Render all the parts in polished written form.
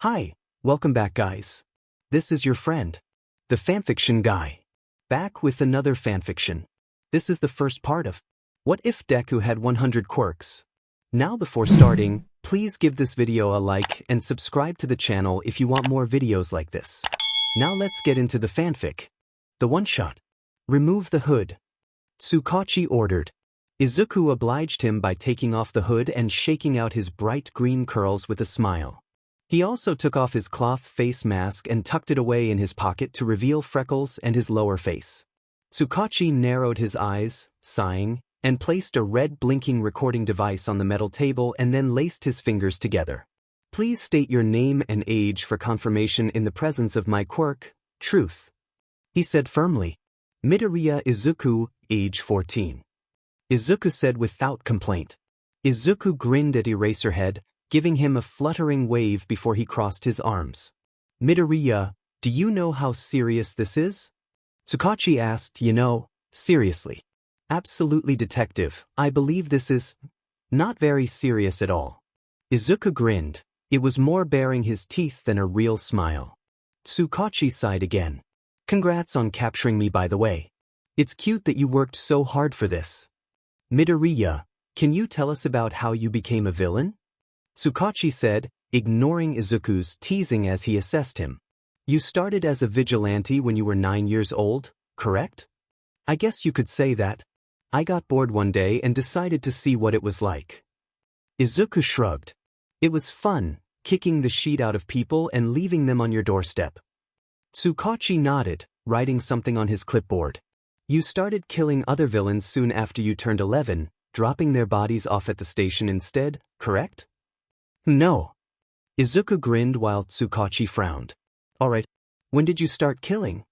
Hi, welcome back guys. This is your friend, the fanfiction guy, back with another fanfiction. This is the first part of What If Deku Had 100 Quirks? Now before starting, please give this video a like and subscribe to the channel if you want more videos like this. Now let's get into the fanfic. The one-shot. Remove the hood. Tsukachi ordered. Izuku obliged him by taking off the hood and shaking out his bright green curls with a smile. He also took off his cloth face mask and tucked it away in his pocket to reveal freckles and his lower face. Tsukachi narrowed his eyes, sighing, and placed a red blinking recording device on the metal table and then laced his fingers together. Please state your name and age for confirmation in the presence of my quirk, Truth, he said firmly. Midoriya Izuku, age 14. Izuku said without complaint. Izuku grinned at Eraserhead, giving him a fluttering wave before he crossed his arms. Midoriya, do you know how serious this is? Tsukachi asked, seriously. Absolutely, detective, I believe this is not very serious at all. Izuku grinned. It was more baring his teeth than a real smile. Tsukachi sighed again. Congrats on capturing me, by the way. It's cute that you worked so hard for this. Midoriya, can you tell us about how you became a villain? Tsukachi said, ignoring Izuku's teasing as he assessed him. You started as a vigilante when you were 9 years old, correct? I guess you could say that. I got bored one day and decided to see what it was like. Izuku shrugged. It was fun, kicking the shit out of people and leaving them on your doorstep. Tsukachi nodded, writing something on his clipboard. You started killing other villains soon after you turned 11, dropping their bodies off at the station instead, correct? No. Izuku grinned while Tsukachi frowned. Alright, when did you start killing?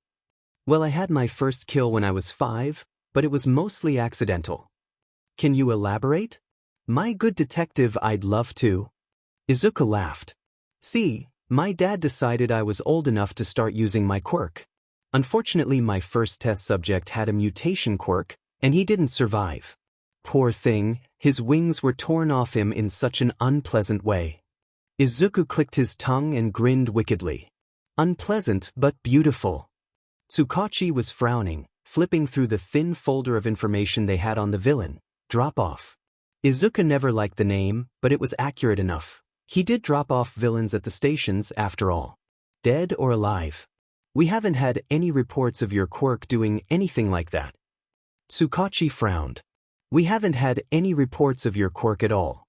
Well, I had my first kill when I was 5, but it was mostly accidental. Can you elaborate? My good detective, I'd love to. Izuku laughed. See, my dad decided I was old enough to start using my quirk. Unfortunately, my first test subject had a mutation quirk, and he didn't survive. Poor thing, his wings were torn off him in such an unpleasant way. Izuku clicked his tongue and grinned wickedly. Unpleasant but beautiful. Tsukachi was frowning, flipping through the thin folder of information they had on the villain. Drop off. Izuku never liked the name, but it was accurate enough. He did drop off villains at the stations, after all. Dead or alive. We haven't had any reports of your quirk doing anything like that. Tsukachi frowned. We haven't had any reports of your quirk at all.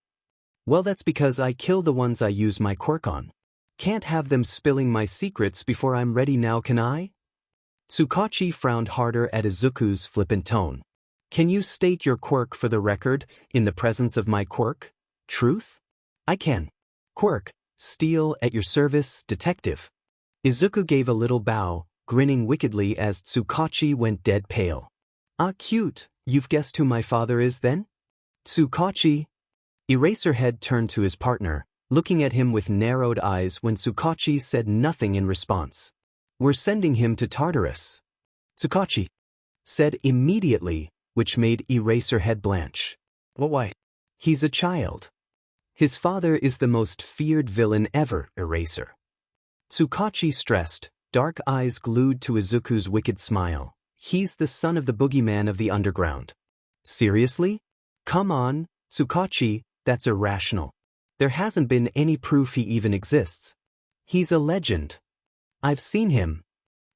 Well, that's because I kill the ones I use my quirk on. Can't have them spilling my secrets before I'm ready now, can I? Tsukachi frowned harder at Izuku's flippant tone. Can you state your quirk for the record, in the presence of my quirk, Truth? I can. Quirk, Steel at your service, detective. Izuku gave a little bow, grinning wickedly as Tsukachi went dead pale. Ah, cute. You've guessed who my father is then? Tsukachi. Eraserhead turned to his partner, looking at him with narrowed eyes when Tsukachi said nothing in response. We're sending him to Tartarus. Tsukachi said immediately, which made Eraserhead blanch. Well, why? He's a child. His father is the most feared villain ever, Eraser. Tsukachi stressed, dark eyes glued to Izuku's wicked smile. He's the son of the boogeyman of the underground. Seriously? Come on, Tsukachi, that's irrational. There hasn't been any proof he even exists. He's a legend. I've seen him,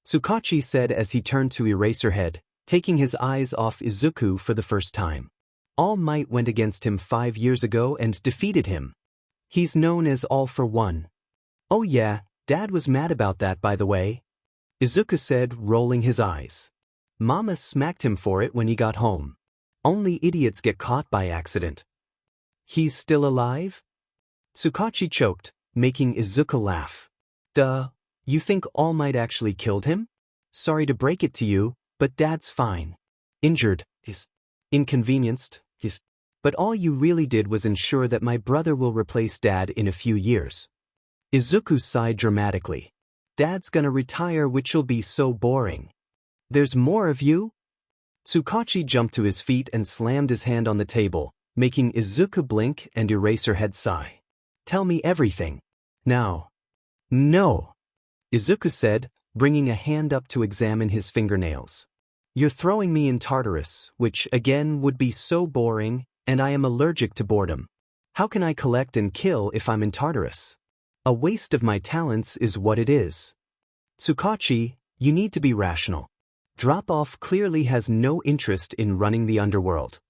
Tsukachi said as he turned to Eraserhead, taking his eyes off Izuku for the first time. All Might went against him 5 years ago and defeated him. He's known as All for One. Oh yeah, Dad was mad about that, by the way, Izuku said, rolling his eyes. Mama smacked him for it when he got home. Only idiots get caught by accident. He's still alive? Tsukachi choked, making Izuku laugh. Duh, you think All Might actually killed him? Sorry to break it to you, but Dad's fine. Injured, inconvenienced, but all you really did was ensure that my brother will replace Dad in a few years. Izuku sighed dramatically. Dad's gonna retire, which'll be so boring. There's more of you? Tsukachi jumped to his feet and slammed his hand on the table, making Izuku blink and Eraserhead sigh. Tell me everything. Now. No, Izuku said, bringing a hand up to examine his fingernails. You're throwing me in Tartarus, which, again, would be so boring, and I am allergic to boredom. How can I collect and kill if I'm in Tartarus? A waste of my talents is what it is. Tsukachi, you need to be rational. Drop-Off clearly has no interest in running the underworld.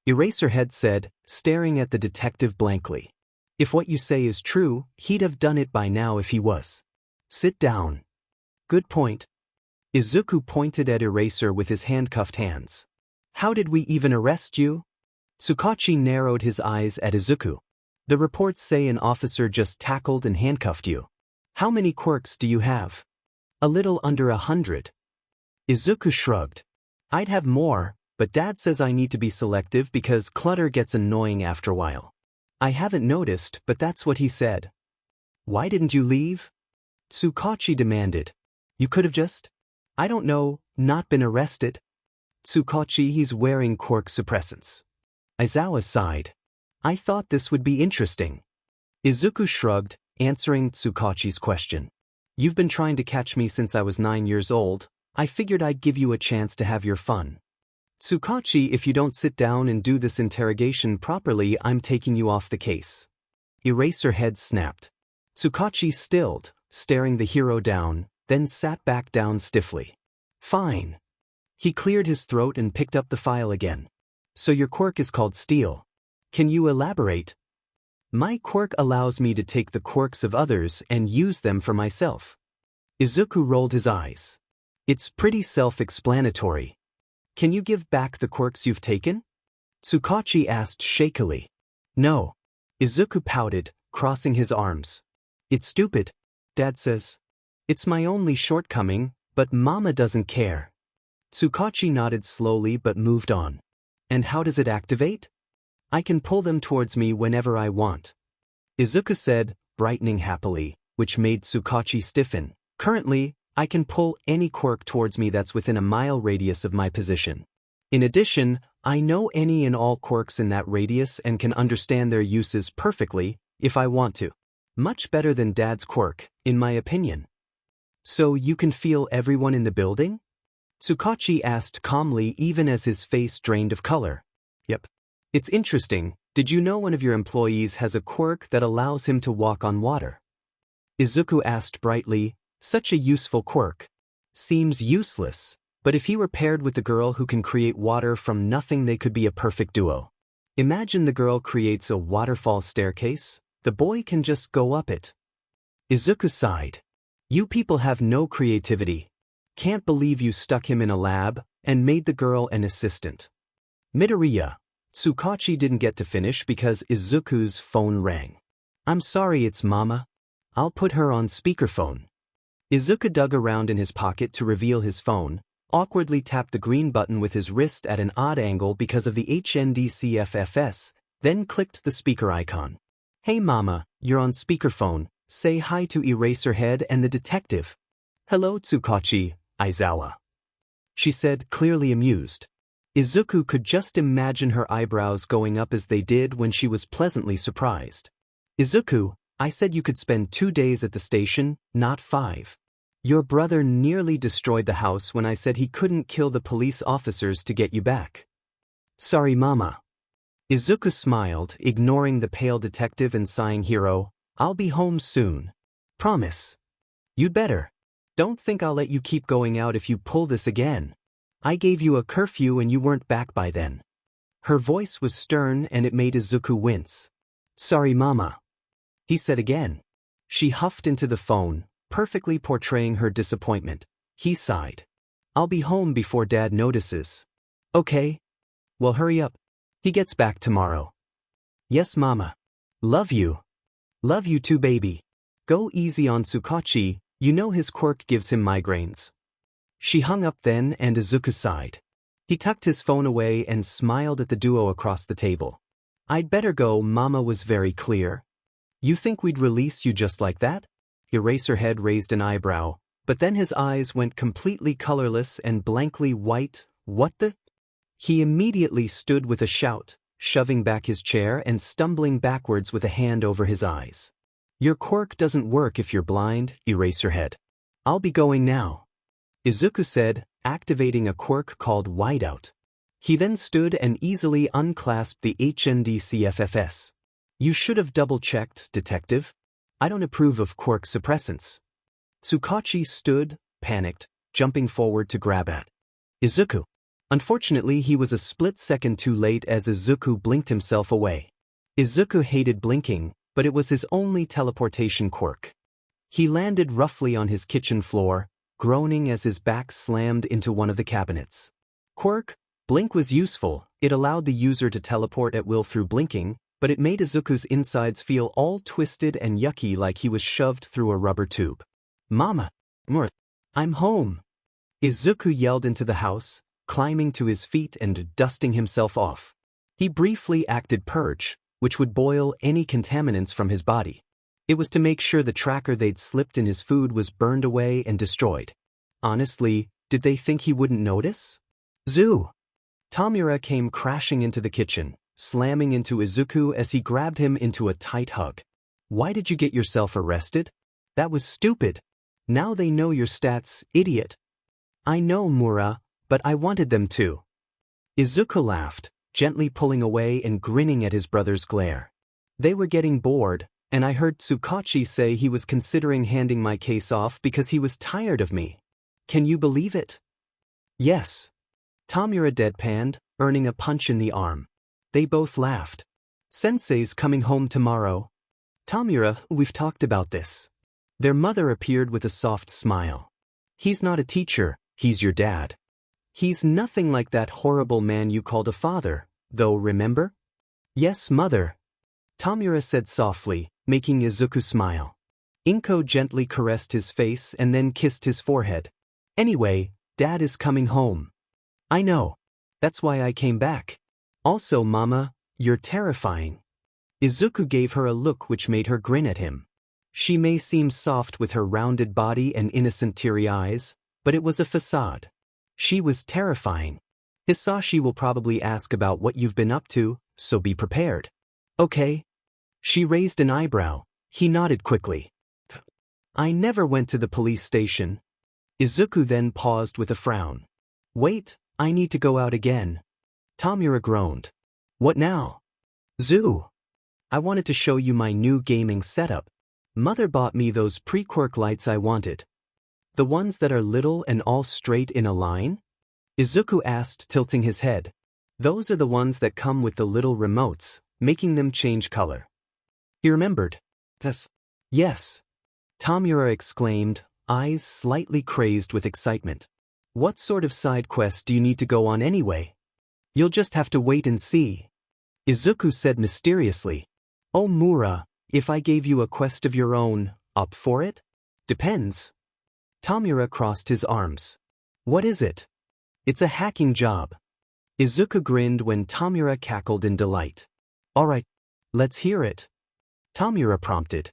Eraserhead said, staring at the detective blankly. If what you say is true, he'd have done it by now if he was. Sit down. Good point. Izuku pointed at Eraser with his handcuffed hands. How did we even arrest you? Tsukachi narrowed his eyes at Izuku. The reports say an officer just tackled and handcuffed you. How many quirks do you have? A little under 100. Izuku shrugged. I'd have more, but Dad says I need to be selective because clutter gets annoying after a while. I haven't noticed, but that's what he said. Why didn't you leave? Tsukachi demanded. You could have just, I don't know, not been arrested. Tsukachi, he's wearing quirk suppressants. Aizawa sighed. I thought this would be interesting. Izuku shrugged, answering Tsukachi's question. You've been trying to catch me since I was 9 years old. I figured I'd give you a chance to have your fun. Tsukachi, if you don't sit down and do this interrogation properly, I'm taking you off the case. Eraserhead snapped. Tsukachi stilled, staring the hero down, then sat back down stiffly. Fine. He cleared his throat and picked up the file again. So your quirk is called Steel. Can you elaborate? My quirk allows me to take the quirks of others and use them for myself. Izuku rolled his eyes. It's pretty self-explanatory. Can you give back the quirks you've taken? Tsukachi asked shakily. No. Izuku pouted, crossing his arms. It's stupid, Dad says. It's my only shortcoming, but Mama doesn't care. Tsukachi nodded slowly but moved on. And how does it activate? I can pull them towards me whenever I want. Izuku said, brightening happily, which made Tsukachi stiffen. Currently, I can pull any quirk towards me that's within a mile radius of my position. In addition, I know any and all quirks in that radius and can understand their uses perfectly, if I want to. Much better than Dad's quirk, in my opinion. So you can feel everyone in the building? Tsukachi asked calmly even as his face drained of color. Yep. It's interesting, did you know one of your employees has a quirk that allows him to walk on water? Izuku asked brightly, such a useful quirk. Seems useless, but if he were paired with the girl who can create water from nothing, they could be a perfect duo. Imagine the girl creates a waterfall staircase, the boy can just go up it. Izuku sighed. You people have no creativity. Can't believe you stuck him in a lab and made the girl an assistant. Midoriya. Tsukachi didn't get to finish because Izuku's phone rang. I'm sorry, it's Mama. I'll put her on speakerphone. Izuku dug around in his pocket to reveal his phone, awkwardly tapped the green button with his wrist at an odd angle because of the HNDCFFS, then clicked the speaker icon. Hey Mama, you're on speakerphone, say hi to Eraserhead and the detective. Hello Tsukachi, Aizawa. She said, clearly amused. Izuku could just imagine her eyebrows going up as they did when she was pleasantly surprised. Izuku, I said you could spend 2 days at the station, not 5. Your brother nearly destroyed the house when I said he couldn't kill the police officers to get you back. Sorry, Mama. Izuku smiled, ignoring the pale detective and sighing hero. I'll be home soon. Promise. You'd better. Don't think I'll let you keep going out if you pull this again. I gave you a curfew and you weren't back by then. Her voice was stern and it made Izuku wince. Sorry, Mama. He said again. She huffed into the phone, perfectly portraying her disappointment. He sighed. I'll be home before Dad notices. Okay. Well, hurry up. He gets back tomorrow. Yes, Mama. Love you. Love you too, baby. Go easy on Tsukachi, you know his quirk gives him migraines. She hung up then and Izuku sighed. He tucked his phone away and smiled at the duo across the table. I'd better go, Mama was very clear. You think we'd release you just like that? Eraserhead raised an eyebrow, but then his eyes went completely colorless and blankly white. What the? He immediately stood with a shout, shoving back his chair and stumbling backwards with a hand over his eyes. Your quirk doesn't work if you're blind, Eraserhead. I'll be going now, Izuku said, activating a quirk called Whiteout. He then stood and easily unclasped the HNDCFFS. You should have double-checked, detective. I don't approve of quirk suppressants. Tsukachi stood, panicked, jumping forward to grab at Izuku. Unfortunately, he was a split second too late as Izuku blinked himself away. Izuku hated blinking, but it was his only teleportation quirk. He landed roughly on his kitchen floor, groaning as his back slammed into one of the cabinets. Quirk, blink was useful. It allowed the user to teleport at will through blinking, but it made Izuku's insides feel all twisted and yucky like he was shoved through a rubber tube. Mama! I'm home! Izuku yelled into the house, climbing to his feet and dusting himself off. He briefly acted purge, which would boil any contaminants from his body. It was to make sure the tracker they'd slipped in his food was burned away and destroyed. Honestly, did they think he wouldn't notice? Zoo! Tomura came crashing into the kitchen, slamming into Izuku as he grabbed him into a tight hug. Why did you get yourself arrested? That was stupid. Now they know your stats, idiot. I know, Mura, but I wanted them to. Izuku laughed, gently pulling away and grinning at his brother's glare. They were getting bored, and I heard Tsukachi say he was considering handing my case off because he was tired of me. Can you believe it? Yes. Tomura deadpanned, earning a punch in the arm. They both laughed. Sensei's coming home tomorrow. Tomura, we've talked about this. Their mother appeared with a soft smile. He's not a teacher, he's your dad. He's nothing like that horrible man you called a father, though, remember? Yes, mother. Tomura said softly, making Izuku smile. Inko gently caressed his face and then kissed his forehead. Anyway, Dad is coming home. I know. That's why I came back. Also, Mama, you're terrifying. Izuku gave her a look which made her grin at him. She may seem soft with her rounded body and innocent teary eyes, but it was a facade. She was terrifying. Hisashi will probably ask about what you've been up to, so be prepared. Okay? She raised an eyebrow. He nodded quickly. I never went to the police station. Izuku then paused with a frown. Wait, I need to go out again. Tomura groaned. What now? Zoo. I wanted to show you my new gaming setup. Mother bought me those pre-quirk lights I wanted. The ones that are little and all straight in a line? Izuku asked, tilting his head. Those are the ones that come with the little remotes, making them change color. He remembered. Yes. Tomura exclaimed, eyes slightly crazed with excitement. What sort of side quest do you need to go on anyway? You'll just have to wait and see. Izuku said mysteriously. Oh Mura, if I gave you a quest of your own, up for it? Depends. Tomura crossed his arms. What is it? It's a hacking job. Izuku grinned when Tomura cackled in delight. Alright, let's hear it. Tomura prompted.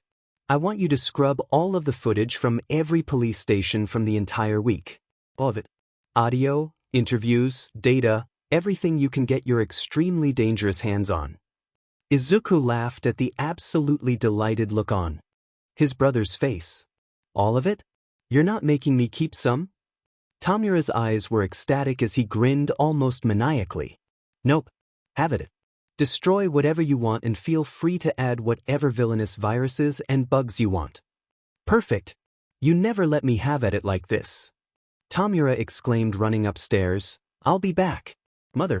I want you to scrub all of the footage from every police station from the entire week. All of it. Audio, interviews, data, everything you can get your extremely dangerous hands on. Izuku laughed at the absolutely delighted look on his brother's face. All of it? You're not making me keep some? Tomura's eyes were ecstatic as he grinned almost maniacally. Nope. Have it. Destroy whatever you want and feel free to add whatever villainous viruses and bugs you want. Perfect. You never let me have at it like this. Tomura exclaimed, running upstairs. I'll be back. Mother.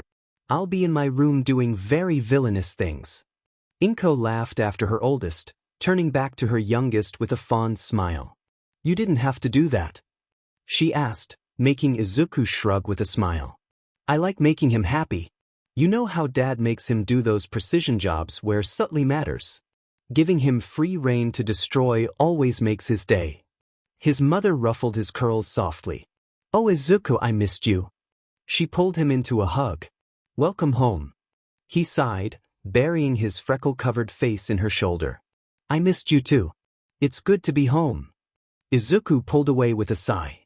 I'll be in my room doing very villainous things. Inko laughed after her oldest, turning back to her youngest with a fond smile. You didn't have to do that. She asked, making Izuku shrug with a smile. I like making him happy. You know how Dad makes him do those precision jobs where subtly matters. Giving him free rein to destroy always makes his day. His mother ruffled his curls softly. Oh Izuku, I missed you. She pulled him into a hug. Welcome home. He sighed, burying his freckle-covered face in her shoulder. I missed you too. It's good to be home. Izuku pulled away with a sigh.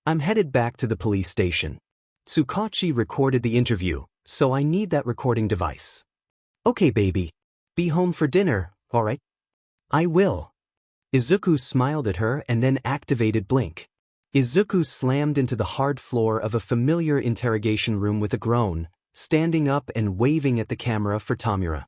I'm headed back to the police station. Tsukachi recorded the interview, so I need that recording device. Okay, baby. Be home for dinner, alright? I will. Izuku smiled at her and then activated Blink. Izuku slammed into the hard floor of a familiar interrogation room with a groan, standing up and waving at the camera for Tomura.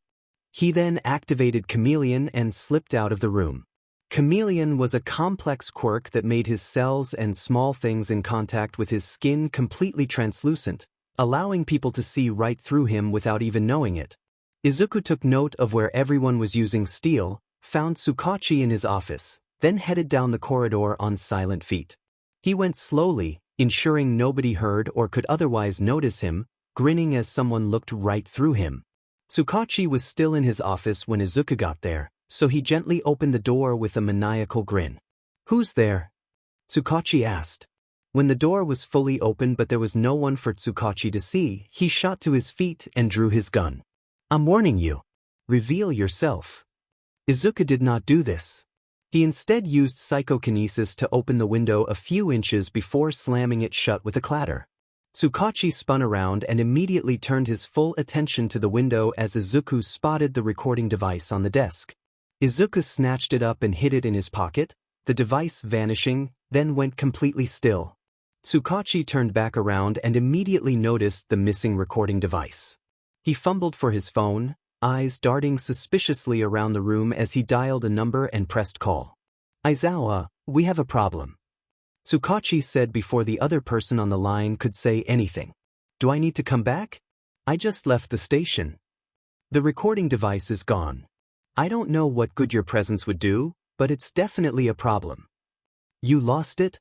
He then activated Chameleon and slipped out of the room. Chameleon was a complex quirk that made his cells and small things in contact with his skin completely translucent, allowing people to see right through him without even knowing it. Izuku took note of where everyone was using steel, found Tsukachi in his office, then headed down the corridor on silent feet. He went slowly, ensuring nobody heard or could otherwise notice him, grinning as someone looked right through him. Tsukachi was still in his office when Izuku got there, so he gently opened the door with a maniacal grin. "Who's there?" Tsukachi asked. When the door was fully open but there was no one for Tsukachi to see, he shot to his feet and drew his gun. "I'm warning you. Reveal yourself." Izuku did not do this. He instead used psychokinesis to open the window a few inches before slamming it shut with a clatter. Tsukachi spun around and immediately turned his full attention to the window as Izuku spotted the recording device on the desk. Izuku snatched it up and hid it in his pocket, the device vanishing, then went completely still. Tsukachi turned back around and immediately noticed the missing recording device. He fumbled for his phone, eyes darting suspiciously around the room as he dialed a number and pressed call. "Aizawa, we have a problem," Tsukachi said before the other person on the line could say anything. "Do I need to come back? I just left the station. The recording device is gone. I don't know what good your presence would do, but it's definitely a problem." "You lost it?"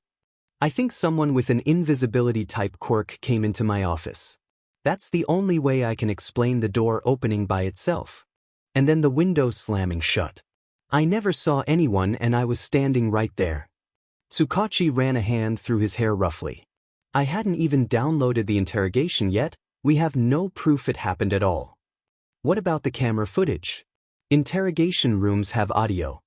"I think someone with an invisibility-type quirk came into my office. That's the only way I can explain the door opening by itself. And then the window slamming shut. I never saw anyone and I was standing right there." Tsukachi ran a hand through his hair roughly. "I hadn't even downloaded the interrogation yet, we have no proof it happened at all." "What about the camera footage?" "Interrogation rooms have audio,"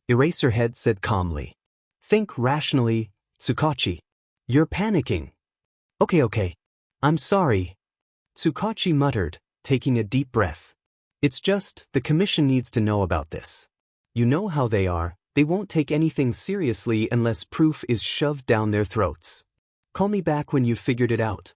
Eraserhead said calmly. "Think rationally, Tsukachi. You're panicking." Okay. I'm sorry," Tsukachi muttered, taking a deep breath. "It's just, the commission needs to know about this. You know how they are, they won't take anything seriously unless proof is shoved down their throats. Call me back when you've figured it out."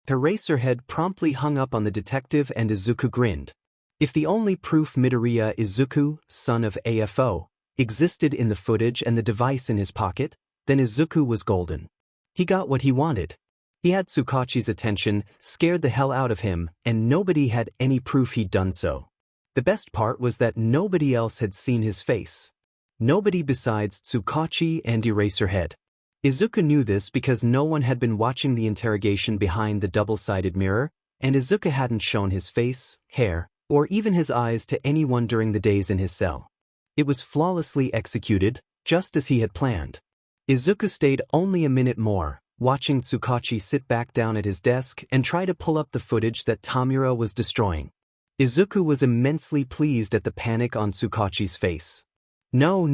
Eraserhead promptly hung up on the detective and Izuku grinned. If the only proof Midoriya Izuku, son of AFO, existed in the footage and the device in his pocket, then Izuku was golden. He got what he wanted. He had Tsukachi's attention, scared the hell out of him, and nobody had any proof he'd done so. The best part was that nobody else had seen his face. Nobody besides Tsukachi and Eraserhead. Izuku knew this because no one had been watching the interrogation behind the double-sided mirror, and Izuku hadn't shown his face, hair, or even his eyes to anyone during the days in his cell. It was flawlessly executed, just as he had planned. Izuku stayed only a minute more, watching Tsukachi sit back down at his desk and try to pull up the footage that Tomura was destroying. Izuku was immensely pleased at the panic on Tsukachi's face. No,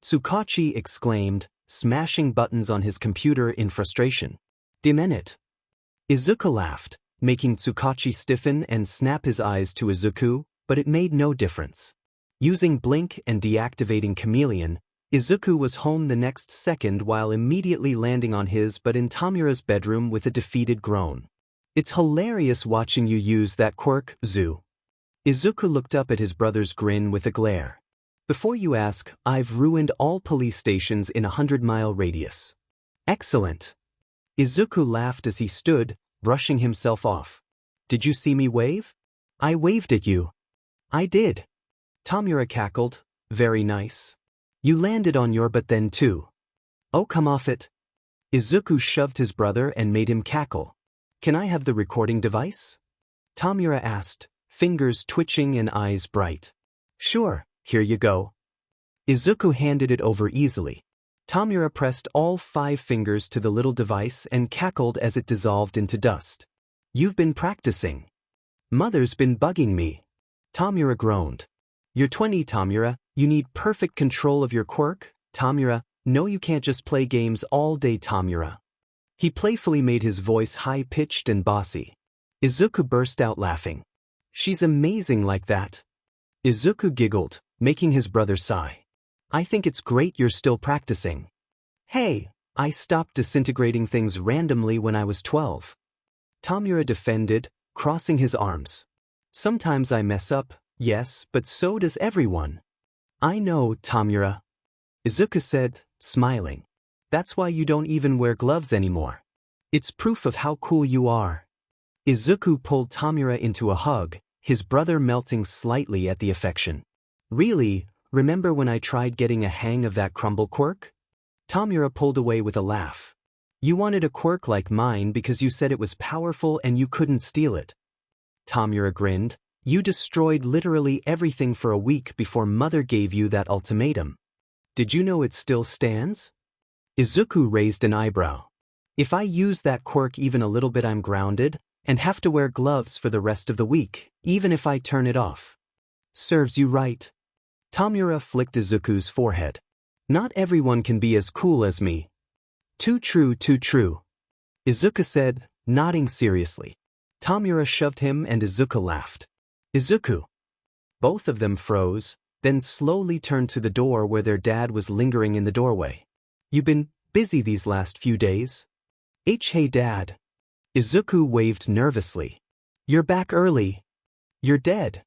Tsukachi exclaimed, smashing buttons on his computer in frustration. "Damn it." Izuku laughed, making Tsukachi stiffen and snap his eyes to Izuku, but it made no difference. Using Blink and deactivating Chameleon, Izuku was home the next second while immediately landing on his but in Tomura's bedroom with a defeated groan. "It's hilarious watching you use that quirk, Zu." Izuku looked up at his brother's grin with a glare. "Before you ask, I've ruined all police stations in a 100-mile radius." "Excellent." Izuku laughed as he stood, brushing himself off. "Did you see me wave?" "I waved at you." "I did." Tomura cackled. "Very nice. You landed on your butt then too." "Oh, come off it." Izuku shoved his brother and made him cackle. "Can I have the recording device?" Tomura asked, fingers twitching and eyes bright. "Sure, here you go." Izuku handed it over easily. Tomura pressed all 5 fingers to the little device and cackled as it dissolved into dust. "You've been practicing." "Mother's been bugging me." Tomura groaned. "You're 20, Tomura. You need perfect control of your quirk, Tomura. No, you can't just play games all day, Tomura." He playfully made his voice high-pitched and bossy. Izuku burst out laughing. "She's amazing like that." Izuku giggled, making his brother sigh. I think it's great you're still practicing. Hey, I stopped disintegrating things randomly when I was 12. Tomura defended, crossing his arms. Sometimes I mess up, yes, but so does everyone. I know, Tomura. Izuku said, smiling. That's why you don't even wear gloves anymore. It's proof of how cool you are. Izuku pulled Tomura into a hug, his brother melting slightly at the affection. Really, remember when I tried getting a hang of that crumble quirk? Tomura pulled away with a laugh. You wanted a quirk like mine because you said it was powerful and you couldn't steal it. Tomura grinned. You destroyed literally everything for a week before Mother gave you that ultimatum. Did you know it still stands? Izuku raised an eyebrow. If I use that quirk even a little bit, I'm grounded and have to wear gloves for the rest of the week, even if I turn it off. Serves you right. Tomura flicked Izuku's forehead. Not everyone can be as cool as me. Too true, too true. Izuku said, nodding seriously. Tomura shoved him and Izuku laughed. Izuku. Both of them froze, then slowly turned to the door where their dad was lingering in the doorway. You been busy these last few days? Hey Dad. Izuku waved nervously. You're back early. You're dead.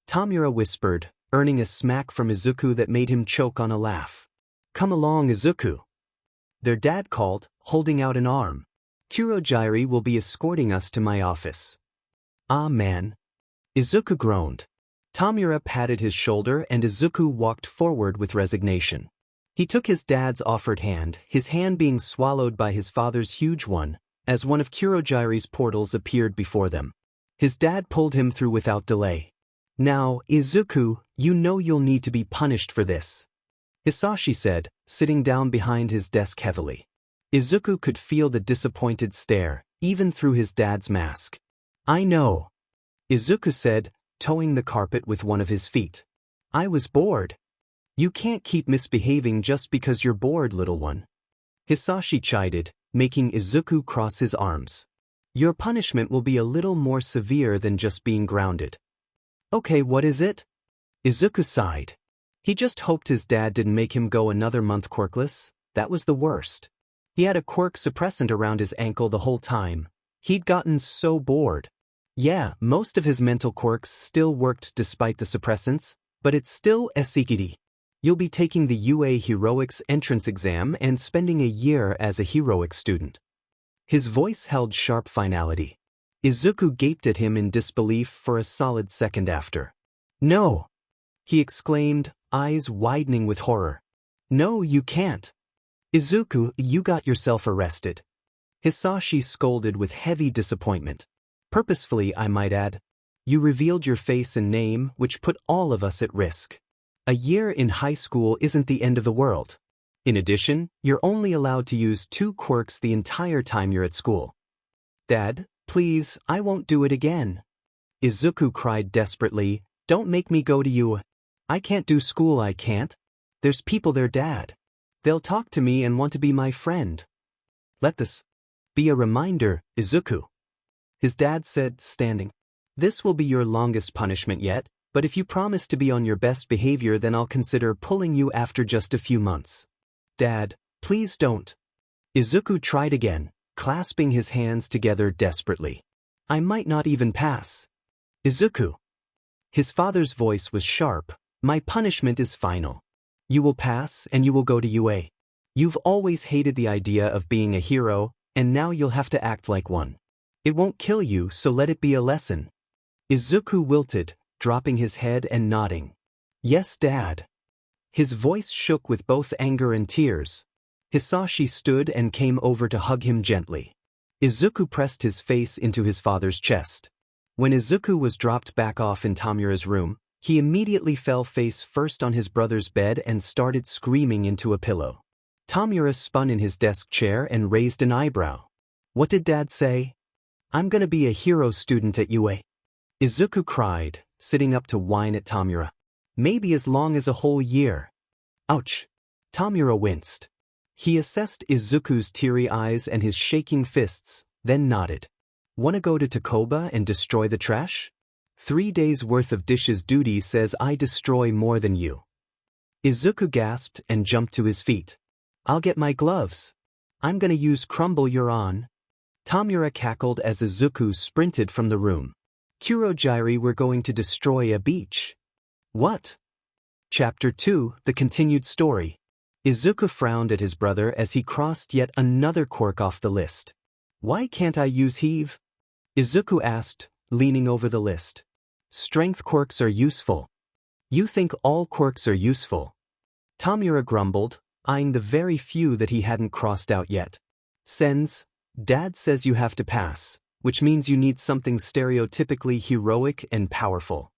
Tomura whispered, earning a smack from Izuku that made him choke on a laugh. Come along, Izuku. Their dad called, holding out an arm. Kurogiri will be escorting us to my office. Ah man. Izuku groaned. Tomura patted his shoulder and Izuku walked forward with resignation. He took his dad's offered hand, his hand being swallowed by his father's huge one, as one of Kurogiri's portals appeared before them. His dad pulled him through without delay. Now, Izuku, you know you'll need to be punished for this. Hisashi said, sitting down behind his desk heavily. Izuku could feel the disappointed stare, even through his dad's mask. I know. Izuku said, toeing the carpet with one of his feet. I was bored. You can't keep misbehaving just because you're bored, little one. Hisashi chided, making Izuku cross his arms. Your punishment will be a little more severe than just being grounded. Okay, what is it? Izuku sighed. He just hoped his dad didn't make him go another month quirkless. That was the worst. He had a quirk suppressant around his ankle the whole time. He'd gotten so bored. Yeah, most of his mental quirks still worked despite the suppressants, but it's still esikiri. You'll be taking the UA Heroics entrance exam and spending a year as a heroic student. His voice held sharp finality. Izuku gaped at him in disbelief for a solid second after. No! He exclaimed, eyes widening with horror. No, you can't. Izuku, you got yourself arrested. Hisashi scolded with heavy disappointment. Purposefully, I might add. You revealed your face and name, which put all of us at risk. A year in high school isn't the end of the world. In addition, you're only allowed to use 2 quirks the entire time you're at school. Dad, please, I won't do it again. Izuku cried desperately, don't make me go to you. I can't do school, I can't. There's people there, Dad. They'll talk to me and want to be my friend. Let this be a reminder, Izuku. His dad said, standing. This will be your longest punishment yet, but if you promise to be on your best behavior, then I'll consider pulling you after just a few months. Dad, please don't. Izuku tried again, clasping his hands together desperately. I might not even pass. Izuku. His father's voice was sharp. My punishment is final. You will pass and you will go to UA. You've always hated the idea of being a hero, and now you'll have to act like one. It won't kill you, so let it be a lesson. Izuku wilted, dropping his head and nodding. Yes, Dad. His voice shook with both anger and tears. Hisashi stood and came over to hug him gently. Izuku pressed his face into his father's chest. When Izuku was dropped back off in Tomura's room, he immediately fell face first on his brother's bed and started screaming into a pillow. Tomura spun in his desk chair and raised an eyebrow. What did Dad say? I'm gonna be a hero student at UA. Izuku cried, sitting up to whine at Tomura. Maybe as long as a whole year. Ouch. Tomura winced. He assessed Izuku's teary eyes and his shaking fists, then nodded. Wanna go to Takoba and destroy the trash? 3 days worth of dishes duty says I destroy more than you. Izuku gasped and jumped to his feet. I'll get my gloves. I'm gonna use Crumble you're on. Tomura cackled as Izuku sprinted from the room. Kurogiri, we're going to destroy a beach. What? Chapter 2, The Continued Story. Izuku frowned at his brother as he crossed yet another quirk off the list. Why can't I use Heave? Izuku asked, leaning over the list. Strength quirks are useful. You think all quirks are useful? Tomura grumbled, eyeing the very few that he hadn't crossed out yet. Sens, Dad says you have to pass, which means you need something stereotypically heroic and powerful.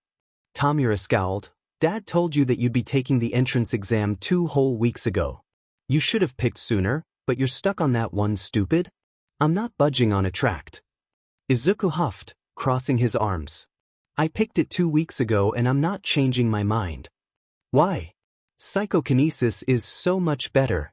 Tomura scowled. Dad told you that you'd be taking the entrance exam 2 whole weeks ago. You should have picked sooner, but you're stuck on that one, stupid. I'm not budging on Attract. Izuku huffed, crossing his arms. I picked it 2 weeks ago and I'm not changing my mind. Why? Psychokinesis is so much better.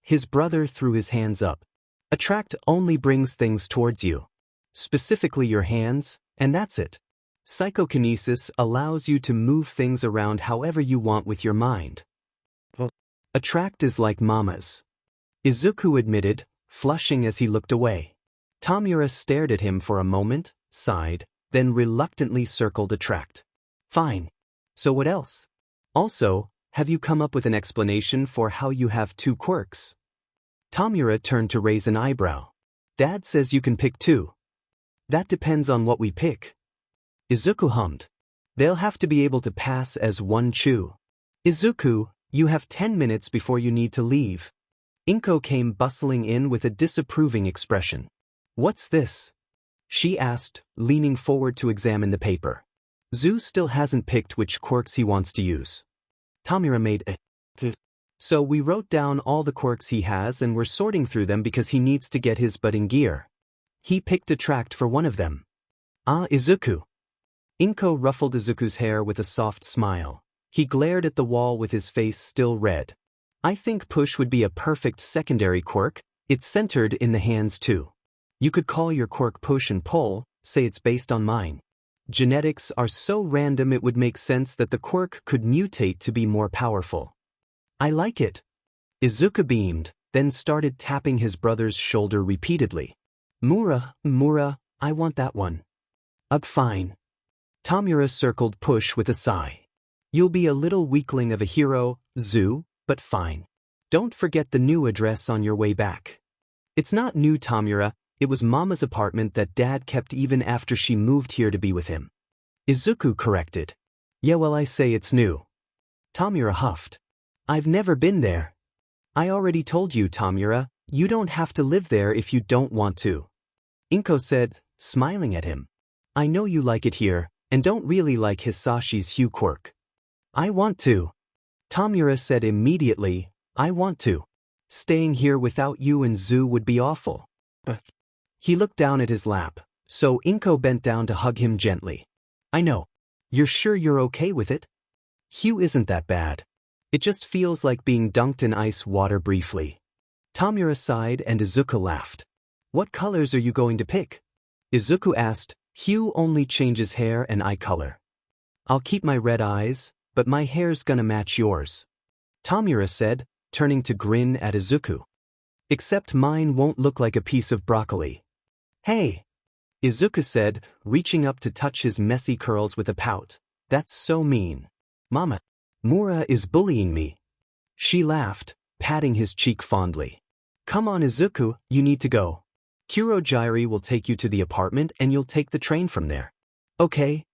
His brother threw his hands up. Attract only brings things towards you. Specifically your hands, and that's it. Psychokinesis allows you to move things around however you want with your mind. Attract is like Mama's. Izuku admitted, flushing as he looked away. Tomura stared at him for a moment, sighed, then reluctantly circled Attract. Fine. So what else? Also, have you come up with an explanation for how you have 2 quirks? Tomura turned to raise an eyebrow. Dad says you can pick 2. That depends on what we pick. Izuku hummed. They'll have to be able to pass as one chew. Izuku, you have 10 minutes before you need to leave. Inko came bustling in with a disapproving expression. What's this? She asked, leaning forward to examine the paper. Zu still hasn't picked which quirks he wants to use. Tomura made a So we wrote down all the quirks he has and we're sorting through them because he needs to get his butt in gear. He picked Attract for one of them. Ah, Izuku. Inko ruffled Izuku's hair with a soft smile. He glared at the wall with his face still red. I think Push would be a perfect secondary quirk. It's centered in the hands too. You could call your quirk Push and Pull, say it's based on mine. Genetics are so random it would make sense that the quirk could mutate to be more powerful. I like it. Izuku beamed, then started tapping his brother's shoulder repeatedly. Mura, I want that one. Ugh, fine. Tomura circled Push with a sigh. You'll be a little weakling of a hero, Zu, but fine. Don't forget the new address on your way back. It's not new, Tomura. It was Mama's apartment that Dad kept even after she moved here to be with him. Izuku corrected. Yeah, well, I say it's new. Tomura huffed. I've never been there. I already told you, Tomura, you don't have to live there if you don't want to. Inko said, smiling at him. I know you like it here, and don't really like Hisashi's Hue quirk. I want to. Tomura said immediately, I want to. Staying here without you and Zu would be awful. But he looked down at his lap, so Inko bent down to hug him gently. I know. You're sure you're okay with it? Hue isn't that bad. It just feels like being dunked in ice water briefly. Tomura sighed and Izuku laughed. What colors are you going to pick? Izuku asked. Hue only changes hair and eye color. I'll keep my red eyes, but my hair's gonna match yours. Tomura said, turning to grin at Izuku. Except mine won't look like a piece of broccoli. Hey! Izuku said, reaching up to touch his messy curls with a pout. That's so mean. Mama, Mura is bullying me. She laughed, patting his cheek fondly. Come on, Izuku, you need to go. Kurogiri will take you to the apartment and you'll take the train from there. Okay.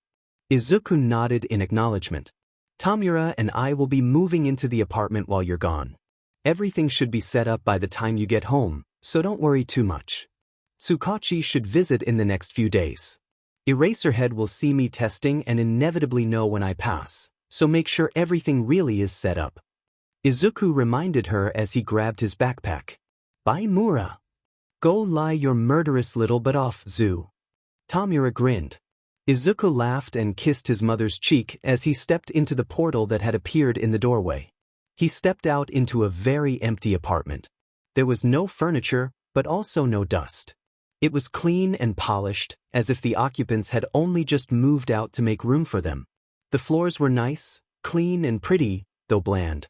Izuku nodded in acknowledgement. Tomura and I will be moving into the apartment while you're gone. Everything should be set up by the time you get home, so don't worry too much. Tsukachi should visit in the next few days. Eraserhead will see me testing and inevitably know when I pass, so make sure everything really is set up. Izuku reminded her as he grabbed his backpack. Bye, Mura. Go lie your murderous little butt off, Zu. Tomura grinned. Izuku laughed and kissed his mother's cheek as he stepped into the portal that had appeared in the doorway. He stepped out into a very empty apartment. There was no furniture, but also no dust. It was clean and polished, as if the occupants had only just moved out to make room for them. The floors were nice, clean and pretty, though bland.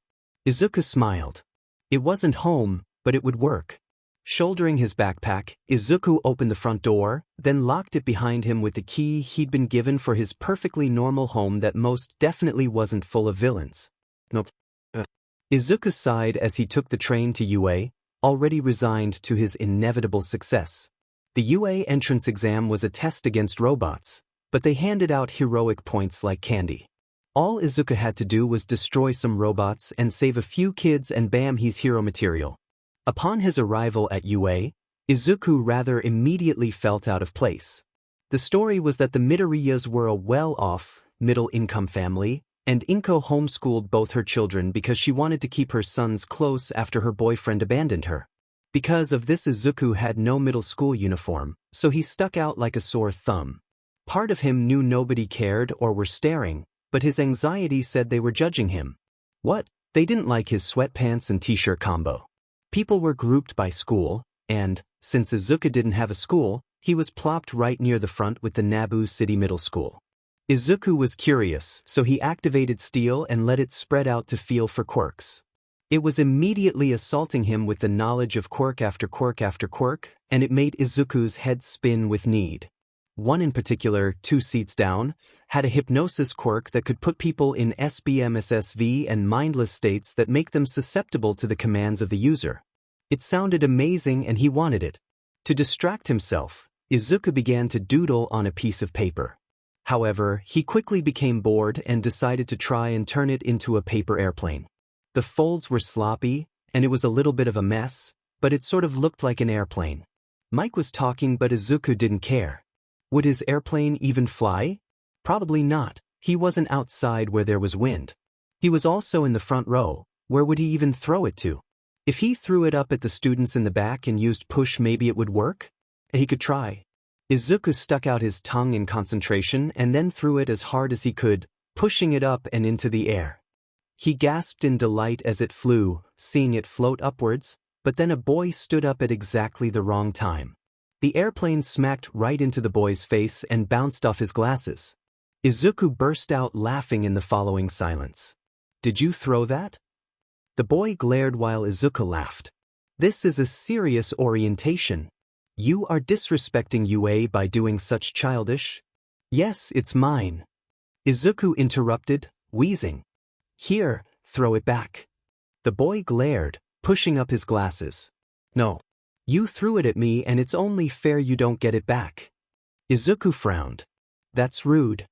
Izuku smiled. It wasn't home, but it would work. Shouldering his backpack, Izuku opened the front door, then locked it behind him with the key he'd been given for his perfectly normal home that most definitely wasn't full of villains. Nope. Izuku sighed as he took the train to UA, already resigned to his inevitable success. The UA entrance exam was a test against robots, but they handed out heroic points like candy. All Izuku had to do was destroy some robots and save a few kids, and bam, he's hero material. Upon his arrival at UA, Izuku rather immediately felt out of place. The story was that the Midoriyas were a well-off, middle-income family, and Inko homeschooled both her children because she wanted to keep her sons close after her boyfriend abandoned her. Because of this, Izuku had no middle school uniform, so he stuck out like a sore thumb. Part of him knew nobody cared or were staring, but his anxiety said they were judging him. What? They didn't like his sweatpants and t-shirt combo. People were grouped by school, and, since Izuku didn't have a school, he was plopped right near the front with the Naboo City Middle School. Izuku was curious, so he activated Steel and let it spread out to feel for quirks. It was immediately assaulting him with the knowledge of quirk after quirk after quirk, and it made Izuku's head spin with need. One in particular, 2 seats down, had a hypnosis quirk that could put people in SBMSSV and mindless states that make them susceptible to the commands of the user. It sounded amazing and he wanted it. To distract himself, Izuku began to doodle on a piece of paper. However, he quickly became bored and decided to try and turn it into a paper airplane. The folds were sloppy, and it was a little bit of a mess, but it sort of looked like an airplane. Mike was talking, but Izuku didn't care. Would his airplane even fly? Probably not. He wasn't outside where there was wind. He was also in the front row. Where would he even throw it to? If he threw it up at the students in the back and used push, maybe it would work? He could try. Izuku stuck out his tongue in concentration and then threw it as hard as he could, pushing it up and into the air. He gasped in delight as it flew, seeing it float upwards, but then a boy stood up at exactly the wrong time. The airplane smacked right into the boy's face and bounced off his glasses. Izuku burst out laughing in the following silence. "Did you throw that?" The boy glared while Izuku laughed. "This is a serious orientation. You are disrespecting UA by doing such childish." "Yes, it's mine." Izuku interrupted, wheezing. "Here, throw it back." The boy glared, pushing up his glasses. "No. You threw it at me and it's only fair you don't get it back." Izuku frowned. "That's rude."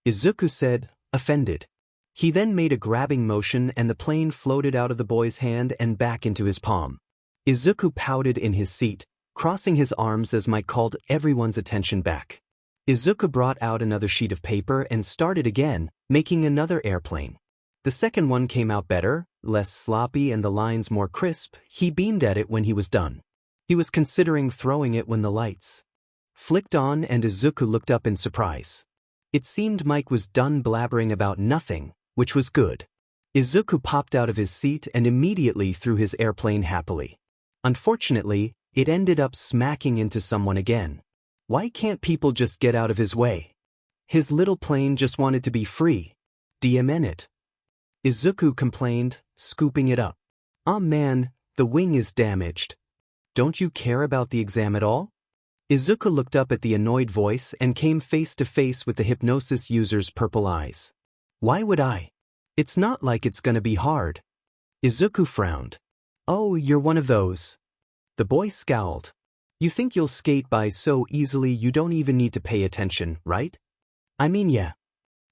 Izuku said, offended. He then made a grabbing motion and the plane floated out of the boy's hand and back into his palm. Izuku pouted in his seat, crossing his arms as Mike called everyone's attention back. Izuku brought out another sheet of paper and started again, making another airplane. The second one came out better, less sloppy and the lines more crisp. He beamed at it when he was done. He was considering throwing it when the lights flicked on and Izuku looked up in surprise. It seemed Mike was done blabbering about nothing, which was good. Izuku popped out of his seat and immediately threw his airplane happily. Unfortunately, it ended up smacking into someone again. Why can't people just get out of his way? His little plane just wanted to be free. DMN it. Izuku complained, scooping it up. "Aw man, the wing is damaged. Don't you care about the exam at all?" Izuku looked up at the annoyed voice and came face to face with the hypnosis user's purple eyes. "Why would I? It's not like it's gonna be hard." Izuku frowned. "Oh, you're one of those." The boy scowled. "You think you'll skate by so easily you don't even need to pay attention, right?" "I mean, yeah."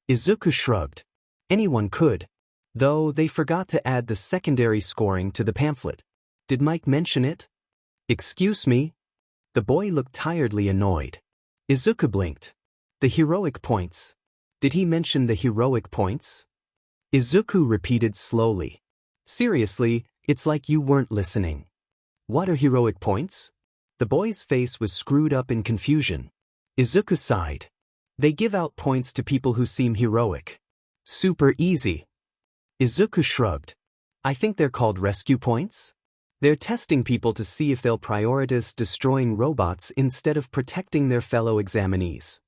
Izuku shrugged. Anyone could. Though they forgot to add the secondary scoring to the pamphlet. Did Mike mention it? "Excuse me?" The boy looked tiredly annoyed. Izuku blinked. "The heroic points. Did he mention the heroic points?" Izuku repeated slowly. "Seriously, it's like you weren't listening." "What are heroic points?" The boy's face was screwed up in confusion. Izuku sighed. "They give out points to people who seem heroic. Super easy." Izuku shrugged. "I think they're called rescue points. They're testing people to see if they'll prioritize destroying robots instead of protecting their fellow examinees."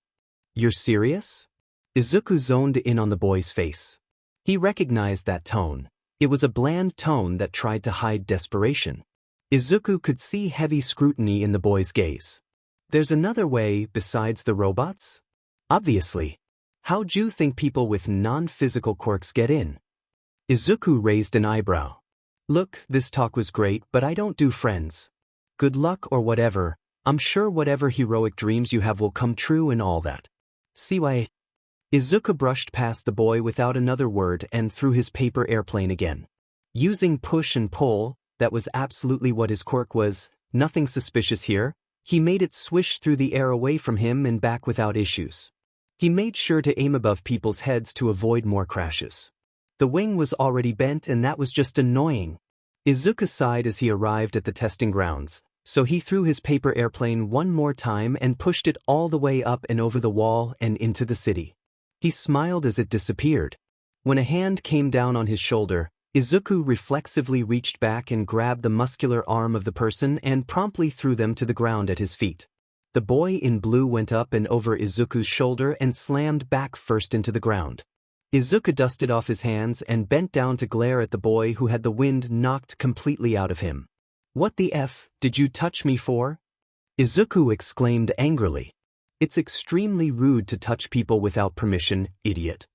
"You're serious?" Izuku zoned in on the boy's face. He recognized that tone. It was a bland tone that tried to hide desperation. Izuku could see heavy scrutiny in the boy's gaze. There's another way besides the robots? Obviously. How'd you think people with non-physical quirks get in? Izuku raised an eyebrow. Look, this talk was great, but I don't do friends. Good luck or whatever, I'm sure whatever heroic dreams you have will come true and all that. See why? Izuku brushed past the boy without another word and threw his paper airplane again. Using push and pull, that was absolutely what his quirk was, nothing suspicious here. He made it swish through the air away from him and back without issues. He made sure to aim above people's heads to avoid more crashes. The wing was already bent and that was just annoying. Izuku sighed as he arrived at the testing grounds, so he threw his paper airplane one more time and pushed it all the way up and over the wall and into the city. He smiled as it disappeared. When a hand came down on his shoulder, Izuku reflexively reached back and grabbed the muscular arm of the person and promptly threw them to the ground at his feet. The boy in blue went up and over Izuku's shoulder and slammed back first into the ground. Izuku dusted off his hands and bent down to glare at the boy who had the wind knocked completely out of him. What the F did you touch me for? Izuku exclaimed angrily. It's extremely rude to touch people without permission, idiot.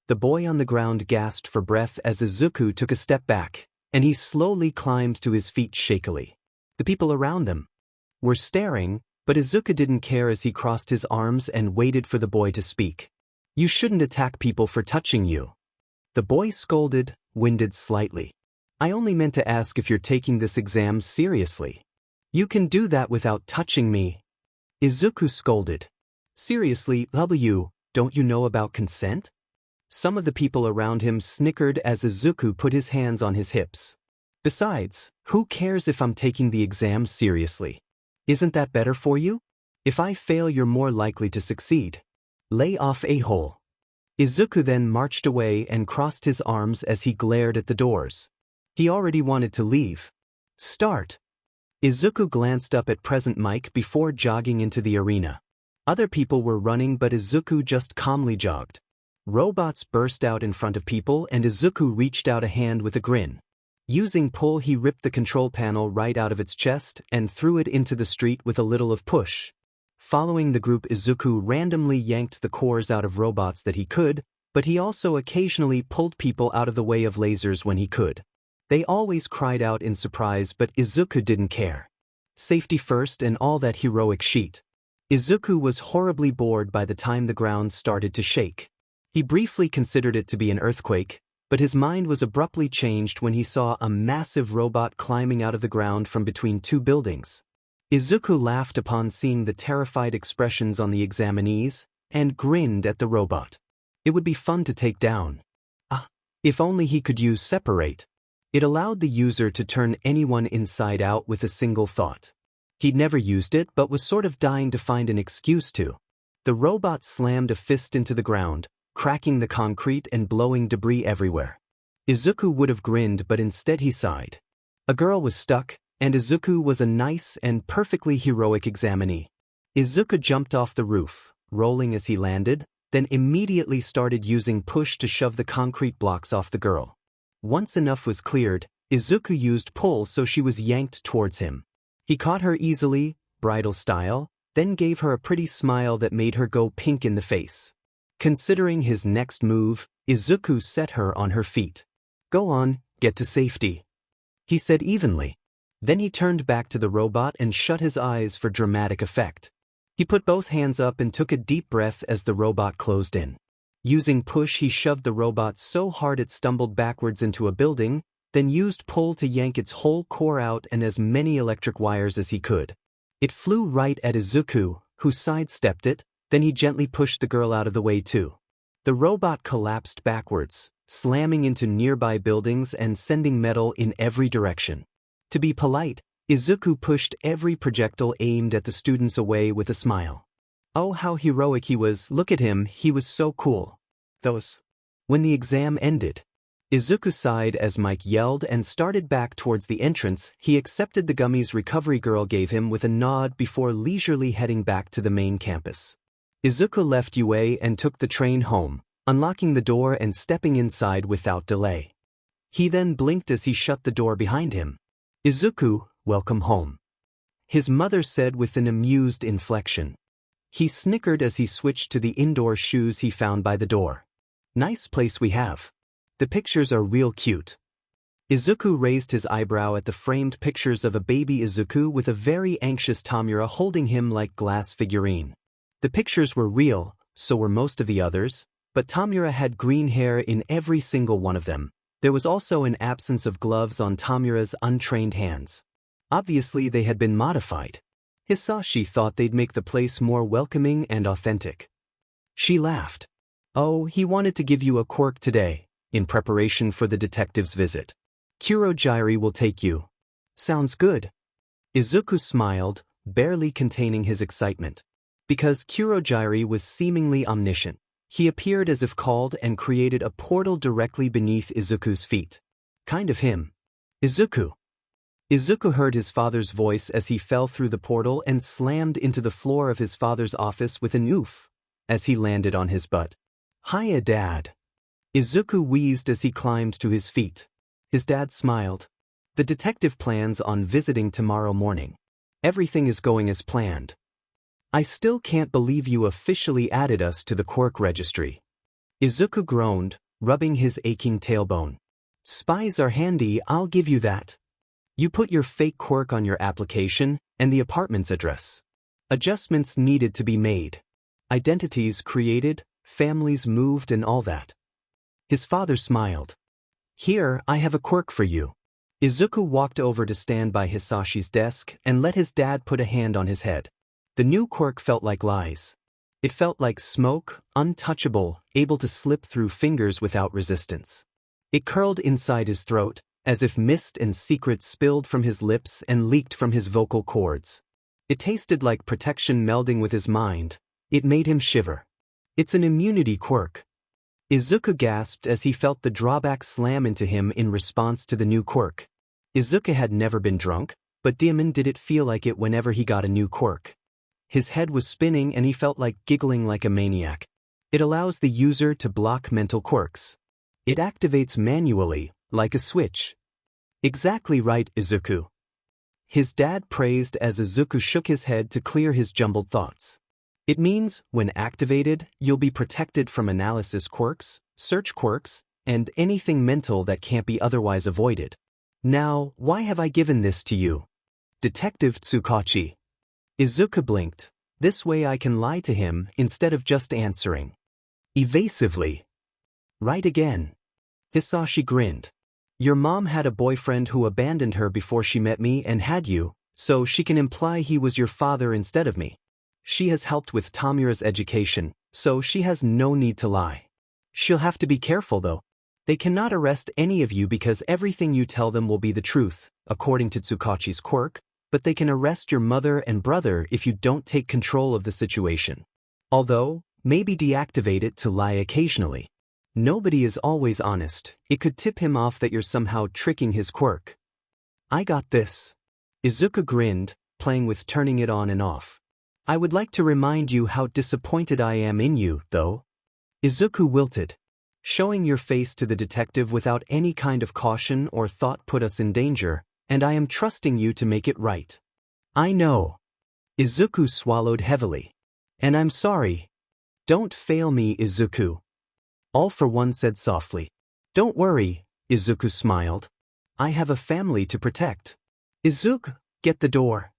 The boy on the ground gasped for breath as Izuku took a step back, and he slowly climbed to his feet shakily. The people around them were staring, but Izuku didn't care as he crossed his arms and waited for the boy to speak. You shouldn't attack people for touching you. The boy scolded, winded slightly. I only meant to ask if you're taking this exam seriously. You can do that without touching me. Izuku scolded. Seriously, don't you know about consent? Some of the people around him snickered as Izuku put his hands on his hips. Besides, who cares if I'm taking the exam seriously? Isn't that better for you? If I fail, you're more likely to succeed. Lay off, a-hole. Izuku then marched away and crossed his arms as he glared at the doors. He already wanted to leave. Start. Izuku glanced up at Present Mike before jogging into the arena. Other people were running, but Izuku just calmly jogged. Robots burst out in front of people and Izuku reached out a hand with a grin. Using pull, he ripped the control panel right out of its chest and threw it into the street with a little of push. Following the group, Izuku randomly yanked the cores out of robots that he could, but he also occasionally pulled people out of the way of lasers when he could. They always cried out in surprise, but Izuku didn't care. Safety first and all that heroic shit. Izuku was horribly bored by the time the ground started to shake. He briefly considered it to be an earthquake, but his mind was abruptly changed when he saw a massive robot climbing out of the ground from between two buildings. Izuku laughed upon seeing the terrified expressions on the examinees, and grinned at the robot. It would be fun to take down. If only he could use separate. It allowed the user to turn anyone inside out with a single thought. He'd never used it but was sort of dying to find an excuse to. The robot slammed a fist into the ground, cracking the concrete and blowing debris everywhere. Izuku would have grinned, but instead he sighed. A girl was stuck, and Izuku was a nice and perfectly heroic examinee. Izuku jumped off the roof, rolling as he landed, then immediately started using push to shove the concrete blocks off the girl. Once enough was cleared, Izuku used pull so she was yanked towards him. He caught her easily, bridal style, then gave her a pretty smile that made her go pink in the face. Considering his next move, Izuku set her on her feet. Go on, get to safety, he said evenly. Then he turned back to the robot and shut his eyes for dramatic effect. He put both hands up and took a deep breath as the robot closed in. Using push, he shoved the robot so hard it stumbled backwards into a building, then used pull to yank its whole core out and as many electric wires as he could. It flew right at Izuku, who sidestepped it, then he gently pushed the girl out of the way too. The robot collapsed backwards, slamming into nearby buildings and sending metal in every direction. To be polite, Izuku pushed every projectile aimed at the students away with a smile. Oh, how heroic he was! Look at him, he was so cool. When the exam ended, Izuku sighed as Mike yelled and started back towards the entrance. He accepted the gummies recovery girl gave him with a nod before leisurely heading back to the main campus. Izuku left UA and took the train home, unlocking the door and stepping inside without delay. He then blinked as he shut the door behind him. Izuku, welcome home, his mother said with an amused inflection. He snickered as he switched to the indoor shoes he found by the door. Nice place we have. The pictures are real cute. Izuku raised his eyebrow at the framed pictures of a baby Izuku with a very anxious Tomura holding him like glass figurine. The pictures were real, so were most of the others, but Tomura had green hair in every single one of them. There was also an absence of gloves on Tomura's untrained hands. Obviously they had been modified. Hisashi thought they'd make the place more welcoming and authentic. She laughed. Oh, he wanted to give you a quirk today, in preparation for the detective's visit. Kurogiri will take you. Sounds good. Izuku smiled, barely containing his excitement. Because Kurogiri was seemingly omniscient, he appeared as if called and created a portal directly beneath Izuku's feet. Kind of him. Izuku. Izuku heard his father's voice as he fell through the portal and slammed into the floor of his father's office with an oof, as he landed on his butt. Hiya, Dad. Izuku wheezed as he climbed to his feet. His dad smiled. The detective plans on visiting tomorrow morning. Everything is going as planned. I still can't believe you officially added us to the quirk registry. Izuku groaned, rubbing his aching tailbone. Spies are handy, I'll give you that. You put your fake quirk on your application and the apartment's address. Adjustments needed to be made. Identities created, families moved and all that. His father smiled. Here, I have a quirk for you. Izuku walked over to stand by Hisashi's desk and let his dad put a hand on his head. The new quirk felt like lies. It felt like smoke, untouchable, able to slip through fingers without resistance. It curled inside his throat, as if mist and secrets spilled from his lips and leaked from his vocal cords. It tasted like protection melding with his mind. It made him shiver. It's an immunity quirk. Izuku gasped as he felt the drawback slam into him in response to the new quirk. Izuku had never been drunk, but Demon did it feel like it whenever he got a new quirk. His head was spinning and he felt like giggling like a maniac. It allows the user to block mental quirks. It activates manually, like a switch. Exactly right, Izuku. His dad praised as Izuku shook his head to clear his jumbled thoughts. It means, when activated, you'll be protected from analysis quirks, search quirks, and anything mental that can't be otherwise avoided. Now, why have I given this to you? Detective Tsukachi. Izuku blinked. This way I can lie to him instead of just answering. Evasively. Right again. Hisashi grinned. Your mom had a boyfriend who abandoned her before she met me and had you, so she can imply he was your father instead of me. She has helped with Tomura's education, so she has no need to lie. She'll have to be careful though. They cannot arrest any of you because everything you tell them will be the truth, according to Tsukachi's quirk, but they can arrest your mother and brother if you don't take control of the situation. Although, maybe deactivate it to lie occasionally. Nobody is always honest. It could tip him off that you're somehow tricking his quirk. I got this. Izuku grinned, playing with turning it on and off. I would like to remind you how disappointed I am in you, though. Izuku wilted. Showing your face to the detective without any kind of caution or thought put us in danger, and I am trusting you to make it right. I know. Izuku swallowed heavily. And I'm sorry. Don't fail me, Izuku. All for One said softly. Don't worry, Izuku smiled. I have a family to protect. Izuku, get the door.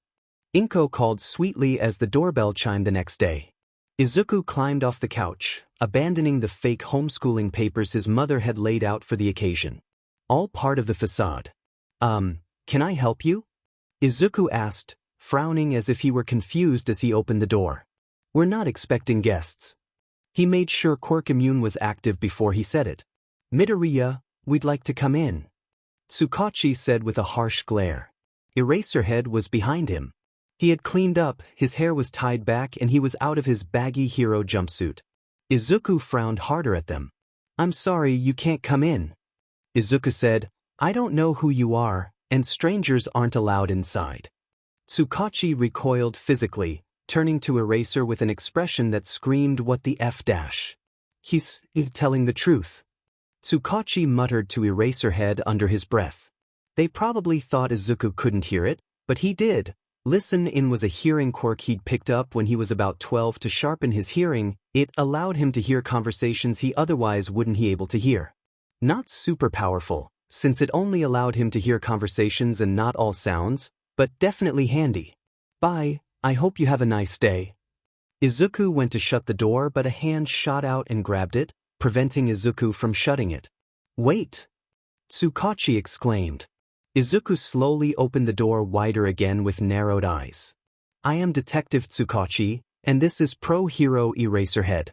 Inko called sweetly as the doorbell chimed the next day. Izuku climbed off the couch, abandoning the fake homeschooling papers his mother had laid out for the occasion. All part of the facade. Can I help you? Izuku asked, frowning as if he were confused as he opened the door. We're not expecting guests. He made sure Quirk Immune was active before he said it. Midoriya, we'd like to come in. Tsukachi said with a harsh glare. Eraserhead was behind him. He had cleaned up, his hair was tied back and he was out of his baggy hero jumpsuit. Izuku frowned harder at them. I'm sorry, you can't come in. Izuku said, I don't know who you are, and strangers aren't allowed inside. Tsukachi recoiled physically, turning to Eraser with an expression that screamed what the F-. He's telling the truth. Tsukachi muttered to Eraserhead under his breath. They probably thought Izuku couldn't hear it, but he did. Listen-in was a hearing quirk he'd picked up when he was about 12 to sharpen his hearing. It allowed him to hear conversations he otherwise wouldn't be able to hear. Not super powerful, since it only allowed him to hear conversations and not all sounds, but definitely handy. Bye, I hope you have a nice day. Izuku went to shut the door, but a hand shot out and grabbed it, preventing Izuku from shutting it. Wait! Tsukachi exclaimed. Izuku slowly opened the door wider again with narrowed eyes. I am Detective Tsukachi, and this is Pro Hero Eraserhead.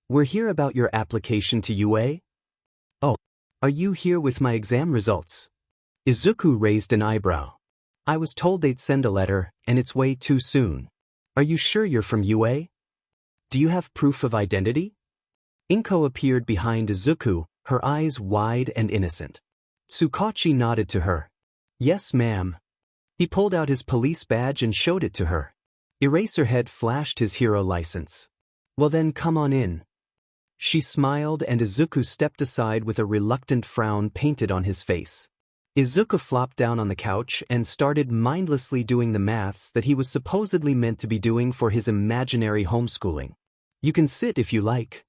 We're here about your application to UA? Oh, are you here with my exam results? Izuku raised an eyebrow. I was told they'd send a letter, and it's way too soon. Are you sure you're from UA? Do you have proof of identity? Inko appeared behind Izuku, her eyes wide and innocent. Tsukachi nodded to her. Yes, ma'am. He pulled out his police badge and showed it to her. Eraserhead flashed his hero license. Well then, come on in. She smiled and Izuku stepped aside with a reluctant frown painted on his face. Izuku flopped down on the couch and started mindlessly doing the maths that he was supposedly meant to be doing for his imaginary homeschooling. You can sit if you like.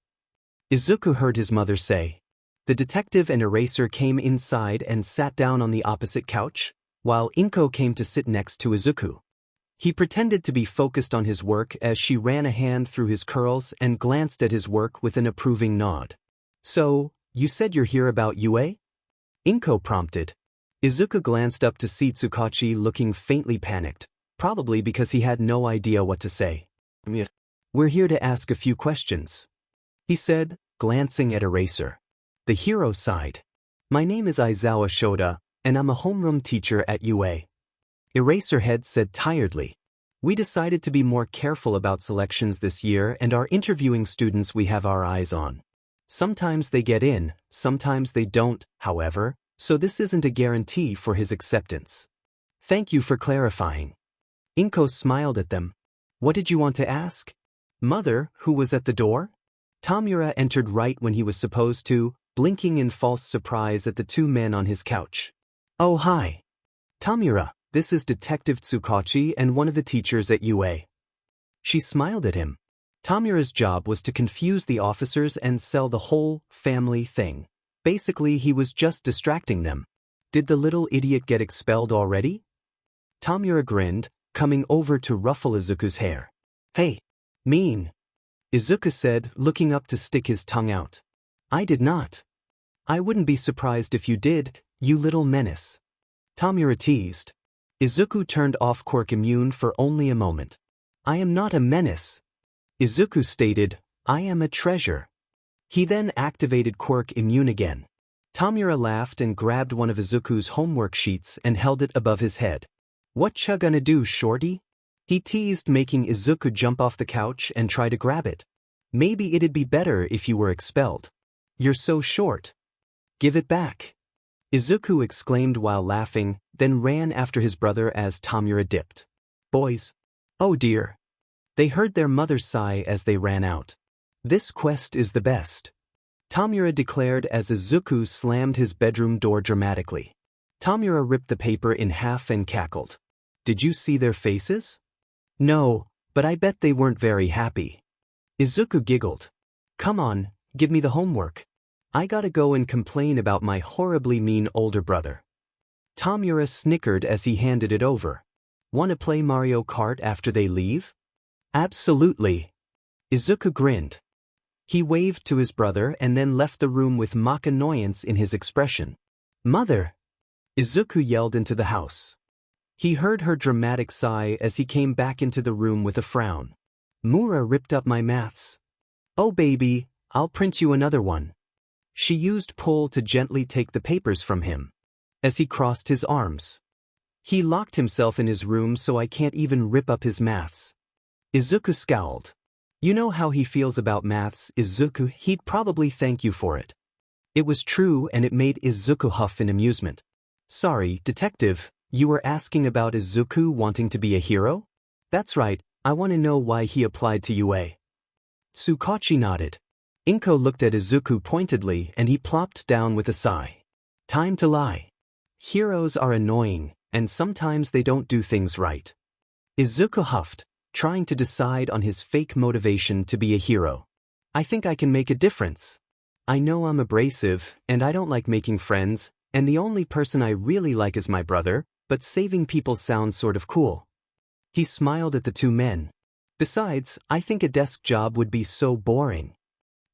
Izuku heard his mother say. The detective and Eraser came inside and sat down on the opposite couch, while Inko came to sit next to Izuku. He pretended to be focused on his work as she ran a hand through his curls and glanced at his work with an approving nod. So, you said you're here about UA? Inko prompted. Izuku glanced up to see Tsukachi looking faintly panicked, probably because he had no idea what to say. We're here to ask a few questions, he said, glancing at Eraser. The hero sighed. My name is Aizawa Shoda, and I'm a homeroom teacher at UA. Eraserhead said tiredly. We decided to be more careful about selections this year and are interviewing students we have our eyes on. Sometimes they get in, sometimes they don't, however, so this isn't a guarantee for his acceptance. Thank you for clarifying. Inko smiled at them. What did you want to ask? Mother, who was at the door? Tomura entered right when he was supposed to, blinking in false surprise at the two men on his couch. Oh, hi. Tomura, this is Detective Tsukachi and one of the teachers at UA. She smiled at him. Tomura's job was to confuse the officers and sell the whole family thing. Basically, he was just distracting them. Did the little idiot get expelled already? Tomura grinned, coming over to ruffle Izuku's hair. Hey, mean. Izuku said, looking up to stick his tongue out. I did not. I wouldn't be surprised if you did, you little menace. Tomura teased. Izuku turned off Quirk Immune for only a moment. I am not a menace. Izuku stated, I am a treasure. He then activated Quirk Immune again. Tomura laughed and grabbed one of Izuku's homework sheets and held it above his head. What ya gonna do, shorty? He teased, making Izuku jump off the couch and try to grab it. Maybe it'd be better if you were expelled. You're so short. Give it back. Izuku exclaimed while laughing, then ran after his brother as Tomura dipped. Boys. Oh dear. They heard their mother sigh as they ran out. This quest is the best. Tomura declared as Izuku slammed his bedroom door dramatically. Tomura ripped the paper in half and cackled. Did you see their faces? No, but I bet they weren't very happy. Izuku giggled. Come on, give me the homework. I gotta go and complain about my horribly mean older brother. Tomura snickered as he handed it over. Wanna play Mario Kart after they leave? Absolutely. Izuku grinned. He waved to his brother and then left the room with mock annoyance in his expression. Mother! Izuku yelled into the house. He heard her dramatic sigh as he came back into the room with a frown. Mura ripped up my maths. Oh baby, I'll print you another one. She used pull to gently take the papers from him. As he crossed his arms. He locked himself in his room so I can't even rip up his maths. Izuku scowled. You know how he feels about maths, Izuku, he'd probably thank you for it. It was true and it made Izuku huff in amusement. Sorry, detective, you were asking about Izuku wanting to be a hero? That's right, I want to know why he applied to UA. Tsukachi nodded. Inko looked at Izuku pointedly and he plopped down with a sigh. Time to lie. Heroes are annoying, and sometimes they don't do things right. Izuku huffed, trying to decide on his fake motivation to be a hero. I think I can make a difference. I know I'm abrasive, and I don't like making friends, and the only person I really like is my brother, but saving people sounds sort of cool. He smiled at the two men. Besides, I think a desk job would be so boring.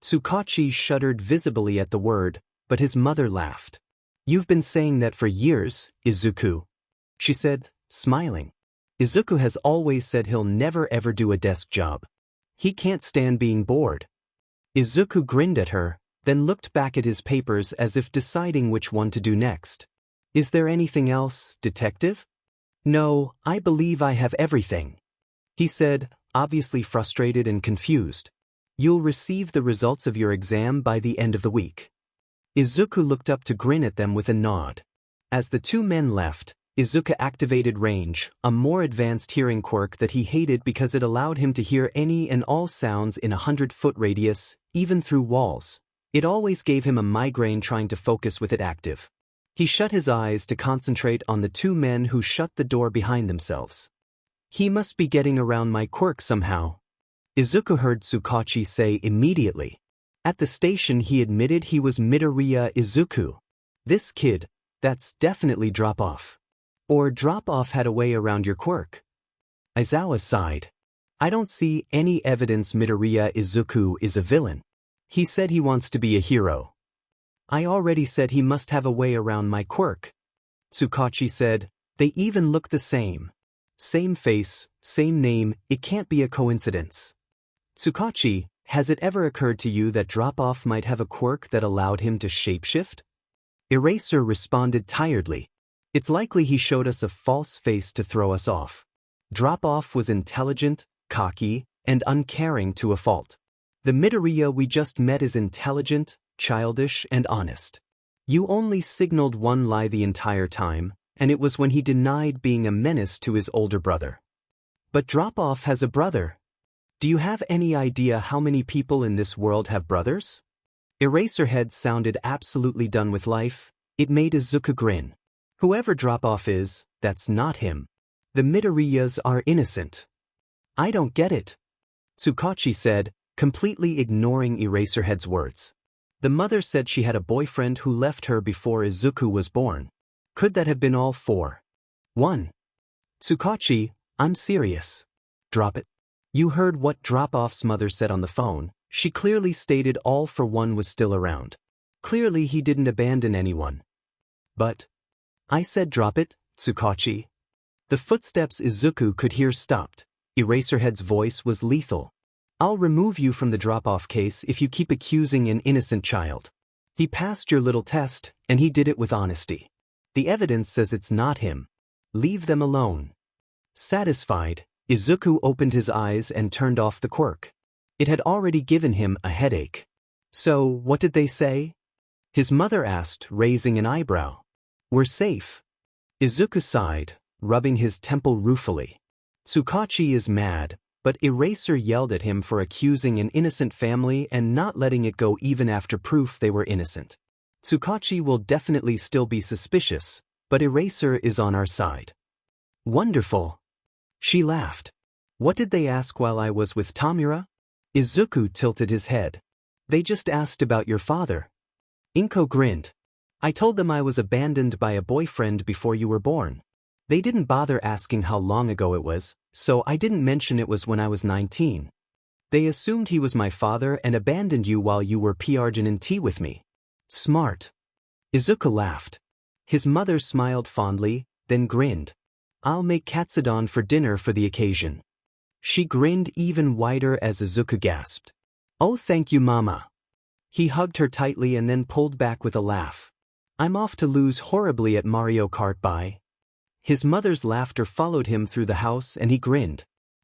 Tsukachi shuddered visibly at the word, but his mother laughed. You've been saying that for years, Izuku, she said, smiling. Izuku has always said he'll never ever do a desk job. He can't stand being bored. Izuku grinned at her, then looked back at his papers as if deciding which one to do next. Is there anything else, detective? No, I believe I have everything, he said, obviously frustrated and confused. You'll receive the results of your exam by the end of the week. Izuku looked up to grin at them with a nod. As the two men left, Izuku activated Range, a more advanced hearing quirk that he hated because it allowed him to hear any and all sounds in a 100-foot radius, even through walls. It always gave him a migraine trying to focus with it active. He shut his eyes to concentrate on the two men who shut the door behind themselves. He must be getting around my quirk somehow, Izuku heard Tsukachi say immediately. At the station he admitted he was Midoriya Izuku. This kid, that's definitely Drop-Off. Or Drop-Off had a way around your quirk. Aizawa sighed. I don't see any evidence Midoriya Izuku is a villain. He said he wants to be a hero. I already said he must have a way around my quirk. Tsukachi said, they even look the same. Same face, same name, it can't be a coincidence. Tsukachi, has it ever occurred to you that Drop-Off might have a quirk that allowed him to shapeshift? Eraser responded tiredly. It's likely he showed us a false face to throw us off. Drop-Off was intelligent, cocky, and uncaring to a fault. The Midoriya we just met is intelligent, childish, and honest. You only signaled one lie the entire time, and it was when he denied being a menace to his older brother. But Drop-Off has a brother. Do you have any idea how many people in this world have brothers? Eraserhead sounded absolutely done with life. It made Izuku grin. Whoever Drop-Off is, that's not him. The Midoriyas are innocent. I don't get it, Tsukachi said, completely ignoring Eraserhead's words. The mother said she had a boyfriend who left her before Izuku was born. Could that have been all for 1. Tsukachi, I'm serious. Drop it. You heard what Drop-Off's mother said on the phone. She clearly stated All for One was still around. Clearly he didn't abandon anyone. But I said drop it, Tsukachi. The footsteps Izuku could hear stopped. Eraserhead's voice was lethal. I'll remove you from the Drop-Off case if you keep accusing an innocent child. He passed your little test, and he did it with honesty. The evidence says it's not him. Leave them alone. Satisfied, Izuku opened his eyes and turned off the quirk. It had already given him a headache. So, what did they say? His mother asked, raising an eyebrow. We're safe. Izuku sighed, rubbing his temple ruefully. Tsukachi is mad, but Eraser yelled at him for accusing an innocent family and not letting it go even after proof they were innocent. Tsukachi will definitely still be suspicious, but Eraser is on our side. Wonderful. She laughed. What did they ask while I was with Tomura? Izuku tilted his head. They just asked about your father. Inko grinned. I told them I was abandoned by a boyfriend before you were born. They didn't bother asking how long ago it was, so I didn't mention it was when I was 19. They assumed he was my father and abandoned you while you were PRing tea with me. Smart. Izuku laughed. His mother smiled fondly, then grinned. I'll make katsudon for dinner for the occasion. She grinned even wider as Izuku gasped. Oh, thank you, Mama. He hugged her tightly and then pulled back with a laugh. I'm off to lose horribly at Mario Kart. Bye. His mother's laughter followed him through the house and he grinned.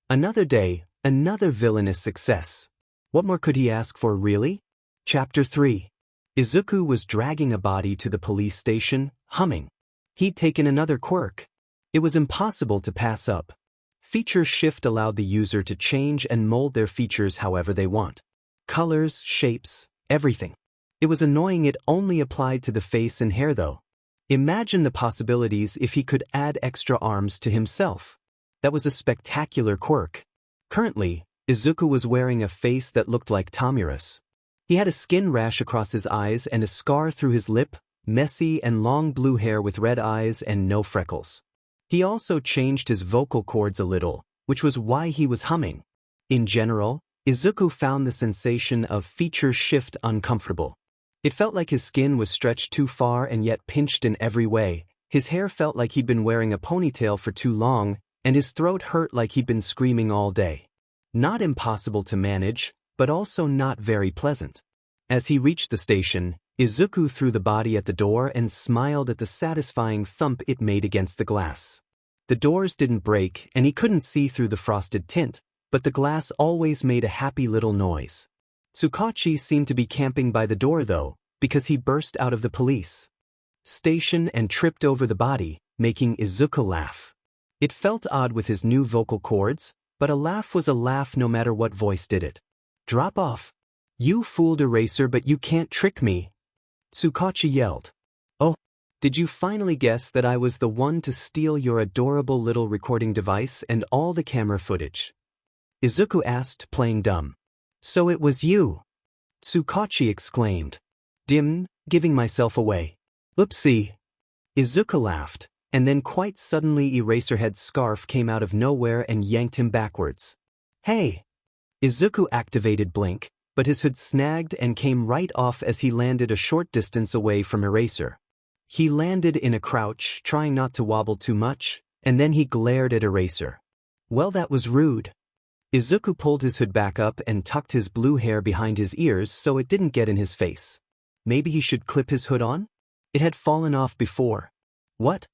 Another day, another villainous success. What more could he ask for, really? Chapter 3. Izuku was dragging a body to the police station, humming. He'd taken another quirk. It was impossible to pass up. Feature Shift allowed the user to change and mold their features however they want. Colors, shapes, everything. It was annoying it only applied to the face and hair though. Imagine the possibilities if he could add extra arms to himself. That was a spectacular quirk. Currently, Izuku was wearing a face that looked like Tomura's. He had a skin rash across his eyes and a scar through his lip, messy and long blue hair with red eyes and no freckles. He also changed his vocal cords a little, which was why he was humming. In general, Izuku found the sensation of feature shift uncomfortable. It felt like his skin was stretched too far and yet pinched in every way, his hair felt like he'd been wearing a ponytail for too long, and his throat hurt like he'd been screaming all day. Not impossible to manage, but also not very pleasant. As he reached the station, Izuku threw the body at the door and smiled at the satisfying thump it made against the glass. The doors didn't break and he couldn't see through the frosted tint, but the glass always made a happy little noise. Tsukachi seemed to be camping by the door though, because he burst out of the police station and tripped over the body, making Izuku laugh. It felt odd with his new vocal cords, but a laugh was a laugh no matter what voice did it. Drop off. You fooled Eraser, but you can't trick me. Tsukachi yelled. Oh, did you finally guess that I was the one to steal your adorable little recording device and all the camera footage? Izuku asked, playing dumb. So it was you? Tsukachi exclaimed. Giving myself away. Oopsie. Izuku laughed, and then quite suddenly Eraserhead's scarf came out of nowhere and yanked him backwards. Hey! Izuku activated Blink, but his hood snagged and came right off as he landed a short distance away from Eraser. He landed in a crouch, trying not to wobble too much, and then he glared at Eraser. Well, that was rude. Izuku pulled his hood back up and tucked his blue hair behind his ears so it didn't get in his face. Maybe he should clip his hood on? It had fallen off before. What?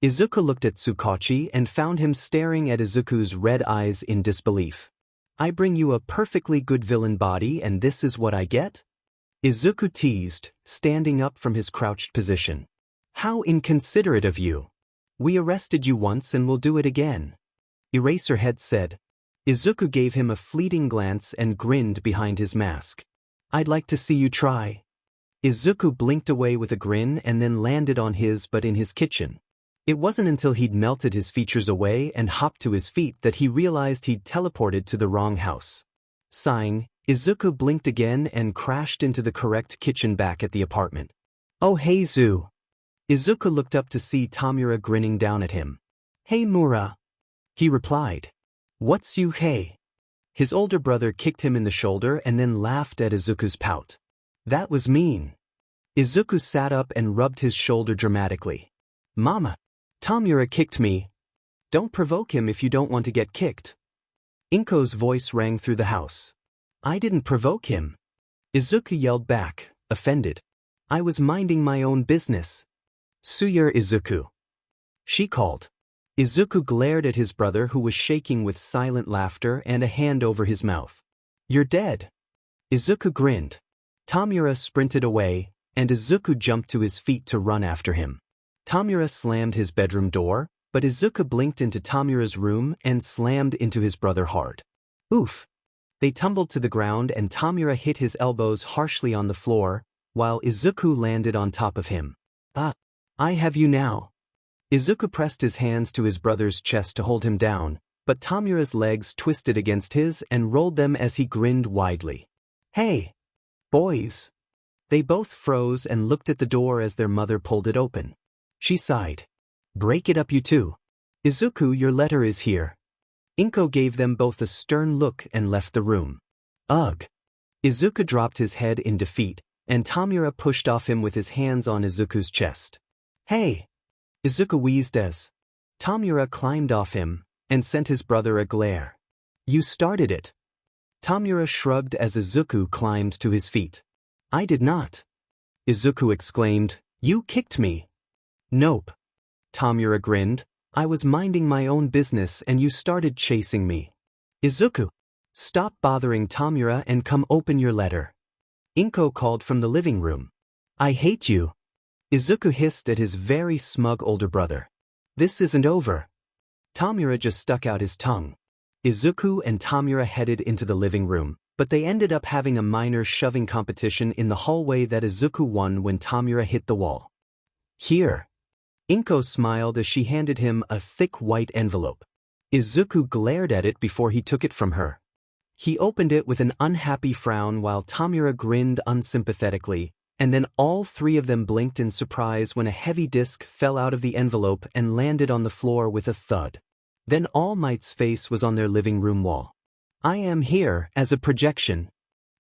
Izuku looked at Tsukachi and found him staring at Izuku's red eyes in disbelief. I bring you a perfectly good villain body and this is what I get? Izuku teased, standing up from his crouched position. How inconsiderate of you. We arrested you once and we'll do it again. Eraserhead said. Izuku gave him a fleeting glance and grinned behind his mask. I'd like to see you try. Izuku blinked away with a grin and then landed on his but in his kitchen. It wasn't until he'd melted his features away and hopped to his feet that he realized he'd teleported to the wrong house. Sighing, Izuku blinked again and crashed into the correct kitchen back at the apartment. Oh hey Zu. Izuku looked up to see Tomura grinning down at him. Hey Mura. He replied. What's you hey? His older brother kicked him in the shoulder and then laughed at Izuku's pout. That was mean. Izuku sat up and rubbed his shoulder dramatically. Mama. Tomura kicked me. Don't provoke him if you don't want to get kicked. Inko's voice rang through the house. I didn't provoke him. Izuku yelled back, offended. I was minding my own business. Suyer Izuku. She called. Izuku glared at his brother who was shaking with silent laughter and a hand over his mouth. You're dead. Izuku grinned. Tomura sprinted away, and Izuku jumped to his feet to run after him. Tomura slammed his bedroom door, but Izuku blinked into Tomura's room and slammed into his brother hard. Oof! They tumbled to the ground and Tomura hit his elbows harshly on the floor, while Izuku landed on top of him. Ah! I have you now. Izuku pressed his hands to his brother's chest to hold him down, but Tomura's legs twisted against his and rolled them as he grinned widely. Hey! Boys! They both froze and looked at the door as their mother pulled it open. She sighed. Break it up you two. Izuku, your letter is here. Inko gave them both a stern look and left the room. Ugh! Izuku dropped his head in defeat, and Tomura pushed off him with his hands on Izuku's chest. Hey! Izuku wheezed as Tomura climbed off him and sent his brother a glare. You started it. Tomura shrugged as Izuku climbed to his feet. I did not. Izuku exclaimed, You kicked me. Nope. Tomura grinned. I was minding my own business and you started chasing me. Izuku, stop bothering Tomura and come open your letter. Inko called from the living room. I hate you. Izuku hissed at his very smug older brother. This isn't over. Tomura just stuck out his tongue. Izuku and Tomura headed into the living room, but they ended up having a minor shoving competition in the hallway that Izuku won when Tomura hit the wall. Here. Inko smiled as she handed him a thick white envelope. Izuku glared at it before he took it from her. He opened it with an unhappy frown while Tomura grinned unsympathetically, and then all three of them blinked in surprise when a heavy disc fell out of the envelope and landed on the floor with a thud. Then All Might's face was on their living room wall. "I am here as a projection,"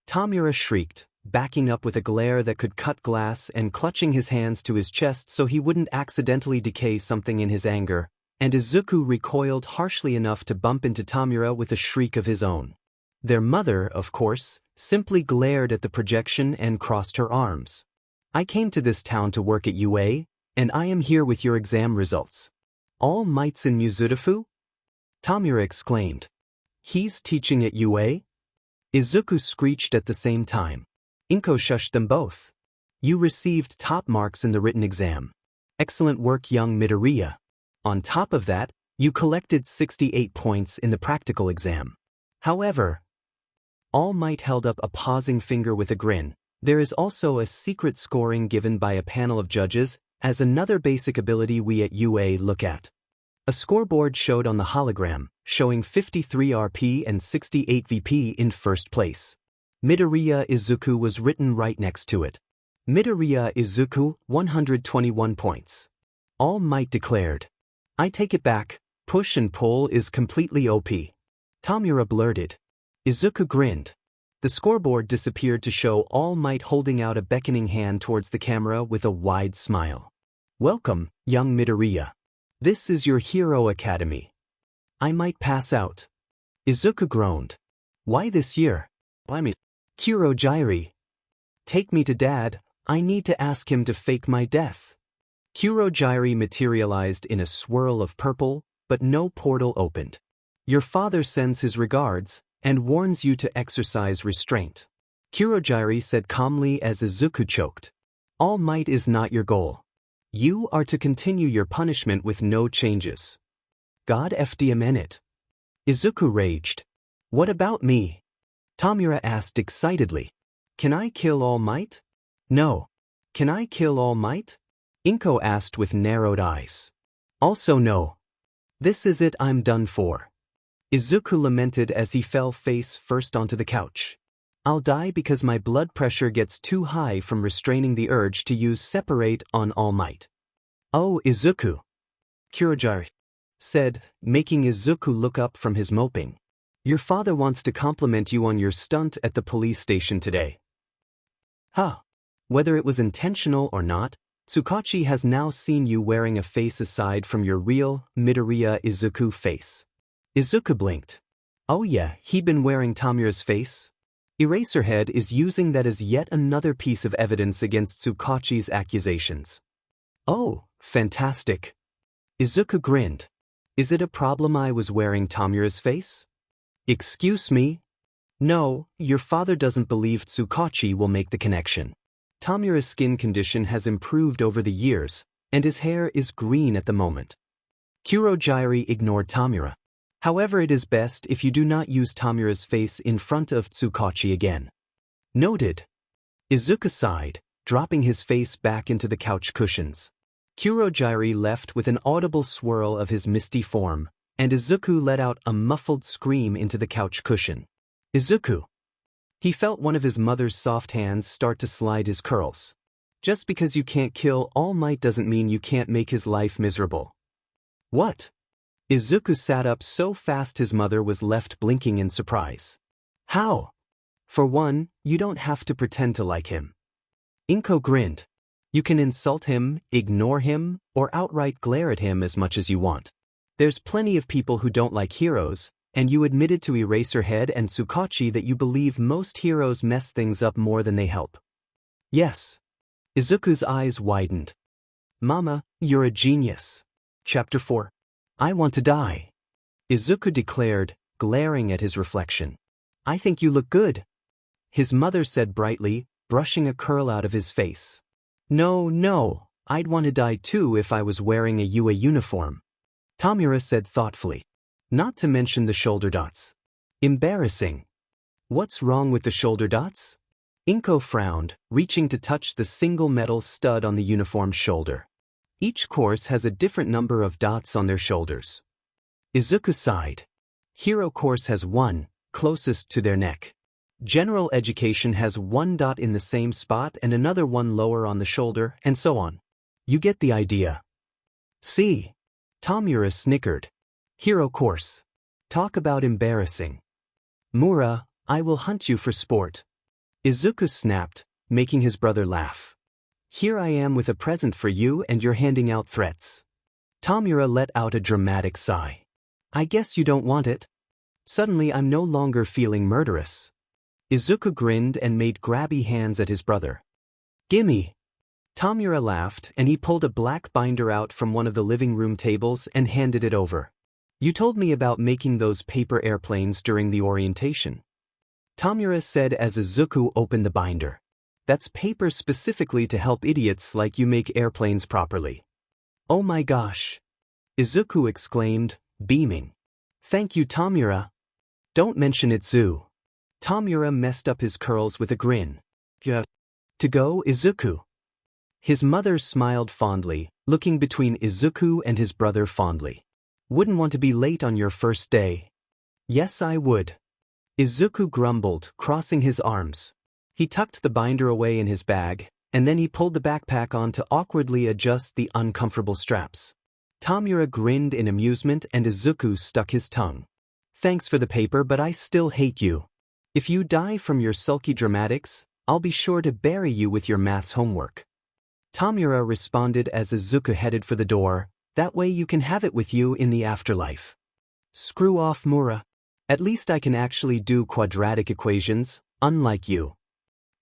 Tomura shrieked, backing up with a glare that could cut glass and clutching his hands to his chest so he wouldn't accidentally decay something in his anger, and Izuku recoiled harshly enough to bump into Tomura with a shriek of his own. Their mother, of course, simply glared at the projection and crossed her arms. "I came to this town to work at UA, and I am here with your exam results." "All Might's in Mizudafu?" Tomura exclaimed. "He's teaching at UA?" Izuku screeched at the same time. Inko shushed them both. "You received top marks in the written exam. Excellent work, young Midoriya. On top of that, you collected 68 points in the practical exam. However," All Might held up a pausing finger with a grin, "there is also a secret scoring given by a panel of judges as another basic ability we at UA look at." A scoreboard showed on the hologram, showing 53 RP and 68 VP in first place. Midoriya Izuku was written right next to it. "Midoriya Izuku, 121 points. All Might declared. "I take it back, push and pull is completely OP." Tomura blurted. Izuku grinned. The scoreboard disappeared to show All Might holding out a beckoning hand towards the camera with a wide smile. "Welcome, young Midoriya. This is your Hero Academy." "I might pass out." Izuku groaned. "Why this year?" "Why me?" "Kurogyri. Take me to Dad, I need to ask him to fake my death." Kurogyri materialized in a swirl of purple, but no portal opened. "Your father sends his regards, and warns you to exercise restraint," Kurogyri said calmly as Izuku choked. "All Might is not your goal. You are to continue your punishment with no changes." "God FDMN it." Izuku raged. "What about me?" Tomura asked excitedly. "Can I kill All Might?" "No." "Can I kill All Might?" Inko asked with narrowed eyes. "Also no." "This is it, I'm done for." Izuku lamented as he fell face first onto the couch. "I'll die because my blood pressure gets too high from restraining the urge to use separate on All Might." "Oh, Izuku," Kurogyri said, making Izuku look up from his moping. "Your father wants to compliment you on your stunt at the police station today." "Huh. Whether it was intentional or not, Tsukachi has now seen you wearing a face aside from your real Midoriya Izuku face." Izuku blinked. "Oh yeah, he been wearing Tomura's face?" Eraserhead is using that as yet another piece of evidence against Tsukachi's accusations. "Oh, fantastic." Izuku grinned. "Is it a problem I was wearing Tomura's face?" "Excuse me?" "No, your father doesn't believe Tsukachi will make the connection. Tomura's skin condition has improved over the years, and his hair is green at the moment." Kurogyri ignored Tomura. "However, it is best if you do not use Tomura's face in front of Tsukachi again." "Noted." Izuku sighed, dropping his face back into the couch cushions. Kurogyri left with an audible swirl of his misty form, and Izuku let out a muffled scream into the couch cushion. "Izuku." He felt one of his mother's soft hands start to slide his curls. "Just because you can't kill All Might doesn't mean you can't make his life miserable." "What?" Izuku sat up so fast his mother was left blinking in surprise. "How?" "For one, you don't have to pretend to like him." Inko grinned. "You can insult him, ignore him, or outright glare at him as much as you want. There's plenty of people who don't like heroes, and you admitted to Eraserhead and Tsukachi that you believe most heroes mess things up more than they help." "Yes." Izuku's eyes widened. "Mama, you're a genius." Chapter 4. "I want to die," Izuku declared, glaring at his reflection. "I think you look good," his mother said brightly, brushing a curl out of his face. No, I'd want to die too if I was wearing a UA uniform," Tomura said thoughtfully. "Not to mention the shoulder dots. Embarrassing." What's wrong with the shoulder dots? Inko frowned, reaching to touch the single metal stud on the uniform's shoulder. Each course has a different number of dots on their shoulders. Izuku sighed. Hero course has one, closest to their neck. General education has one dot in the same spot and another one lower on the shoulder, and so on. You get the idea. See? Tomura snickered. Hero course. Talk about embarrassing. Mura, I will hunt you for sport. Izuku snapped, making his brother laugh. Here I am with a present for you and you're handing out threats. Tomura let out a dramatic sigh. I guess you don't want it. Suddenly I'm no longer feeling murderous. Izuku grinned and made grabby hands at his brother. Gimme. Tomura laughed and he pulled a black binder out from one of the living room tables and handed it over. You told me about making those paper airplanes during the orientation. Tomura said as Izuku opened the binder. That's paper specifically to help idiots like you make airplanes properly. Oh my gosh. Izuku exclaimed, beaming. Thank you, Tomura. Don't mention it, Zu. Tomura messed up his curls with a grin. Yeah. To go, Izuku. His mother smiled fondly, looking between Izuku and his brother fondly. Wouldn't want to be late on your first day. Yes, I would. Izuku grumbled, crossing his arms. He tucked the binder away in his bag, and then he pulled the backpack on to awkwardly adjust the uncomfortable straps. Tomura grinned in amusement and Izuku stuck his tongue. Thanks for the paper, but I still hate you. If you die from your sulky dramatics, I'll be sure to bury you with your maths homework. Tomura responded as Izuku headed for the door, that way you can have it with you in the afterlife. Screw off, Mura. At least I can actually do quadratic equations, unlike you.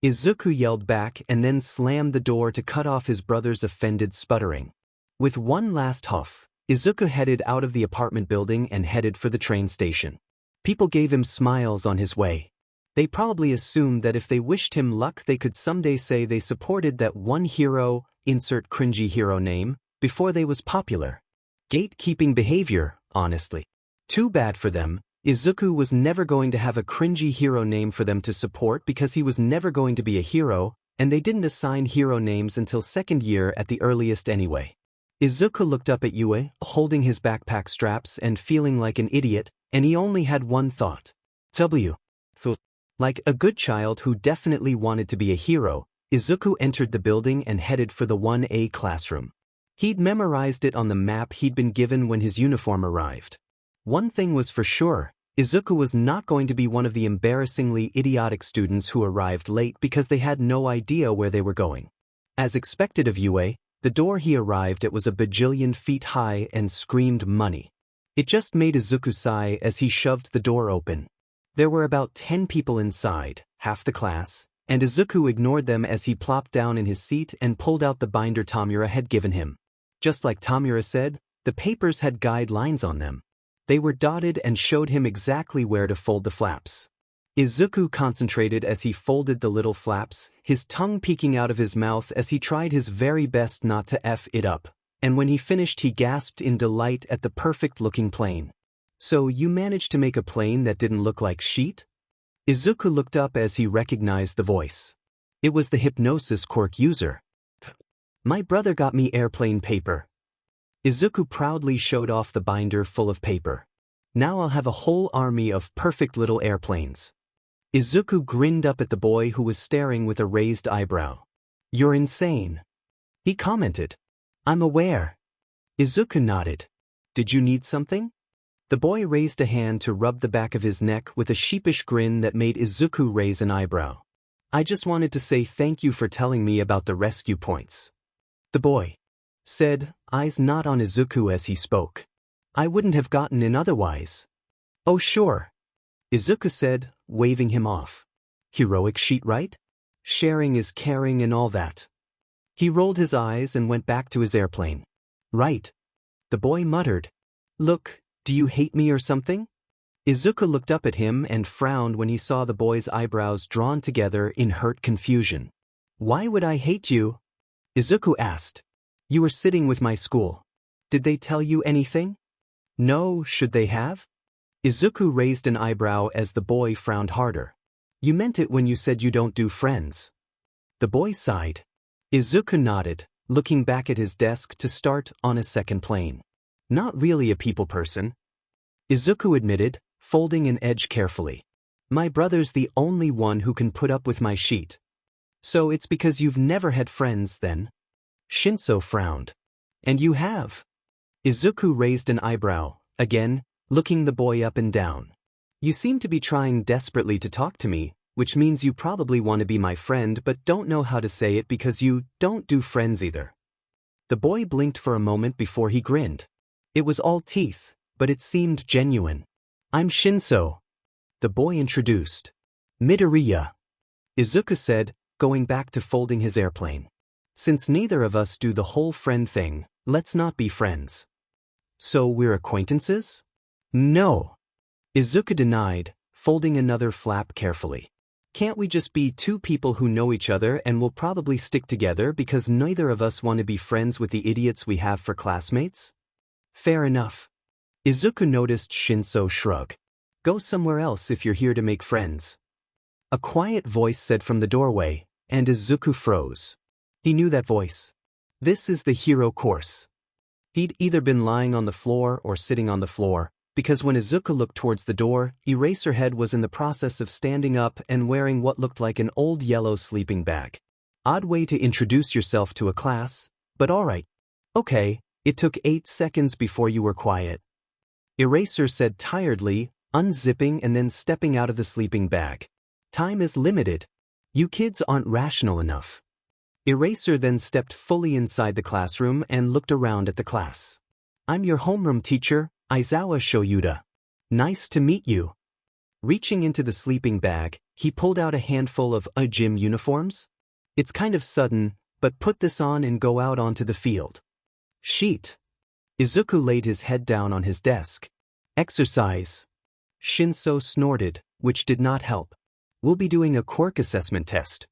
Izuku yelled back and then slammed the door to cut off his brother's offended sputtering. With one last huff, Izuku headed out of the apartment building and headed for the train station. People gave him smiles on his way. They probably assumed that if they wished him luck they could someday say they supported that one hero, insert cringy hero name, before they was popular. Gatekeeping behavior, honestly. Too bad for them, Izuku was never going to have a cringy hero name for them to support because he was never going to be a hero, and they didn't assign hero names until second year at the earliest anyway. Izuku looked up at Yue, holding his backpack straps and feeling like an idiot, and he only had one thought. Like a good child who definitely wanted to be a hero, Izuku entered the building and headed for the 1A classroom. He'd memorized it on the map he'd been given when his uniform arrived. One thing was for sure, Izuku was not going to be one of the embarrassingly idiotic students who arrived late because they had no idea where they were going. As expected of Yue, the door he arrived at was a bajillion feet high and screamed money. It just made Izuku sigh as he shoved the door open. There were about 10 people inside, half the class, and Izuku ignored them as he plopped down in his seat and pulled out the binder Tomura had given him. Just like Tomura said, the papers had guidelines on them. They were dotted and showed him exactly where to fold the flaps. Izuku concentrated as he folded the little flaps, his tongue peeking out of his mouth as he tried his very best not to F it up, and when he finished he gasped in delight at the perfect-looking plane. So you managed to make a plane that didn't look like sheet? Izuku looked up as he recognized the voice. It was the hypnosis quirk user. My brother got me airplane paper. Izuku proudly showed off the binder full of paper. Now I'll have a whole army of perfect little airplanes. Izuku grinned up at the boy who was staring with a raised eyebrow. You're insane. He commented. I'm aware. Izuku nodded. Did you need something? The boy raised a hand to rub the back of his neck with a sheepish grin that made Izuku raise an eyebrow. I just wanted to say thank you for telling me about the rescue points. The boy said, eyes not on Izuku as he spoke. I wouldn't have gotten in otherwise. Oh sure. Izuku said, waving him off. Heroic sheet, right? Sharing is caring and all that. He rolled his eyes and went back to his airplane. Right. The boy muttered. Look. Do you hate me or something? Izuku looked up at him and frowned when he saw the boy's eyebrows drawn together in hurt confusion. Why would I hate you? Izuku asked. You were sitting with my school. Did they tell you anything? No, should they have? Izuku raised an eyebrow as the boy frowned harder. You meant it when you said you don't do friends. The boy sighed. Izuku nodded, looking back at his desk to start on a second plane. Not really a people person. Izuku admitted, folding an edge carefully. My brother's the only one who can put up with my sheet. So it's because you've never had friends, then? Shinso frowned. And you have? Izuku raised an eyebrow, again, looking the boy up and down. You seem to be trying desperately to talk to me, which means you probably want to be my friend but don't know how to say it because you don't do friends either. The boy blinked for a moment before he grinned. It was all teeth, but it seemed genuine. I'm Shinso. The boy introduced. Midoriya. Izuku said, going back to folding his airplane. Since neither of us do the whole friend thing, let's not be friends. So we're acquaintances? No. Izuku denied, folding another flap carefully. Can't we just be two people who know each other and will probably stick together because neither of us want to be friends with the idiots we have for classmates? Fair enough. Izuku noticed Shinso shrug. Go somewhere else if you're here to make friends. A quiet voice said from the doorway, and Izuku froze. He knew that voice. This is the hero course. He'd either been lying on the floor or sitting on the floor, because when Izuku looked towards the door, Eraserhead was in the process of standing up and wearing what looked like an old yellow sleeping bag. Odd way to introduce yourself to a class, but alright. Okay, it took 8 seconds before you were quiet. Eraser said tiredly, unzipping and then stepping out of the sleeping bag. Time is limited. You kids aren't rational enough. Eraser then stepped fully inside the classroom and looked around at the class. I'm your homeroom teacher, Aizawa Shoyuda. Nice to meet you. Reaching into the sleeping bag, he pulled out a handful of gym uniforms. It's kind of sudden, but put this on and go out onto the field. Sheet. Izuku laid his head down on his desk. Exercise. Shinso snorted, which did not help. We'll be doing a quirk assessment test.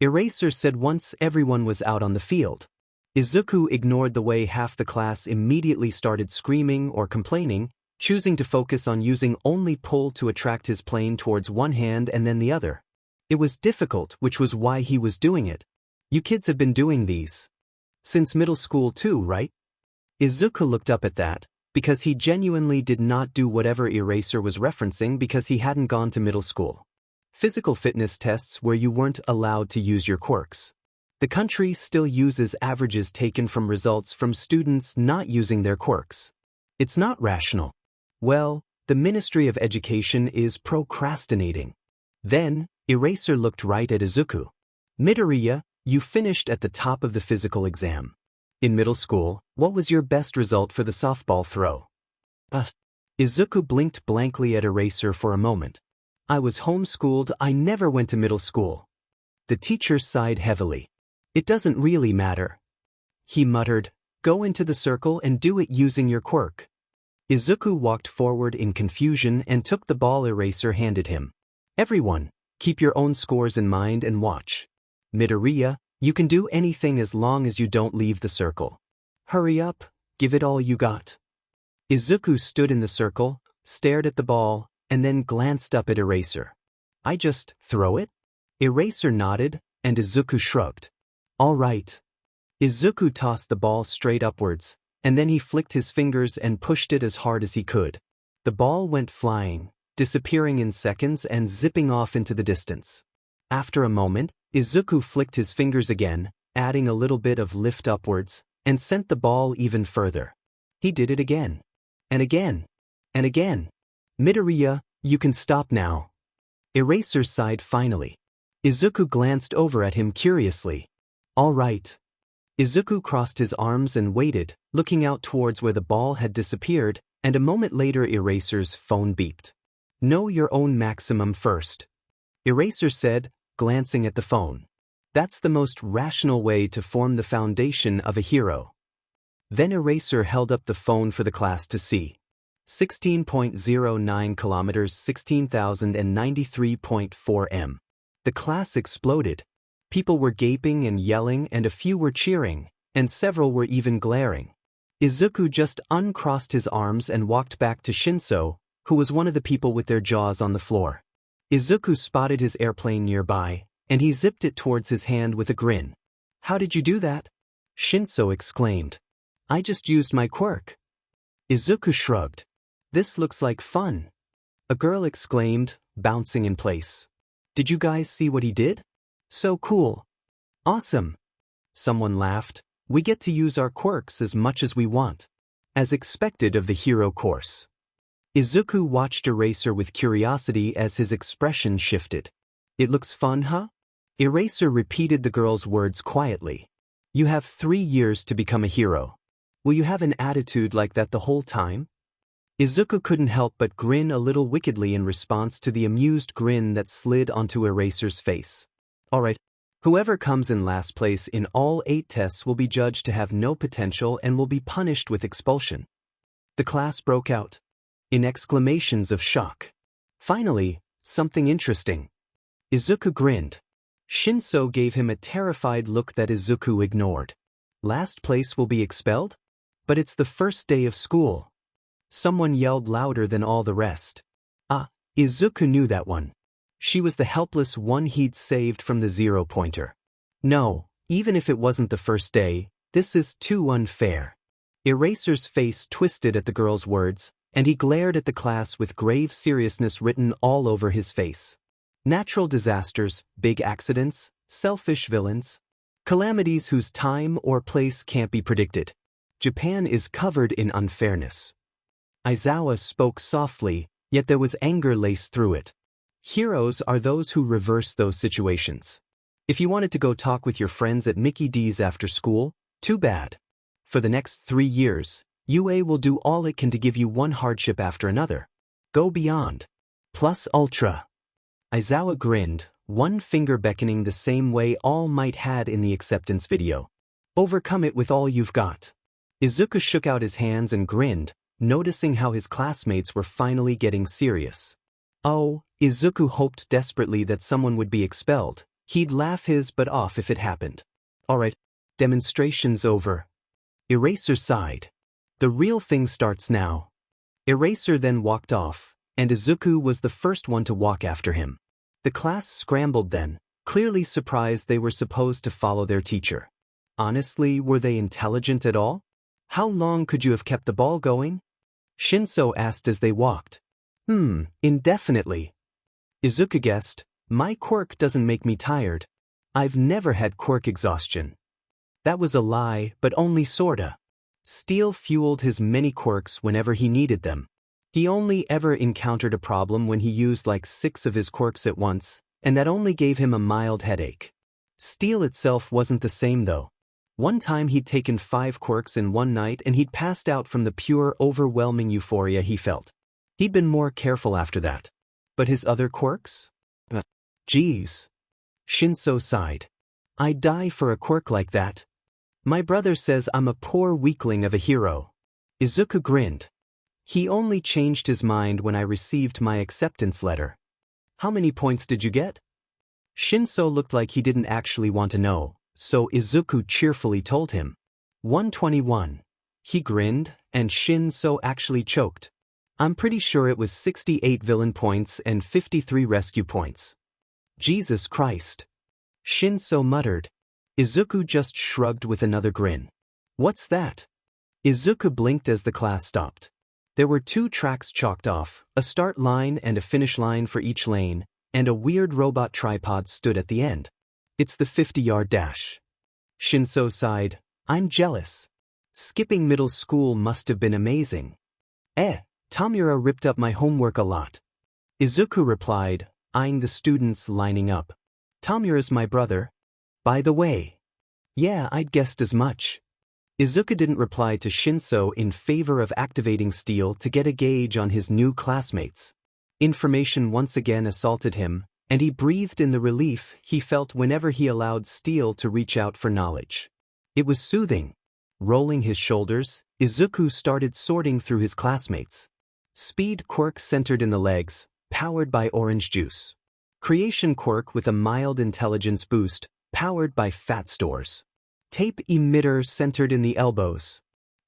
Eraser said once everyone was out on the field. Izuku ignored the way half the class immediately started screaming or complaining, choosing to focus on using only pull to attract his plane towards one hand and then the other. It was difficult, which was why he was doing it. You kids have been doing these since middle school too, right? Izuku looked up at that, because he genuinely did not do whatever Eraser was referencing because he hadn't gone to middle school. Physical fitness tests where you weren't allowed to use your quirks. The country still uses averages taken from results from students not using their quirks. It's not rational. Well, the Ministry of Education is procrastinating. Then, Eraser looked right at Izuku. Midoriya, you finished at the top of the physical exam. In middle school, what was your best result for the softball throw? Izuku blinked blankly at Eraser for a moment. I was homeschooled, I never went to middle school. The teacher sighed heavily. It doesn't really matter. He muttered, go into the circle and do it using your quirk. Izuku walked forward in confusion and took the ball Eraser handed him. Everyone, keep your own scores in mind and watch. Midoriya, you can do anything as long as you don't leave the circle. Hurry up, give it all you got. Izuku stood in the circle, stared at the ball, and then glanced up at Eraser. I just throw it? Eraser nodded, and Izuku shrugged. All right. Izuku tossed the ball straight upwards, and then he flicked his fingers and pushed it as hard as he could. The ball went flying, disappearing in seconds and zipping off into the distance. After a moment, Izuku flicked his fingers again, adding a little bit of lift upwards, and sent the ball even further. He did it again. And again. And again. Midoriya, you can stop now. Eraser sighed finally. Izuku glanced over at him curiously. All right. Izuku crossed his arms and waited, looking out towards where the ball had disappeared, and a moment later Eraser's phone beeped. Know your own maximum first. Eraser said, glancing at the phone. That's the most rational way to form the foundation of a hero. Then Eraser held up the phone for the class to see. 16.09 kilometers, 16,093.4 m. The class exploded. People were gaping and yelling, and a few were cheering, and several were even glaring. Izuku just uncrossed his arms and walked back to Shinso, who was one of the people with their jaws on the floor. Izuku spotted his airplane nearby, and he zipped it towards his hand with a grin. "How did you do that?" Shinso exclaimed. "I just used my quirk." Izuku shrugged. "This looks like fun." A girl exclaimed, bouncing in place. "Did you guys see what he did? So cool." "Awesome." Someone laughed. "We get to use our quirks as much as we want." As expected of the hero course. Izuku watched Eraser with curiosity as his expression shifted. "It looks fun, huh?" Eraser repeated the girl's words quietly. "You have 3 years to become a hero. Will you have an attitude like that the whole time?" Izuku couldn't help but grin a little wickedly in response to the amused grin that slid onto Eraser's face. "Alright, whoever comes in last place in all 8 tests will be judged to have no potential and will be punished with expulsion." The class broke out in exclamations of shock. Finally, something interesting. Izuku grinned. Shinso gave him a terrified look that Izuku ignored. "Last place will be expelled? But it's the first day of school." Someone yelled louder than all the rest. Izuku knew that one. She was the helpless one he'd saved from the 0-pointer. "No, even if it wasn't the first day, this is too unfair." Eraser's face twisted at the girl's words, and he glared at the class with grave seriousness written all over his face. Natural disasters, big accidents, selfish villains. Calamities whose time or place can't be predicted. Japan is covered in unfairness. Aizawa spoke softly, yet there was anger laced through it. Heroes are those who reverse those situations. If you wanted to go talk with your friends at Mickey D's after school, too bad. For the next 3 years, UA will do all it can to give you one hardship after another. Go beyond. Plus ultra. Aizawa grinned, one finger beckoning the same way All Might had in the acceptance video. Overcome it with all you've got. Izuku shook out his hands and grinned, noticing how his classmates were finally getting serious. Oh, Izuku hoped desperately that someone would be expelled. He'd laugh his butt off if it happened. Alright, demonstration's over. Eraser sighed. The real thing starts now. Eraser then walked off, and Izuku was the first one to walk after him. The class scrambled then, clearly surprised they were supposed to follow their teacher. Honestly, were they intelligent at all? How long could you have kept the ball going? Shinso asked as they walked. Indefinitely. Izuku guessed, my quirk doesn't make me tired. I've never had quirk exhaustion. That was a lie, but only sorta. Steel fueled his many quirks whenever he needed them. He only ever encountered a problem when he used like 6 of his quirks at once, and that only gave him a mild headache. Steel itself wasn't the same though. One time he'd taken 5 quirks in one night and he'd passed out from the pure, overwhelming euphoria he felt. He'd been more careful after that. But his other quirks? Geez. Shinso sighed. I'd die for a quirk like that. My brother says I'm a poor weakling of a hero. Izuku grinned. He only changed his mind when I received my acceptance letter. How many points did you get? Shinso looked like he didn't actually want to know, so Izuku cheerfully told him. 121. He grinned, and Shinso actually choked. I'm pretty sure it was 68 villain points and 53 rescue points. Jesus Christ. Shinso muttered. Izuku just shrugged with another grin. What's that? Izuku blinked as the class stopped. There were 2 tracks chalked off, a start line and a finish line for each lane, and a weird robot tripod stood at the end. It's the 50-yard dash. Shinso sighed. I'm jealous. Skipping middle school must have been amazing. Tomura ripped up my homework a lot. Izuku replied, eyeing the students lining up. Tomura's my brother. By the way. Yeah, I'd guessed as much. Izuku didn't reply to Shinso in favor of activating Steel to get a gauge on his new classmates. Information once again assaulted him, and he breathed in the relief he felt whenever he allowed Steel to reach out for knowledge. It was soothing. Rolling his shoulders, Izuku started sorting through his classmates. Speed quirk centered in the legs, powered by orange juice. Creation quirk with a mild intelligence boost, powered by fat stores. Tape emitter centered in the elbows.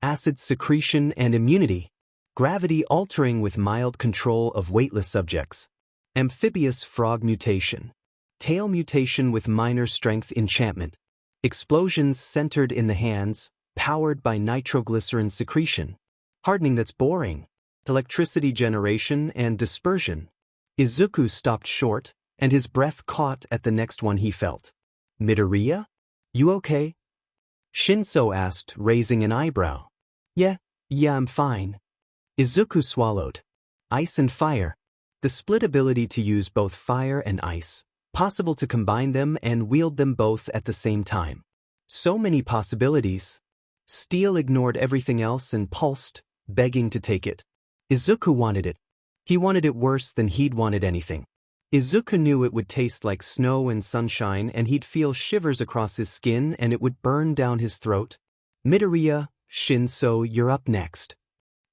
Acid secretion and immunity. Gravity altering with mild control of weightless subjects. Amphibious frog mutation. Tail mutation with minor strength enchantment. Explosions centered in the hands, powered by nitroglycerin secretion. Hardening that's boring. Electricity generation and dispersion. Izuku stopped short, and his breath caught at the next one he felt. Midoriya? You okay? Shinso asked, raising an eyebrow. Yeah, I'm fine. Izuku swallowed. Ice and fire. The split ability to use both fire and ice, possible to combine them and wield them both at the same time. So many possibilities. Steel ignored everything else and pulsed, begging to take it. Izuku wanted it. He wanted it worse than he'd wanted anything. Izuku knew it would taste like snow and sunshine, and he'd feel shivers across his skin, and it would burn down his throat. Midoriya, Shinso, you're up next.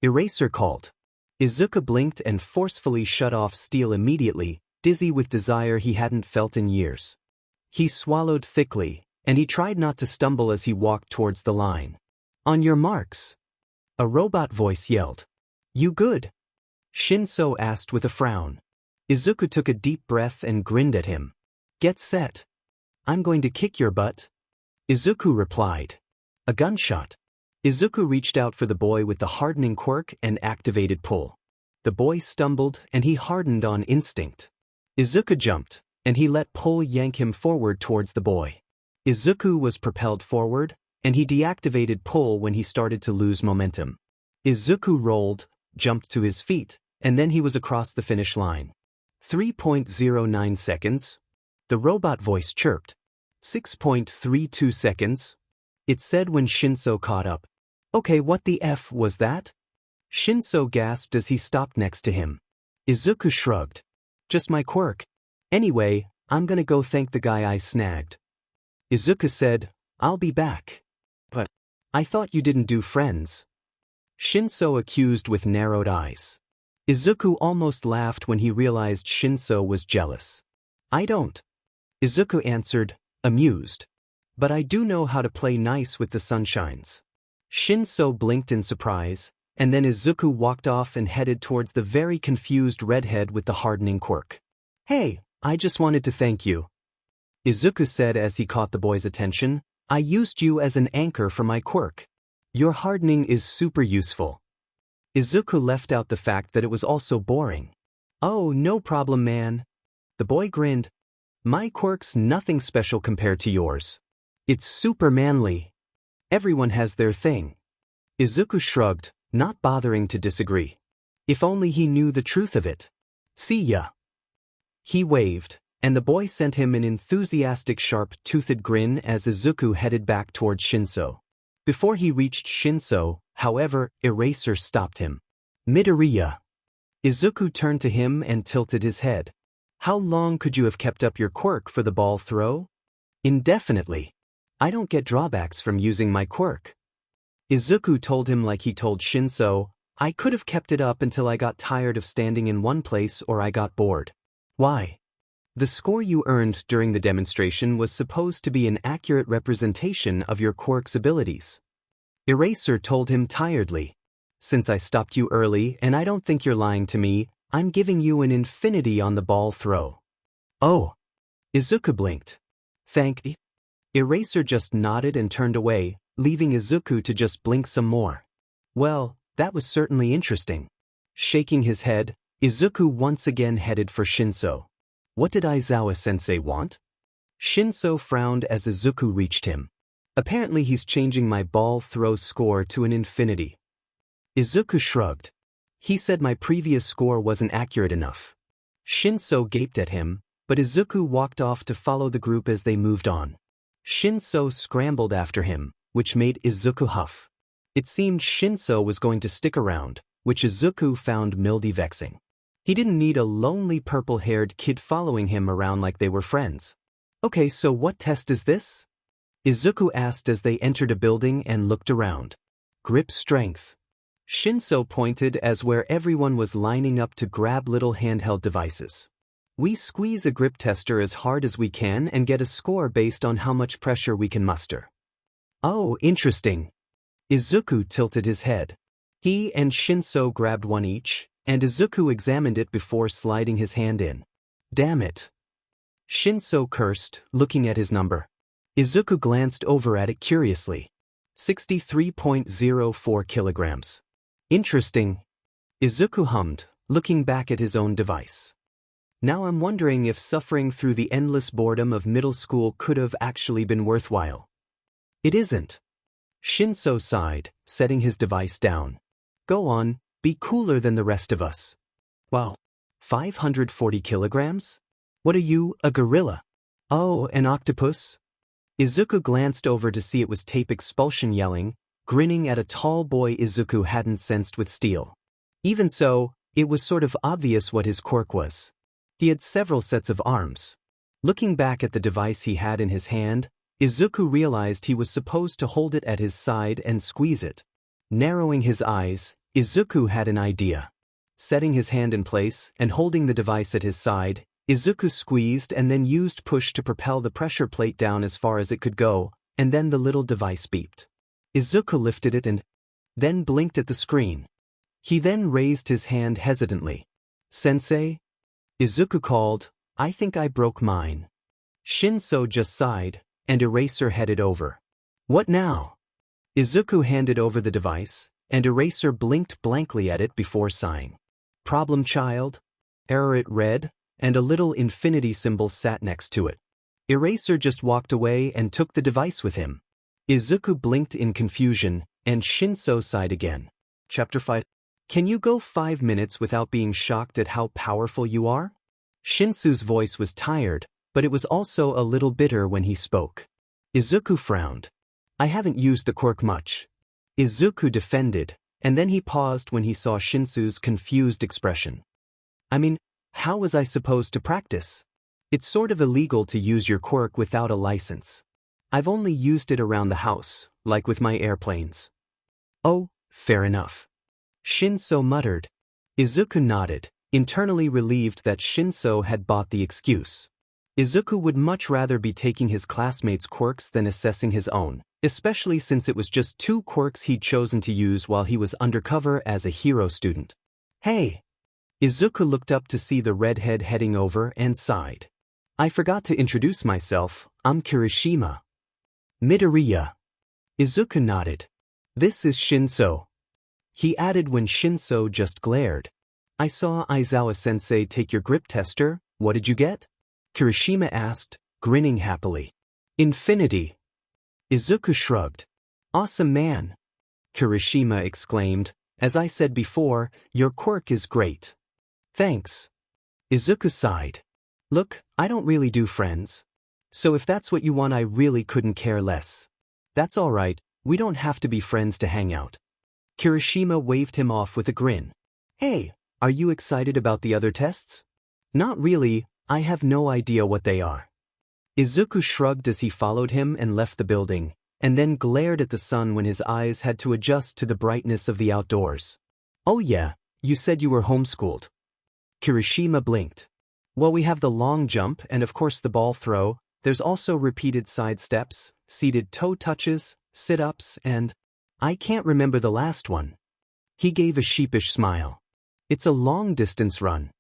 Eraser called. Izuku blinked and forcefully shut off steel immediately, dizzy with desire he hadn't felt in years. He swallowed thickly, and he tried not to stumble as he walked towards the line. On your marks. A robot voice yelled. You good? Shinso asked with a frown. Izuku took a deep breath and grinned at him. Get set. I'm going to kick your butt. Izuku replied. A gunshot. Izuku reached out for the boy with the hardening quirk and activated pull. The boy stumbled and he hardened on instinct. Izuku jumped, and he let pull yank him forward towards the boy. Izuku was propelled forward, and he deactivated pull when he started to lose momentum. Izuku rolled, jumped to his feet, and then he was across the finish line. 3.09 seconds. The robot voice chirped. 6.32 seconds. It said when Shinso caught up. Okay, what the F was that? Shinso gasped as he stopped next to him. Izuku shrugged. Just my quirk. Anyway, I'm gonna go thank the guy I snagged. Izuku said, I'll be back. But I thought you didn't do friends. Shinso accused with narrowed eyes. Izuku almost laughed when he realized Shinso was jealous. I don't. Izuku answered, amused. But I do know how to play nice with the sunshines. Shinso blinked in surprise, and then Izuku walked off and headed towards the very confused redhead with the hardening quirk. Hey, I just wanted to thank you. Izuku said as he caught the boy's attention, I used you as an anchor for my quirk. Your hardening is super useful. Izuku left out the fact that it was also boring. Oh, no problem, man. The boy grinned. My quirk's nothing special compared to yours. It's super manly. Everyone has their thing. Izuku shrugged, not bothering to disagree. If only he knew the truth of it. See ya. He waved, and the boy sent him an enthusiastic sharp-toothed grin as Izuku headed back towards Shinso. Before he reached Shinso, however, Eraser stopped him. Midoriya. Izuku turned to him and tilted his head. How long could you have kept up your quirk for the ball throw? Indefinitely. I don't get drawbacks from using my quirk. Izuku told him like he told Shinso, I could have kept it up until I got tired of standing in one place or I got bored. Why? The score you earned during the demonstration was supposed to be an accurate representation of your quirk's abilities. Eraser told him tiredly. Since I stopped you early and I don't think you're lying to me, I'm giving you an infinity on the ball throw. Oh. Izuku blinked. Thank you. Eraser just nodded and turned away, leaving Izuku to just blink some more. Well, that was certainly interesting. Shaking his head, Izuku once again headed for Shinso. What did Aizawa-sensei want? Shinso frowned as Izuku reached him. Apparently he's changing my ball throw score to an infinity. Izuku shrugged. He said my previous score wasn't accurate enough. Shinso gaped at him, but Izuku walked off to follow the group as they moved on. Shinso scrambled after him, which made Izuku huff. It seemed Shinso was going to stick around, which Izuku found mildly vexing. He didn't need a lonely purple-haired kid following him around like they were friends. Okay, so what test is this? Izuku asked as they entered a building and looked around. Grip strength. Shinso pointed as where everyone was lining up to grab little handheld devices. We squeeze a grip tester as hard as we can and get a score based on how much pressure we can muster. Oh, interesting. Izuku tilted his head. He and Shinso grabbed one each, and Izuku examined it before sliding his hand in. Damn it. Shinso cursed, looking at his number. Izuku glanced over at it curiously. 63.04 kilograms. Interesting. Izuku hummed, looking back at his own device. Now I'm wondering if suffering through the endless boredom of middle school could have actually been worthwhile. It isn't. Shinso sighed, setting his device down. Go on, be cooler than the rest of us. Wow. 540 kilograms? What are you, a gorilla? Oh, an octopus? Izuku glanced over to see it was tape expulsion yelling, grinning at a tall boy Izuku hadn't sensed with steel. Even so, it was sort of obvious what his quirk was. He had several sets of arms. Looking back at the device he had in his hand, Izuku realized he was supposed to hold it at his side and squeeze it. Narrowing his eyes, Izuku had an idea. Setting his hand in place and holding the device at his side, Izuku squeezed and then used push to propel the pressure plate down as far as it could go, and then the little device beeped. Izuku lifted it and then blinked at the screen. He then raised his hand hesitantly. Sensei? Izuku called, I think I broke mine. Shinso just sighed, and Eraser headed over. What now? Izuku handed over the device, and Eraser blinked blankly at it before sighing. Problem child? Error it read, and a little infinity symbol sat next to it. Eraser just walked away and took the device with him. Izuku blinked in confusion, and Shinso sighed again. Chapter 5. Can you go 5 minutes without being shocked at how powerful you are? Shinsu's voice was tired, but it was also a little bitter when he spoke. Izuku frowned. I haven't used the quirk much. Izuku defended, and then he paused when he saw Shinsu's confused expression. I mean, how was I supposed to practice? It's sort of illegal to use your quirk without a license. I've only used it around the house, like with my airplanes. Oh, fair enough. Shinso muttered. Izuku nodded, internally relieved that Shinso had bought the excuse. Izuku would much rather be taking his classmates' quirks than assessing his own, especially since it was just 2 quirks he'd chosen to use while he was undercover as a hero student. Hey! Izuku looked up to see the redhead heading over and sighed. I forgot to introduce myself, I'm Kirishima. Midoriya. Izuku nodded. This is Shinso. He added when Shinso just glared. I saw Aizawa-sensei take your grip tester, what did you get? Kirishima asked, grinning happily. Infinity. Izuku shrugged. Awesome man. Kirishima exclaimed, as I said before, your quirk is great. Thanks. Izuku sighed. Look, I don't really do friends. So if that's what you want, I really couldn't care less. That's alright, we don't have to be friends to hang out. Kirishima waved him off with a grin. Hey, are you excited about the other tests? Not really, I have no idea what they are. Izuku shrugged as he followed him and left the building, and then glared at the sun when his eyes had to adjust to the brightness of the outdoors. Oh yeah, you said you were homeschooled. Kirishima blinked. Well, we have the long jump and of course the ball throw, there's also repeated side steps, seated toe touches, sit-ups, and I can't remember the last one. He gave a sheepish smile. It's a long-distance run.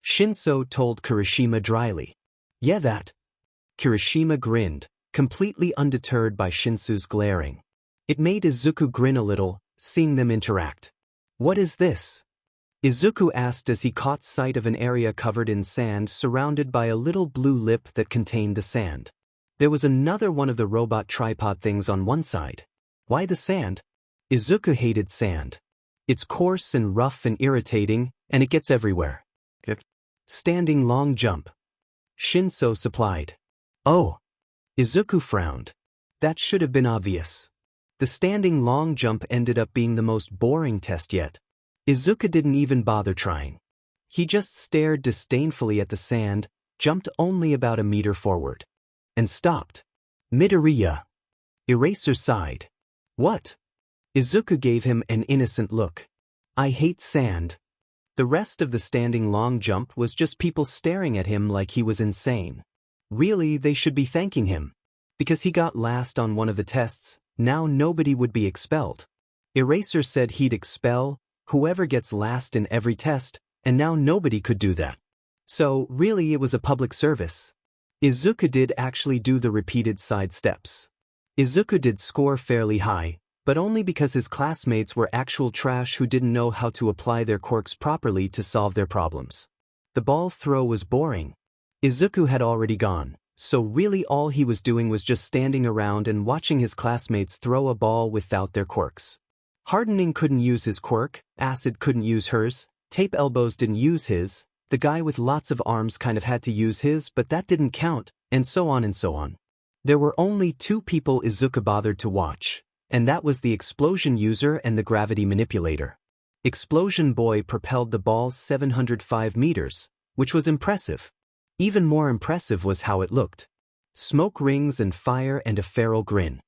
Shinso told Kirishima dryly. Yeah, that. Kirishima grinned, completely undeterred by Shinsu's glaring. It made Izuku grin a little, seeing them interact. What is this? Izuku asked as he caught sight of an area covered in sand surrounded by a little blue lip that contained the sand. There was another one of the robot tripod things on one side. Why the sand? Izuku hated sand. It's coarse and rough and irritating, and it gets everywhere. Standing long jump. Shinso supplied. Oh. Izuku frowned. That should have been obvious. The standing long jump ended up being the most boring test yet. Izuku didn't even bother trying. He just stared disdainfully at the sand, jumped only about a meter forward, and stopped. Midoriya. Eraser sighed. What? Izuku gave him an innocent look. I hate sand. The rest of the standing long jump was just people staring at him like he was insane. Really, they should be thanking him. Because he got last on one of the tests, now nobody would be expelled. Eraser said he'd expel whoever gets last in every test, and now nobody could do that. So, really it was a public service. Izuku did actually do the repeated side steps. Izuku did score fairly high, but only because his classmates were actual trash who didn't know how to apply their quirks properly to solve their problems. The ball throw was boring. Izuku had already gone, so really all he was doing was just standing around and watching his classmates throw a ball without their quirks. Hardening couldn't use his quirk, Acid couldn't use hers, Tape Elbows didn't use his, the guy with lots of arms kind of had to use his but that didn't count, and so on and so on. There were only two people Izuku bothered to watch, and that was the Explosion User and the Gravity Manipulator. Explosion Boy propelled the ball 705 meters, which was impressive. Even more impressive was how it looked. Smoke rings and fire and a feral grin.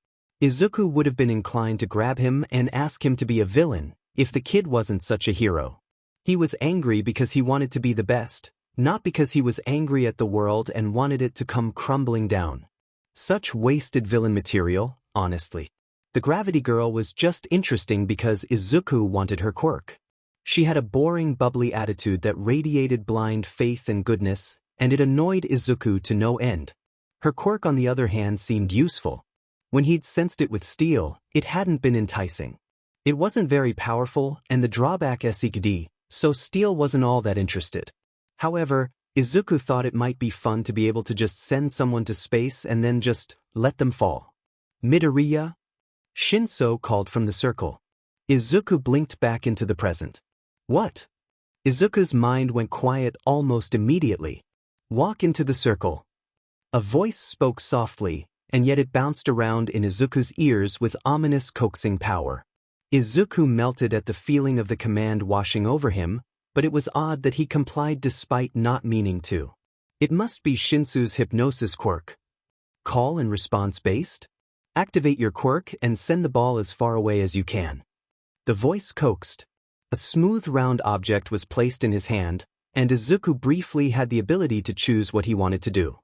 Izuku would have been inclined to grab him and ask him to be a villain, if the kid wasn't such a hero. He was angry because he wanted to be the best, not because he was angry at the world and wanted it to come crumbling down. Such wasted villain material, honestly. The Gravity Girl was just interesting because Izuku wanted her quirk. She had a boring bubbly attitude that radiated blind faith and goodness, and it annoyed Izuku to no end. Her quirk on the other hand seemed useful. When he'd sensed it with Steel, it hadn't been enticing. It wasn't very powerful and the drawback SEKD, so Steel wasn't all that interested. However, Izuku thought it might be fun to be able to just send someone to space and then just let them fall. Midoriya? Shinso called from the circle. Izuku blinked back into the present. What? Izuku's mind went quiet almost immediately. Walk into the circle. A voice spoke softly, and yet it bounced around in Izuku's ears with ominous coaxing power. Izuku melted at the feeling of the command washing over him, but it was odd that he complied despite not meaning to. It must be Shinsu's hypnosis quirk. Call and response based? Activate your quirk and send the ball as far away as you can. The voice coaxed. A smooth round object was placed in his hand, and Izuku briefly had the ability to choose what he wanted to do.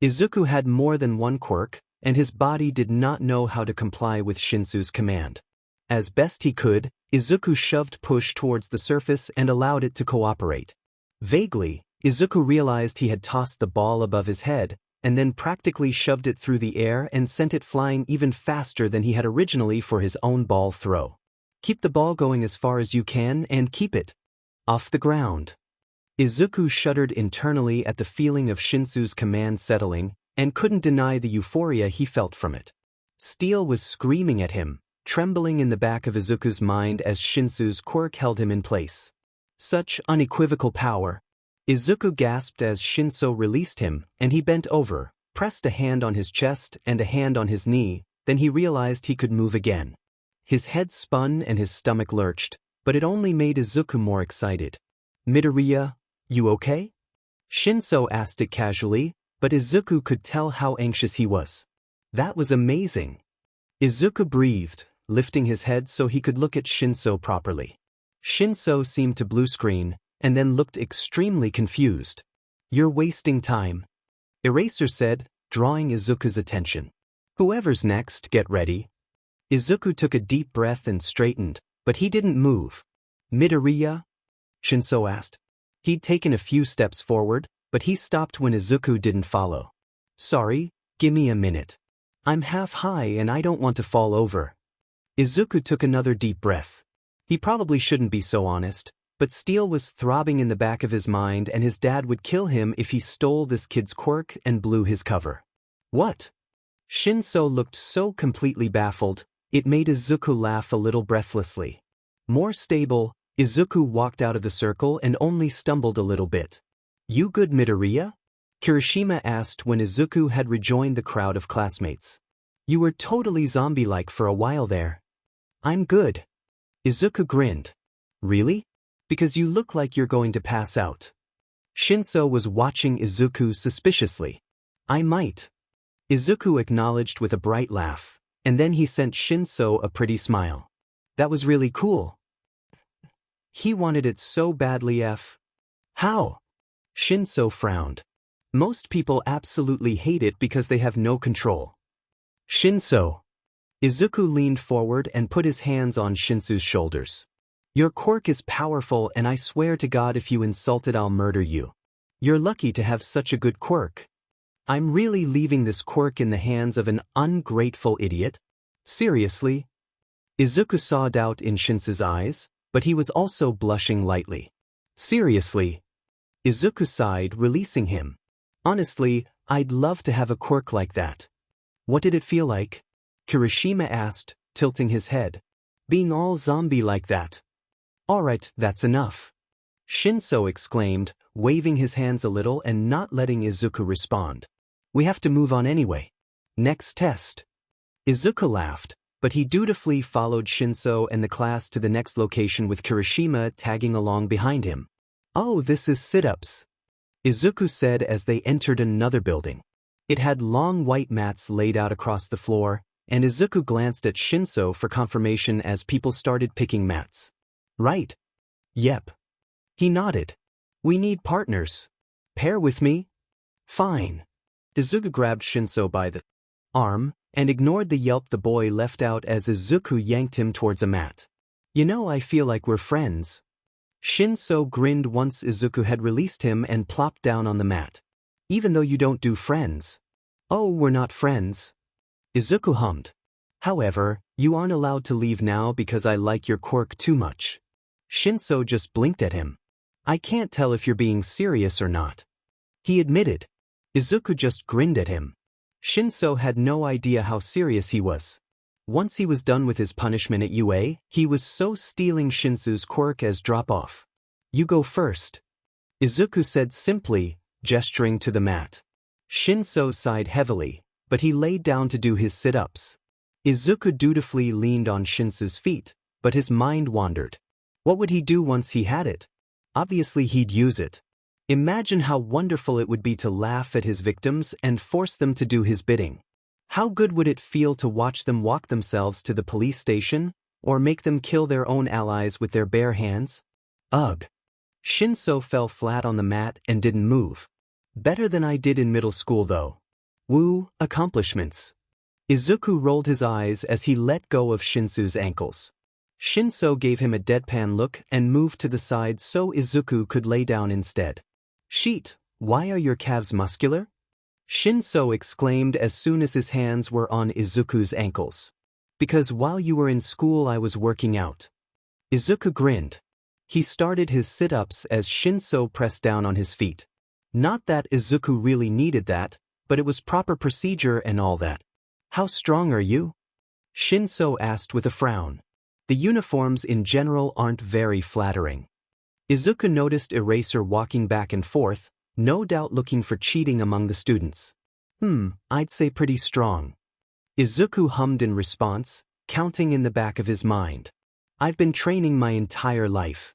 Izuku had more than one quirk, and his body did not know how to comply with Shinsu's command. As best he could, Izuku shoved push towards the surface and allowed it to cooperate. Vaguely, Izuku realized he had tossed the ball above his head, and then practically shoved it through the air and sent it flying even faster than he had originally for his own ball throw. Keep the ball going as far as you can and keep it off the ground. Izuku shuddered internally at the feeling of Shinsu's command settling, and couldn't deny the euphoria he felt from it. Steel was screaming at him, trembling in the back of Izuku's mind as Shinsu's quirk held him in place. Such unequivocal power. Izuku gasped as Shinso released him, and he bent over, pressed a hand on his chest and a hand on his knee, then he realized he could move again. His head spun and his stomach lurched, but it only made Izuku more excited. Midoriya, you okay? Shinso asked it casually, but Izuku could tell how anxious he was. That was amazing. Izuku breathed, lifting his head so he could look at Shinso properly. Shinso seemed to blue screen, and then looked extremely confused. You're wasting time. Eraser said, drawing Izuku's attention. Whoever's next, get ready. Izuku took a deep breath and straightened, but he didn't move. Midoriya? Shinso asked. He'd taken a few steps forward, but he stopped when Izuku didn't follow. Sorry, gimme a minute. I'm half high and I don't want to fall over. Izuku took another deep breath. He probably shouldn't be so honest, but Steel was throbbing in the back of his mind and his dad would kill him if he stole this kid's quirk and blew his cover. What? Shinso looked so completely baffled, it made Izuku laugh a little breathlessly. More stable, Izuku walked out of the circle and only stumbled a little bit. You good, Midoriya? Kirishima asked when Izuku had rejoined the crowd of classmates. You were totally zombie-like for a while there. I'm good. Izuku grinned. Really? Because you look like you're going to pass out. Shinso was watching Izuku suspiciously. I might. Izuku acknowledged with a bright laugh, and then he sent Shinso a pretty smile. That was really cool. He wanted it so badly. How? Shinso frowned. Most people absolutely hate it because they have no control. Shinso. Izuku leaned forward and put his hands on Shinsu's shoulders. Your quirk is powerful and I swear to God if you insult it I'll murder you. You're lucky to have such a good quirk. I'm really leaving this quirk in the hands of an ungrateful idiot? Seriously? Izuku saw doubt in Shinsu's eyes, but he was also blushing lightly. Seriously? Izuku sighed, releasing him. Honestly, I'd love to have a quirk like that. What did it feel like? Kirishima asked, tilting his head. Being all zombie like that. Alright, that's enough. Shinso exclaimed, waving his hands a little and not letting Izuku respond. We have to move on anyway. Next test. Izuku laughed, but he dutifully followed Shinso and the class to the next location with Kirishima tagging along behind him. Oh, this is sit-ups, Izuku said as they entered another building. It had long white mats laid out across the floor, and Izuku glanced at Shinso for confirmation as people started picking mats. Right. Yep. He nodded. We need partners. Pair with me? Fine. Izuku grabbed Shinso by the arm and ignored the yelp the boy left out as Izuku yanked him towards a mat. You know, I feel like we're friends. Shinso grinned once Izuku had released him and plopped down on the mat. Even though you don't do friends. Oh, we're not friends. Izuku hummed. However, you aren't allowed to leave now because I like your quirk too much. Shinso just blinked at him. I can't tell if you're being serious or not. He admitted. Izuku just grinned at him. Shinso had no idea how serious he was. Once he was done with his punishment at UA, he was so stealing Shinsu's quirk as drop-off. You go first. Izuku said simply, gesturing to the mat. Shinso sighed heavily, but he laid down to do his sit-ups. Izuku dutifully leaned on Shinsu's feet, but his mind wandered. What would he do once he had it? Obviously he'd use it. Imagine how wonderful it would be to laugh at his victims and force them to do his bidding. How good would it feel to watch them walk themselves to the police station, or make them kill their own allies with their bare hands? Ugh. Shinso fell flat on the mat and didn't move. Better than I did in middle school though. Woo, accomplishments. Izuku rolled his eyes as he let go of Shinsu's ankles. Shinso gave him a deadpan look and moved to the side so Izuku could lay down instead. Sheet, why are your calves muscular? Shinso exclaimed as soon as his hands were on Izuku's ankles. Because while you were in school I was working out. Izuku grinned. He started his sit-ups as Shinso pressed down on his feet. Not that Izuku really needed that, but it was proper procedure and all that. How strong are you? Shinso asked with a frown. The uniforms in general aren't very flattering. Izuku noticed Eraser walking back and forth, no doubt looking for cheating among the students. I'd say pretty strong. Izuku hummed in response, counting in the back of his mind. I've been training my entire life.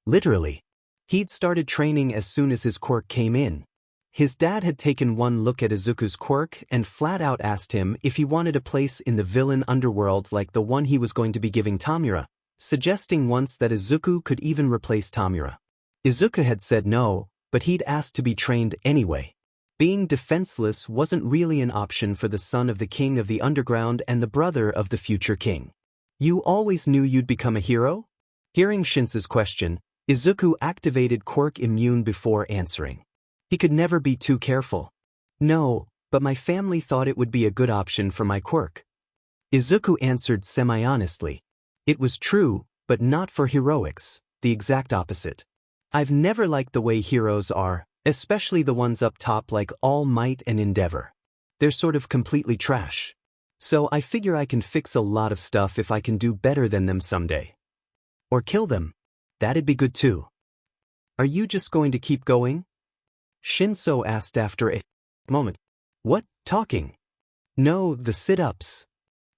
Literally. He'd started training as soon as his quirk came in. His dad had taken one look at Izuku's quirk and flat out asked him if he wanted a place in the villain underworld like the one he was going to be giving Tomura, suggesting once that Izuku could even replace Tomura. Izuku had said no, but he'd asked to be trained anyway. Being defenseless wasn't really an option for the son of the king of the underground and the brother of the future king. You always knew you'd become a hero? Hearing Shinsu's question, Izuku activated quirk immune before answering. He could never be too careful. No, but my family thought it would be a good option for my quirk. Izuku answered semi-honestly. It was true, but not for heroics, the exact opposite. I've never liked the way heroes are, especially the ones up top like All Might and Endeavor. They're sort of completely trash. So I figure I can fix a lot of stuff if I can do better than them someday. Or kill them. That'd be good too. Are you just going to keep going? Shinso asked after a moment. What, talking? No, the sit-ups.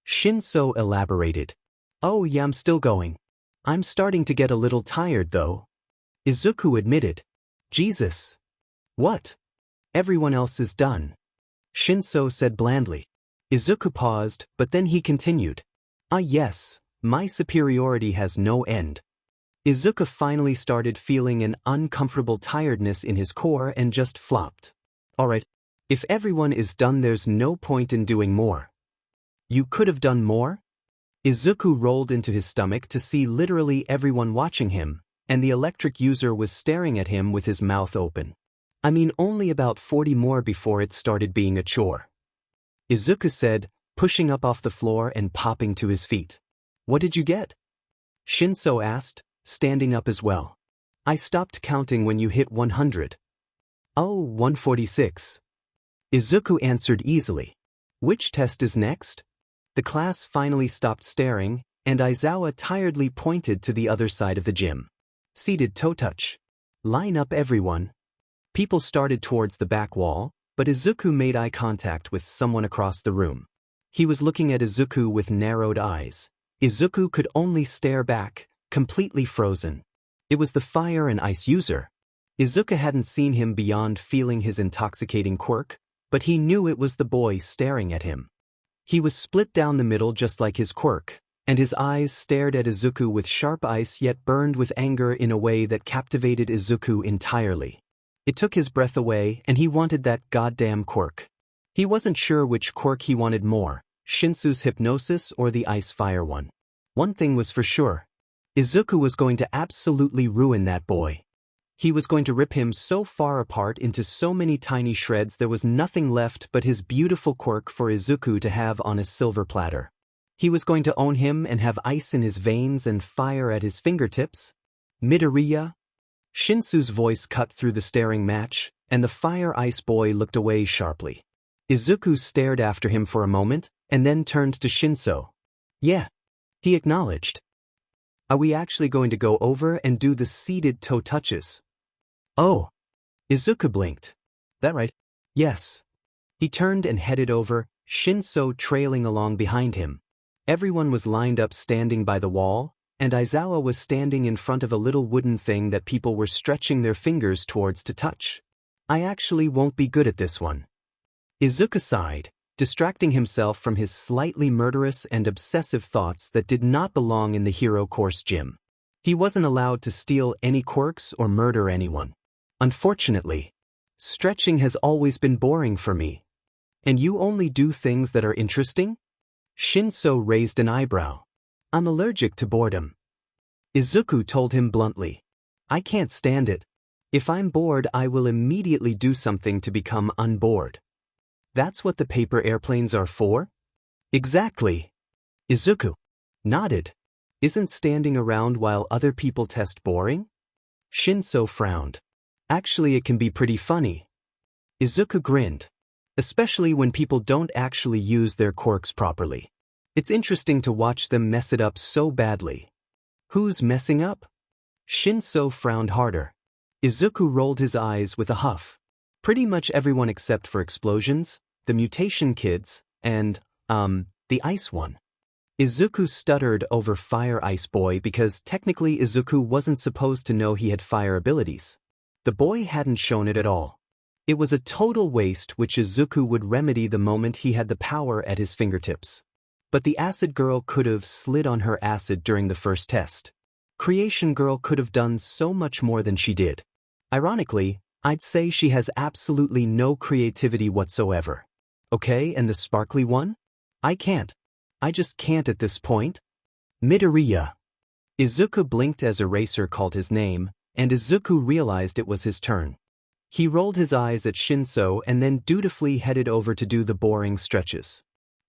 Shinso elaborated. Oh yeah, I'm still going. I'm starting to get a little tired though. Izuku admitted. Jesus. What? Everyone else is done. Shinso said blandly. Izuku paused, but then he continued. Ah yes, my superiority has no end. Izuku finally started feeling an uncomfortable tiredness in his core and just flopped. Alright, if everyone is done there's no point in doing more. You could have done more? Izuku rolled into his stomach to see literally everyone watching him, and the electric user was staring at him with his mouth open. I mean only about 40 more before it started being a chore. Izuku said, pushing up off the floor and popping to his feet. What did you get? Shinso asked, standing up as well. I stopped counting when you hit 100. Oh, 146. Izuku answered easily. Which test is next? The class finally stopped staring, and Aizawa tiredly pointed to the other side of the gym. Seated toe touch. Line up everyone. People started towards the back wall, but Izuku made eye contact with someone across the room. He was looking at Izuku with narrowed eyes. Izuku could only stare back, completely frozen. It was the fire and ice user. Izuku hadn't seen him beyond feeling his intoxicating quirk, but he knew it was the boy staring at him. He was split down the middle just like his quirk, and his eyes stared at Izuku with sharp ice yet burned with anger in a way that captivated Izuku entirely. It took his breath away and he wanted that goddamn quirk. He wasn't sure which quirk he wanted more, Shinsu's hypnosis or the ice-fire one. One thing was for sure. Izuku was going to absolutely ruin that boy. He was going to rip him so far apart into so many tiny shreds there was nothing left but his beautiful quirk for Izuku to have on a silver platter. He was going to own him and have ice in his veins and fire at his fingertips. Midoriya? Shinsu's voice cut through the staring match, and the fire ice boy looked away sharply. Izuku stared after him for a moment, and then turned to Shinso. Yeah. He acknowledged. Are we actually going to go over and do the seated toe touches? Oh. Izuku blinked. That right? Yes. He turned and headed over, Shinso trailing along behind him. Everyone was lined up standing by the wall, and Aizawa was standing in front of a little wooden thing that people were stretching their fingers towards to touch. I actually won't be good at this one. Izuku sighed, distracting himself from his slightly murderous and obsessive thoughts that did not belong in the hero course gym. He wasn't allowed to steal any quirks or murder anyone. Unfortunately, stretching has always been boring for me. And you only do things that are interesting? Shinso raised an eyebrow. I'm allergic to boredom. Izuku told him bluntly. I can't stand it. If I'm bored, I will immediately do something to become unbored. That's what the paper airplanes are for? Exactly. Izuku nodded. Isn't standing around while other people test boring? Shinso frowned. Actually, it can be pretty funny. Izuku grinned. Especially when people don't actually use their quirks properly. It's interesting to watch them mess it up so badly. Who's messing up? Shinso frowned harder. Izuku rolled his eyes with a huff. Pretty much everyone except for explosions, the mutation kids, and, the ice one. Izuku stuttered over Fire Ice Boy because technically Izuku wasn't supposed to know he had fire abilities. The boy hadn't shown it at all. It was a total waste which Izuku would remedy the moment he had the power at his fingertips. But the acid girl could have slid on her acid during the first test. Creation girl could have done so much more than she did. Ironically, I'd say she has absolutely no creativity whatsoever. Okay, and the sparkly one? I can't. I just can't at this point. Midoriya. Izuku blinked as Eraser called his name, and Izuku realized it was his turn. He rolled his eyes at Shinso and then dutifully headed over to do the boring stretches.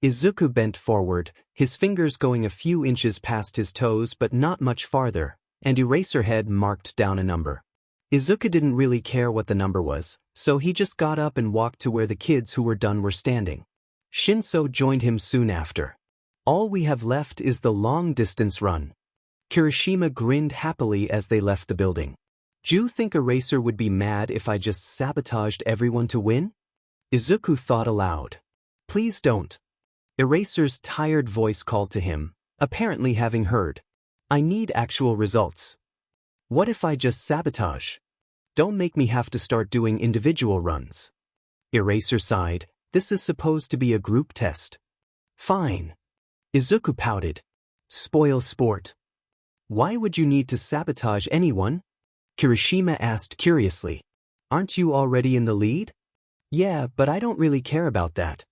Izuku bent forward, his fingers going a few inches past his toes but not much farther, and Eraserhead marked down a number. Izuku didn't really care what the number was, so he just got up and walked to where the kids who were done were standing. Shinso joined him soon after. All we have left is the long-distance run. Kirishima grinned happily as they left the building. Do you think Eraser would be mad if I just sabotaged everyone to win? Izuku thought aloud. Please don't. Eraser's tired voice called to him, apparently having heard. I need actual results. What if I just sabotage? Don't make me have to start doing individual runs. Eraser sighed. This is supposed to be a group test. Fine. Izuku pouted. Spoil sport. Why would you need to sabotage anyone? Kirishima asked curiously. Aren't you already in the lead? Yeah, but I don't really care about that.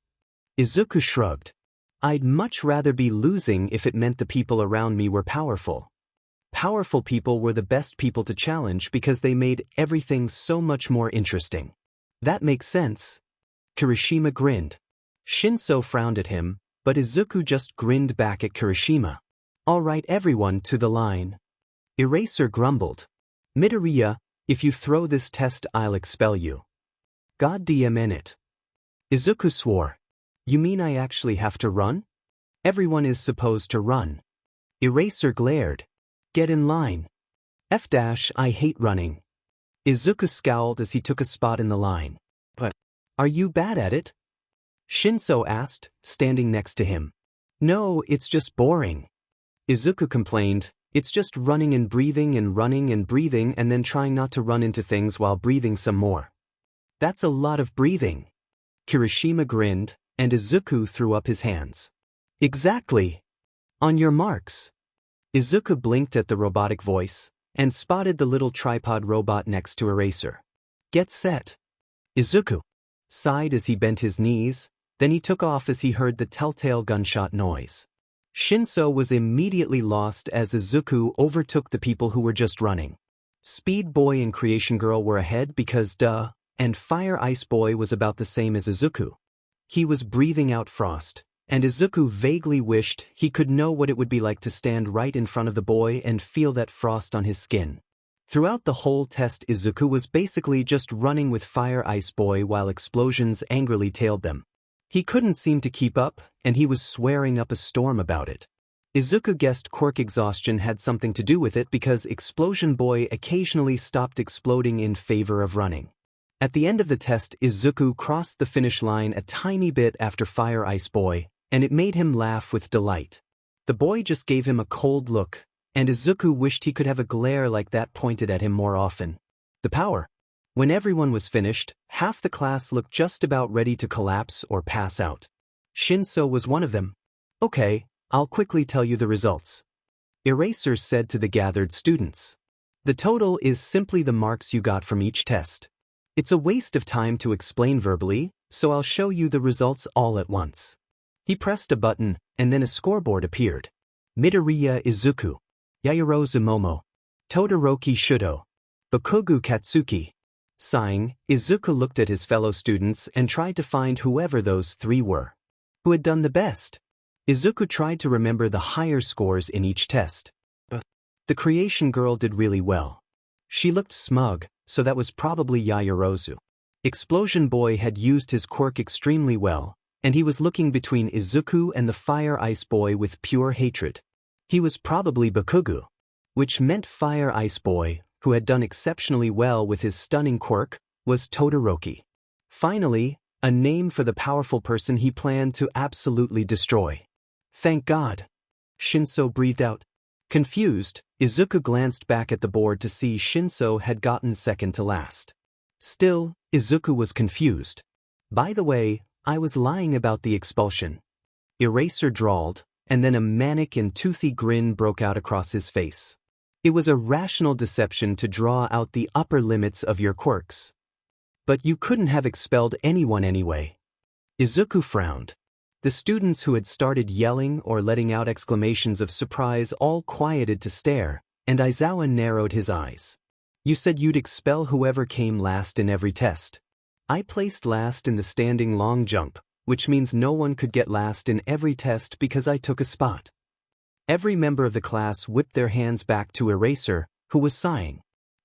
Izuku shrugged. I'd much rather be losing if it meant the people around me were powerful. powerful people were the best people to challenge because they made everything so much more interesting. That makes sense. Kirishima grinned. Shinso frowned at him, but Izuku just grinned back at Kirishima. All right everyone to the line. Eraser grumbled. Midoriya, if you throw this test I'll expel you. God damn it. Izuku swore. You mean I actually have to run? Everyone is supposed to run. Eraser glared. Get in line. I hate running. Izuku scowled as he took a spot in the line. But, are you bad at it? Shinso asked, standing next to him. No, it's just boring. Izuku complained, it's just running and breathing and running and breathing and then trying not to run into things while breathing some more. That's a lot of breathing. Kirishima grinned, and Izuku threw up his hands. Exactly. On your marks. Izuku blinked at the robotic voice, and spotted the little tripod robot next to Eraser. Get set. Izuku sighed as he bent his knees, then he took off as he heard the telltale gunshot noise. Shinso was immediately lost as Izuku overtook the people who were just running. Speed Boy and Creation Girl were ahead because duh, and Fire Ice Boy was about the same as Izuku. He was breathing out frost, and Izuku vaguely wished he could know what it would be like to stand right in front of the boy and feel that frost on his skin. Throughout the whole test Izuku was basically just running with Fire Ice Boy while explosions angrily tailed them. He couldn't seem to keep up, and he was swearing up a storm about it. Izuku guessed quirk exhaustion had something to do with it because Explosion Boy occasionally stopped exploding in favor of running. At the end of the test Izuku crossed the finish line a tiny bit after Fire Ice Boy, and it made him laugh with delight. The boy just gave him a cold look, and Izuku wished he could have a glare like that pointed at him more often. The power. When everyone was finished, half the class looked just about ready to collapse or pass out. Shinso was one of them. Okay, I'll quickly tell you the results. Eraser said to the gathered students. The total is simply the marks you got from each test. It's a waste of time to explain verbally, so I'll show you the results all at once. He pressed a button, and then a scoreboard appeared. Midoriya Izuku. Yaoyorozu Momo. Todoroki Shudo. Bakugu Katsuki. Sighing, Izuku looked at his fellow students and tried to find whoever those three were. Who had done the best? Izuku tried to remember the higher scores in each test. The Creation Girl did really well. She looked smug, so that was probably Yaoyorozu. Explosion Boy had used his quirk extremely well, and he was looking between Izuku and the Fire Ice Boy with pure hatred. He was probably Bakugu, which meant Fire Ice Boy, who had done exceptionally well with his stunning quirk, was Todoroki. Finally, a name for the powerful person he planned to absolutely destroy. Thank God. Shinso breathed out. Confused, Izuku glanced back at the board to see Shinso had gotten second to last. Still, Izuku was confused. By the way, I was lying about the expulsion. Eraser drawled, and then a manic and toothy grin broke out across his face. It was a rational deception to draw out the upper limits of your quirks. But you couldn't have expelled anyone anyway. Izuku frowned. The students who had started yelling or letting out exclamations of surprise all quieted to stare, and Aizawa narrowed his eyes. You said you'd expel whoever came last in every test. I placed last in the standing long jump, which means no one could get last in every test because I took a spot. Every member of the class whipped their hands back to Eraser, who was sighing.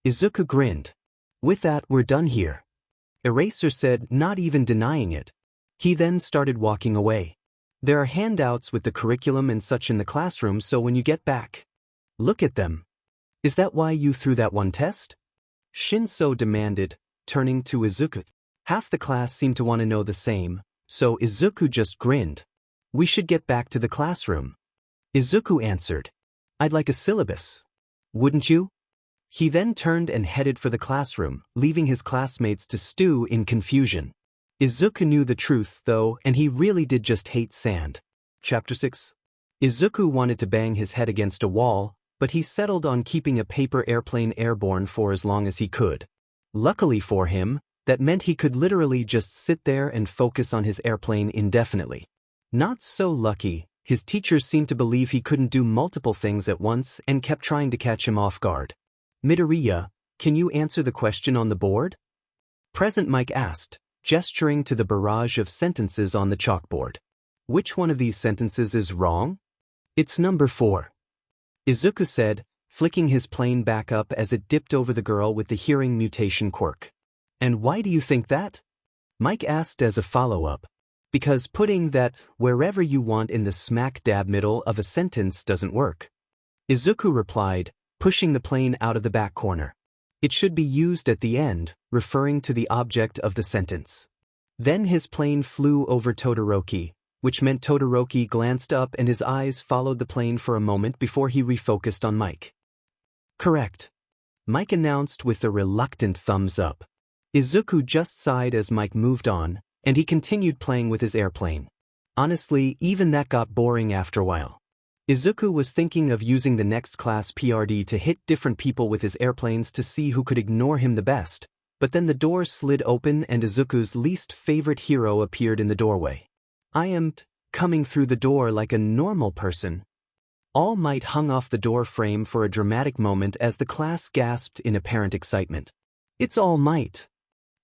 Izuku grinned. With that, we're done here. Eraser said, not even denying it. He then started walking away. There are handouts with the curriculum and such in the classroom, so when you get back, look at them. Is that why you threw that one test? Shinso demanded, turning to Izuku. Half the class seemed to want to know the same, so Izuku just grinned. We should get back to the classroom. Izuku answered. I'd like a syllabus. Wouldn't you? He then turned and headed for the classroom, leaving his classmates to stew in confusion. Izuku knew the truth, though, and he really did just hate sand. Chapter 6. Izuku wanted to bang his head against a wall, but he settled on keeping a paper airplane airborne for as long as he could. Luckily for him, that meant he could literally just sit there and focus on his airplane indefinitely. Not so lucky, His teachers seemed to believe he couldn't do multiple things at once and kept trying to catch him off guard. Midoriya, can you answer the question on the board? Present Mike asked, gesturing to the barrage of sentences on the chalkboard. Which one of these sentences is wrong? It's number 4. Izuku said, flicking his plane back up as it dipped over the girl with the hearing mutation quirk. And why do you think that? Mike asked as a follow-up. Because putting that wherever you want in the smack-dab middle of a sentence doesn't work. Izuku replied, pushing the plane out of the back corner. It should be used at the end, referring to the object of the sentence. Then his plane flew over Todoroki, which meant Todoroki glanced up and his eyes followed the plane for a moment before he refocused on Mike. Correct. Mike announced with a reluctant thumbs up. Izuku just sighed as Mike moved on, and he continued playing with his airplane. Honestly, even that got boring after a while. Izuku was thinking of using the next class PRD to hit different people with his airplanes to see who could ignore him the best, but then the door slid open and Izuku's least favorite hero appeared in the doorway. I am coming through the door like a normal person. All Might hung off the door frame for a dramatic moment as the class gasped in apparent excitement. It's All Might.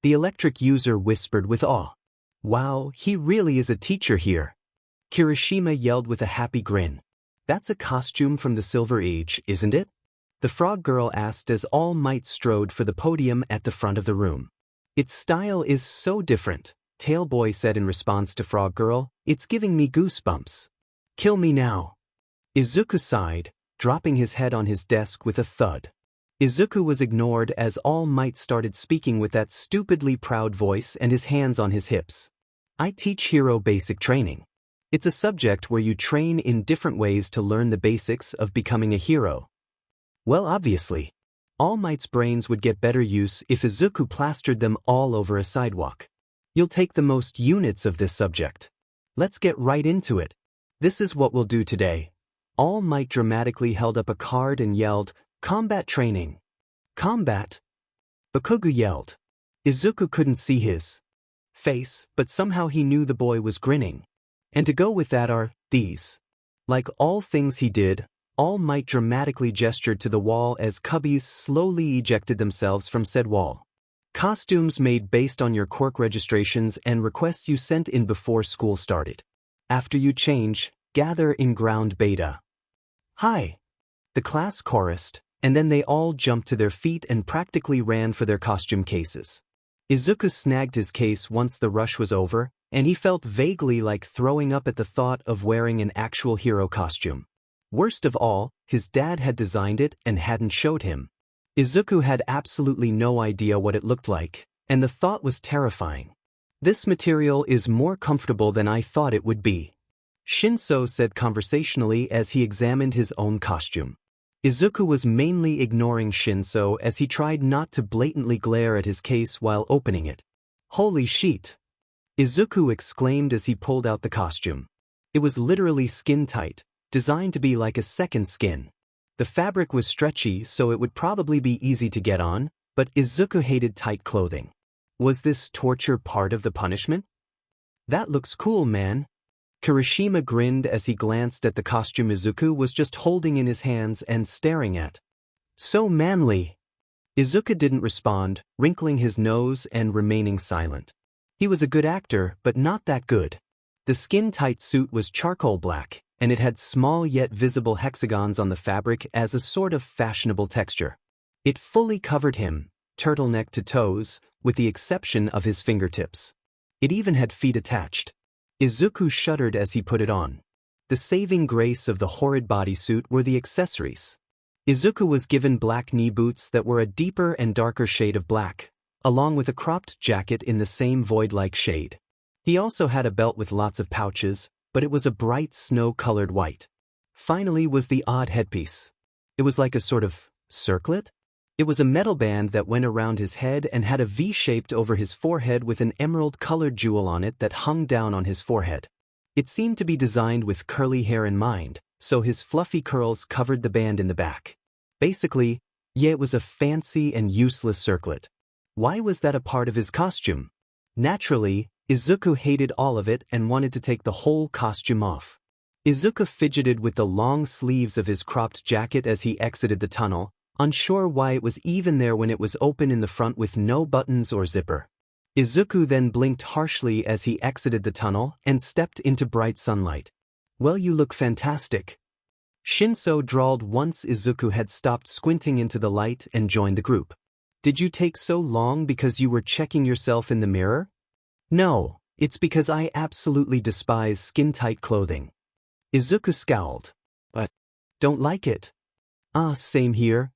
The electric user whispered with awe. Wow, he really is a teacher here. Kirishima yelled with a happy grin. That's a costume from the Silver Age, isn't it? The frog girl asked as All Might strode for the podium at the front of the room. Its style is so different, Tailboy said in response to Frog Girl. It's giving me goosebumps. Kill me now. Izuku sighed, dropping his head on his desk with a thud. Izuku was ignored as All Might started speaking with that stupidly proud voice and his hands on his hips. I teach hero basic training. It's a subject where you train in different ways to learn the basics of becoming a hero. Well, obviously. All Might's brains would get better use if Izuku plastered them all over a sidewalk. You'll take the most units of this subject. Let's get right into it. This is what we'll do today. All Might dramatically held up a card and yelled, Combat training. Combat? Bakugu yelled. Izuku couldn't see his face, but somehow he knew the boy was grinning. And to go with that are these. Like all things he did, All Might dramatically gestured to the wall as cubbies slowly ejected themselves from said wall. Costumes made based on your quirk registrations and requests you sent in before school started. After you change, gather in ground beta. Hi. The class chorused, and then they all jumped to their feet and practically ran for their costume cases. Izuku snagged his case once the rush was over, and he felt vaguely like throwing up at the thought of wearing an actual hero costume. Worst of all, his dad had designed it and hadn't showed him. Izuku had absolutely no idea what it looked like, and the thought was terrifying. This material is more comfortable than I thought it would be, Shinso said conversationally as he examined his own costume. Izuku was mainly ignoring Shinso as he tried not to blatantly glare at his case while opening it. Holy shit! Izuku exclaimed as he pulled out the costume. It was literally skin-tight, designed to be like a second skin. The fabric was stretchy so it would probably be easy to get on, but Izuku hated tight clothing. Was this torture part of the punishment? That looks cool, man. Kirishima grinned as he glanced at the costume Izuku was just holding in his hands and staring at. So manly. Izuku didn't respond, wrinkling his nose and remaining silent. He was a good actor, but not that good. The skin-tight suit was charcoal black, and it had small yet visible hexagons on the fabric as a sort of fashionable texture. It fully covered him, turtleneck to toes, with the exception of his fingertips. It even had feet attached. Izuku shuddered as he put it on. The saving grace of the horrid bodysuit were the accessories. Izuku was given black knee boots that were a deeper and darker shade of black, along with a cropped jacket in the same void-like shade. He also had a belt with lots of pouches, but it was a bright snow-colored white. Finally was the odd headpiece. It was like a sort of circlet? It was a metal band that went around his head and had a V-shaped over his forehead with an emerald-colored jewel on it that hung down on his forehead. It seemed to be designed with curly hair in mind, so his fluffy curls covered the band in the back. Basically, yeah, it was a fancy and useless circlet. Why was that a part of his costume? Naturally, Izuku hated all of it and wanted to take the whole costume off. Izuku fidgeted with the long sleeves of his cropped jacket as he exited the tunnel, unsure why it was even there when it was open in the front with no buttons or zipper. Izuku then blinked harshly as he exited the tunnel and stepped into bright sunlight. "Well, you look fantastic," Shinso drawled once Izuku had stopped squinting into the light and joined the group. "Did you take so long because you were checking yourself in the mirror?" "No, it's because I absolutely despise skin-tight clothing." Izuku scowled. "But don't like it." "Ah, same here."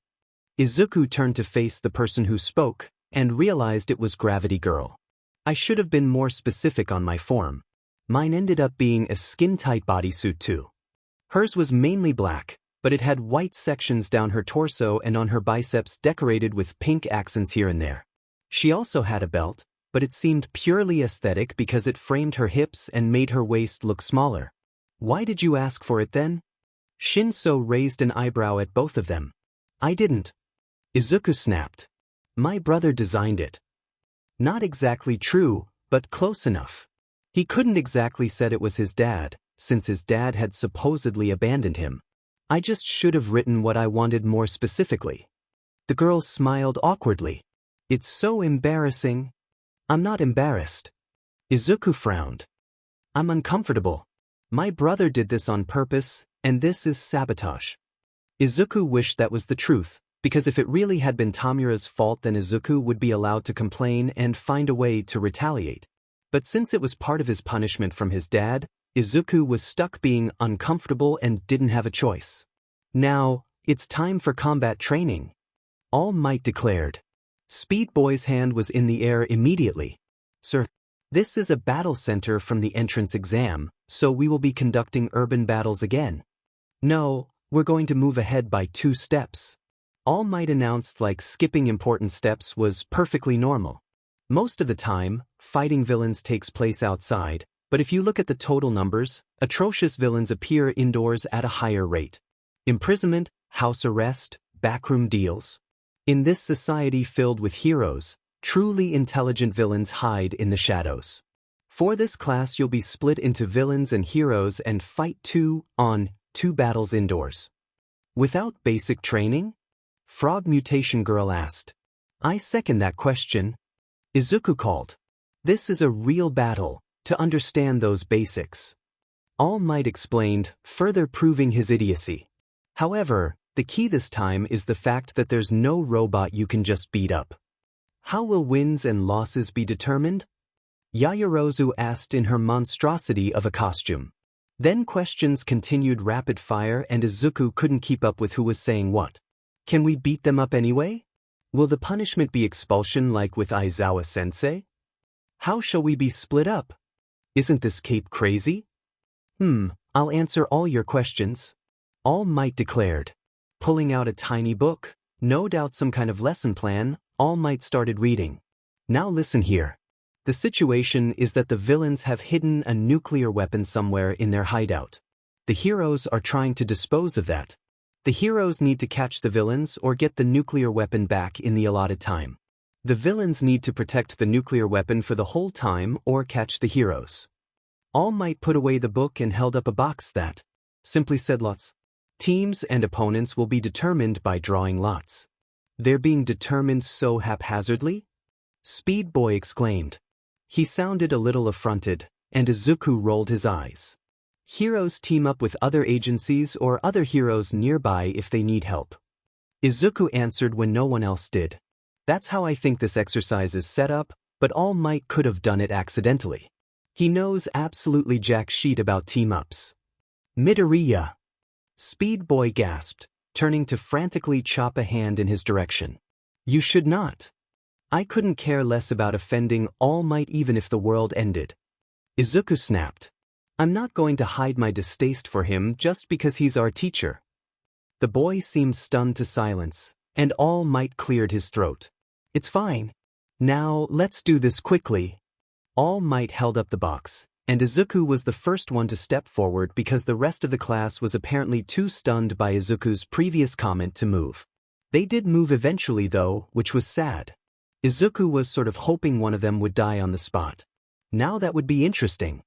Izuku turned to face the person who spoke, and realized it was Gravity Girl. "I should have been more specific on my form. Mine ended up being a skin-tight bodysuit too. Hers was mainly black, but it had white sections down her torso and on her biceps decorated with pink accents here and there. She also had a belt, but it seemed purely aesthetic because it framed her hips and made her waist look smaller." "Why did you ask for it then?" Shinso raised an eyebrow at both of them. "I didn't." Izuku snapped. "My brother designed it." Not exactly true, but close enough. He couldn't exactly said it was his dad, since his dad had supposedly abandoned him. "I just should have written what I wanted more specifically." The girl smiled awkwardly. "It's so embarrassing." "I'm not embarrassed." Izuku frowned. "I'm uncomfortable. My brother did this on purpose, and this is sabotage." Izuku wished that was the truth, because if it really had been Tomura's fault then Izuku would be allowed to complain and find a way to retaliate. But since it was part of his punishment from his dad, Izuku was stuck being uncomfortable and didn't have a choice. "Now, it's time for combat training," All Might declared. Speed Boy's hand was in the air immediately. "Sir, this is a battle center from the entrance exam, so we will be conducting urban battles again." "No, we're going to move ahead by 2 steps." All Might announced like skipping important steps was perfectly normal. Most of the time, fighting villains takes place outside, but if you look at the total numbers, atrocious villains appear indoors at a higher rate. Imprisonment, house arrest, backroom deals. In this society filled with heroes, truly intelligent villains hide in the shadows. For this class you'll be split into villains and heroes and fight 2-on-2 battles indoors. Without basic training? Frog Mutation Girl asked. "I second that question." Izuku called. "This is a real battle, to understand those basics." All Might explained, further proving his idiocy. However, the key this time is the fact that there's no robot you can just beat up. "How will wins and losses be determined?" Yaoyorozu asked in her monstrosity of a costume. Then questions continued rapid fire and Izuku couldn't keep up with who was saying what. "Can we beat them up anyway? Will the punishment be expulsion like with Aizawa-sensei? How shall we be split up? Isn't this cape crazy?" I'll answer all your questions," All Might declared. Pulling out a tiny book, no doubt some kind of lesson plan, All Might started reading. "Now listen here. The situation is that the villains have hidden a nuclear weapon somewhere in their hideout. The heroes are trying to dispose of that. The heroes need to catch the villains or get the nuclear weapon back in the allotted time. The villains need to protect the nuclear weapon for the whole time or catch the heroes." All Might put away the book and held up a box that simply said lots. "Teams and opponents will be determined by drawing lots." "They're being determined so haphazardly?" Speed Boy exclaimed. He sounded a little affronted, and Izuku rolled his eyes. "Heroes team up with other agencies or other heroes nearby if they need help." Izuku answered when no one else did. "That's how I think this exercise is set up, but All Might could have done it accidentally. He knows absolutely jack shit about team-ups." "Midoriya!" Speed Boy gasped, turning to frantically chop a hand in his direction. "You should not." "I couldn't care less about offending All Might even if the world ended." Izuku snapped. "I'm not going to hide my distaste for him just because he's our teacher." The boy seemed stunned to silence, and All Might cleared his throat. "It's fine. Now, let's do this quickly." All Might held up the box, and Izuku was the first one to step forward because the rest of the class was apparently too stunned by Izuku's previous comment to move. They did move eventually though, which was sad. Izuku was sort of hoping one of them would die on the spot. Now that would be interesting.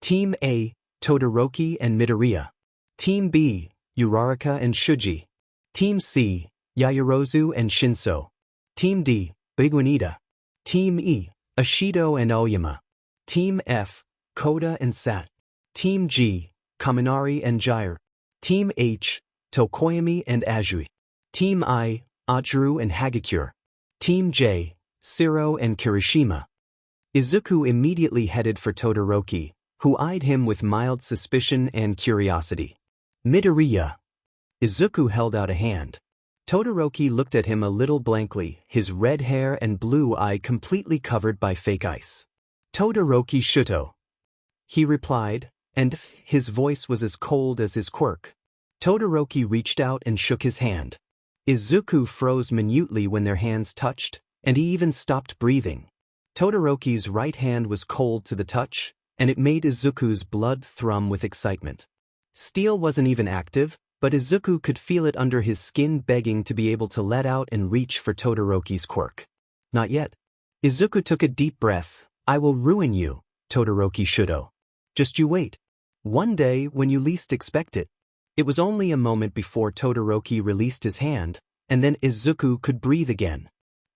Team A, Todoroki and Midoriya. Team B, Uraraka and Shuji. Team C, Yaoyorozu and Shinso. Team D, Biguanida. Team E, Ashido and Aoyama. Team F, Koda and Sat. Team G, Kaminari and Jair. Team H, Tokoyami and Azui. Team I, Ajuru and Hagakure. Team J, Siro and Kirishima. Izuku immediately headed for Todoroki, who eyed him with mild suspicion and curiosity. Midoriya. Izuku held out a hand. Todoroki looked at him a little blankly, his red hair and blue eye completely covered by fake ice. Todoroki Shuto, he replied, and his voice was as cold as his quirk. Todoroki reached out and shook his hand. Izuku froze minutely when their hands touched, and he even stopped breathing. Todoroki's right hand was cold to the touch, and it made Izuku's blood thrum with excitement. Steel wasn't even active, but Izuku could feel it under his skin begging to be able to let out and reach for Todoroki's quirk. Not yet. Izuku took a deep breath. I will ruin you, Todoroki Shuto. Just you wait. One day when you least expect it. It was only a moment before Todoroki released his hand, and then Izuku could breathe again.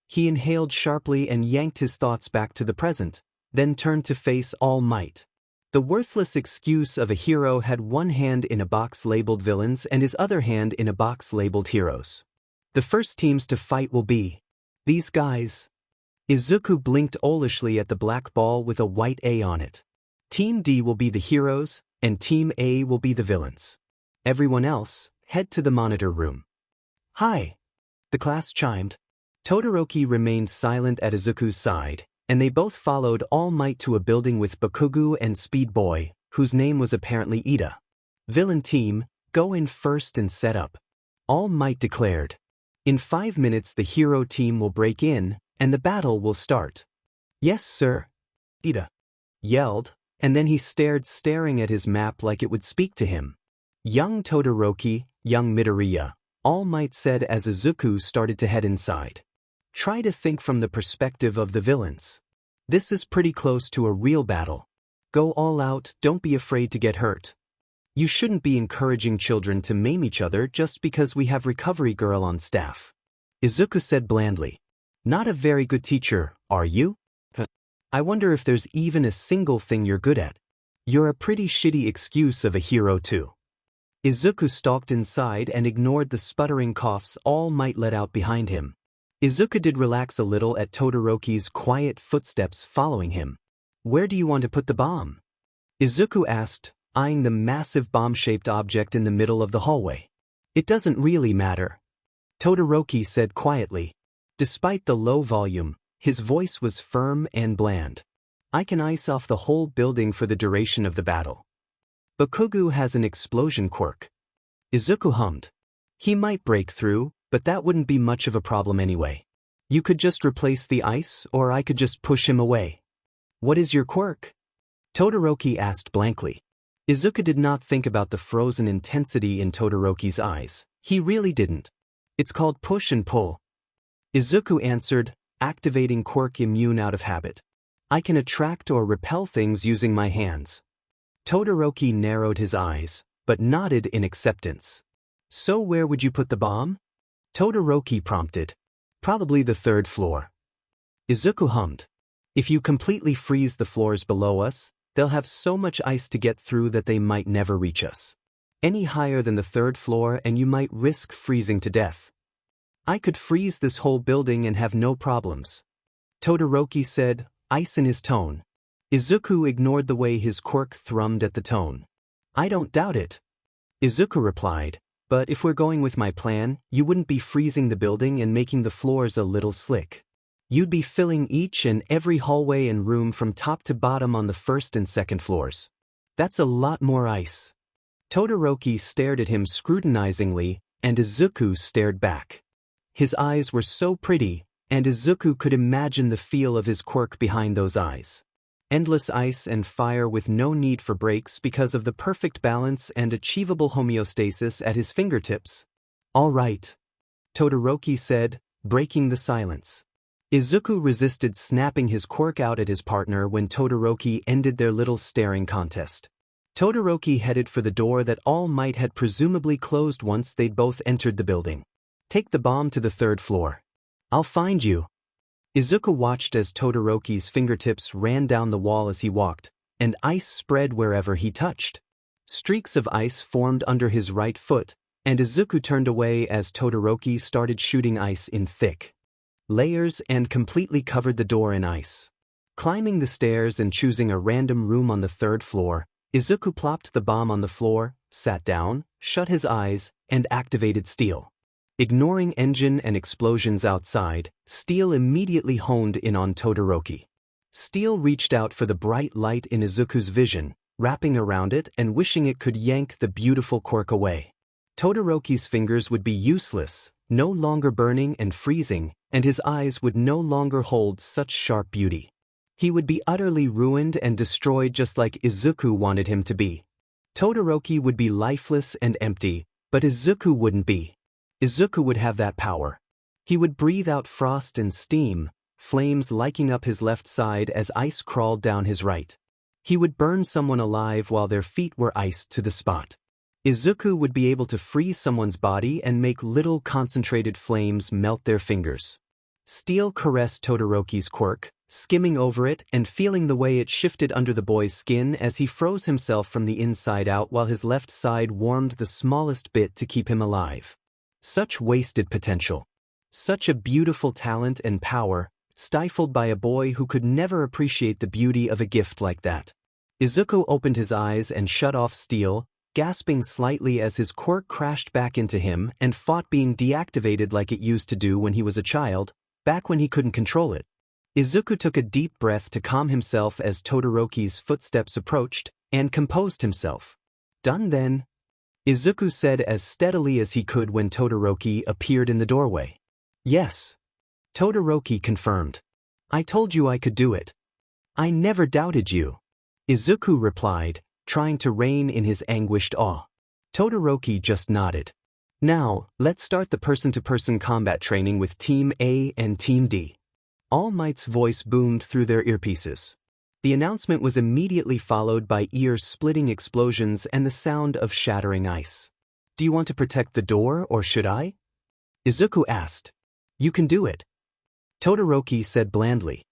He inhaled sharply and yanked his thoughts back to the present, then turned to face All Might. The worthless excuse of a hero had one hand in a box labeled villains and his other hand in a box labeled heroes. The first teams to fight will be these guys. Izuku blinked owlishly at the black ball with a white A on it. Team D will be the heroes, and Team A will be the villains. Everyone else, head to the monitor room. Hi. The class chimed. Todoroki remained silent at Izuku's side, and they both followed All Might to a building with Bakugo and Speed Boy, whose name was apparently Ida. Villain team, go in first and set up. All Might declared. In 5 minutes the hero team will break in, and the battle will start. Yes, sir. Ida yelled, and then he staring at his map like it would speak to him. Young Todoroki, young Midoriya, All Might said as Izuku started to head inside. Try to think from the perspective of the villains. This is pretty close to a real battle. Go all out, don't be afraid to get hurt. You shouldn't be encouraging children to maim each other just because we have Recovery Girl on staff. Izuku said blandly. Not a very good teacher, are you? I wonder if there's even a single thing you're good at. You're a pretty shitty excuse of a hero too. Izuku stalked inside and ignored the sputtering coughs All Might let out behind him. Izuku did relax a little at Todoroki's quiet footsteps following him. Where do you want to put the bomb? Izuku asked, eyeing the massive bomb-shaped object in the middle of the hallway. It doesn't really matter. Todoroki said quietly. Despite the low volume, his voice was firm and bland. I can ice off the whole building for the duration of the battle. Bakugo has an explosion quirk. Izuku hummed. He might break through, but that wouldn't be much of a problem anyway. You could just replace the ice, or I could just push him away. What is your quirk? Todoroki asked blankly. Izuku did not think about the frozen intensity in Todoroki's eyes. He really didn't. It's called push and pull. Izuku answered, activating quirk immune out of habit. I can attract or repel things using my hands. Todoroki narrowed his eyes, but nodded in acceptance. So where would you put the bomb? Todoroki prompted. Probably the 3rd floor. Izuku hummed. If you completely freeze the floors below us, they'll have so much ice to get through that they might never reach us. Any higher than the 3rd floor and you might risk freezing to death. I could freeze this whole building and have no problems. Todoroki said, ice in his tone. Izuku ignored the way his quirk thrummed at the tone. I don't doubt it. Izuku replied. But if we're going with my plan, you wouldn't be freezing the building and making the floors a little slick. You'd be filling each and every hallway and room from top to bottom on the 1st and 2nd floors. That's a lot more ice. Todoroki stared at him scrutinizingly, and Izuku stared back. His eyes were so pretty, and Izuku could imagine the feel of his quirk behind those eyes. Endless ice and fire with no need for breaks because of the perfect balance and achievable homeostasis at his fingertips. All right, Todoroki said, breaking the silence. Izuku resisted snapping his quirk out at his partner when Todoroki ended their little staring contest. Todoroki headed for the door that All Might had presumably closed once they'd both entered the building. Take the bomb to the 3rd floor. I'll find you. Izuku watched as Todoroki's fingertips ran down the wall as he walked, and ice spread wherever he touched. Streaks of ice formed under his right foot, and Izuku turned away as Todoroki started shooting ice in thick layers and completely covered the door in ice. Climbing the stairs and choosing a random room on the 3rd floor, Izuku plopped the bomb on the floor, sat down, shut his eyes, and activated Steel. Ignoring engine and explosions outside, Steel immediately honed in on Todoroki. Steel reached out for the bright light in Izuku's vision, wrapping around it and wishing it could yank the beautiful quirk away. Todoroki's fingers would be useless, no longer burning and freezing, and his eyes would no longer hold such sharp beauty. He would be utterly ruined and destroyed just like Izuku wanted him to be. Todoroki would be lifeless and empty, but Izuku wouldn't be. Izuku would have that power. He would breathe out frost and steam, flames lighting up his left side as ice crawled down his right. He would burn someone alive while their feet were iced to the spot. Izuku would be able to freeze someone's body and make little concentrated flames melt their fingers. Steel caressed Todoroki's quirk, skimming over it and feeling the way it shifted under the boy's skin as he froze himself from the inside out while his left side warmed the smallest bit to keep him alive. Such wasted potential. Such a beautiful talent and power, stifled by a boy who could never appreciate the beauty of a gift like that. Izuku opened his eyes and shut off Steel, gasping slightly as his quirk crashed back into him and fought being deactivated like it used to do when he was a child, back when he couldn't control it. Izuku took a deep breath to calm himself as Todoroki's footsteps approached, and composed himself. Done then? Izuku said as steadily as he could when Todoroki appeared in the doorway. Yes. Todoroki confirmed. I told you I could do it. I never doubted you. Izuku replied, trying to rein in his anguished awe. Todoroki just nodded. Now, let's start the person-to-person combat training with Team A and Team D. All Might's voice boomed through their earpieces. The announcement was immediately followed by ear-splitting explosions and the sound of shattering ice. Do you want to protect the door or should I? Izuku asked. You can do it. Todoroki said blandly.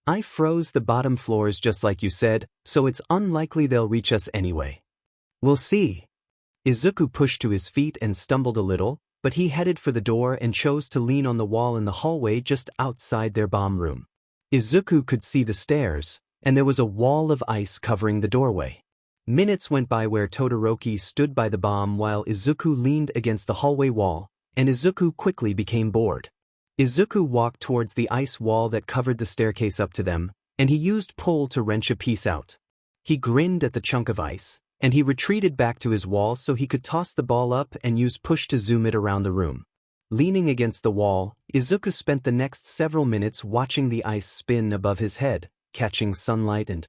I froze the bottom floors just like you said, so it's unlikely they'll reach us anyway. We'll see. Izuku pushed to his feet and stumbled a little, but he headed for the door and chose to lean on the wall in the hallway just outside their bomb room. Izuku could see the stairs, and there was a wall of ice covering the doorway. Minutes went by where Todoroki stood by the bomb while Izuku leaned against the hallway wall, and Izuku quickly became bored. Izuku walked towards the ice wall that covered the staircase up to them, and he used pull to wrench a piece out. He grinned at the chunk of ice, and he retreated back to his wall so he could toss the ball up and use push to zoom it around the room. Leaning against the wall, Izuku spent the next several minutes watching the ice spin above his head, catching sunlight and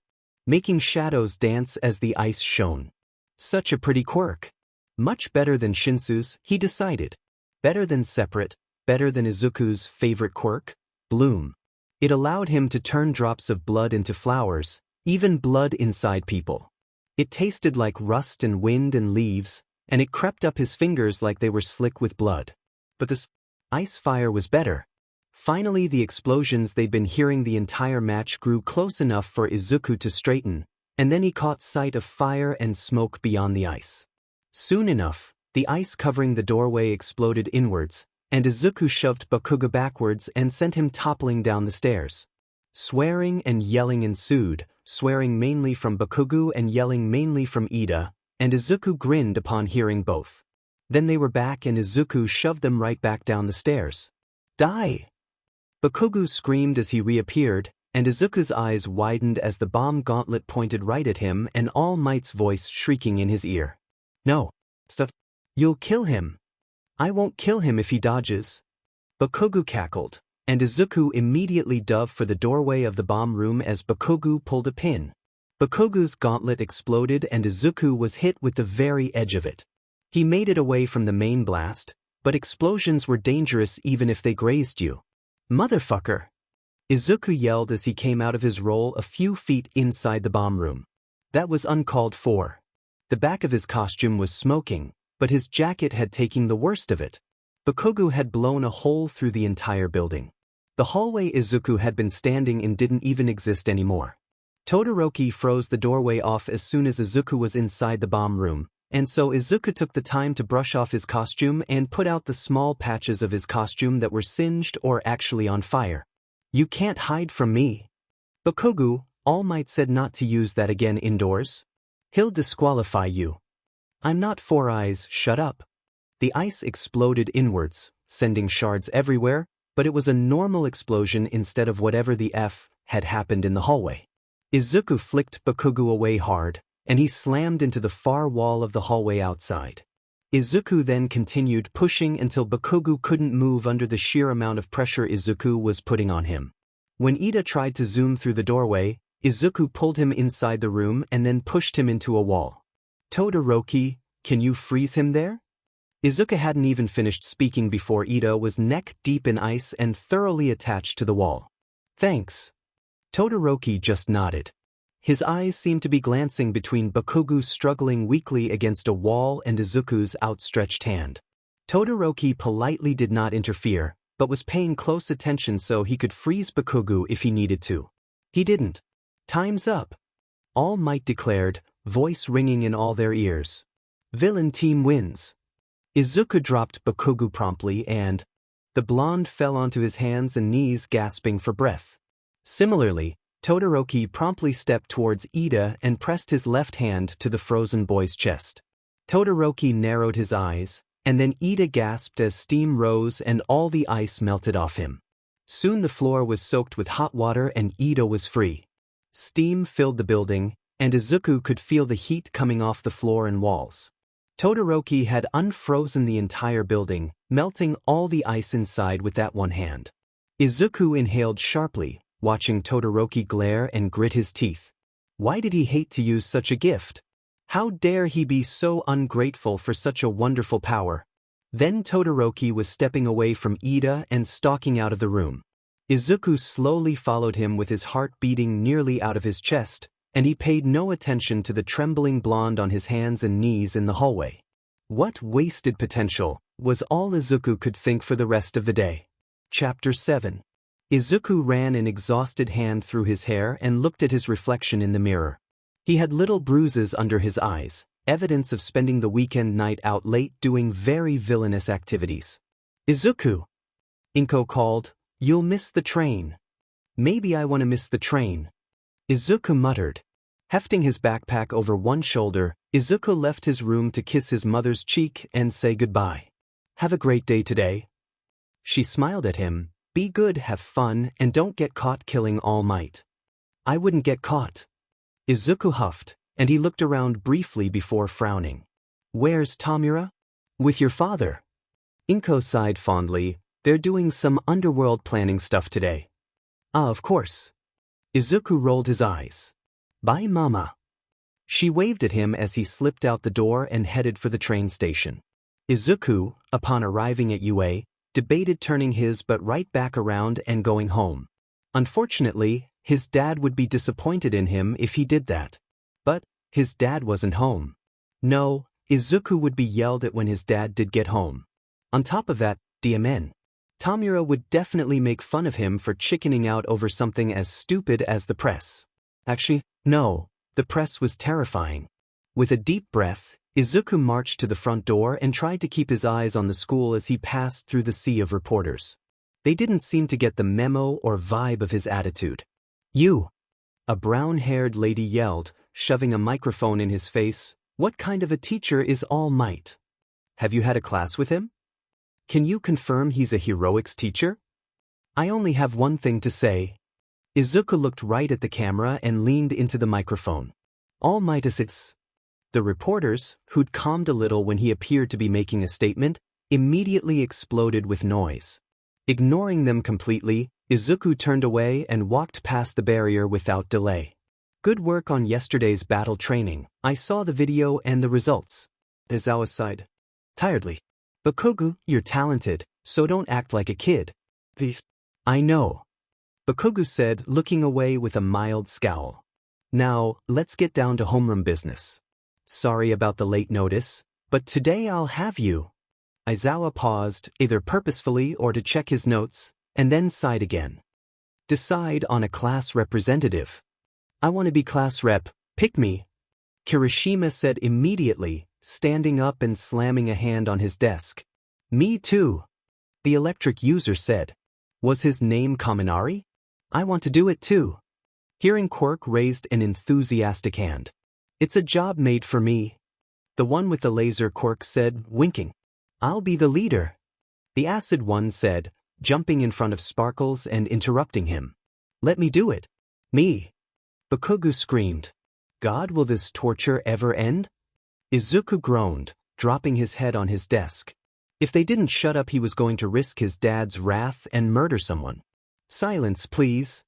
making shadows dance as the ice shone. Such a pretty quirk. Much better than Shinsu's, he decided. Better than separate, better than Izuku's favorite quirk, Bloom. It allowed him to turn drops of blood into flowers, even blood inside people. It tasted like rust and wind and leaves, and it crept up his fingers like they were slick with blood. But this ice fire was better. Finally, the explosions they'd been hearing the entire match grew close enough for Izuku to straighten, and then he caught sight of fire and smoke beyond the ice. Soon enough, the ice covering the doorway exploded inwards, and Izuku shoved Bakugo backwards and sent him toppling down the stairs. Swearing and yelling ensued, swearing mainly from Bakugo and yelling mainly from Ida, and Izuku grinned upon hearing both. Then they were back and Izuku shoved them right back down the stairs. Die! Bakugo screamed as he reappeared, and Izuku's eyes widened as the bomb gauntlet pointed right at him and All Might's voice shrieking in his ear. No. Stop. You'll kill him. I won't kill him if he dodges. Bakugo cackled, and Izuku immediately dove for the doorway of the bomb room as Bakugo pulled a pin. Bakugo's gauntlet exploded and Izuku was hit with the very edge of it. He made it away from the main blast, but explosions were dangerous even if they grazed you. Motherfucker! Izuku yelled as he came out of his roll a few feet inside the bomb room. That was uncalled for. The back of his costume was smoking, but his jacket had taken the worst of it. Bakugo had blown a hole through the entire building. The hallway Izuku had been standing in didn't even exist anymore. Todoroki froze the doorway off as soon as Izuku was inside the bomb room, and so Izuku took the time to brush off his costume and put out the small patches of his costume that were singed or actually on fire. "You can't hide from me." "Bakugo, All Might said not to use that again indoors. He'll disqualify you." "I'm not Four Eyes, shut up." The ice exploded inwards, sending shards everywhere, but it was a normal explosion instead of whatever the F had happened in the hallway. Izuku flicked Bakugo away hard, and he slammed into the far wall of the hallway outside. Izuku then continued pushing until Bakugo couldn't move under the sheer amount of pressure Izuku was putting on him. When Ida tried to zoom through the doorway, Izuku pulled him inside the room and then pushed him into a wall. "Todoroki, can you freeze him there?" Izuku hadn't even finished speaking before Ida was neck-deep in ice and thoroughly attached to the wall. "Thanks." Todoroki just nodded. His eyes seemed to be glancing between Bakugo struggling weakly against a wall and Izuku's outstretched hand. Todoroki politely did not interfere, but was paying close attention so he could freeze Bakugo if he needed to. He didn't. "Time's up," All Might declared, voice ringing in all their ears. "Villain team wins." Izuku dropped Bakugo promptly and the blonde fell onto his hands and knees gasping for breath. Similarly, Todoroki promptly stepped towards Ida and pressed his left hand to the frozen boy's chest. Todoroki narrowed his eyes, and then Ida gasped as steam rose and all the ice melted off him. Soon the floor was soaked with hot water and Ida was free. Steam filled the building, and Izuku could feel the heat coming off the floor and walls. Todoroki had unfrozen the entire building, melting all the ice inside with that one hand. Izuku inhaled sharply, watching Todoroki glare and grit his teeth. Why did he hate to use such a gift? How dare he be so ungrateful for such a wonderful power? Then Todoroki was stepping away from Ida and stalking out of the room. Izuku slowly followed him with his heart beating nearly out of his chest, and he paid no attention to the trembling blonde on his hands and knees in the hallway. What wasted potential, was all Izuku could think for the rest of the day. Chapter 7. Izuku ran an exhausted hand through his hair and looked at his reflection in the mirror. He had little bruises under his eyes, evidence of spending the weekend night out late doing very villainous activities. "Izuku!" Inko called, "You'll miss the train." "Maybe I want to miss the train," Izuku muttered. Hefting his backpack over one shoulder, Izuku left his room to kiss his mother's cheek and say goodbye. "Have a great day today." She smiled at him. "Be good, have fun, and don't get caught killing All Might." "I wouldn't get caught." Izuku huffed, and he looked around briefly before frowning. "Where's Tomura?" "With your father." Inko sighed fondly. "They're doing some underworld planning stuff today." "Ah, of course." Izuku rolled his eyes. "Bye, Mama." She waved at him as he slipped out the door and headed for the train station. Izuku, upon arriving at UA, debated turning his butt right back around and going home. Unfortunately, his dad would be disappointed in him if he did that. But his dad wasn't home. No, Izuku would be yelled at when his dad did get home. On top of that, DMN. Tomura would definitely make fun of him for chickening out over something as stupid as the press. Actually, no, the press was terrifying. With a deep breath, Izuku marched to the front door and tried to keep his eyes on the school as he passed through the sea of reporters. They didn't seem to get the memo or vibe of his attitude. "You!" a brown-haired lady yelled, shoving a microphone in his face. "What kind of a teacher is All Might? Have you had a class with him? Can you confirm he's a heroics teacher?" "I only have one thing to say." Izuku looked right at the camera and leaned into the microphone. "All Might is..." The reporters, who'd calmed a little when he appeared to be making a statement, immediately exploded with noise. Ignoring them completely, Izuku turned away and walked past the barrier without delay. "Good work on yesterday's battle training. I saw the video and the results." Izawa sighed tiredly. "Bakugo, you're talented, so don't act like a kid." "I know," Bakugo said, looking away with a mild scowl. "Now, let's get down to homeroom business." Sorry about the late notice, but today I'll have you. Aizawa paused, either purposefully or to check his notes, and then sighed again. Decide on a class representative. I want to be class rep, pick me. Kirishima said immediately, standing up and slamming a hand on his desk. Me too. The electric user said. Was his name Kaminari? I want to do it too. Hearing Quirk raised an enthusiastic hand. It's a job made for me. The one with the laser, Quirk said, winking. I'll be the leader. The acid one said, jumping in front of Sparkles and interrupting him. Let me do it. Me. Bakugu screamed. God, will this torture ever end? Izuku groaned, dropping his head on his desk. If they didn't shut up, he was going to risk his dad's wrath and murder someone. Silence, please.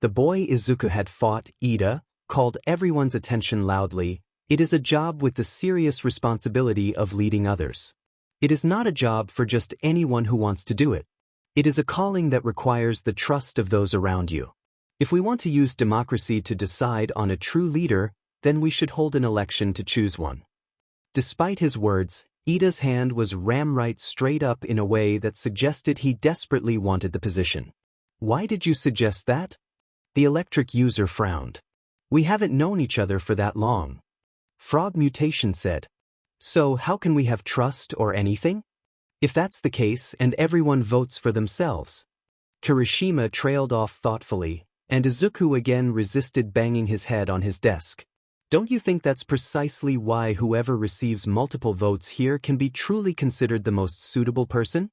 The boy Izuku had fought, Ida, called everyone's attention loudly. It is a job with the serious responsibility of leading others. It is not a job for just anyone who wants to do it. It is a calling that requires the trust of those around you. If we want to use democracy to decide on a true leader, then we should hold an election to choose one. Despite his words, Ida's hand was rammed straight up in a way that suggested he desperately wanted the position. Why did you suggest that? The electric user frowned. We haven't known each other for that long. Frog Mutation said. So how can we have trust or anything? If that's the case and everyone votes for themselves. Kirishima trailed off thoughtfully, and Izuku again resisted banging his head on his desk. Don't you think that's precisely why whoever receives multiple votes here can be truly considered the most suitable person?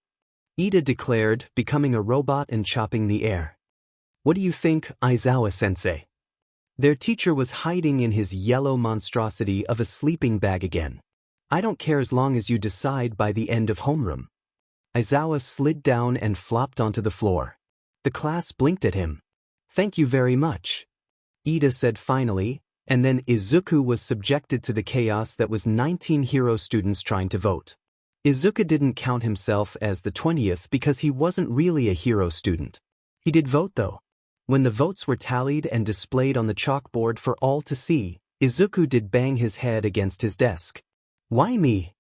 Ida declared, becoming a robot and chopping the air. What do you think, Aizawa-sensei? Their teacher was hiding in his yellow monstrosity of a sleeping bag again. I don't care as long as you decide by the end of homeroom. Aizawa slid down and flopped onto the floor. The class blinked at him. Thank you very much. Ida said finally, and then Izuku was subjected to the chaos that was 19 hero students trying to vote. Izuku didn't count himself as the 20th because he wasn't really a hero student. He did vote though. When the votes were tallied and displayed on the chalkboard for all to see, Izuku did bang his head against his desk. Why me?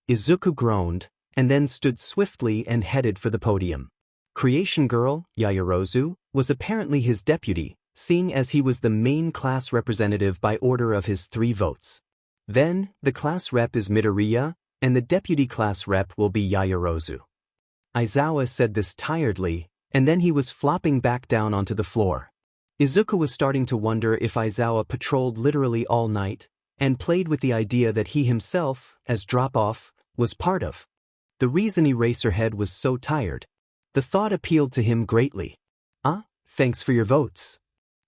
Izuku groaned, and then stood swiftly and headed for the podium. Creation Girl, Yaoyorozu, was apparently his deputy, seeing as he was the main class representative by order of his 3 votes. Then, the class rep is Midoriya, and the deputy class rep will be Yaoyorozu. Aizawa said this tiredly, and then he was flopping back down onto the floor. Izuku was starting to wonder if Aizawa patrolled literally all night, and played with the idea that he himself, as drop-off, was part of. The reason Eraserhead was so tired. The thought appealed to him greatly. Ah, thanks for your votes.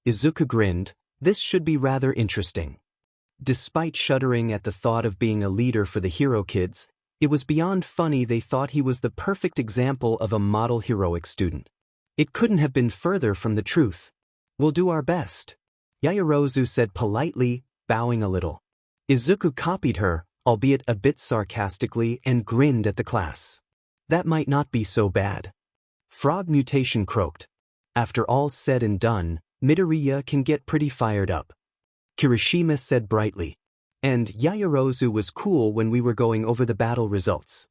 Izuku grinned. This should be rather interesting. Despite shuddering at the thought of being a leader for the hero kids, it was beyond funny they thought he was the perfect example of a model heroic student. It couldn't have been further from the truth. We'll do our best. Yaoyorozu said politely, bowing a little. Izuku copied her, albeit a bit sarcastically, and grinned at the class. That might not be so bad. Frog Mutation croaked. After all's said and done, Midoriya can get pretty fired up. Kirishima said brightly. And Yaoyorozu was cool when we were going over the battle results.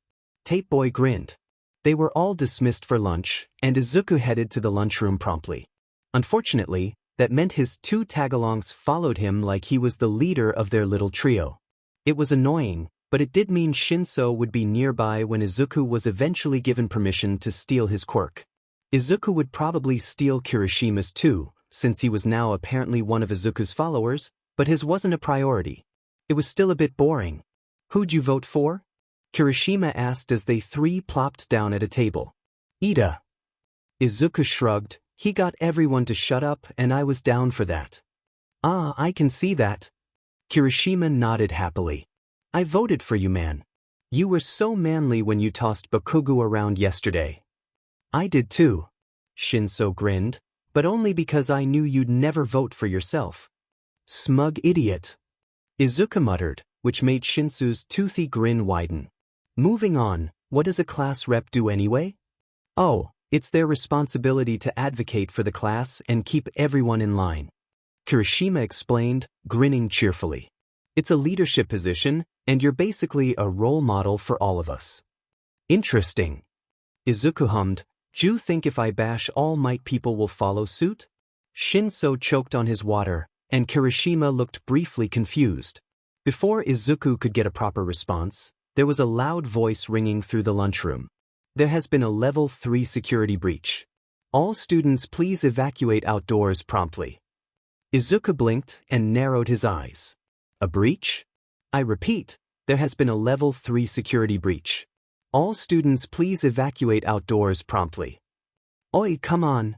Tape Boy grinned. They were all dismissed for lunch, and Izuku headed to the lunchroom promptly. Unfortunately, that meant his 2 tagalongs followed him like he was the leader of their little trio. It was annoying, but it did mean Shinso would be nearby when Izuku was eventually given permission to steal his quirk. Izuku would probably steal Kirishima's too, since he was now apparently one of Izuku's followers, but his wasn't a priority. It was still a bit boring. Who'd you vote for? Kirishima asked as they 3 plopped down at a table. Ida. Izuku shrugged. He got everyone to shut up and I was down for that. Ah, I can see that. Kirishima nodded happily. I voted for you, man. You were so manly when you tossed Bakugu around yesterday. I did too. Shinso grinned, but only because I knew you'd never vote for yourself. Smug idiot. Izuku muttered, which made Shinso's toothy grin widen. Moving on, what does a class rep do anyway? Oh, it's their responsibility to advocate for the class and keep everyone in line. Kirishima explained, grinning cheerfully. It's a leadership position, and you're basically a role model for all of us. Interesting. Izuku hummed, "Do you think if I bash All Might people will follow suit?" Shinso choked on his water, and Kirishima looked briefly confused. Before Izuku could get a proper response, there was a loud voice ringing through the lunchroom. "There has been a level 3 security breach. All students please evacuate outdoors promptly." Izuku blinked and narrowed his eyes. "A breach? I repeat, there has been a level 3 security breach. All students please evacuate outdoors promptly." "Oi, come on."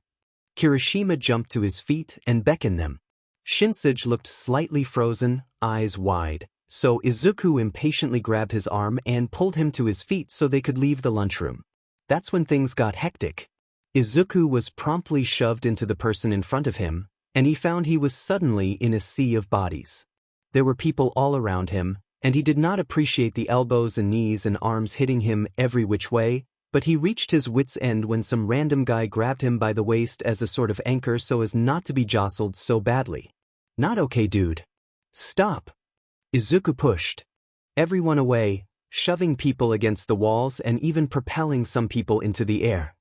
Kirishima jumped to his feet and beckoned them. Shinsuke looked slightly frozen, eyes wide, so Izuku impatiently grabbed his arm and pulled him to his feet so they could leave the lunchroom. That's when things got hectic. Izuku was promptly shoved into the person in front of him, and he found he was suddenly in a sea of bodies. There were people all around him, and he did not appreciate the elbows and knees and arms hitting him every which way, but he reached his wit's end when some random guy grabbed him by the waist as a sort of anchor so as not to be jostled so badly. "Not okay, dude. Stop." Izuku pushed everyone away, shoving people against the walls and even propelling some people into the air.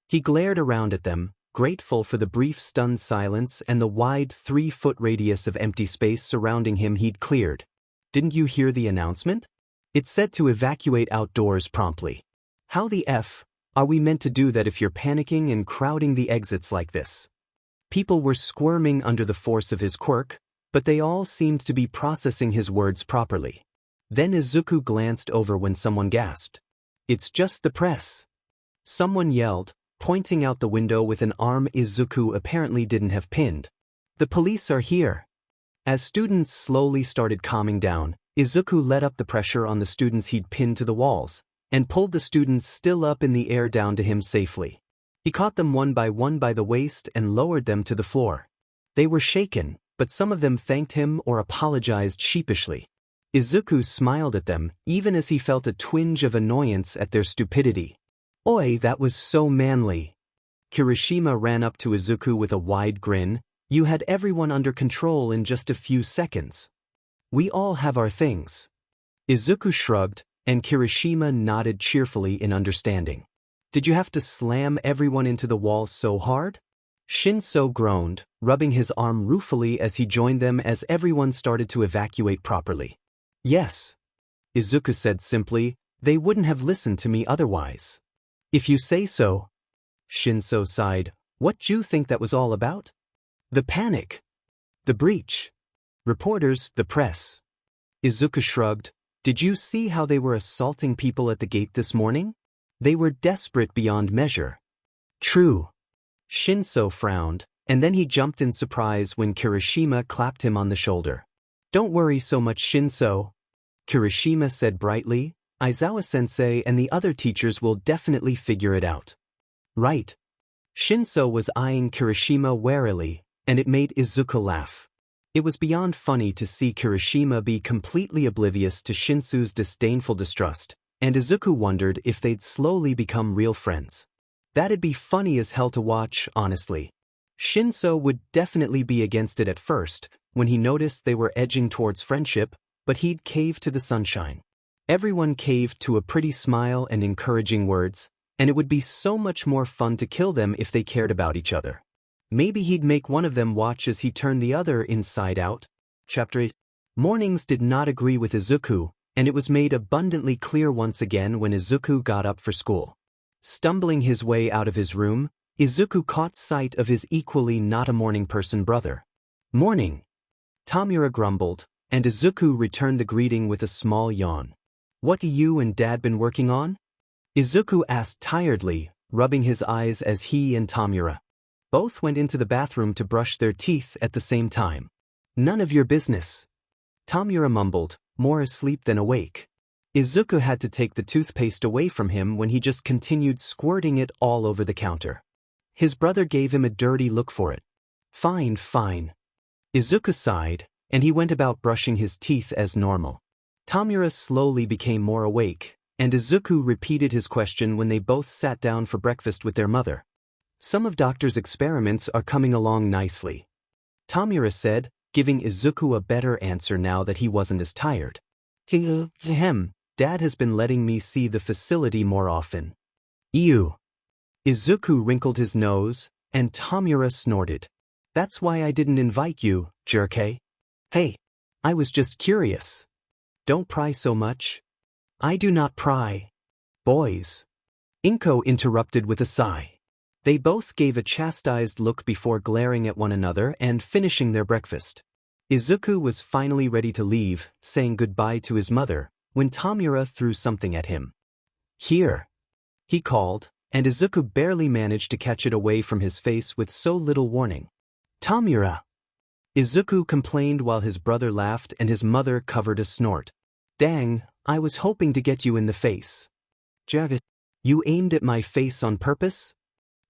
He glared around at them, grateful for the brief stunned silence and the wide 3-foot radius of empty space surrounding him he'd cleared. "Didn't you hear the announcement? It said to evacuate outdoors promptly. How the F are we meant to do that if you're panicking and crowding the exits like this?" People were squirming under the force of his quirk, but they all seemed to be processing his words properly. Then Izuku glanced over when someone gasped. "It's just the press." Someone yelled, pointing out the window with an arm Izuku apparently didn't have pinned. "The police are here." As students slowly started calming down, Izuku let up the pressure on the students he'd pinned to the walls, and pulled the students still up in the air down to him safely. He caught them one by the waist and lowered them to the floor. They were shaken, but some of them thanked him or apologized sheepishly. Izuku smiled at them, even as he felt a twinge of annoyance at their stupidity. "Oi, that was so manly." Kirishima ran up to Izuku with a wide grin. "You had everyone under control in just a few seconds. We all have our things." Izuku shrugged, and Kirishima nodded cheerfully in understanding. "Did you have to slam everyone into the wall so hard?" Shinso groaned, rubbing his arm ruefully as he joined them as everyone started to evacuate properly. "Yes," Izuku said simply, "they wouldn't have listened to me otherwise." "If you say so." Shinso sighed. "What do you think that was all about?" "The panic. The breach. Reporters, the press." Izuku shrugged. "Did you see how they were assaulting people at the gate this morning? They were desperate beyond measure." "True." Shinso frowned, and then he jumped in surprise when Kirishima clapped him on the shoulder. "Don't worry so much, Shinso," Kirishima said brightly. "Aizawa-sensei and the other teachers will definitely figure it out." "Right." Shinso was eyeing Kirishima warily, and it made Izuku laugh. It was beyond funny to see Kirishima be completely oblivious to Shinsu's disdainful distrust, and Izuku wondered if they'd slowly become real friends. That'd be funny as hell to watch, honestly. Shinso would definitely be against it at first, when he noticed they were edging towards friendship, but he'd cave to the sunshine. Everyone caved to a pretty smile and encouraging words, and it would be so much more fun to kill them if they cared about each other. Maybe he'd make one of them watch as he turned the other inside out. Chapter 8. Mornings did not agree with Izuku, and it was made abundantly clear once again when Izuku got up for school. Stumbling his way out of his room, Izuku caught sight of his equally not a morning person brother. "Morning," Tomura grumbled, and Izuku returned the greeting with a small yawn. "What you and Dad been working on?" Izuku asked tiredly, rubbing his eyes as he and Tomura both went into the bathroom to brush their teeth at the same time. "None of your business," Tomura mumbled, more asleep than awake. Izuku had to take the toothpaste away from him when he just continued squirting it all over the counter. His brother gave him a dirty look for it. Fine. Izuku sighed, and he went about brushing his teeth as normal. Tomura slowly became more awake, and Izuku repeated his question when they both sat down for breakfast with their mother. "Some of Doctor's experiments are coming along nicely," Tomura said, giving Izuku a better answer now that he wasn't as tired. Dad has been letting me see the facility more often. Ew. Izuku wrinkled his nose, and Tomura snorted. That's why I didn't invite you, jerk. Hey, I was just curious. Don't pry so much. I do not pry. Boys. Inko interrupted with a sigh. They both gave a chastised look before glaring at one another and finishing their breakfast. Izuku was finally ready to leave, saying goodbye to his mother, when Tomura threw something at him. Here, he called, and Izuku barely managed to catch it away from his face with so little warning. Tomura! Izuku complained while his brother laughed and his mother covered a snort. Dang, I was hoping to get you in the face. Jagat, you aimed at my face on purpose?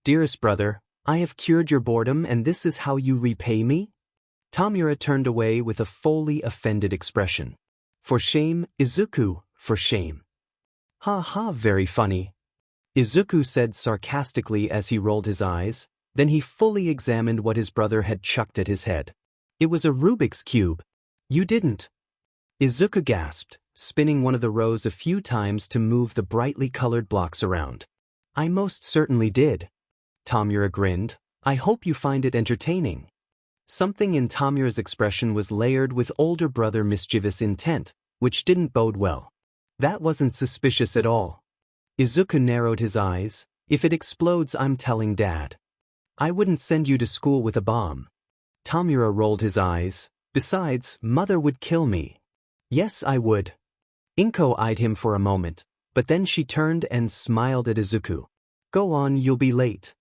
Dearest brother, I have cured your boredom and this is how you repay me? Tomura turned away with a fully offended expression. For shame, Izuku, for shame. Ha ha, very funny. Izuku said sarcastically as he rolled his eyes, then he fully examined what his brother had chucked at his head. It was a Rubik's Cube. You didn't. Izuku gasped, spinning one of the rows a few times to move the brightly colored blocks around. I most certainly did. Tomura grinned. I hope you find it entertaining. Something in Tomura's expression was layered with older brother mischievous intent, which didn't bode well. That wasn't suspicious at all. Izuku narrowed his eyes. If it explodes, I'm telling Dad. I wouldn't send you to school with a bomb. Tomura rolled his eyes. Besides, Mother would kill me. Yes, I would. Inko eyed him for a moment, but then she turned and smiled at Izuku. Go on, you'll be late.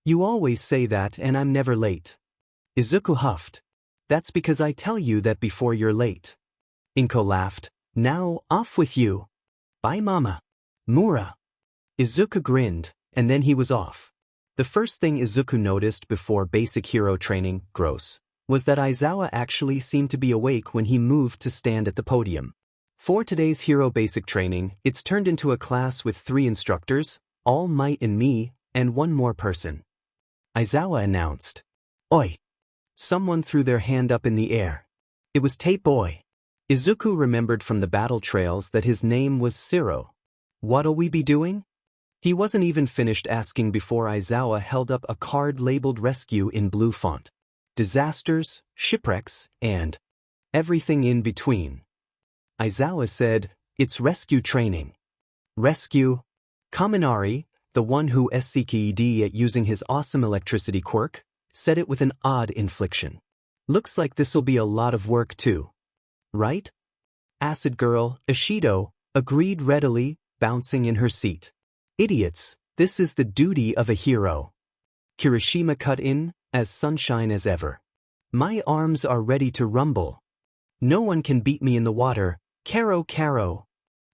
You always say that and I'm never late. Izuku huffed. That's because I tell you that before you're late. Inko laughed. Now, off with you. Bye, Mama. Mura. Izuku grinned, and then he was off. The first thing Izuku noticed before basic hero training, gross, was that Aizawa actually seemed to be awake when he moved to stand at the podium. For today's hero basic training, it's turned into a class with 3 instructors, All Might and me, and one more person. Aizawa announced. Oi! Someone threw their hand up in the air. It was Tape Boy. Izuku remembered from the battle trails that his name was Siro. What'll we be doing? He wasn't even finished asking before Aizawa held up a card labeled Rescue in blue font. Disasters, shipwrecks, and everything in between. Aizawa said, it's rescue training. Rescue. Kaminari, the one who SCKED at using his awesome electricity quirk, said it with an odd inflection. Looks like this'll be a lot of work too. Right? Acid Girl, Ishido, agreed readily, bouncing in her seat. Idiots, this is the duty of a hero. Kirishima cut in, as sunshine as ever. My arms are ready to rumble. No one can beat me in the water, Karo Karo.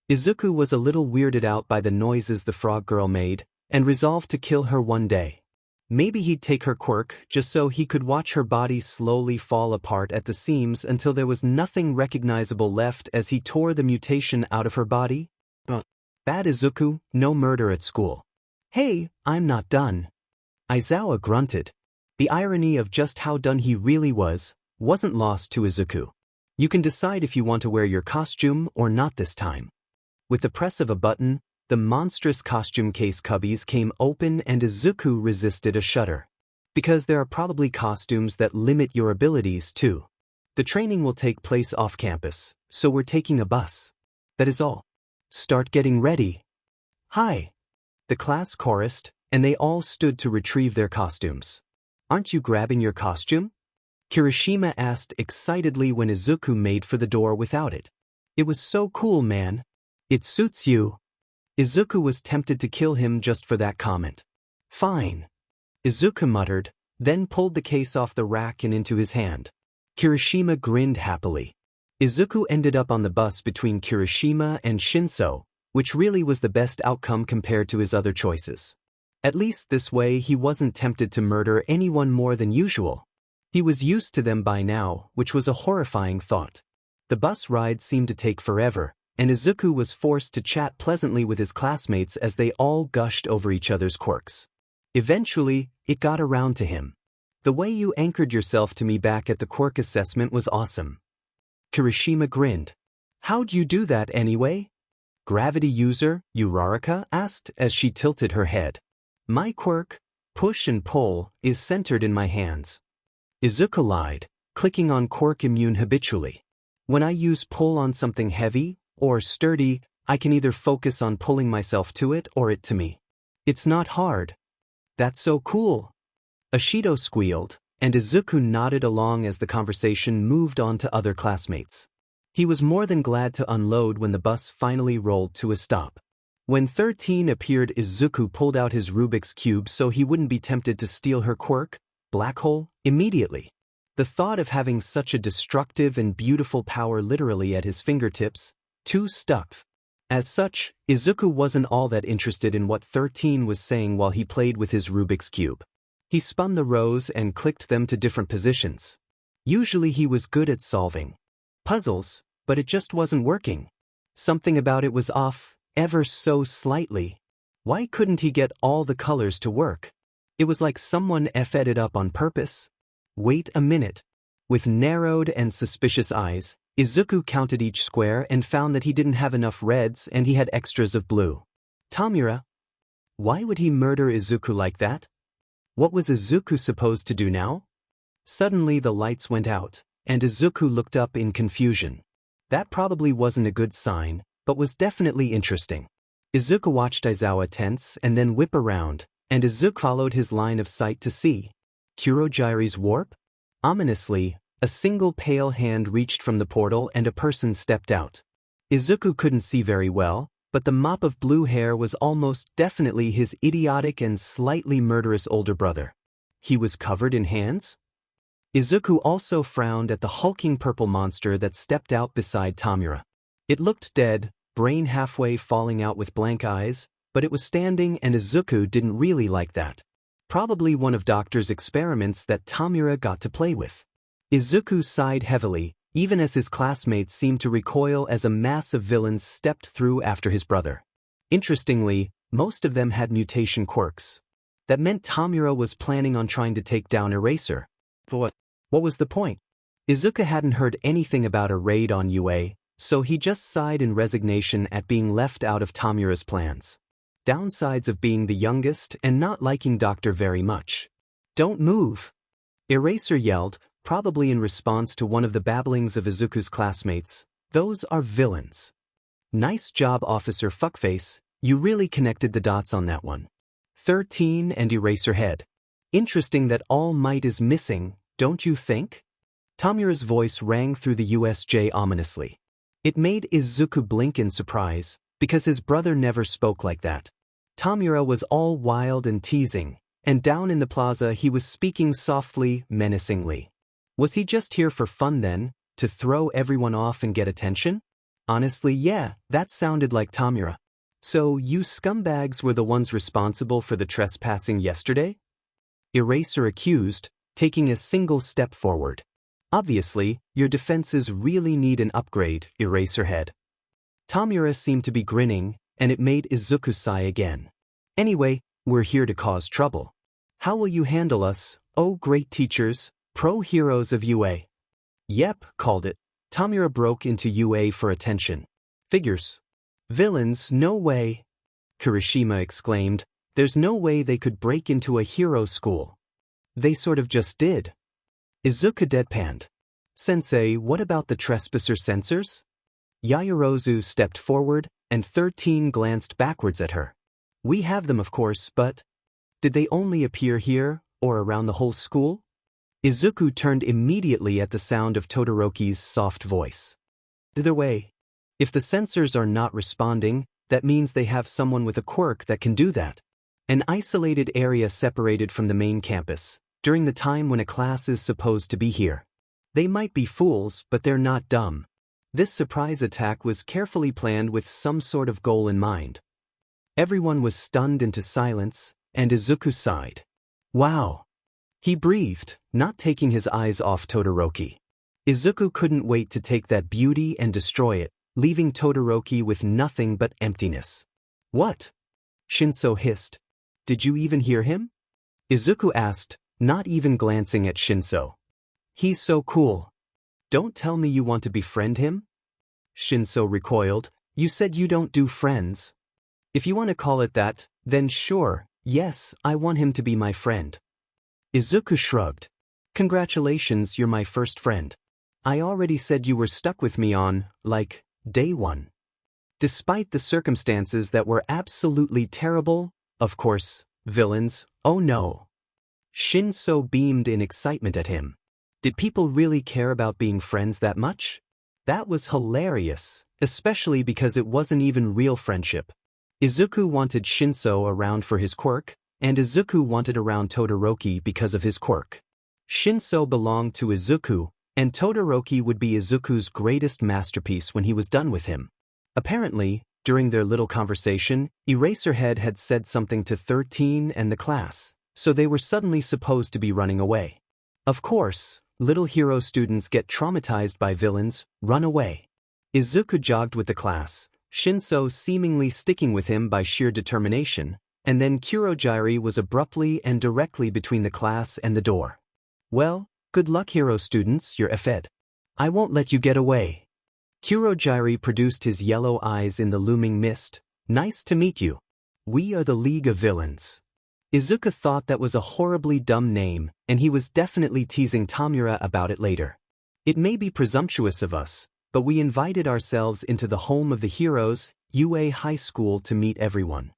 Izuku was a little weirded out by the noises the frog girl made, and resolved to kill her one day. Maybe he'd take her quirk just so he could watch her body slowly fall apart at the seams until there was nothing recognizable left as he tore the mutation out of her body. Bad Izuku, no murder at school. Hey, I'm not done. Aizawa grunted. The irony of just how done he really wasn't lost to Izuku. You can decide if you want to wear your costume or not this time. With the press of a button, the monstrous costume case cubbies came open and Izuku resisted a shudder. Because there are probably costumes that limit your abilities too. The training will take place off campus, so we're taking a bus. That is all. Start getting ready. Hi. The class chorused, and they all stood to retrieve their costumes. Aren't you grabbing your costume? Kirishima asked excitedly when Izuku made for the door without it. It was so cool, man. It suits you. Izuku was tempted to kill him just for that comment. Fine. Izuku muttered, then pulled the case off the rack and into his hand. Kirishima grinned happily. Izuku ended up on the bus between Kirishima and Shinso, which really was the best outcome compared to his other choices. At least this way he wasn't tempted to murder anyone more than usual. He was used to them by now, which was a horrifying thought. The bus ride seemed to take forever, and Izuku was forced to chat pleasantly with his classmates as they all gushed over each other's quirks. Eventually, it got around to him. The way you anchored yourself to me back at the quirk assessment was awesome. Kirishima grinned. How'd you do that anyway? Gravity user, Uraraka asked as she tilted her head. My quirk, push and pull, is centered in my hands. Izuku lied, clicking on quirk immune habitually. When I use pull on something heavy or sturdy, I can either focus on pulling myself to it or it to me. It's not hard. That's so cool. Ashido squealed, and Izuku nodded along as the conversation moved on to other classmates. He was more than glad to unload when the bus finally rolled to a stop. When 13 appeared, Izuku pulled out his Rubik's Cube so he wouldn't be tempted to steal her quirk, Black Hole, immediately. The thought of having such a destructive and beautiful power literally at his fingertips, too stuck. As such, Izuku wasn't all that interested in what 13 was saying while he played with his Rubik's Cube. He spun the rows and clicked them to different positions. Usually he was good at solving puzzles, but it just wasn't working. Something about it was off, ever so slightly. Why couldn't he get all the colors to work? It was like someone effed it up on purpose. Wait a minute. With narrowed and suspicious eyes, Izuku counted each square and found that he didn't have enough reds and he had extras of blue. Tomura? Why would he murder Izuku like that? What was Izuku supposed to do now? Suddenly the lights went out, and Izuku looked up in confusion. That probably wasn't a good sign, but was definitely interesting. Izuku watched Aizawa tense and then whip around, and Izuku followed his line of sight to see Kurogiri's warp? Ominously, a single pale hand reached from the portal and a person stepped out. Izuku couldn't see very well, but the mop of blue hair was almost definitely his idiotic and slightly murderous older brother. He was covered in hands? Izuku also frowned at the hulking purple monster that stepped out beside Tomura. It looked dead, brain halfway falling out with blank eyes, but it was standing and Izuku didn't really like that. Probably one of Doctor's experiments that Tomura got to play with. Izuku sighed heavily, even as his classmates seemed to recoil as a mass of villains stepped through after his brother. Interestingly, most of them had mutation quirks. That meant Tomura was planning on trying to take down Eraser. But what was the point? Izuku hadn't heard anything about a raid on UA, so he just sighed in resignation at being left out of Tomura's plans. Downsides of being the youngest and not liking Doctor very much. Don't move! Eraser yelled, probably in response to one of the babblings of Izuku's classmates. Those are villains. Nice job, Officer Fuckface, you really connected the dots on that one. 13 and Eraserhead. Interesting that All Might is missing, don't you think? Tomura's voice rang through the USJ ominously. It made Izuku blink in surprise, because his brother never spoke like that. Tomura was all wild and teasing, and down in the plaza he was speaking softly, menacingly. Was he just here for fun then, to throw everyone off and get attention? Honestly, yeah, that sounded like Tomura. So you scumbags were the ones responsible for the trespassing yesterday? Eraser accused, taking a single step forward. Obviously, your defenses really need an upgrade, Eraserhead. Tomura seemed to be grinning, and it made Izuku sigh again. Anyway, we're here to cause trouble. How will you handle us, oh great teachers, pro-heroes of UA? Yep, called it. Tomura broke into UA for attention. Figures. Villains, no way. Kirishima exclaimed, there's no way they could break into a hero school. They sort of just did. Izuku deadpanned. Sensei, what about the trespasser sensors? Yaoyorozu stepped forward, and 13 glanced backwards at her. We have them of course, but did they only appear here, or around the whole school? Izuku turned immediately at the sound of Todoroki's soft voice. Either way, if the sensors are not responding, that means they have someone with a quirk that can do that. An isolated area separated from the main campus, during the time when a class is supposed to be here. They might be fools, but they're not dumb. This surprise attack was carefully planned with some sort of goal in mind. Everyone was stunned into silence, and Izuku sighed. Wow! He breathed, not taking his eyes off Todoroki. Izuku couldn't wait to take that beauty and destroy it, leaving Todoroki with nothing but emptiness. What? Shinso hissed. Did you even hear him? Izuku asked, not even glancing at Shinso. He's so cool. Don't tell me you want to befriend him? Shinso recoiled. You said you don't do friends. If you want to call it that, then sure, yes, I want him to be my friend. Izuku shrugged. Congratulations, you're my first friend. I already said you were stuck with me on, like, day one. Despite the circumstances that were absolutely terrible, of course, villains, oh no. Shinso beamed in excitement at him. Did people really care about being friends that much? That was hilarious, especially because it wasn't even real friendship. Izuku wanted Shinso around for his quirk, and Izuku wanted around Todoroki because of his quirk. Shinso belonged to Izuku, and Todoroki would be Izuku's greatest masterpiece when he was done with him. Apparently, during their little conversation, Eraserhead had said something to 13 and the class, so they were suddenly supposed to be running away. Of course, little hero students get traumatized by villains, run away. Izuku jogged with the class, Shinso seemingly sticking with him by sheer determination, and then Kurogiri was abruptly and directly between the class and the door. Well, good luck hero students, you're effed. I won't let you get away. Kurogiri produced his yellow eyes in the looming mist. Nice to meet you. We are the League of Villains. Izuku thought that was a horribly dumb name, and he was definitely teasing Tomura about it later. It may be presumptuous of us, but we invited ourselves into the home of the heroes, UA High School, to meet everyone.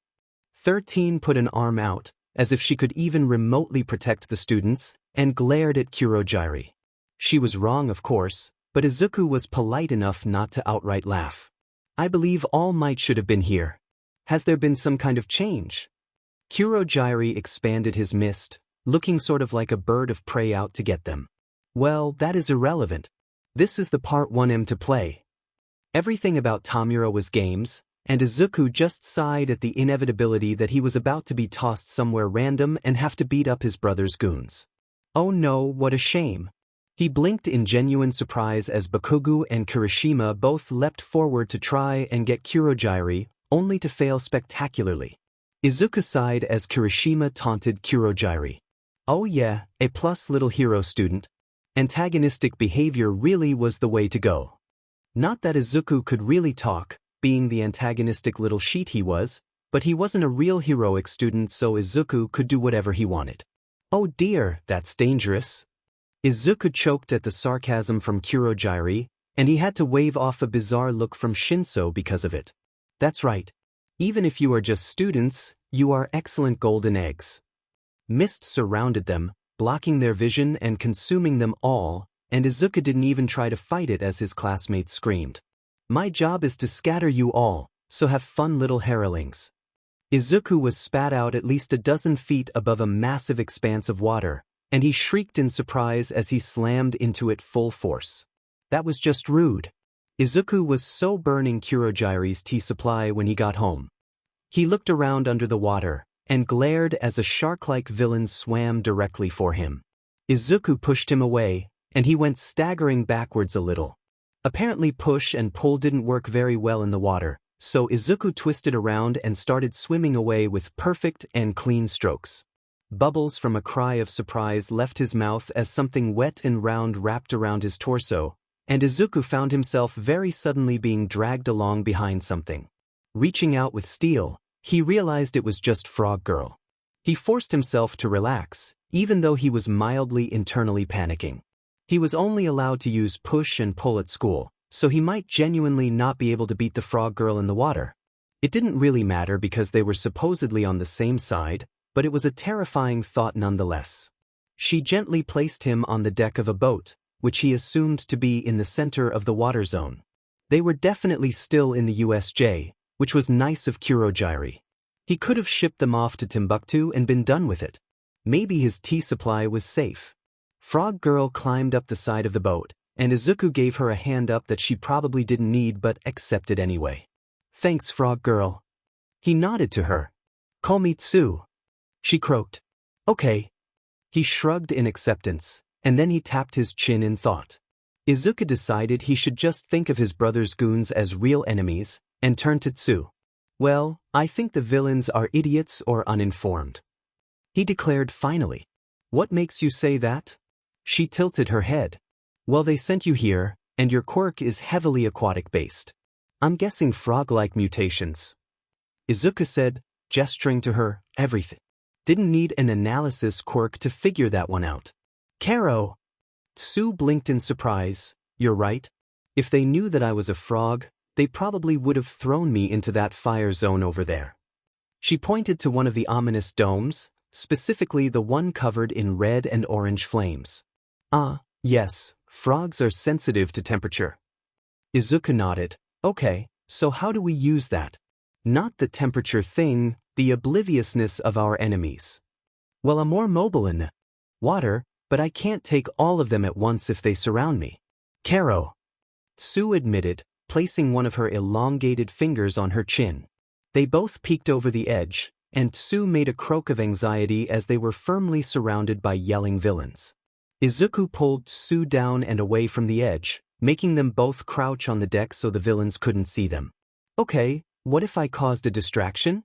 13 put an arm out, as if she could even remotely protect the students, and glared at Kurogiri. She was wrong, of course, but Izuku was polite enough not to outright laugh. I believe All Might should have been here. Has there been some kind of change? Kurogiri expanded his mist, looking sort of like a bird of prey out to get them. Well, that is irrelevant. This is the part 1M to play. Everything about Tomura was games, and Izuku just sighed at the inevitability that he was about to be tossed somewhere random and have to beat up his brother's goons. Oh no, what a shame. He blinked in genuine surprise as Bakugo and Kirishima both leapt forward to try and get Kurogiri, only to fail spectacularly. Izuku sighed as Kirishima taunted Kurogiri. Oh yeah, A+ little hero student. Antagonistic behavior really was the way to go. Not that Izuku could really talk, being the antagonistic little sheet he was, but he wasn't a real heroic student, so Izuku could do whatever he wanted. Oh dear, that's dangerous. Izuku choked at the sarcasm from Kurogiri, and he had to wave off a bizarre look from Shinso because of it. That's right. Even if you are just students, you are excellent golden eggs. Mist surrounded them, blocking their vision and consuming them all, and Izuku didn't even try to fight it as his classmates screamed. My job is to scatter you all, so have fun, little heralings. Izuku was spat out at least a dozen feet above a massive expanse of water, and he shrieked in surprise as he slammed into it full force. That was just rude. Izuku was so burning Kurogiri's tea supply when he got home. He looked around under the water, and glared as a shark-like villain swam directly for him. Izuku pushed him away, and he went staggering backwards a little. Apparently push and pull didn't work very well in the water, so Izuku twisted around and started swimming away with perfect and clean strokes. Bubbles from a cry of surprise left his mouth as something wet and round wrapped around his torso, and Izuku found himself very suddenly being dragged along behind something. Reaching out with steel, he realized it was just Frog Girl. He forced himself to relax, even though he was mildly internally panicking. He was only allowed to use push and pull at school, so he might genuinely not be able to beat the Frog Girl in the water. It didn't really matter because they were supposedly on the same side, but it was a terrifying thought nonetheless. She gently placed him on the deck of a boat, which he assumed to be in the center of the water zone. They were definitely still in the USJ, which was nice of Kurogiri. He could have shipped them off to Timbuktu and been done with it. Maybe his tea supply was safe. Frog Girl climbed up the side of the boat, and Izuku gave her a hand up that she probably didn't need but accepted anyway. Thanks, Frog Girl. He nodded to her. Call me Tsu. She croaked. Okay. He shrugged in acceptance, and then he tapped his chin in thought. Izuku decided he should just think of his brother's goons as real enemies, and turned to Tsu. Well, I think the villains are idiots or uninformed. He declared finally. What makes you say that? She tilted her head. Well, they sent you here, and your quirk is heavily aquatic-based. I'm guessing frog-like mutations. Izuku said, gesturing to her, everything. Didn't need an analysis quirk to figure that one out. Karo! Sue blinked in surprise. You're right. If they knew that I was a frog, they probably would have thrown me into that fire zone over there. She pointed to one of the ominous domes, specifically the one covered in red and orange flames. Ah, yes, frogs are sensitive to temperature. Izuku nodded. Okay, so how do we use that? Not the temperature thing, the obliviousness of our enemies. Well, I'm more mobile in water, but I can't take all of them at once if they surround me. Karo. Sue admitted, placing one of her elongated fingers on her chin. They both peeked over the edge, and Sue made a croak of anxiety as they were firmly surrounded by yelling villains. Izuku pulled Sue down and away from the edge, making them both crouch on the deck so the villains couldn't see them. Okay, what if I caused a distraction?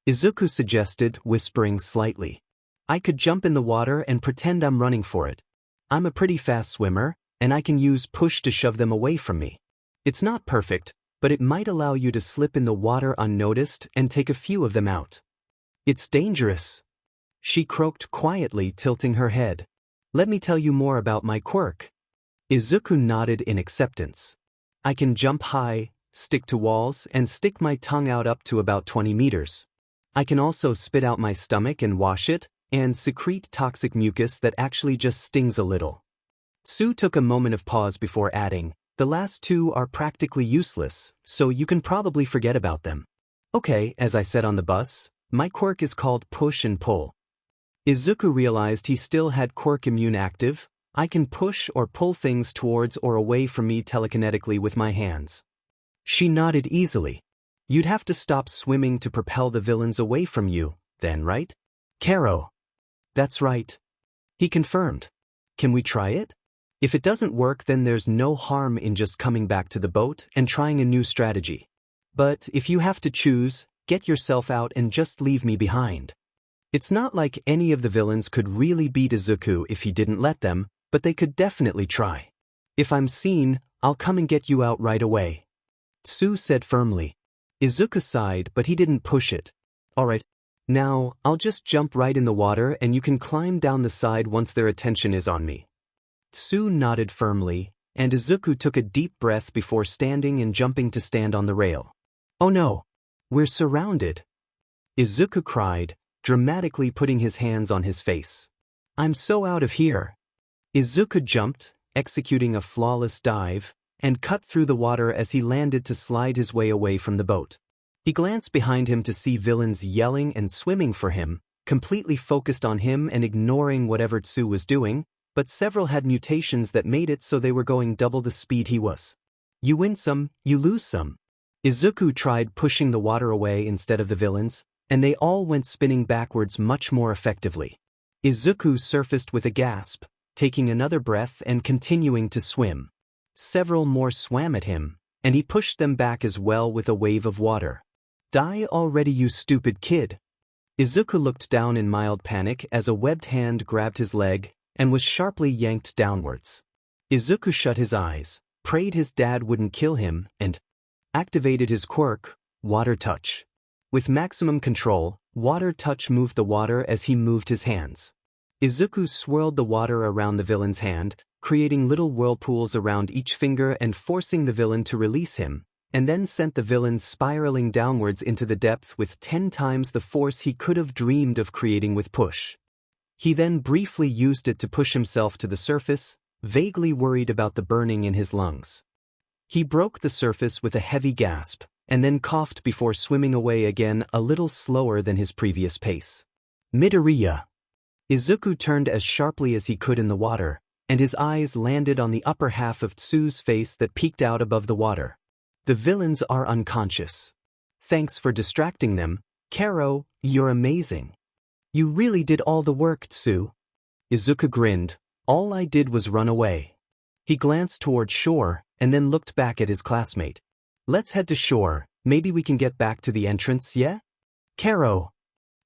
Izuku suggested, whispering slightly. I could jump in the water and pretend I'm running for it. I'm a pretty fast swimmer, and I can use push to shove them away from me. It's not perfect, but it might allow you to slip in the water unnoticed and take a few of them out. It's dangerous. She croaked quietly, tilting her head. Let me tell you more about my quirk. Izuku nodded in acceptance. I can jump high, stick to walls, and stick my tongue out up to about 20 meters. I can also spit out my stomach and wash it, and secrete toxic mucus that actually just stings a little. Sue took a moment of pause before adding, the last two are practically useless, so you can probably forget about them. Okay, as I said on the bus, my quirk is called push and pull. Izuku realized he still had quirk immune active. I can push or pull things towards or away from me telekinetically with my hands. She nodded easily. You'd have to stop swimming to propel the villains away from you, then, right? Karo. That's right. He confirmed. Can we try it? If it doesn't work, then there's no harm in just coming back to the boat and trying a new strategy. But if you have to choose, get yourself out and just leave me behind. It's not like any of the villains could really beat Izuku if he didn't let them, but they could definitely try. If I'm seen, I'll come and get you out right away. Sue said firmly. Izuku sighed, but he didn't push it. Alright, now, I'll just jump right in the water and you can climb down the side once their attention is on me. Sue nodded firmly, and Izuku took a deep breath before standing and jumping to stand on the rail. Oh no! We're surrounded! Izuku cried, dramatically putting his hands on his face. I'm so out of here! Izuku jumped, executing a flawless dive, and cut through the water as he landed to slide his way away from the boat. He glanced behind him to see villains yelling and swimming for him, completely focused on him and ignoring whatever Tsu was doing, but several had mutations that made it so they were going double the speed he was. You win some, you lose some. Izuku tried pushing the water away instead of the villains, and they all went spinning backwards much more effectively. Izuku surfaced with a gasp, taking another breath and continuing to swim. Several more swam at him, and he pushed them back as well with a wave of water. Die already, you stupid kid! Izuku looked down in mild panic as a webbed hand grabbed his leg and was sharply yanked downwards. Izuku shut his eyes, prayed his dad wouldn't kill him, and activated his quirk, Water Touch. With maximum control, Water Touch moved the water as he moved his hands. Izuku swirled the water around the villain's hand, creating little whirlpools around each finger and forcing the villain to release him, and then sent the villain spiraling downwards into the depth with 10 times the force he could have dreamed of creating with push. He then briefly used it to push himself to the surface, vaguely worried about the burning in his lungs. He broke the surface with a heavy gasp, and then coughed before swimming away again a little slower than his previous pace. Midoriya. Izuku turned as sharply as he could in the water, and his eyes landed on the upper half of Tsu's face that peeked out above the water. The villains are unconscious. Thanks for distracting them, Karo, you're amazing. You really did all the work, Tsu. Izuku grinned. All I did was run away. He glanced toward shore, and then looked back at his classmate. Let's head to shore, maybe we can get back to the entrance, yeah? Karo.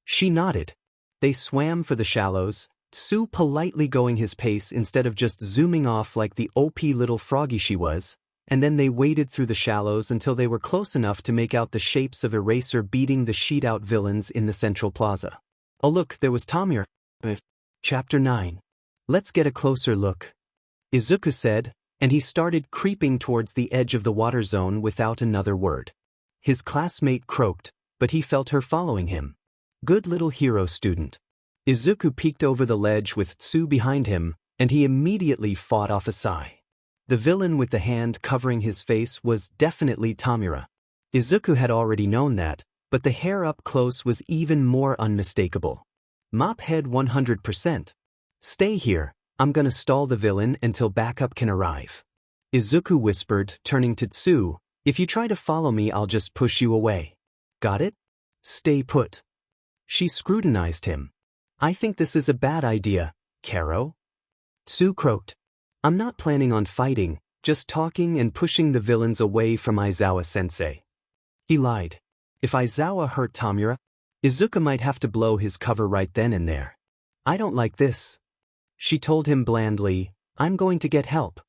She nodded. They swam for the shallows, Tsu politely going his pace instead of just zooming off like the OP little froggy she was, and then they waded through the shallows until they were close enough to make out the shapes of Eraser beating the sheet-out villains in the central plaza. Oh look, there was Tomura. Chapter 9. Let's get a closer look, Izuku said, and he started creeping towards the edge of the water zone without another word. His classmate croaked, but he felt her following him. Good little hero student. Izuku peeked over the ledge with Tsu behind him, and he immediately fought off a sigh. The villain with the hand covering his face was definitely Tomura. Izuku had already known that, but the hair up close was even more unmistakable. Mop head 100%. Stay here, I'm gonna stall the villain until backup can arrive. Izuku whispered, turning to Tsu, if you try to follow me I'll just push you away. Got it? Stay put. She scrutinized him. I think this is a bad idea, Karo. Tsu croaked. I'm not planning on fighting, just talking and pushing the villains away from Aizawa-sensei. He lied. If Aizawa hurt Tomura, Izuku might have to blow his cover right then and there. I don't like this. She told him blandly, I'm going to get help.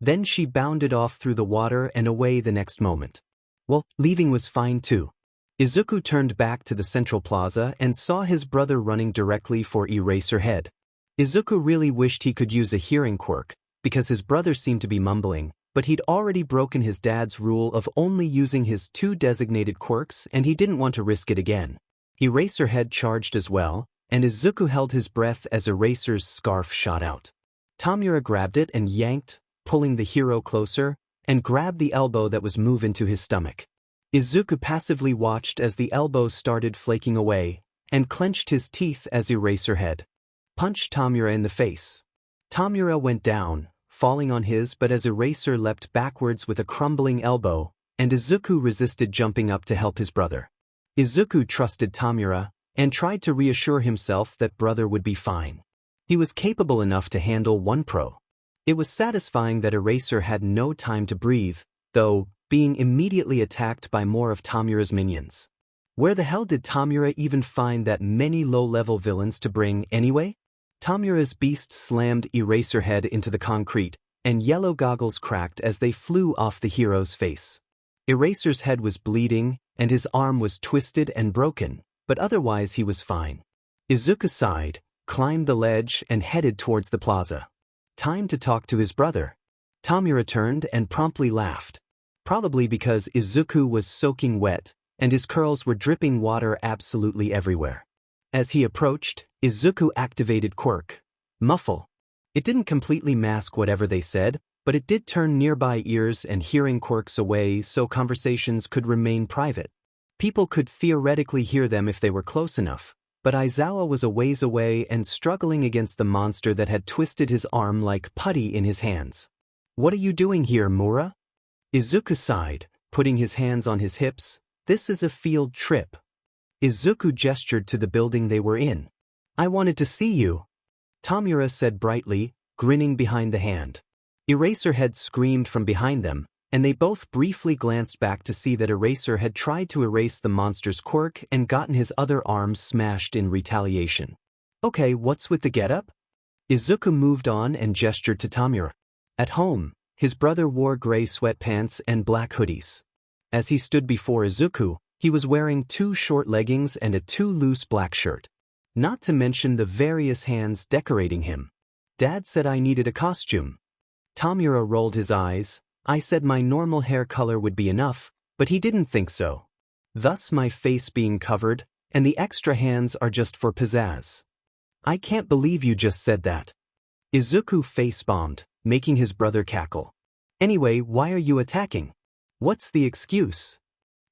Then she bounded off through the water and away the next moment. Well, leaving was fine too. Izuku turned back to the central plaza and saw his brother running directly for Eraserhead. Izuku really wished he could use a hearing quirk, because his brother seemed to be mumbling, but he'd already broken his dad's rule of only using his 2 designated quirks and he didn't want to risk it again. Eraserhead charged as well, and Izuku held his breath as Eraser's scarf shot out. Tomura grabbed it and yanked, pulling the hero closer, and grabbed the elbow that was moving to his stomach. Izuku passively watched as the elbow started flaking away, and clenched his teeth as Eraserhead punched Tomura in the face. Tomura went down, falling on his but as Eraser leapt backwards with a crumbling elbow, and Izuku resisted jumping up to help his brother. Izuku trusted Tomura, and tried to reassure himself that brother would be fine. He was capable enough to handle one pro. It was satisfying that Eraser had no time to breathe, though, being immediately attacked by more of Tomura's minions. Where the hell did Tomura even find that many low-level villains to bring anyway? Tomura's beast slammed Eraserhead into the concrete, and yellow goggles cracked as they flew off the hero's face. Eraser's head was bleeding, and his arm was twisted and broken, but otherwise he was fine. Izuku sighed, climbed the ledge and headed towards the plaza. Time to talk to his brother. Tomura turned and promptly laughed. Probably because Izuku was soaking wet, and his curls were dripping water absolutely everywhere. As he approached, Izuku activated Quirk. Muffle. It didn't completely mask whatever they said, but it did turn nearby ears and hearing quirks away so conversations could remain private. People could theoretically hear them if they were close enough, but Aizawa was a ways away and struggling against the monster that had twisted his arm like putty in his hands. What are you doing here, Mura? Izuku sighed, putting his hands on his hips. This is a field trip. Izuku gestured to the building they were in. I wanted to see you, Tomura said brightly, grinning behind the hand. Eraserhead screamed from behind them, and they both briefly glanced back to see that Eraser had tried to erase the monster's quirk and gotten his other arm smashed in retaliation. Okay, what's with the getup? Izuku moved on and gestured to Tomura. At home, his brother wore gray sweatpants and black hoodies. As he stood before Izuku, he was wearing 2 short leggings and a too loose black shirt. Not to mention the various hands decorating him. Dad said I needed a costume. Tomura rolled his eyes. I said my normal hair color would be enough, but he didn't think so. Thus my face being covered, and the extra hands are just for pizzazz. I can't believe you just said that. Izuku face-bombed, making his brother cackle. Anyway, why are you attacking? What's the excuse?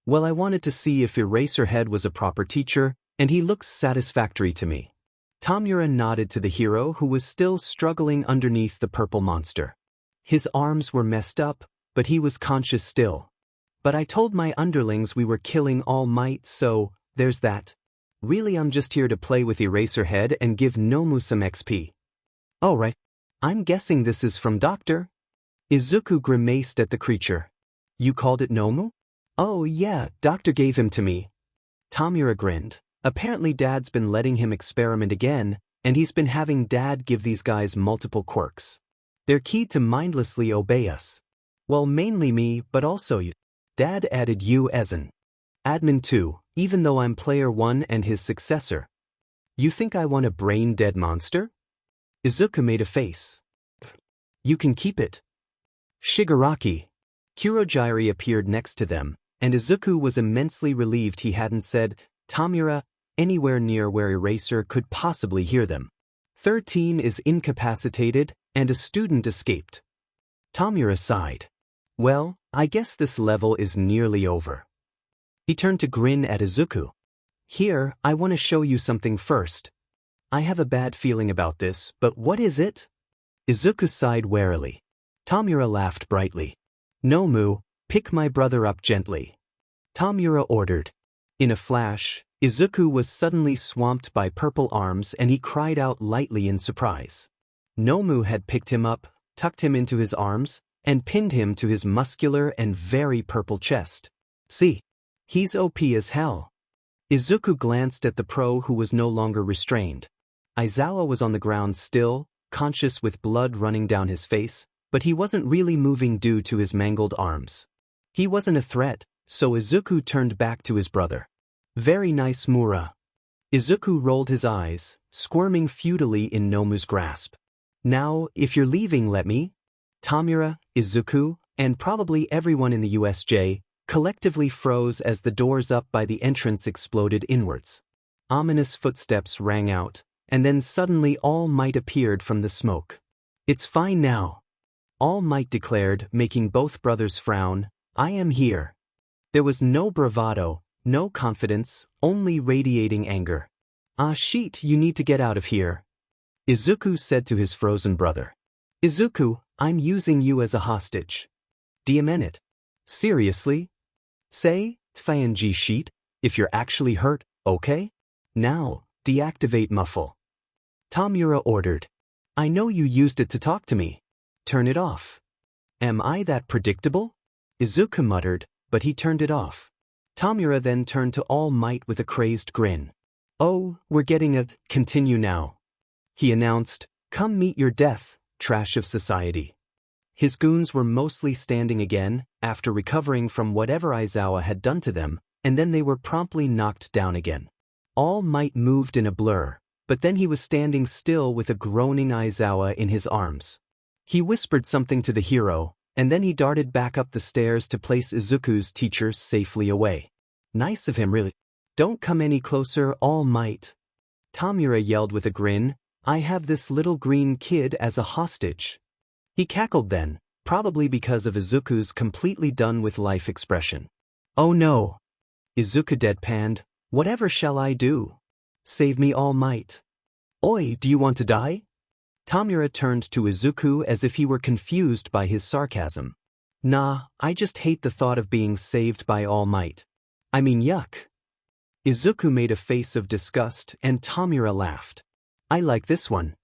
Well, I wanted to see if Eraserhead was a proper teacher, and he looks satisfactory to me. Tomura nodded to the hero who was still struggling underneath the purple monster. His arms were messed up, but he was conscious still. But I told my underlings we were killing All Might, so there's that. Really, I'm just here to play with Eraserhead and give Nomu some XP. Oh right. I'm guessing this is from Dr. Izuku grimaced at the creature. You called it Nomu? Oh yeah, Doctor gave him to me. Tomura grinned. Apparently Dad's been letting him experiment again, and he's been having Dad give these guys multiple quirks. They're key to mindlessly obey us. Well, mainly me, but also you. Dad added you as an admin too, even though I'm player 1 and his successor. You think I want a brain-dead monster? Izuku made a face. You can keep it. Shigaraki. Kurogiri appeared next to them, and Izuku was immensely relieved he hadn't said Tomura anywhere near where Eraser could possibly hear them. 13 is incapacitated, and a student escaped. Tomura sighed. Well, I guess this level is nearly over. He turned to grin at Izuku. Here, I want to show you something first. I have a bad feeling about this, but what is it? Izuku sighed warily. Tomura laughed brightly. Nomu, pick my brother up gently. Tomura ordered. In a flash, Izuku was suddenly swamped by purple arms and he cried out lightly in surprise. Nomu had picked him up, tucked him into his arms, and pinned him to his muscular and very purple chest. See? He's OP as hell. Izuku glanced at the pro who was no longer restrained. Aizawa was on the ground still, conscious with blood running down his face, but he wasn't really moving due to his mangled arms. He wasn't a threat, so Izuku turned back to his brother. Very nice, Mura. Izuku rolled his eyes, squirming futilely in Nomu's grasp. Now, if you're leaving, let me. Tomura, Izuku, and probably everyone in the USJ, collectively froze as the doors up by the entrance exploded inwards. Ominous footsteps rang out, and then suddenly All Might appeared from the smoke. It's fine now. All Might declared, making both brothers frown. I am here. There was no bravado, no confidence, only radiating anger. Ah shit, you need to get out of here. Izuku said to his frozen brother. Izuku, I'm using you as a hostage. Do you mean it? Seriously? Say, Tfanji sheet, if you're actually hurt, okay? Now, deactivate muffle. Tomura ordered. I know you used it to talk to me. Turn it off. Am I that predictable? Izuku muttered, but he turned it off. Tomura then turned to All Might with a crazed grin. Oh, we're getting a continue now. He announced, come meet your death, trash of society. His goons were mostly standing again, after recovering from whatever Aizawa had done to them, and then they were promptly knocked down again. All Might moved in a blur, but then he was standing still with a groaning Aizawa in his arms. He whispered something to the hero, and then he darted back up the stairs to place Izuku's teacher safely away. Nice of him, really. Don't come any closer, All Might. Tomura yelled with a grin, I have this little green kid as a hostage. He cackled then, probably because of Izuku's completely done with life expression. Oh no. Izuku deadpanned, whatever shall I do? Save me, All Might. Oi, do you want to die? Tomura turned to Izuku as if he were confused by his sarcasm. Nah, I just hate the thought of being saved by All Might. I mean, yuck. Izuku made a face of disgust and Tomura laughed. I like this one.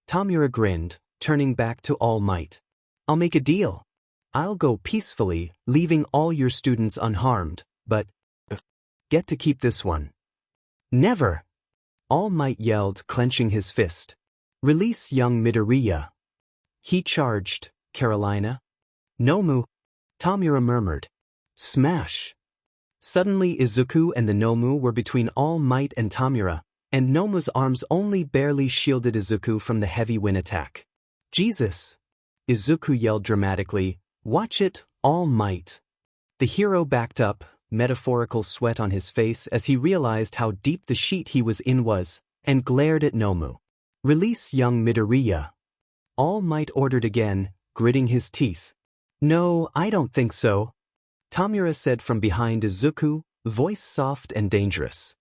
Tomura grinned, turning back to All Might. I'll make a deal. I'll go peacefully, leaving all your students unharmed, but get to keep this one. Never! All Might yelled, clenching his fist. Release young Midoriya. He charged, Carolina. Nomu. Tomura murmured. Smash. Suddenly Izuku and the Nomu were between All Might and Tomura, and Nomu's arms only barely shielded Izuku from the heavy wind attack. Jesus! Izuku yelled dramatically, watch it, All Might. The hero backed up, metaphorical sweat on his face as he realized how deep the sheet he was in was, and glared at Nomu. Release young Midoriya. All Might ordered again, gritting his teeth. No, I don't think so. Tomura said from behind Izuku, voice soft and dangerous.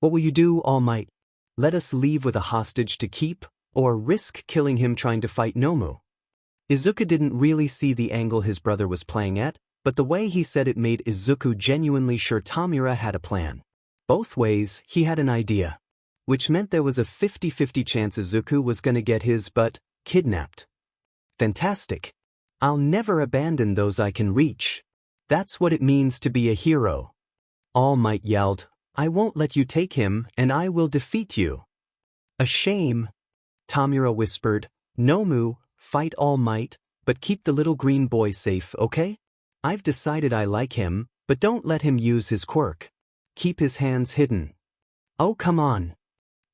What will you do, All Might? Let us leave with a hostage to keep, or risk killing him trying to fight Nomu? Izuku didn't really see the angle his brother was playing at, but the way he said it made Izuku genuinely sure Tomura had a plan. Both ways, he had an idea. Which meant there was a 50-50 chance Izuku was gonna get his butt kidnapped. Fantastic. I'll never abandon those I can reach. That's what it means to be a hero. All Might yelled, I won't let you take him, and I will defeat you. A shame. Tomura whispered. Nomu, fight All Might, but keep the little green boy safe, okay? I've decided I like him, but don't let him use his quirk. Keep his hands hidden. Oh, come on.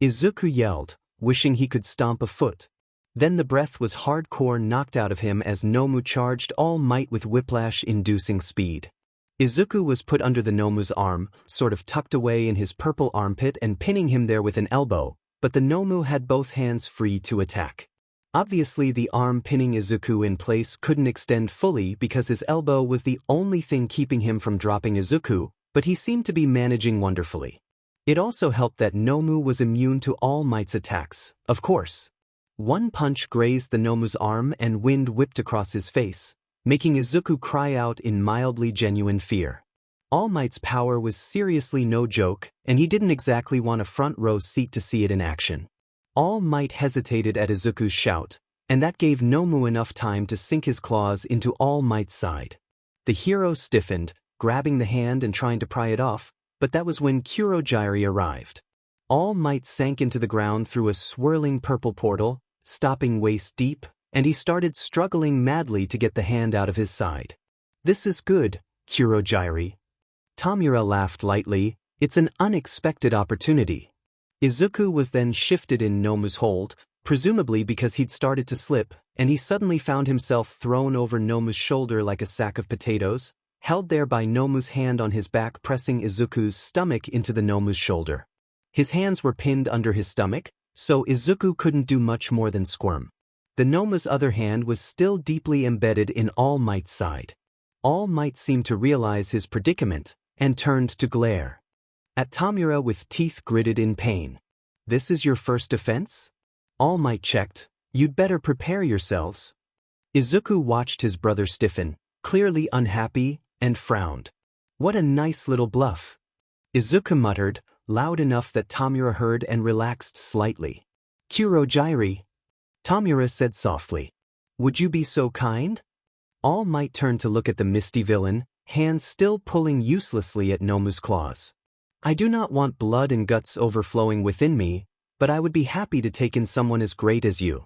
Izuku yelled, wishing he could stomp a foot. Then the breath was hardcore knocked out of him as Nomu charged All Might with whiplash-inducing speed. Izuku was put under the Nomu's arm, sort of tucked away in his purple armpit and pinning him there with an elbow, but the Nomu had both hands free to attack. Obviously the arm pinning Izuku in place couldn't extend fully because his elbow was the only thing keeping him from dropping Izuku, but he seemed to be managing wonderfully. It also helped that Nomu was immune to All Might's attacks, of course. One punch grazed the Nomu's arm and wind whipped across his face, making Izuku cry out in mildly genuine fear. All Might's power was seriously no joke, and he didn't exactly want a front-row seat to see it in action. All Might hesitated at Izuku's shout, and that gave Nomu enough time to sink his claws into All Might's side. The hero stiffened, grabbing the hand and trying to pry it off, but that was when Kurogiri arrived. All Might sank into the ground through a swirling purple portal, stopping waist deep, and he started struggling madly to get the hand out of his side. This is good, Kurogiri. Tomura laughed lightly. It's an unexpected opportunity. Izuku was then shifted in Nomu's hold, presumably because he'd started to slip, and he suddenly found himself thrown over Nomu's shoulder like a sack of potatoes, held there by Nomu's hand on his back pressing Izuku's stomach into the Nomu's shoulder. His hands were pinned under his stomach, so Izuku couldn't do much more than squirm. The Nomu's other hand was still deeply embedded in All Might's side. All Might seemed to realize his predicament, and turned to glare at Tomura with teeth gritted in pain. This is your first offense? All Might checked. You'd better prepare yourselves. Izuku watched his brother stiffen, clearly unhappy, and frowned. What a nice little bluff. Izuku muttered, loud enough that Tomura heard and relaxed slightly. Kurogiri. Tomura said softly. Would you be so kind? All Might turned to look at the misty villain, hands still pulling uselessly at Nomu's claws. I do not want blood and guts overflowing within me, but I would be happy to take in someone as great as you.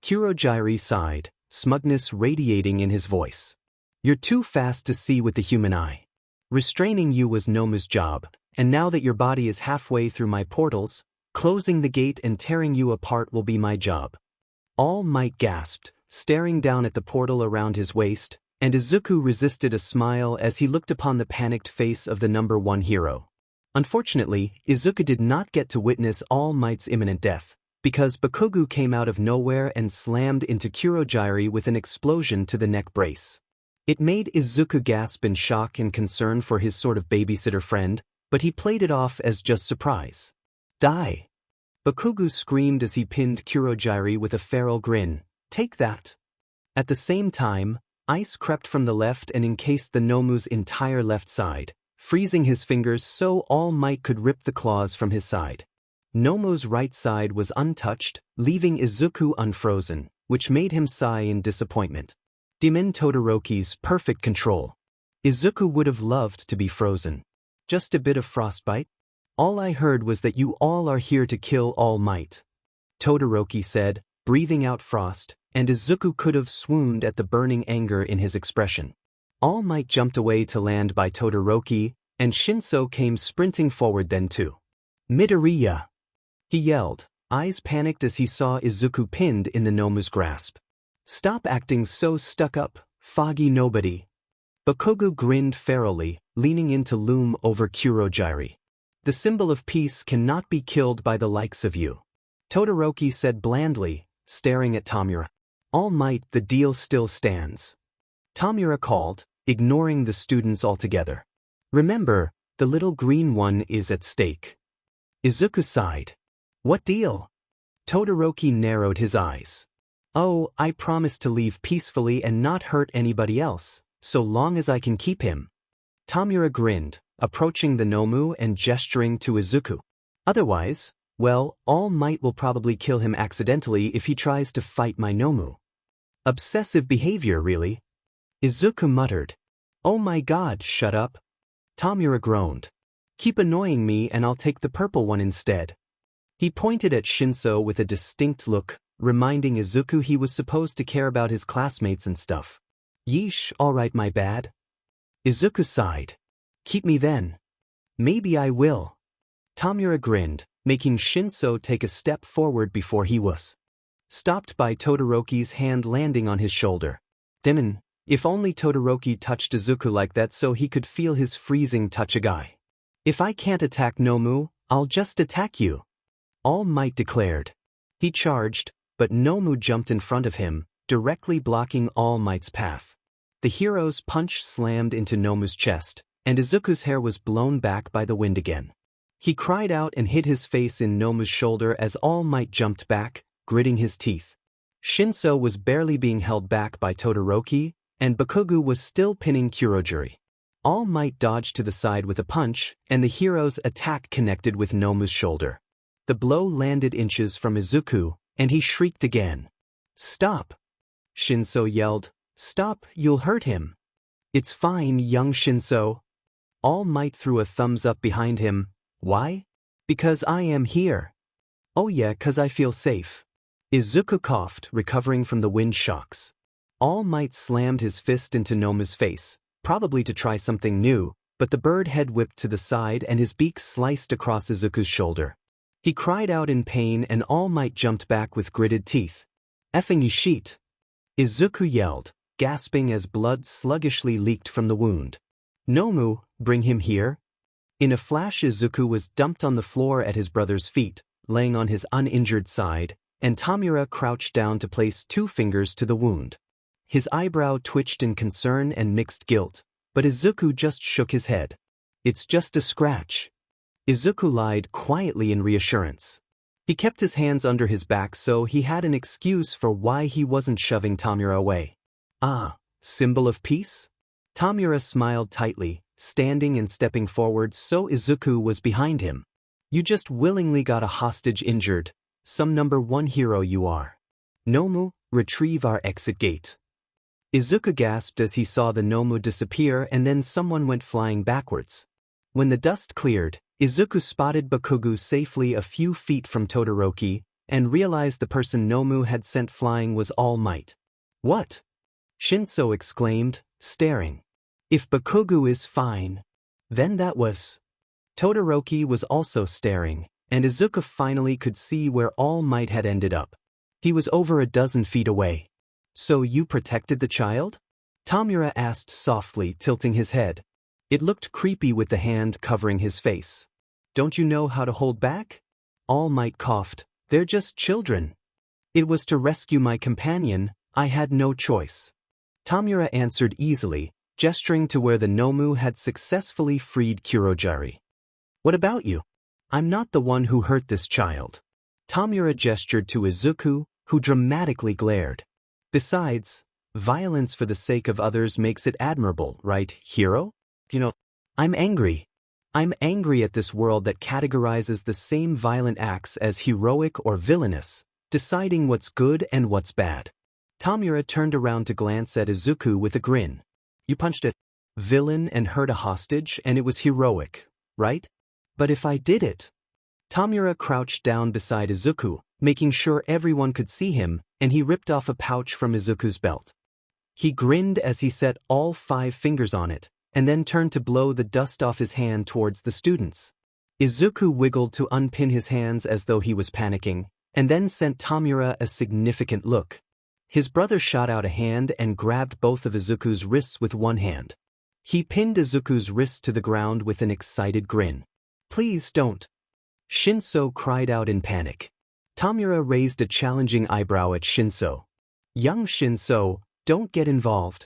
Kurogiri sighed, smugness radiating in his voice. You're too fast to see with the human eye. Restraining you was Nomu's job, and now that your body is halfway through my portals, closing the gate and tearing you apart will be my job. All Might gasped, staring down at the portal around his waist, and Izuku resisted a smile as he looked upon the panicked face of the number one hero. Unfortunately, Izuku did not get to witness All Might's imminent death, because Bakugo came out of nowhere and slammed into Kurogiri with an explosion to the neck brace. It made Izuku gasp in shock and concern for his sort of babysitter friend, but he played it off as just surprise. Die! Bakugo screamed as he pinned Kurogiri with a feral grin. Take that! At the same time, ice crept from the left and encased the Nomu's entire left side, freezing his fingers so All Might could rip the claws from his side. Nomu's right side was untouched, leaving Izuku unfrozen, which made him sigh in disappointment. Demon Todoroki's perfect control. Izuku would have loved to be frozen. Just a bit of frostbite? All I heard was that you all are here to kill All Might. Todoroki said, breathing out frost, and Izuku could have swooned at the burning anger in his expression. All Might jumped away to land by Todoroki, and Shinso came sprinting forward then too. Midoriya! He yelled, eyes panicked as he saw Izuku pinned in the Nomu's grasp. Stop acting so stuck up, foggy nobody. Bakugo grinned ferally, leaning in to loom over Kurogiri. The symbol of peace cannot be killed by the likes of you. Todoroki said blandly, staring at Tomura. All Might, the deal still stands. Tomura called, ignoring the students altogether. Remember, the little green one is at stake. Izuku sighed. What deal? Todoroki narrowed his eyes. Oh, I promise to leave peacefully and not hurt anybody else, so long as I can keep him. Tomura grinned, approaching the Nomu and gesturing to Izuku. Otherwise, well, All Might will probably kill him accidentally if he tries to fight my Nomu. Obsessive behavior, really. Izuku muttered. Oh my god, shut up. Tomura groaned. Keep annoying me and I'll take the purple one instead. He pointed at Shinso with a distinct look, reminding Izuku he was supposed to care about his classmates and stuff. Yeesh, alright, my bad. Izuku sighed. Keep me then. Maybe I will. Tomura grinned, making Shinso take a step forward before he was stopped by Todoroki's hand landing on his shoulder. Demon, if only Todoroki touched Izuku like that so he could feel his freezing touch a guy. If I can't attack Nomu, I'll just attack you. All Might declared. He charged, but Nomu jumped in front of him, directly blocking All Might's path. The hero's punch slammed into Nomu's chest, and Izuku's hair was blown back by the wind again. He cried out and hid his face in Nomu's shoulder as All Might jumped back, gritting his teeth. Shinso was barely being held back by Todoroki, and Bakugo was still pinning Kurogiri. All Might dodged to the side with a punch, and the hero's attack connected with Nomu's shoulder. The blow landed inches from Izuku, and he shrieked again. Stop! Shinso yelled. Stop, you'll hurt him. It's fine, young Shinso. All Might threw a thumbs up behind him. Why? Because I am here. Oh yeah, 'cause I feel safe. Izuku coughed, recovering from the wind shocks. All Might slammed his fist into Nomu's face, probably to try something new, but the bird head whipped to the side and his beak sliced across Izuku's shoulder. He cried out in pain and All Might jumped back with gritted teeth. Effing Yishit! Izuku yelled, gasping as blood sluggishly leaked from the wound. Nomu, bring him here. In a flash Izuku was dumped on the floor at his brother's feet, laying on his uninjured side, and Tomura crouched down to place 2 fingers to the wound. His eyebrow twitched in concern and mixed guilt, but Izuku just shook his head. It's just a scratch. Izuku lied quietly in reassurance. He kept his hands under his back so he had an excuse for why he wasn't shoving Tomura away. Ah, symbol of peace? Tomura smiled tightly, standing and stepping forward so Izuku was behind him. You just willingly got a hostage injured. Some number 1 hero you are. Nomu, retrieve our exit gate. Izuku gasped as he saw the Nomu disappear and then someone went flying backwards. When the dust cleared, Izuku spotted Bakugo safely a few feet from Todoroki and realized the person Nomu had sent flying was All Might. What? Shinso exclaimed, staring. If Bakugo is fine, then that was... Todoroki was also staring, and Izuku finally could see where All Might had ended up. He was over a dozen feet away. So you protected the child? Tomura asked softly, tilting his head. It looked creepy with the hand covering his face. Don't you know how to hold back? All Might coughed. They're just children. It was to rescue my companion, I had no choice. Tomura answered easily, gesturing to where the Nomu had successfully freed Kurogiri. What about you? I'm not the one who hurt this child. Tomura gestured to Izuku, who dramatically glared. Besides, violence for the sake of others makes it admirable, right, hero? You know, I'm angry. I'm angry at this world that categorizes the same violent acts as heroic or villainous, deciding what's good and what's bad. Tomura turned around to glance at Izuku with a grin. You punched a villain and hurt a hostage and it was heroic, right? But if I did it... Tomura crouched down beside Izuku, making sure everyone could see him, and he ripped off a pouch from Izuku's belt. He grinned as he set all 5 fingers on it, and then turned to blow the dust off his hand towards the students. Izuku wiggled to unpin his hands as though he was panicking, and then sent Tomura a significant look. His brother shot out a hand and grabbed both of Izuku's wrists with one hand. He pinned Izuku's wrists to the ground with an excited grin. Please don't. Shinso cried out in panic. Tomura raised a challenging eyebrow at Shinso. Young Shinso, don't get involved.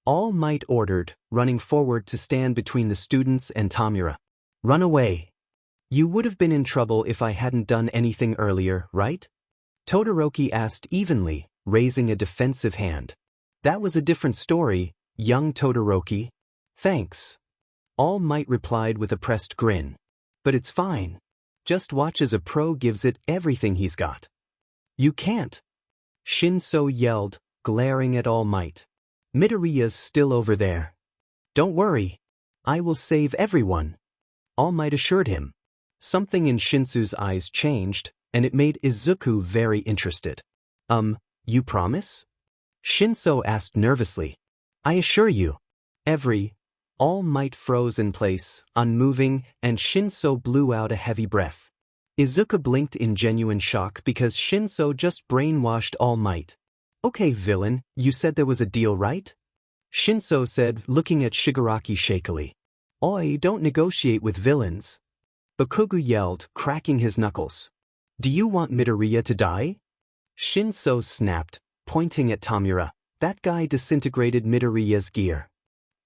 All Might ordered, running forward to stand between the students and Tomura. Run away. You would have been in trouble if I hadn't done anything earlier, right? Todoroki asked evenly, raising a defensive hand. That was a different story, young Todoroki. Thanks. All Might replied with a pressed grin. But it's fine. Just watch as a pro gives it everything he's got. You can't. Shinso yelled, glaring at All Might. Midoriya's still over there. Don't worry. I will save everyone. All Might assured him. Something in Shinsu's eyes changed, and it made Izuku very interested. You promise? Shinso asked nervously. I assure you. All Might froze in place, unmoving, and Shinso blew out a heavy breath. Izuku blinked in genuine shock because Shinso just brainwashed All Might. Okay, villain, you said there was a deal, right? Shinso said, looking at Shigaraki shakily. Oi, don't negotiate with villains. Bakugo yelled, cracking his knuckles. Do you want Midoriya to die? Shinso snapped, pointing at Tomura. That guy disintegrated Midoriya's gear.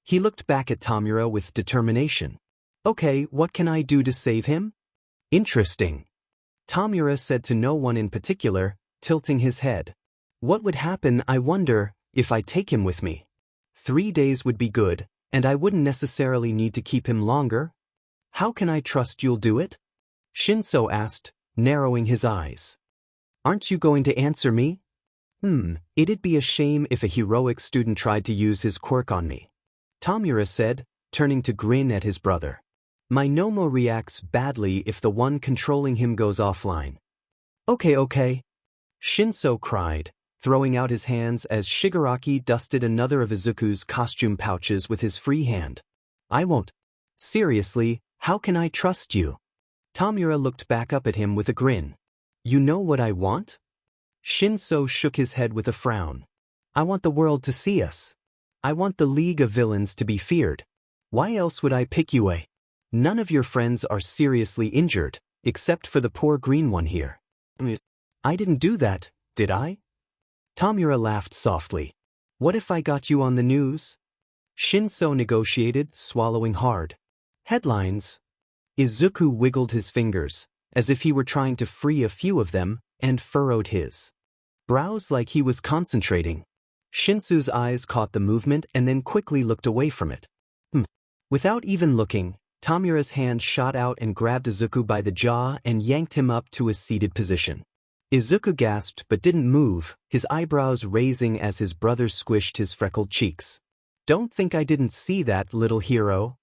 He looked back at Tomura with determination. Okay, what can I do to save him? Interesting. Tomura said to no one in particular, tilting his head. What would happen, I wonder, if I take him with me? 3 days would be good, and I wouldn't necessarily need to keep him longer. How can I trust you'll do it? Shinso asked, narrowing his eyes. Aren't you going to answer me? It'd be a shame if a heroic student tried to use his quirk on me. Tomura said, turning to grin at his brother. My Nomo reacts badly if the one controlling him goes offline. Okay. Shinso cried, throwing out his hands as Shigaraki dusted another of Izuku's costume pouches with his free hand. I won't. Seriously, how can I trust you? Tomura looked back up at him with a grin. You know what I want? Shinso shook his head with a frown. I want the world to see us. I want the League of Villains to be feared. Why else would I pick you? None of your friends are seriously injured, except for the poor green one here. I didn't do that, did I? Tomura laughed softly. What if I got you on the news? Shinso negotiated, swallowing hard. Headlines. Izuku wiggled his fingers, as if he were trying to free a few of them, and furrowed his brows like he was concentrating. Shinsu's eyes caught the movement and then quickly looked away from it. Without even looking, Tomura's hand shot out and grabbed Izuku by the jaw and yanked him up to a seated position. Izuku gasped but didn't move, his eyebrows raising as his brother squished his freckled cheeks. Don't think I didn't see that, little hero.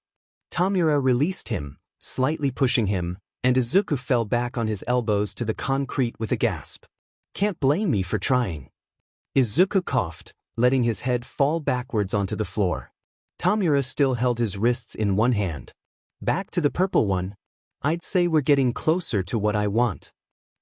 Tomura released him, slightly pushing him, and Izuku fell back on his elbows to the concrete with a gasp. Can't blame me for trying. Izuku coughed, letting his head fall backwards onto the floor. Tomura still held his wrists in one hand. Back to the purple one. I'd say we're getting closer to what I want.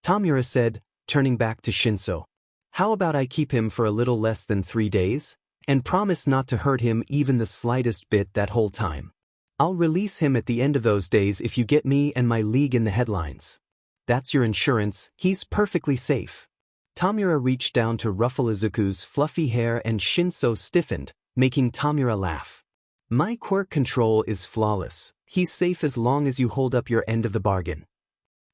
Tomura said, turning back to Shinso. How about I keep him for a little less than 3 days, and promise not to hurt him even the slightest bit that whole time. I'll release him at the end of those days if you get me and my league in the headlines. That's your insurance, he's perfectly safe. Tomura reached down to ruffle Izuku's fluffy hair and Shinso stiffened, making Tomura laugh. My quirk control is flawless, he's safe as long as you hold up your end of the bargain.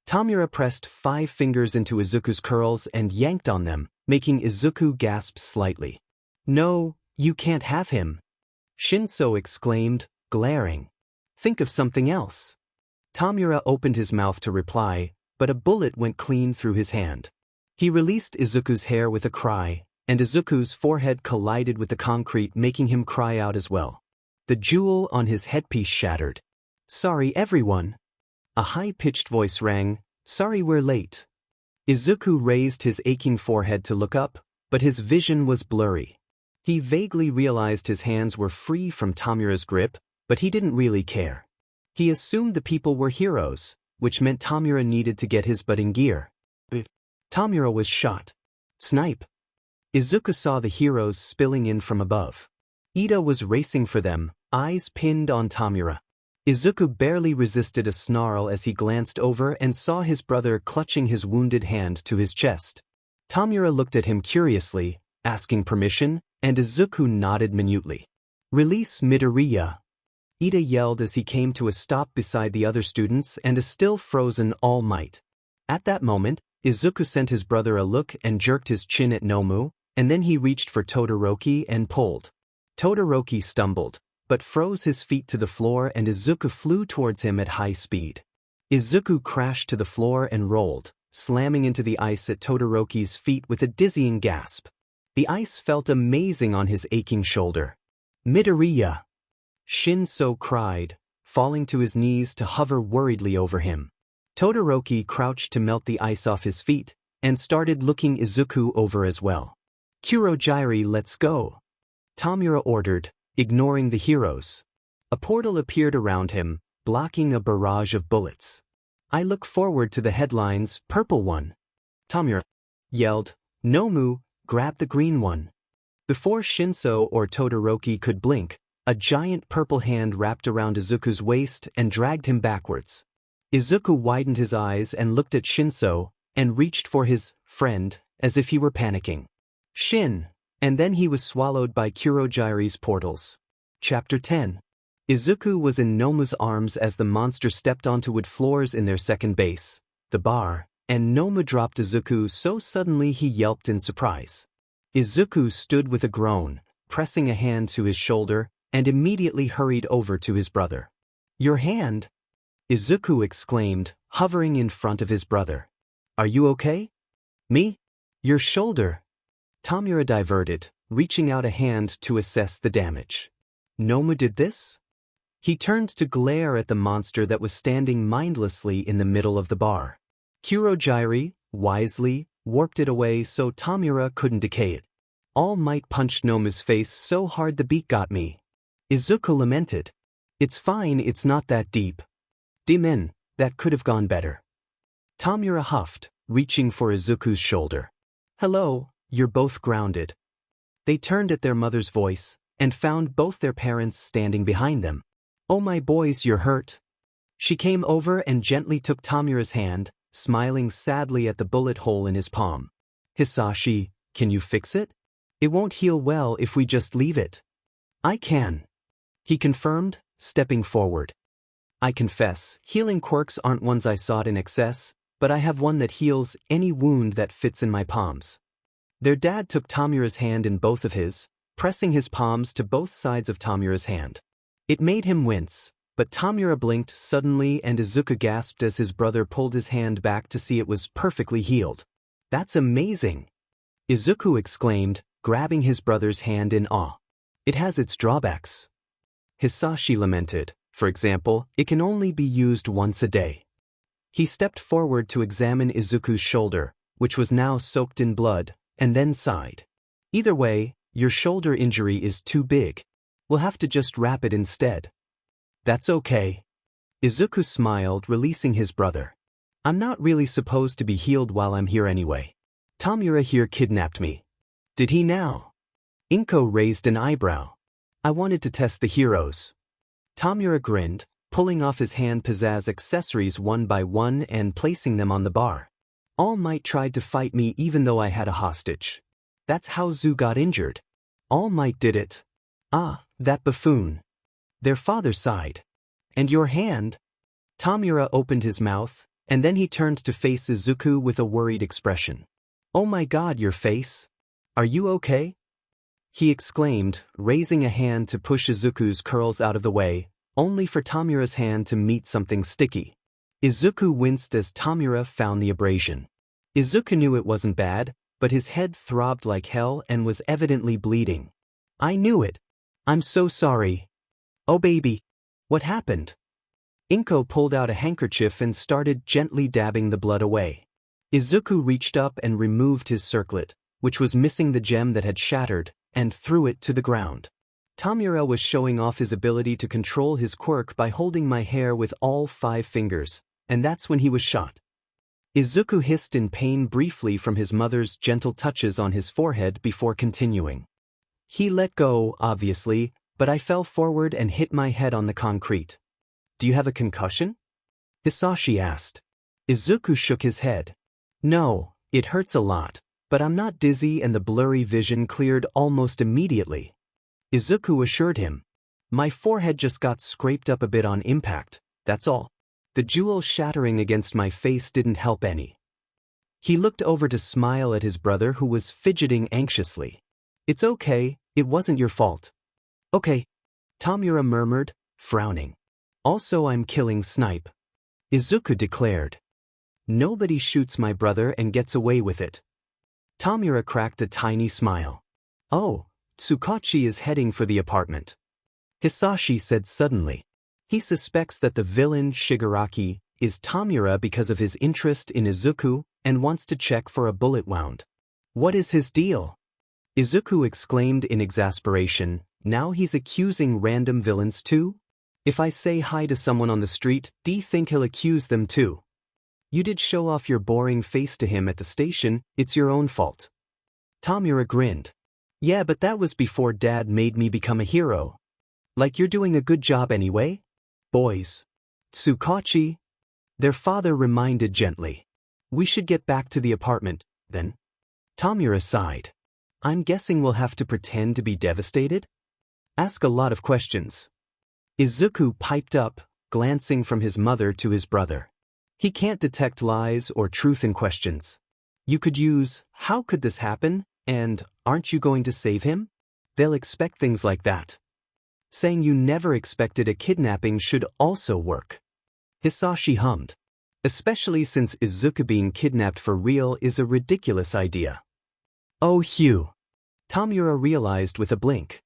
Tomura pressed 5 fingers into Izuku's curls and yanked on them, making Izuku gasp slightly. No, you can't have him. Shinso exclaimed, glaring. Think of something else. Tomura opened his mouth to reply, but a bullet went clean through his hand. He released Izuku's hair with a cry, and Izuku's forehead collided with the concrete, making him cry out as well. The jewel on his headpiece shattered. Sorry, everyone. A high-pitched voice rang, sorry we're late. Izuku raised his aching forehead to look up, but his vision was blurry. He vaguely realized his hands were free from Tomura's grip, but he didn't really care. He assumed the people were heroes, which meant Tomura needed to get his butt in gear. Tomura was shot. Snipe. Izuku saw the heroes spilling in from above. Ida was racing for them, eyes pinned on Tomura. Izuku barely resisted a snarl as he glanced over and saw his brother clutching his wounded hand to his chest. Tomura looked at him curiously, asking permission, and Izuku nodded minutely. Release Midoriya. Ida yelled as he came to a stop beside the other students and a still frozen All Might. At that moment, Izuku sent his brother a look and jerked his chin at Nomu, and then he reached for Todoroki and pulled. Todoroki stumbled, but froze his feet to the floor and Izuku flew towards him at high speed. Izuku crashed to the floor and rolled, slamming into the ice at Todoroki's feet with a dizzying gasp. The ice felt amazing on his aching shoulder. Midoriya! Shinso cried, falling to his knees to hover worriedly over him. Todoroki crouched to melt the ice off his feet, and started looking Izuku over as well. Kurogyuri, let's go, Tomura ordered, ignoring the heroes. A portal appeared around him, blocking a barrage of bullets. I look forward to the headlines, purple one. Tomura yelled. Nomu, grab the green one. Before Shinso or Todoroki could blink, a giant purple hand wrapped around Izuku's waist and dragged him backwards. Izuku widened his eyes and looked at Shinso, and reached for his friend, as if he were panicking. Shin! And then he was swallowed by Kurogyuri's portals. Chapter 10. Izuku was in Nomu's arms as the monster stepped onto wood floors in their second base, the bar, and Nomu dropped Izuku so suddenly he yelped in surprise. Izuku stood with a groan, pressing a hand to his shoulder, and immediately hurried over to his brother. Your hand? Izuku exclaimed, hovering in front of his brother. Are you okay? Me? Your shoulder. Tomura diverted, reaching out a hand to assess the damage. Nomu did this? He turned to glare at the monster that was standing mindlessly in the middle of the bar. Kurogyuri, wisely, warped it away so Tomura couldn't decay it. All Might punched Nomu's face so hard the beat got me. Izuku lamented. It's fine, it's not that deep. Dimen, that could have gone better. Tomura huffed, reaching for Izuku's shoulder. Hello, you're both grounded. They turned at their mother's voice, and found both their parents standing behind them. Oh my boys, you're hurt. She came over and gently took Tomura's hand, smiling sadly at the bullet hole in his palm. Hisashi, can you fix it? It won't heal well if we just leave it. I can. He confirmed, stepping forward. I confess, healing quirks aren't ones I sought in excess, but I have one that heals any wound that fits in my palms. Their dad took Tomura's hand in both of his, pressing his palms to both sides of Tomura's hand. It made him wince, but Tomura blinked suddenly and Izuku gasped as his brother pulled his hand back to see it was perfectly healed. That's amazing! Izuku exclaimed, grabbing his brother's hand in awe. It has its drawbacks. Hisashi lamented. For example, it can only be used once a day. He stepped forward to examine Izuku's shoulder, which was now soaked in blood, and then sighed. Either way, your shoulder injury is too big. We'll have to just wrap it instead. That's okay. Izuku smiled, releasing his brother. I'm not really supposed to be healed while I'm here anyway. Tomura here kidnapped me. Did he now? Inko raised an eyebrow. I wanted to test the heroes. Tomura grinned, pulling off his hand pizzazz accessories one by one and placing them on the bar. All Might tried to fight me even though I had a hostage. That's how Zu got injured. All Might did it. Ah, that buffoon. Their father sighed. And your hand? Tomura opened his mouth, and then he turned to face Izuku with a worried expression. Oh my god, your face. Are you okay? He exclaimed, raising a hand to push Izuku's curls out of the way, only for Tomura's hand to meet something sticky. Izuku winced as Tomura found the abrasion. Izuku knew it wasn't bad, but his head throbbed like hell and was evidently bleeding. I knew it. I'm so sorry. Oh baby. What happened? Inko pulled out a handkerchief and started gently dabbing the blood away. Izuku reached up and removed his circlet, which was missing the gem that had shattered, and threw it to the ground. Tomura was showing off his ability to control his quirk by holding my hair with all 5 fingers, and that's when he was shot. Izuku hissed in pain briefly from his mother's gentle touches on his forehead before continuing. He let go, obviously, but I fell forward and hit my head on the concrete. Do you have a concussion? Hisashi asked. Izuku shook his head. No, it hurts a lot, but I'm not dizzy and the blurry vision cleared almost immediately. Izuku assured him. My forehead just got scraped up a bit on impact, that's all. The jewel shattering against my face didn't help any. He looked over to smile at his brother who was fidgeting anxiously. It's okay, it wasn't your fault. Okay, Tomura murmured, frowning. Also I'm killing Snipe. Izuku declared. Nobody shoots my brother and gets away with it. Tomura cracked a tiny smile. Oh, Tsukachi is heading for the apartment. Hisashi said suddenly. He suspects that the villain Shigaraki is Tomura because of his interest in Izuku and wants to check for a bullet wound. What is his deal? Izuku exclaimed in exasperation. Now he's accusing random villains too? If I say hi to someone on the street, do you think he'll accuse them too? You did show off your boring face to him at the station, it's your own fault. Tomura grinned. Yeah, but that was before Dad made me become a hero. Like you're doing a good job anyway? Boys. Tsukachi. Their father reminded gently. We should get back to the apartment, then. Tomura sighed. I'm guessing we'll have to pretend to be devastated? Ask a lot of questions. Izuku piped up, glancing from his mother to his brother. He can't detect lies or truth in questions. You could use, how could this happen, and, aren't you going to save him? They'll expect things like that. Saying you never expected a kidnapping should also work. Hisashi hummed. Especially since Izuku being kidnapped for real is a ridiculous idea. Oh Hugh. Tomura realized with a blink.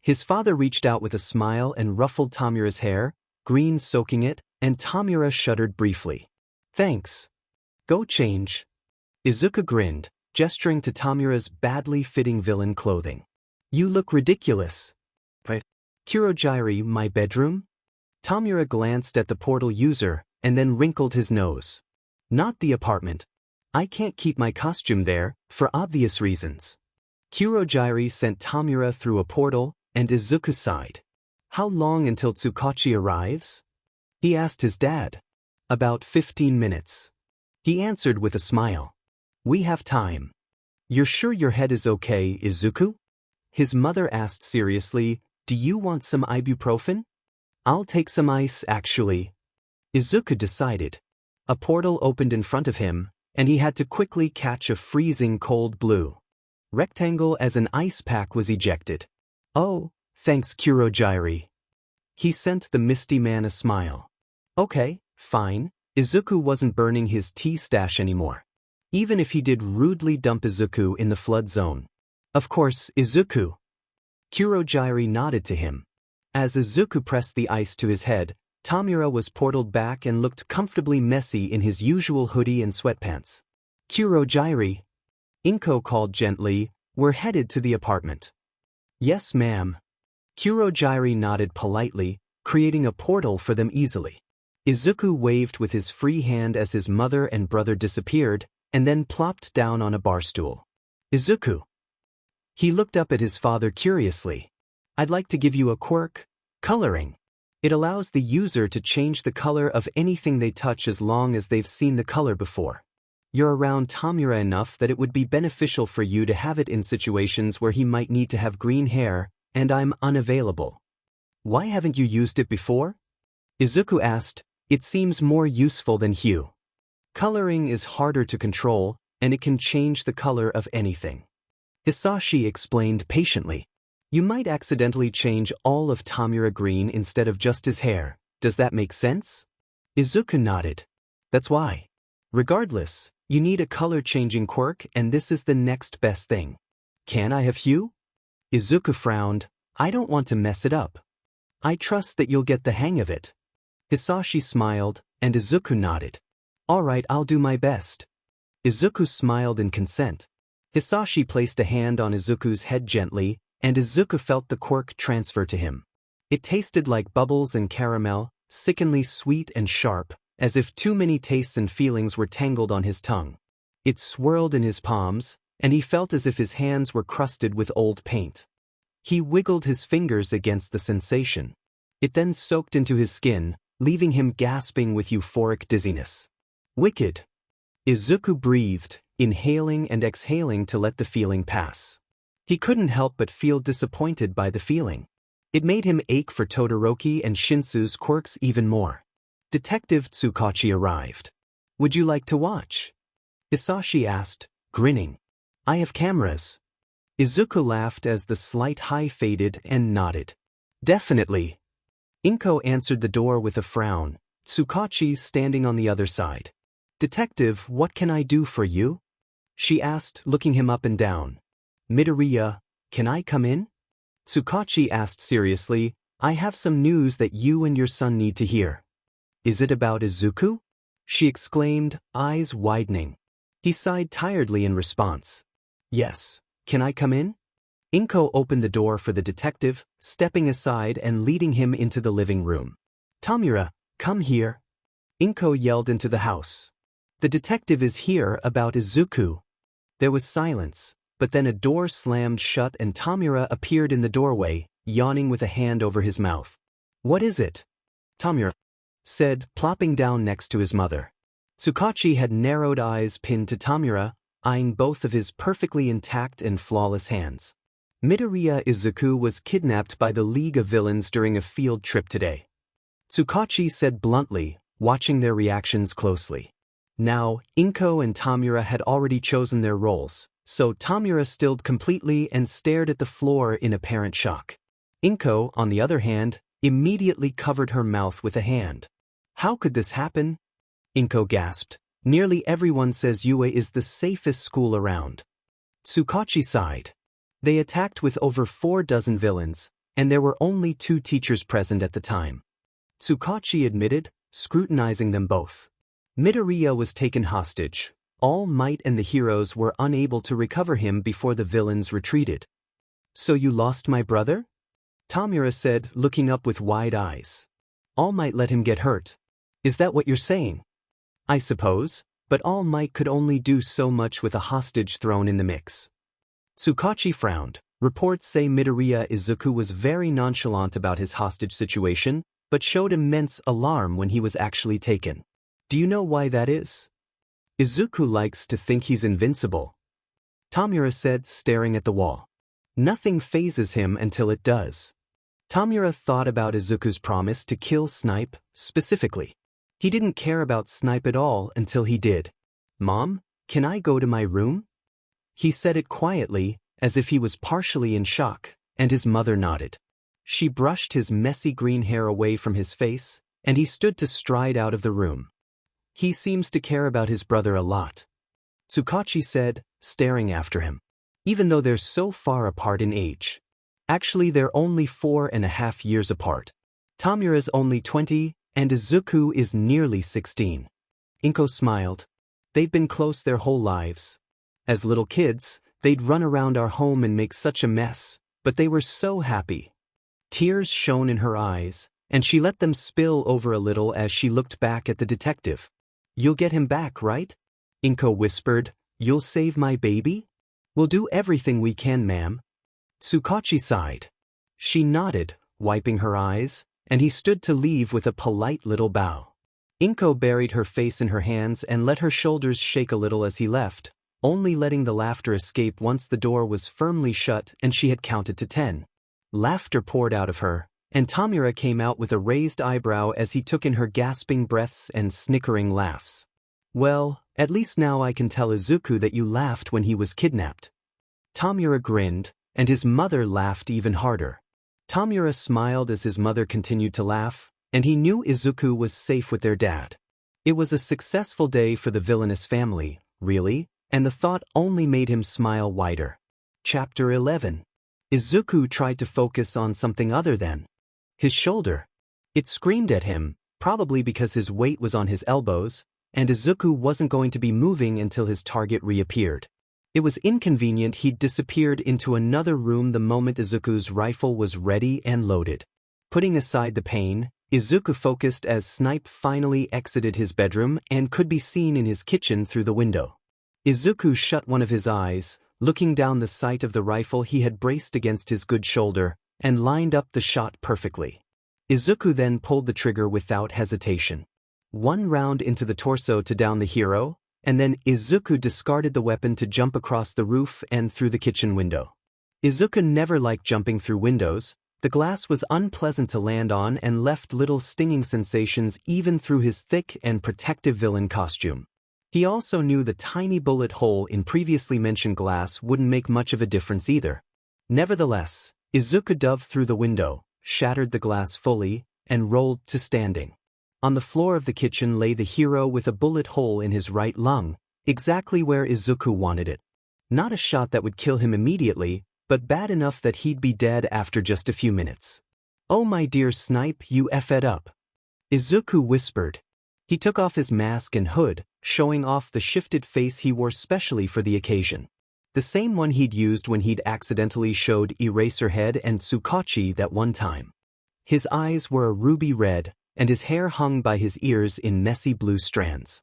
His father reached out with a smile and ruffled Tomura's hair, green soaking it, and Tomura shuddered briefly. Thanks. Go change. Izuku grinned, gesturing to Tomura's badly fitting villain clothing. You look ridiculous. Right. Kurogiri, my bedroom? Tomura glanced at the portal user, and then wrinkled his nose. Not the apartment. I can't keep my costume there, for obvious reasons. Kurogiri sent Tomura through a portal, and Izuku sighed. How long until Tsukachi arrives? He asked his dad. About 15 minutes. He answered with a smile. We have time. You're sure your head is okay, Izuku? His mother asked seriously, do you want some ibuprofen? I'll take some ice, actually. Izuku decided. A portal opened in front of him, and he had to quickly catch a freezing cold blue rectangle as an ice pack was ejected. Oh, thanks Kurogiri. He sent the misty man a smile. Okay, fine. Izuku wasn't burning his tea stash anymore. Even if he did rudely dump Izuku in the flood zone. Of course, Izuku. Kurogiri nodded to him. As Izuku pressed the ice to his head, Tomura was portaled back and looked comfortably messy in his usual hoodie and sweatpants. Kurogiri. Inko called gently, we're headed to the apartment. Yes, ma'am. Kurogiri nodded politely, creating a portal for them easily. Izuku waved with his free hand as his mother and brother disappeared, and then plopped down on a bar stool. Izuku. He looked up at his father curiously. I'd like to give you a quirk, coloring. It allows the user to change the color of anything they touch as long as they've seen the color before. You're around Tomura enough that it would be beneficial for you to have it in situations where he might need to have green hair, and I'm unavailable. Why haven't you used it before? Izuku asked. It seems more useful than hue. Coloring is harder to control, and it can change the color of anything. Hisashi explained patiently. You might accidentally change all of Tomura green instead of just his hair. Does that make sense? Izuku nodded. That's why. Regardless, you need a color-changing quirk, and this is the next best thing. Can I have hue? Izuku frowned. I don't want to mess it up. I trust that you'll get the hang of it. Hisashi smiled, and Izuku nodded. All right, I'll do my best. Izuku smiled in consent. Hisashi placed a hand on Izuku's head gently, and Izuku felt the quirk transfer to him. It tasted like bubbles and caramel, sickeningly sweet and sharp, as if too many tastes and feelings were tangled on his tongue. It swirled in his palms, and he felt as if his hands were crusted with old paint. He wiggled his fingers against the sensation. It then soaked into his skin, leaving him gasping with euphoric dizziness. Wicked. Izuku breathed, inhaling and exhaling to let the feeling pass. He couldn't help but feel disappointed by the feeling. It made him ache for Todoroki and Shinsu's quirks even more. Detective Tsukachi arrived. Would you like to watch? Hisashi asked, grinning. I have cameras. Izuku laughed as the slight high faded and nodded. Definitely. Inko answered the door with a frown, Tsukachi standing on the other side. Detective, what can I do for you? She asked, looking him up and down. Midoriya, can I come in? Tsukachi asked seriously, I have some news that you and your son need to hear. Is it about Izuku? she exclaimed, eyes widening. He sighed tiredly in response. Yes, can I come in? Inko opened the door for the detective, stepping aside and leading him into the living room. Tomura, come here. Inko yelled into the house. The detective is here about Izuku. There was silence, but then a door slammed shut and Tomura appeared in the doorway, yawning with a hand over his mouth. What is it? Tomura said, plopping down next to his mother. Tsukachi had narrowed eyes pinned to Tomura, eyeing both of his perfectly intact and flawless hands. Midoriya Izuku was kidnapped by the League of Villains during a field trip today. Tsukachi said bluntly, watching their reactions closely. Now, Inko and Tomura had already chosen their roles, so Tomura stilled completely and stared at the floor in apparent shock. Inko, on the other hand, immediately covered her mouth with a hand. How could this happen? Inko gasped. Nearly everyone says UA is the safest school around. Tsukachi sighed. They attacked with over 4 dozen villains, and there were only 2 teachers present at the time. Tsukachi admitted, scrutinizing them both. Midoriya was taken hostage. All Might and the heroes were unable to recover him before the villains retreated. So you lost my brother? Tomura said, looking up with wide eyes. All Might let him get hurt. Is that what you're saying? I suppose, but All Might could only do so much with a hostage thrown in the mix. Tsukachi frowned. Reports say Midoriya Izuku was very nonchalant about his hostage situation, but showed immense alarm when he was actually taken. Do you know why that is? Izuku likes to think he's invincible. Tomura said, staring at the wall. Nothing phases him until it does. Tomura thought about Izuku's promise to kill Snipe, specifically. He didn't care about Snipe at all until he did. Mom, can I go to my room? He said it quietly, as if he was partially in shock, and his mother nodded. She brushed his messy green hair away from his face, and he stood to stride out of the room. He seems to care about his brother a lot. Tsukachi said, staring after him. Even though they're so far apart in age. Actually, they're only 4.5 years apart. Tomura's only 20, and Izuku is nearly 16. Inko smiled. They've been close their whole lives. As little kids, they'd run around our home and make such a mess, but they were so happy. Tears shone in her eyes, and she let them spill over a little as she looked back at the detective. You'll get him back, right? Inko whispered. You'll save my baby? We'll do everything we can, ma'am. Tsukachi sighed. She nodded, wiping her eyes, and he stood to leave with a polite little bow. Inko buried her face in her hands and let her shoulders shake a little as he left, only letting the laughter escape once the door was firmly shut and she had counted to 10. Laughter poured out of her, and Tomura came out with a raised eyebrow as he took in her gasping breaths and snickering laughs. Well, at least now I can tell Izuku that you laughed when he was kidnapped. Tomura grinned, and his mother laughed even harder. Tomura smiled as his mother continued to laugh, and he knew Izuku was safe with their dad. It was a successful day for the villainous family, really, and the thought only made him smile wider. Chapter 11. Izuku tried to focus on something other than his shoulder. It screamed at him, probably because his weight was on his elbows, and Izuku wasn't going to be moving until his target reappeared. It was inconvenient he'd disappeared into another room the moment Izuku's rifle was ready and loaded. Putting aside the pain, Izuku focused as Snipe finally exited his bedroom and could be seen in his kitchen through the window. Izuku shut one of his eyes, looking down the sight of the rifle he had braced against his good shoulder, and lined up the shot perfectly. Izuku then pulled the trigger without hesitation. One round into the torso to down the hero, and then Izuku discarded the weapon to jump across the roof and through the kitchen window. Izuku never liked jumping through windows. The glass was unpleasant to land on and left little stinging sensations even through his thick and protective villain costume. He also knew the tiny bullet hole in previously mentioned glass wouldn't make much of a difference either. Nevertheless, Izuku dove through the window, shattered the glass fully, and rolled to standing. On the floor of the kitchen lay the hero with a bullet hole in his right lung, exactly where Izuku wanted it. Not a shot that would kill him immediately, but bad enough that he'd be dead after just a few minutes. "Oh my dear Snipe, you effed up," Izuku whispered. He took off his mask and hood, showing off the shifted face he wore specially for the occasion. The same one he'd used when he'd accidentally showed Eraserhead and Tsukachi that one time. His eyes were a ruby red, and his hair hung by his ears in messy blue strands.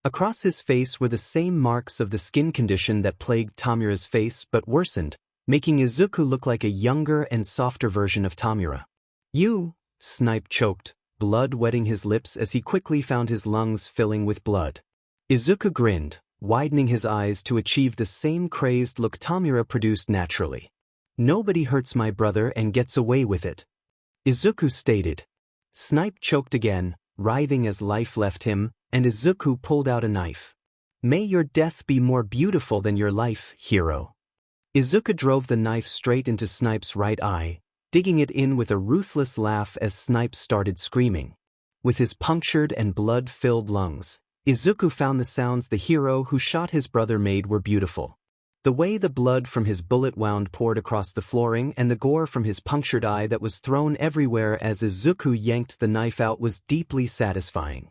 Across his face were the same marks of the skin condition that plagued Tomura's face but worsened, making Izuku look like a younger and softer version of Tomura. "You," Snipe choked, blood wetting his lips as he quickly found his lungs filling with blood. Izuku grinned, widening his eyes to achieve the same crazed look Tomura produced naturally. "Nobody hurts my brother and gets away with it," Izuku stated. Snipe choked again, writhing as life left him, and Izuku pulled out a knife. "May your death be more beautiful than your life, hero." Izuku drove the knife straight into Snipe's right eye, digging it in with a ruthless laugh as Snipe started screaming. With his punctured and blood-filled lungs, Izuku found the sounds the hero who shot his brother made were beautiful. The way the blood from his bullet wound poured across the flooring and the gore from his punctured eye that was thrown everywhere as Izuku yanked the knife out was deeply satisfying.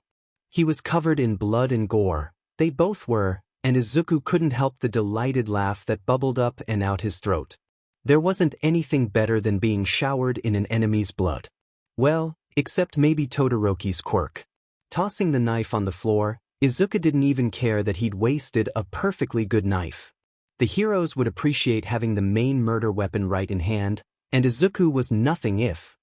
He was covered in blood and gore, they both were, and Izuku couldn't help the delighted laugh that bubbled up and out his throat. There wasn't anything better than being showered in an enemy's blood. Well, except maybe Todoroki's quirk. Tossing the knife on the floor, Izuku didn't even care that he'd wasted a perfectly good knife. The heroes would appreciate having the main murder weapon right in hand, and Izuku was nothing if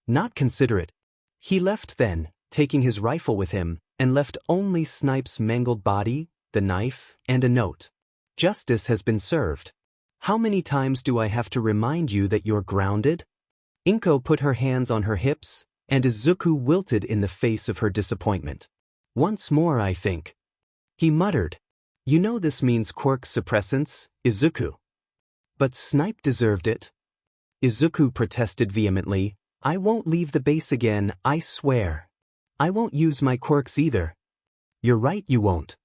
not considerate. He left then, taking his rifle with him, and left only Snipe's mangled body, the knife, and a note. "Justice has been served. How many times do I have to remind you that you're grounded?" Inko put her hands on her hips, and Izuku wilted in the face of her disappointment. "Once more, I think," he muttered. "You know this means quirk suppressants, Izuku." "But Snipe deserved it," Izuku protested vehemently. "I won't leave the base again, I swear. I won't use my quirks either." "You're right, you won't,"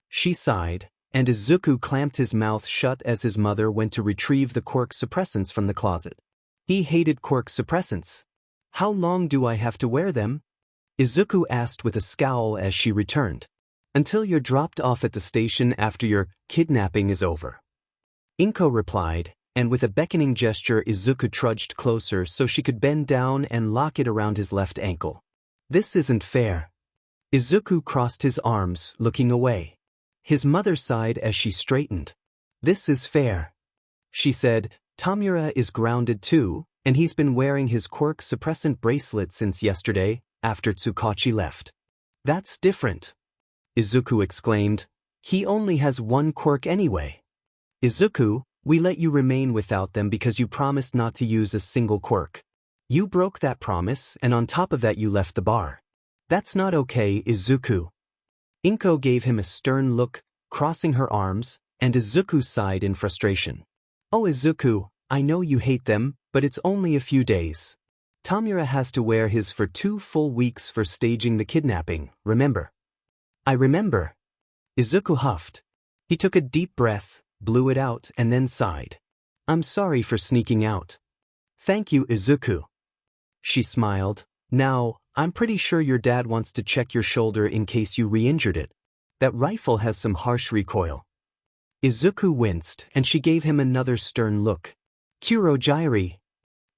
she sighed, and Izuku clamped his mouth shut as his mother went to retrieve the quirk suppressants from the closet. He hated quirk suppressants. "How long do I have to wear them?" Izuku asked with a scowl as she returned. "Until you're dropped off at the station after your kidnapping is over," Inko replied, and with a beckoning gesture Izuku trudged closer so she could bend down and lock it around his left ankle. "This isn't fair." Izuku crossed his arms, looking away. His mother sighed as she straightened. "This is fair," she said. "Tomura is grounded too, and he's been wearing his quirk suppressant bracelet since yesterday, after Tsukachi left." "That's different," Izuku exclaimed. "He only has one quirk anyway." "Izuku, we let you remain without them because you promised not to use a single quirk. You broke that promise, and on top of that you left the bar. That's not okay, Izuku." Inko gave him a stern look, crossing her arms, and Izuku sighed in frustration. "Oh Izuku, I know you hate them, but it's only a few days. Tomura has to wear his for 2 full weeks for staging the kidnapping, remember?" "I remember." Izuku huffed. He took a deep breath, blew it out, and then sighed. "I'm sorry for sneaking out." "Thank you, Izuku." She smiled. "Now, I'm pretty sure your dad wants to check your shoulder in case you re-injured it. That rifle has some harsh recoil." Izuku winced, and she gave him another stern look. "Kurogyri."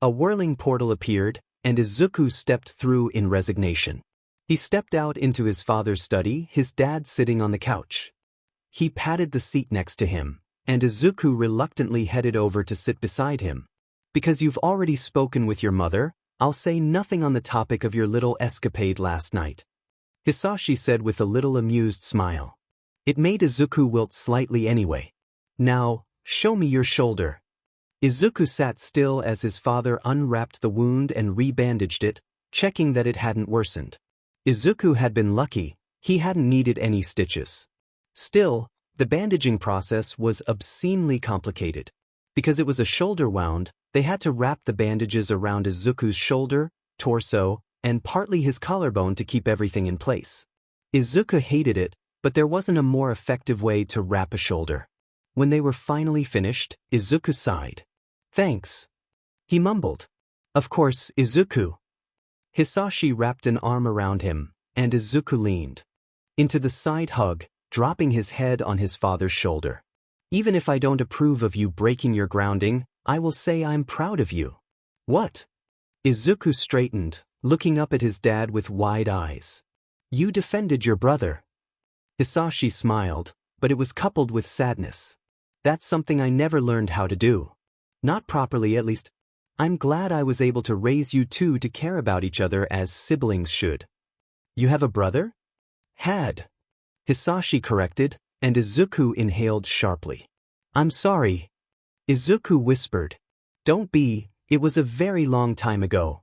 A whirling portal appeared, and Izuku stepped through in resignation. He stepped out into his father's study, his dad sitting on the couch. He patted the seat next to him, and Izuku reluctantly headed over to sit beside him. "Because you've already spoken with your mother, I'll say nothing on the topic of your little escapade last night," Hisashi said with a little amused smile. It made Izuku wilt slightly anyway. "Now, show me your shoulder." Izuku sat still as his father unwrapped the wound and re-bandaged it, checking that it hadn't worsened. Izuku had been lucky, he hadn't needed any stitches. Still, the bandaging process was obscenely complicated. Because it was a shoulder wound, they had to wrap the bandages around Izuku's shoulder, torso, and partly his collarbone to keep everything in place. Izuku hated it, but there wasn't a more effective way to wrap a shoulder. When they were finally finished, Izuku sighed. "Thanks," he mumbled. "Of course, Izuku." Hisashi wrapped an arm around him, and Izuku leaned. into the side hug, dropping his head on his father's shoulder. Even if I don't approve of you breaking your grounding, I will say I'm proud of you. What? Izuku straightened, looking up at his dad with wide eyes. You defended your brother. Hisashi smiled, but it was coupled with sadness. That's something I never learned how to do. Not properly, at least. I'm glad I was able to raise you two to care about each other as siblings should. You have a brother? Had. Hisashi corrected, and Izuku inhaled sharply. I'm sorry. Izuku whispered. Don't be, it was a very long time ago.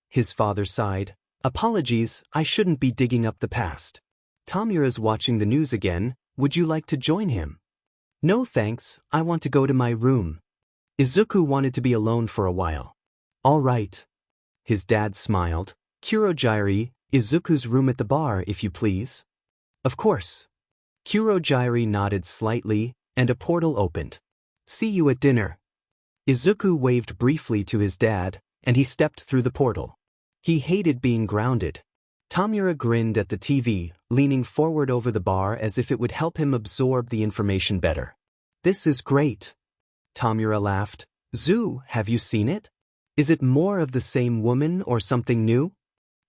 His father sighed. Apologies, I shouldn't be digging up the past. Tomura's watching the news again, would you like to join him? No thanks, I want to go to my room. Izuku wanted to be alone for a while. All right. His dad smiled. Kurogyri, Izuku's room at the bar if you please. Of course. Kurogyri nodded slightly, and a portal opened. See you at dinner. Izuku waved briefly to his dad, and he stepped through the portal. He hated being grounded. Tomura grinned at the TV, leaning forward over the bar as if it would help him absorb the information better. This is great. Tomura laughed. Zu, have you seen it? Is it more of the same woman or something new?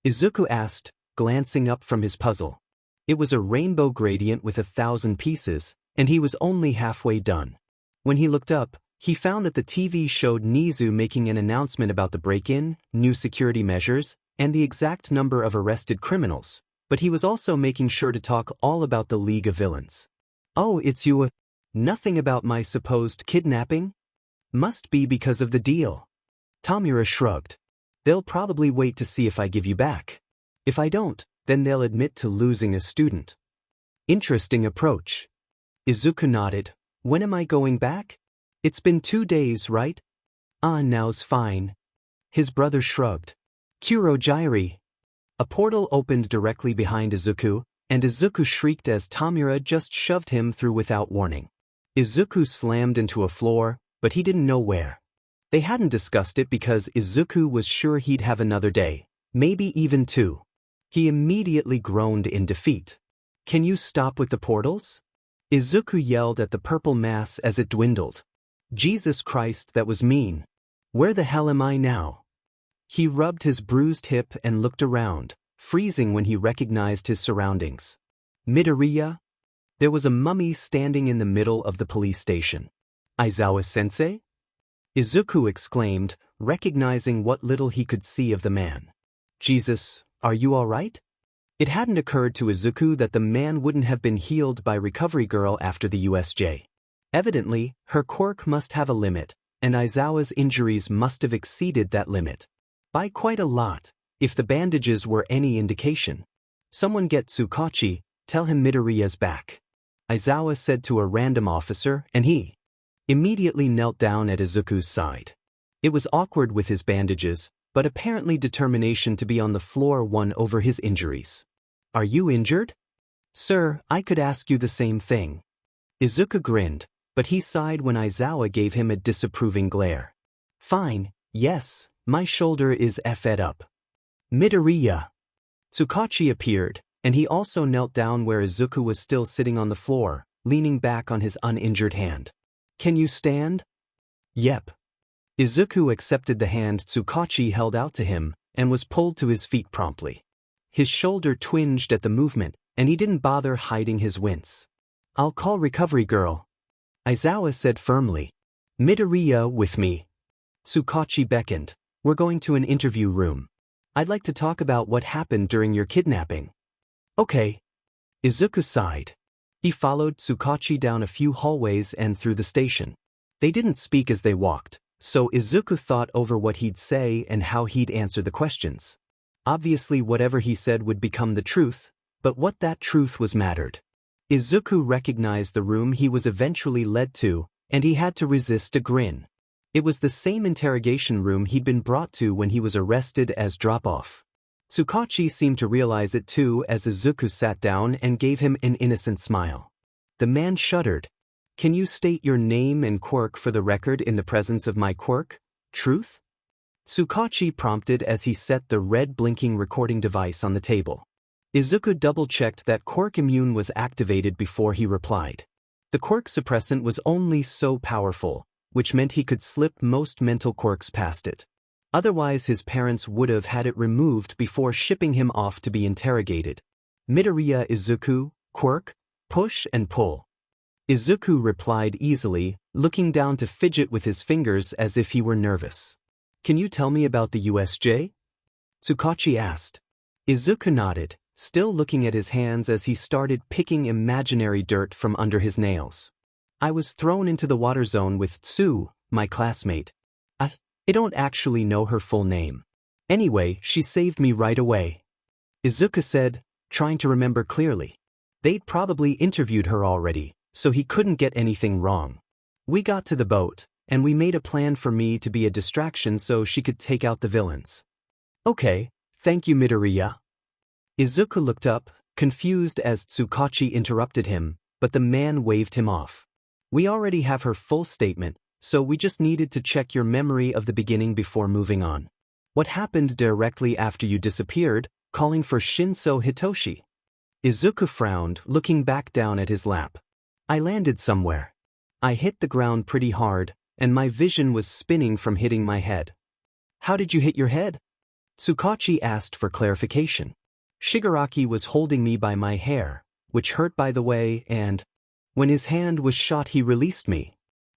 Izuku asked, glancing up from his puzzle. It was a rainbow gradient with 1,000 pieces, and he was only halfway done. When he looked up, he found that the TV showed Nizu making an announcement about the break-in, new security measures, and the exact number of arrested criminals, but he was also making sure to talk all about the League of Villains. Oh, it's you. Nothing about my supposed kidnapping? Must be because of the deal. Tomura shrugged. They'll probably wait to see if I give you back. If I don't, then they'll admit to losing a student. Interesting approach. Izuku nodded. When am I going back? It's been 2 days, right? Now's fine. His brother shrugged. Kurogyri. A portal opened directly behind Izuku, and Izuku shrieked as Tomura just shoved him through without warning. Izuku slammed into a floor, but he didn't know where. They hadn't discussed it because Izuku was sure he'd have another day, maybe even 2. He immediately groaned in defeat. Can you stop with the portals? Izuku yelled at the purple mass as it dwindled. Jesus Christ, that was mean. Where the hell am I now? He rubbed his bruised hip and looked around, freezing when he recognized his surroundings. Midoriya? There was a mummy standing in the middle of the police station. Aizawa-sensei? Izuku exclaimed, recognizing what little he could see of the man. Jesus, are you all right? It hadn't occurred to Izuku that the man wouldn't have been healed by Recovery Girl after the USJ. Evidently, her quirk must have a limit, and Aizawa's injuries must have exceeded that limit. By quite a lot, if the bandages were any indication. Someone get Tsukachi, tell him Midoriya's back. Aizawa said to a random officer, and he immediately knelt down at Izuku's side. It was awkward with his bandages, but apparently determination to be on the floor won over his injuries. Are you injured? Sir, I could ask you the same thing. Izuku grinned, but he sighed when Aizawa gave him a disapproving glare. Fine, yes, my shoulder is effed up. Midoriya. Tsukachi appeared, and he also knelt down where Izuku was still sitting on the floor, leaning back on his uninjured hand. Can you stand? Yep. Izuku accepted the hand Tsukachi held out to him, and was pulled to his feet promptly. His shoulder twinged at the movement, and he didn't bother hiding his wince. I'll call Recovery Girl. Aizawa said firmly. Midoriya with me. Tsukachi beckoned. We're going to an interview room. I'd like to talk about what happened during your kidnapping. Okay. Izuku sighed. He followed Tsukachi down a few hallways and through the station. They didn't speak as they walked, so Izuku thought over what he'd say and how he'd answer the questions. Obviously whatever he said would become the truth, but what that truth was mattered. Izuku recognized the room he was eventually led to, and he had to resist a grin. It was the same interrogation room he'd been brought to when he was arrested as drop-off. Tsukachi seemed to realize it too as Izuku sat down and gave him an innocent smile. The man shuddered. Can you state your name and quirk for the record in the presence of my quirk, Truth? Tsukachi prompted as he set the red blinking recording device on the table. Izuku double-checked that quirk immune was activated before he replied. The quirk suppressant was only so powerful, which meant he could slip most mental quirks past it. Otherwise his parents would have had it removed before shipping him off to be interrogated. Midoriya Izuku, quirk, push and pull. Izuku replied easily, looking down to fidget with his fingers as if he were nervous. Can you tell me about the USJ? Tsukachi asked. Izuku nodded, still looking at his hands as he started picking imaginary dirt from under his nails. I was thrown into the water zone with Tsu, my classmate. I don't actually know her full name. Anyway, she saved me right away. Izuku said, trying to remember clearly. They'd probably interviewed her already, so he couldn't get anything wrong. We got to the boat, and we made a plan for me to be a distraction so she could take out the villains. Okay, thank you Midoriya. Izuku looked up, confused as Tsukachi interrupted him, but the man waved him off. We already have her full statement, so we just needed to check your memory of the beginning before moving on. What happened directly after you disappeared, calling for Shinso Hitoshi? Izuku frowned, looking back down at his lap. I landed somewhere. I hit the ground pretty hard, and my vision was spinning from hitting my head. How did you hit your head? Tsukachi asked for clarification. Shigaraki was holding me by my hair, which hurt by the way, and when his hand was shot he released me.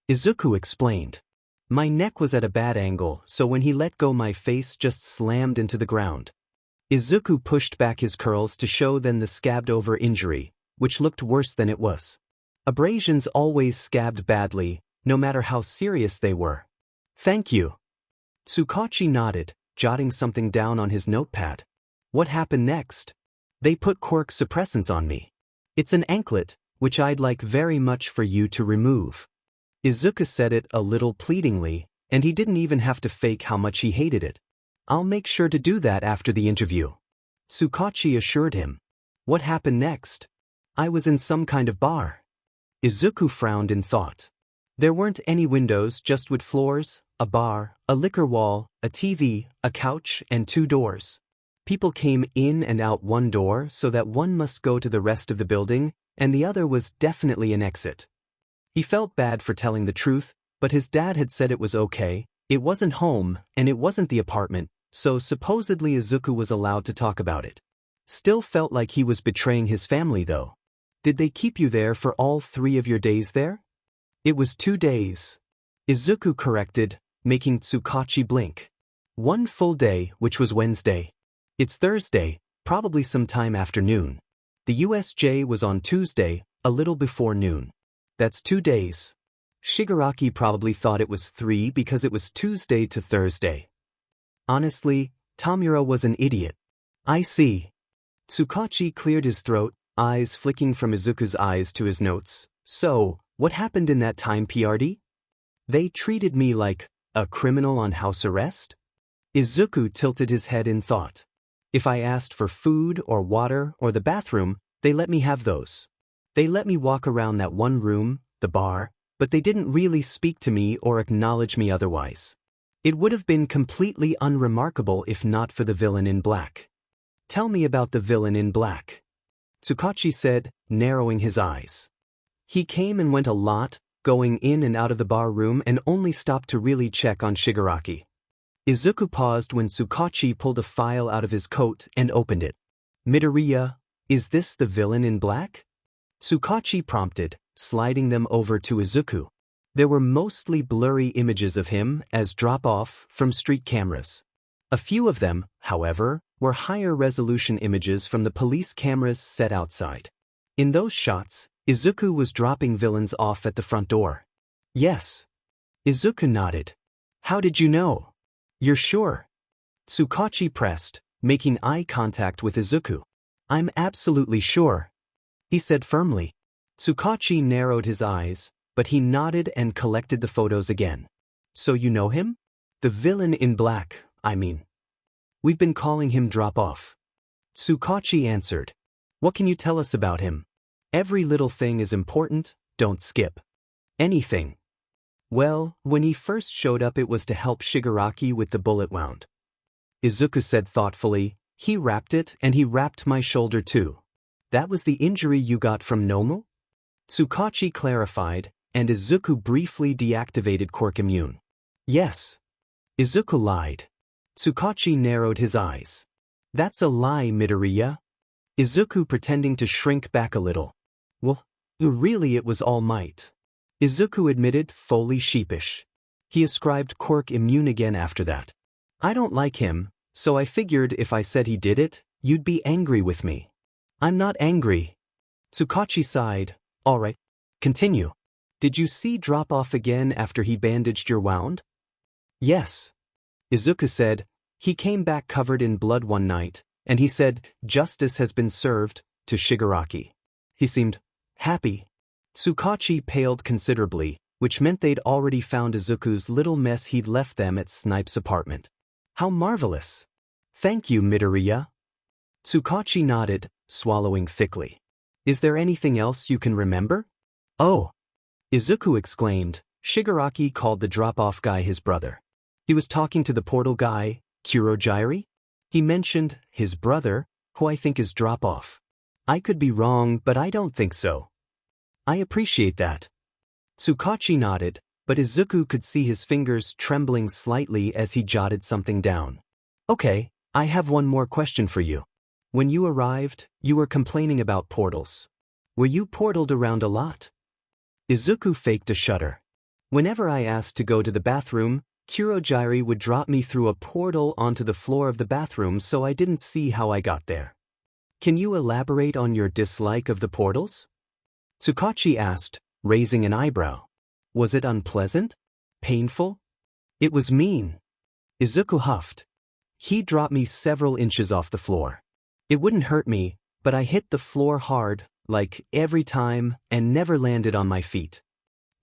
Izuku explained. My neck was at a bad angle, so when he let go my face just slammed into the ground. Izuku pushed back his curls to show then the scabbed-over injury, which looked worse than it was. Abrasions always scabbed badly, no matter how serious they were. Thank you. Tsukachi nodded, jotting something down on his notepad. What happened next? They put quirk suppressants on me. It's an anklet, which I'd like very much for you to remove. Izuku said it a little pleadingly, and he didn't even have to fake how much he hated it. I'll make sure to do that after the interview. Tsukachi assured him. What happened next? I was in some kind of bar. Izuku frowned in thought. There weren't any windows, just wood floors, a bar, a liquor wall, a TV, a couch, and 2 doors. People came in and out one door so that one must go to the rest of the building, and the other was definitely an exit. He felt bad for telling the truth, but his dad had said it was okay, it wasn't home, and it wasn't the apartment, so supposedly Izuku was allowed to talk about it. Still felt like he was betraying his family though. Did they keep you there for all 3 of your days there? It was 2 days. Izuku corrected, making Tsukachi blink. 1 full day, which was Wednesday. It's Thursday, probably sometime afternoon. The USJ was on Tuesday, a little before noon. That's 2 days. Shigaraki probably thought it was 3 because it was Tuesday to Thursday. Honestly, Tomura was an idiot. I see. Tsukachi cleared his throat, eyes flicking from Izuku's eyes to his notes. So, what happened in that time PRD? They treated me like a criminal on house arrest? Izuku tilted his head in thought. If I asked for food or water or the bathroom, they let me have those. They let me walk around that one room, the bar, but they didn't really speak to me or acknowledge me otherwise. It would have been completely unremarkable if not for the villain in black. Tell me about the villain in black. Tsukachi said, narrowing his eyes. He came and went a lot, going in and out of the bar room and only stopped to really check on Shigaraki. Izuku paused when Tsukachi pulled a file out of his coat and opened it. Midoriya, is this the villain in black? Tsukachi prompted, sliding them over to Izuku. There were mostly blurry images of him as drop-off from street cameras. A few of them, however, were higher-resolution images from the police cameras set outside. In those shots, Izuku was dropping villains off at the front door. Yes. Izuku nodded. How did you know? You're sure? Tsukachi pressed, making eye contact with Izuku. I'm absolutely sure, he said firmly. Tsukachi narrowed his eyes, but he nodded and collected the photos again. So you know him? The villain in black, I mean. We've been calling him Drop-Off. Tsukachi answered. What can you tell us about him? Every little thing is important, don't skip. Anything. Well, when he first showed up it was to help Shigaraki with the bullet wound. Izuku said thoughtfully, He wrapped it and he wrapped my shoulder too. That was the injury you got from Nomu? Tsukachi clarified, and Izuku briefly deactivated Quirk Immune. Yes. Izuku lied. Tsukachi narrowed his eyes. That's a lie, Midoriya. Izuku pretending to shrink back a little. Well, really it was all might. Izuku admitted, fully sheepish. He ascribed Quirk Immune again after that. I don't like him, so I figured if I said he did it, you'd be angry with me. I'm not angry. Tsukachi sighed. Alright. Continue. Did you see drop off again after he bandaged your wound? Yes. Izuku said, he came back covered in blood one night, and he said, justice has been served, to Shigaraki. He seemed happy. Tsukachi paled considerably, which meant they'd already found Izuku's little mess he'd left them at Snipe's apartment. How marvelous. Thank you, Midoriya. Tsukachi nodded, swallowing thickly. Is there anything else you can remember? Oh! Izuku exclaimed. Shigaraki called the drop-off guy his brother. He was talking to the portal guy, Kurojairi? He mentioned his brother, who I think is drop-off. I could be wrong, but I don't think so. I appreciate that. Tsukachi nodded, but Izuku could see his fingers trembling slightly as he jotted something down. Okay, I have one more question for you. When you arrived, you were complaining about portals. Were you portaled around a lot? Izuku faked a shudder. Whenever I asked to go to the bathroom, Kurojairi would drop me through a portal onto the floor of the bathroom, so I didn't see how I got there. Can you elaborate on your dislike of the portals? Tsukachi asked, raising an eyebrow. Was it unpleasant? Painful? It was mean. Izuku huffed. He dropped me several inches off the floor. It wouldn't hurt me, but I hit the floor hard, like every time, and never landed on my feet.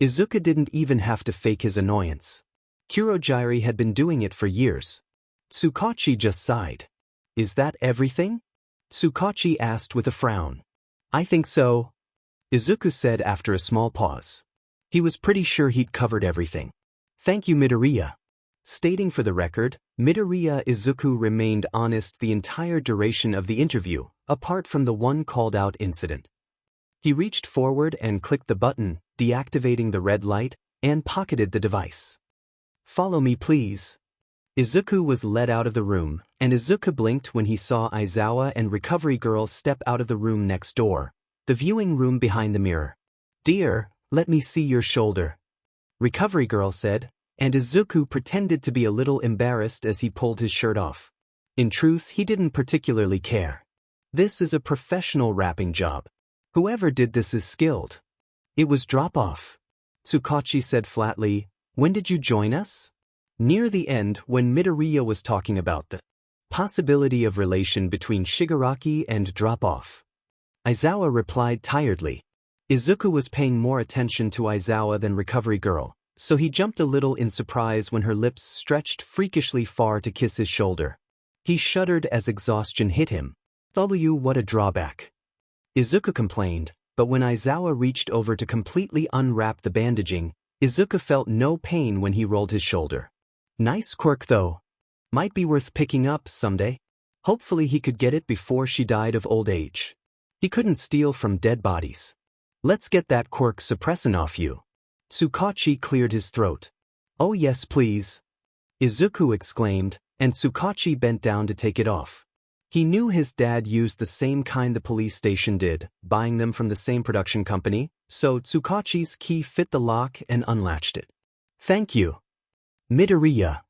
Izuku didn't even have to fake his annoyance. Kurojairi had been doing it for years. Tsukachi just sighed. Is that everything? Tsukachi asked with a frown. I think so. Izuku said after a small pause. He was pretty sure he'd covered everything. Thank you, Midoriya. Stating for the record, Midoriya Izuku remained honest the entire duration of the interview, apart from the one called-out incident. He reached forward and clicked the button, deactivating the red light, and pocketed the device. Follow me, please. Izuku was led out of the room, and Izuku blinked when he saw Aizawa and Recovery Girl step out of the room next door, the viewing room behind the mirror. Dear, let me see your shoulder. Recovery Girl said, and Izuku pretended to be a little embarrassed as he pulled his shirt off. In truth, he didn't particularly care. This is a professional wrapping job. Whoever did this is skilled. It was drop-off. Tsukachi said flatly, when did you join us? Near the end, when Midoriya was talking about the possibility of relation between Shigaraki and drop-off. Aizawa replied tiredly. Izuku was paying more attention to Aizawa than Recovery Girl, so he jumped a little in surprise when her lips stretched freakishly far to kiss his shoulder. He shuddered as exhaustion hit him. What a drawback. Izuku complained, but when Aizawa reached over to completely unwrap the bandaging, Izuku felt no pain when he rolled his shoulder. Nice quirk though. Might be worth picking up someday. Hopefully he could get it before she died of old age. He couldn't steal from dead bodies. Let's get that quirk suppressant off you. Tsukachi cleared his throat. Oh yes please. Izuku exclaimed, and Tsukachi bent down to take it off. He knew his dad used the same kind the police station did, buying them from the same production company, so Tsukachi's key fit the lock and unlatched it. Thank you. Midoriya.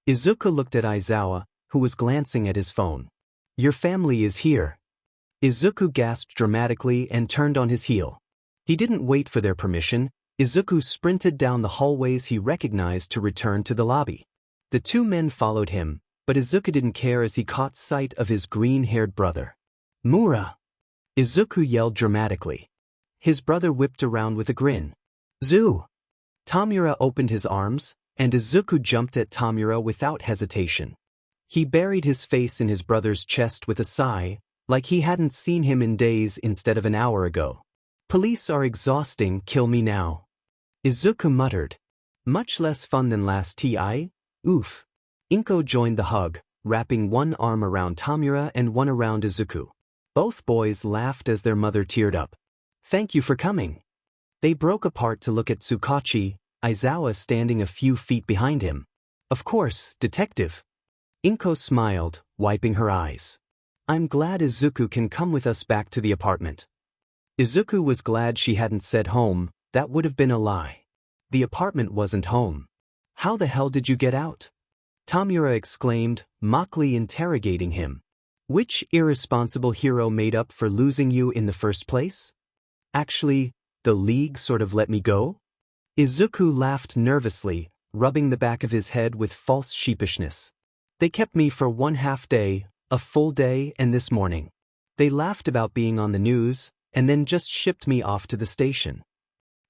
Izuku looked at Aizawa, who was glancing at his phone. Your family is here. Izuku gasped dramatically and turned on his heel. He didn't wait for their permission. Izuku sprinted down the hallways he recognized to return to the lobby. The two men followed him, but Izuku didn't care as he caught sight of his green-haired brother. Mura! Izuku yelled dramatically. His brother whipped around with a grin. Zoo! Tomura opened his arms, and Izuku jumped at Tomura without hesitation. He buried his face in his brother's chest with a sigh, like he hadn't seen him in days instead of an hour ago. Police are exhausting, kill me now. Izuku muttered. Much less fun than last TI? Oof. Inko joined the hug, wrapping one arm around Tomura and one around Izuku. Both boys laughed as their mother teared up. "Thank you for coming." They broke apart to look at Tsukachi, Aizawa standing a few feet behind him. "Of course, Detective." Inko smiled, wiping her eyes. "I'm glad Izuku can come with us back to the apartment." Izuku was glad she hadn't said home. That would have been a lie. The apartment wasn't home. "How the hell did you get out?" Tomura exclaimed, mockingly interrogating him. "Which irresponsible hero made up for losing you in the first place?" "Actually, the League sort of let me go?" Izuku laughed nervously, rubbing the back of his head with false sheepishness. "They kept me for 1/2 day, a full day, and this morning. They laughed about being on the news, and then just shipped me off to the station."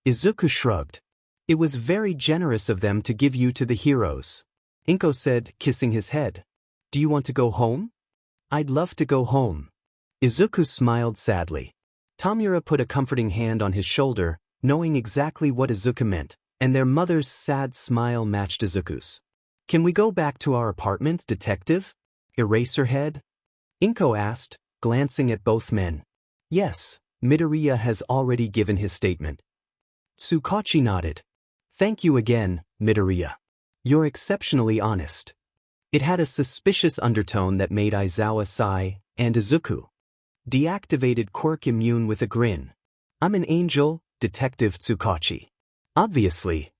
Izuku shrugged. "It was very generous of them to give you to the heroes," Inko said, kissing his head. "Do you want to go home?" "I'd love to go home." Izuku smiled sadly. Tomura put a comforting hand on his shoulder, knowing exactly what Izuku meant, and their mother's sad smile matched Izuku's. "Can we go back to our apartment, Detective? Eraserhead?" Inko asked, glancing at both men. "Yes, Midoriya has already given his statement." Tsukachi nodded. "Thank you again, Midoriya. You're exceptionally honest." It had a suspicious undertone that made Aizawa sigh, and Izuku deactivated Quirk immune with a grin. "I'm an angel, Detective Tsukachi." "Obviously,"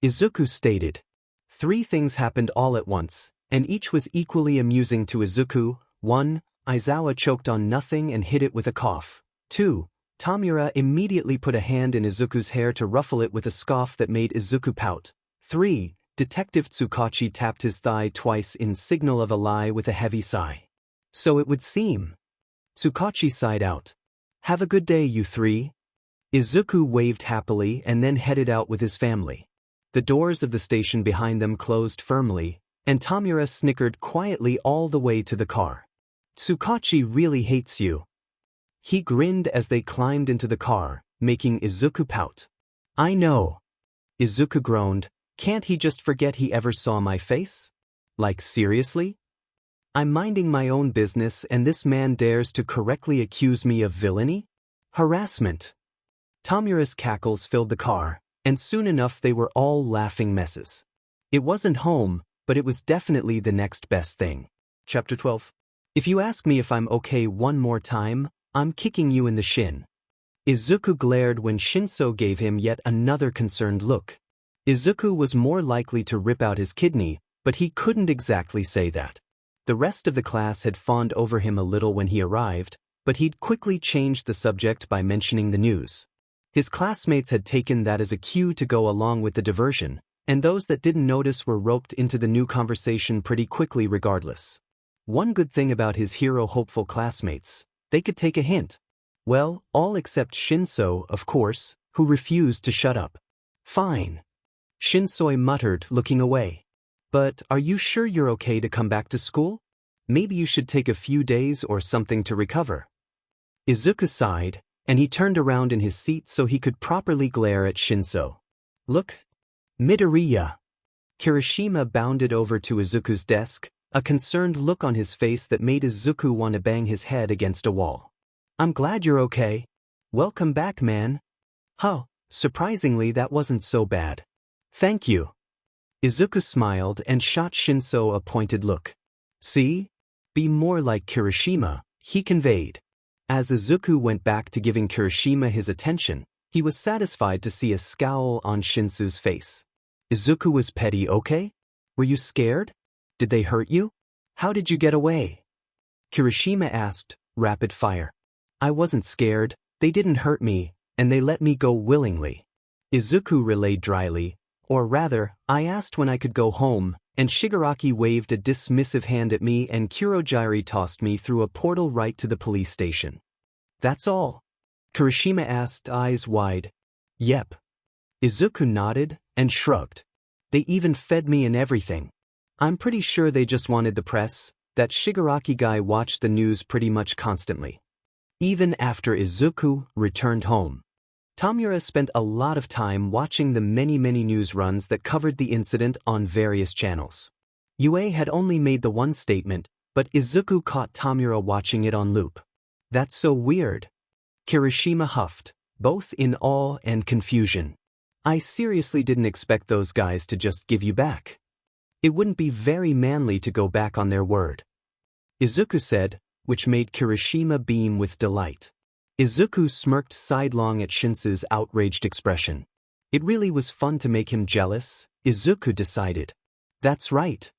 Izuku stated. 3 things happened all at once, and each was equally amusing to Izuku. 1. Aizawa choked on nothing and hit it with a cough. 2. Tomura immediately put a hand in Izuku's hair to ruffle it with a scoff that made Izuku pout. 3. Detective Tsukachi tapped his thigh twice in signal of a lie with a heavy sigh. "So it would seem." Tsukachi sighed out. "Have a good day, you 3. Izuku waved happily and then headed out with his family. The doors of the station behind them closed firmly, and Tomura snickered quietly all the way to the car. "Tsukachi really hates you." He grinned as they climbed into the car, making Izuku pout. "I know." Izuku groaned. "Can't he just forget he ever saw my face? Like seriously? I'm minding my own business and this man dares to correctly accuse me of villainy? Harassment." Tomura's cackles filled the car, and soon enough they were all laughing messes. It wasn't home, but it was definitely the next best thing. Chapter 12. "If you ask me if I'm okay one more time, I'm kicking you in the shin." Izuku glared when Shinso gave him yet another concerned look. Izuku was more likely to rip out his kidney, but he couldn't exactly say that. The rest of the class had fawned over him a little when he arrived, but he'd quickly changed the subject by mentioning the news. His classmates had taken that as a cue to go along with the diversion, and those that didn't notice were roped into the new conversation pretty quickly regardless. One good thing about his hero-hopeful classmates: they could take a hint. Well, all except Shinso, of course, who refused to shut up. "Fine," Shinsoi muttered, looking away. "But are you sure you're okay to come back to school? Maybe you should take a few days or something to recover." Izuku sighed, and he turned around in his seat so he could properly glare at Shinso. "Look, Midoriya." Kirishima bounded over to Izuku's desk, a concerned look on his face that made Izuku want to bang his head against a wall. "I'm glad you're okay. Welcome back, man." "Huh, surprisingly that wasn't so bad. Thank you." Izuku smiled and shot Shinso a pointed look. "See? Be more like Kirishima," he conveyed. As Izuku went back to giving Kirishima his attention, he was satisfied to see a scowl on Shinso's face. "Izuku was petty, okay? Were you scared? Did they hurt you? How did you get away?" Kirishima asked, rapid fire. "I wasn't scared, they didn't hurt me, and they let me go willingly." Izuku relayed dryly. "Or rather, I asked when I could go home, and Shigaraki waved a dismissive hand at me and Kurogiri tossed me through a portal right to the police station." "That's all?" Kirishima asked, eyes wide. "Yep." Izuku nodded and shrugged. "They even fed me and everything. I'm pretty sure they just wanted the press. That Shigaraki guy watched the news pretty much constantly." Even after Izuku returned home, Tomura spent a lot of time watching the many news runs that covered the incident on various channels. Yue had only made the one statement, but Izuku caught Tomura watching it on loop. That's so weird. Kirishima huffed, both in awe and confusion. I seriously didn't expect those guys to just give you back. It wouldn't be very manly to go back on their word. Izuku said, which made Kirishima beam with delight. Izuku smirked sidelong at Shinsu's outraged expression. It really was fun to make him jealous, Izuku decided. That's right.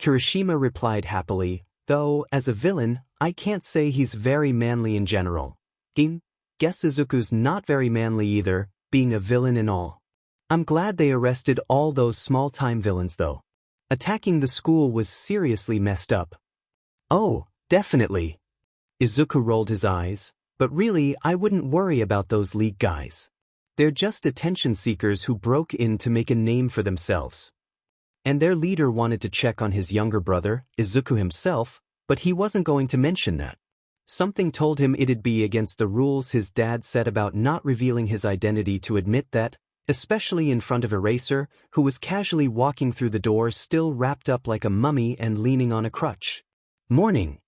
Kirishima replied happily, though, as a villain, I can't say he's very manly in general. Guess Izuku's not very manly either, being a villain and all. I'm glad they arrested all those small-time villains though. Attacking the school was seriously messed up. Oh, definitely. Izuku rolled his eyes, but really I wouldn't worry about those League guys. They're just attention seekers who broke in to make a name for themselves. And their leader wanted to check on his younger brother, Izuku himself, but he wasn't going to mention that. Something told him it'd be against the rules his dad set about not revealing his identity to admit that, especially in front of Eraser, who was casually walking through the door still wrapped up like a mummy and leaning on a crutch. Morning,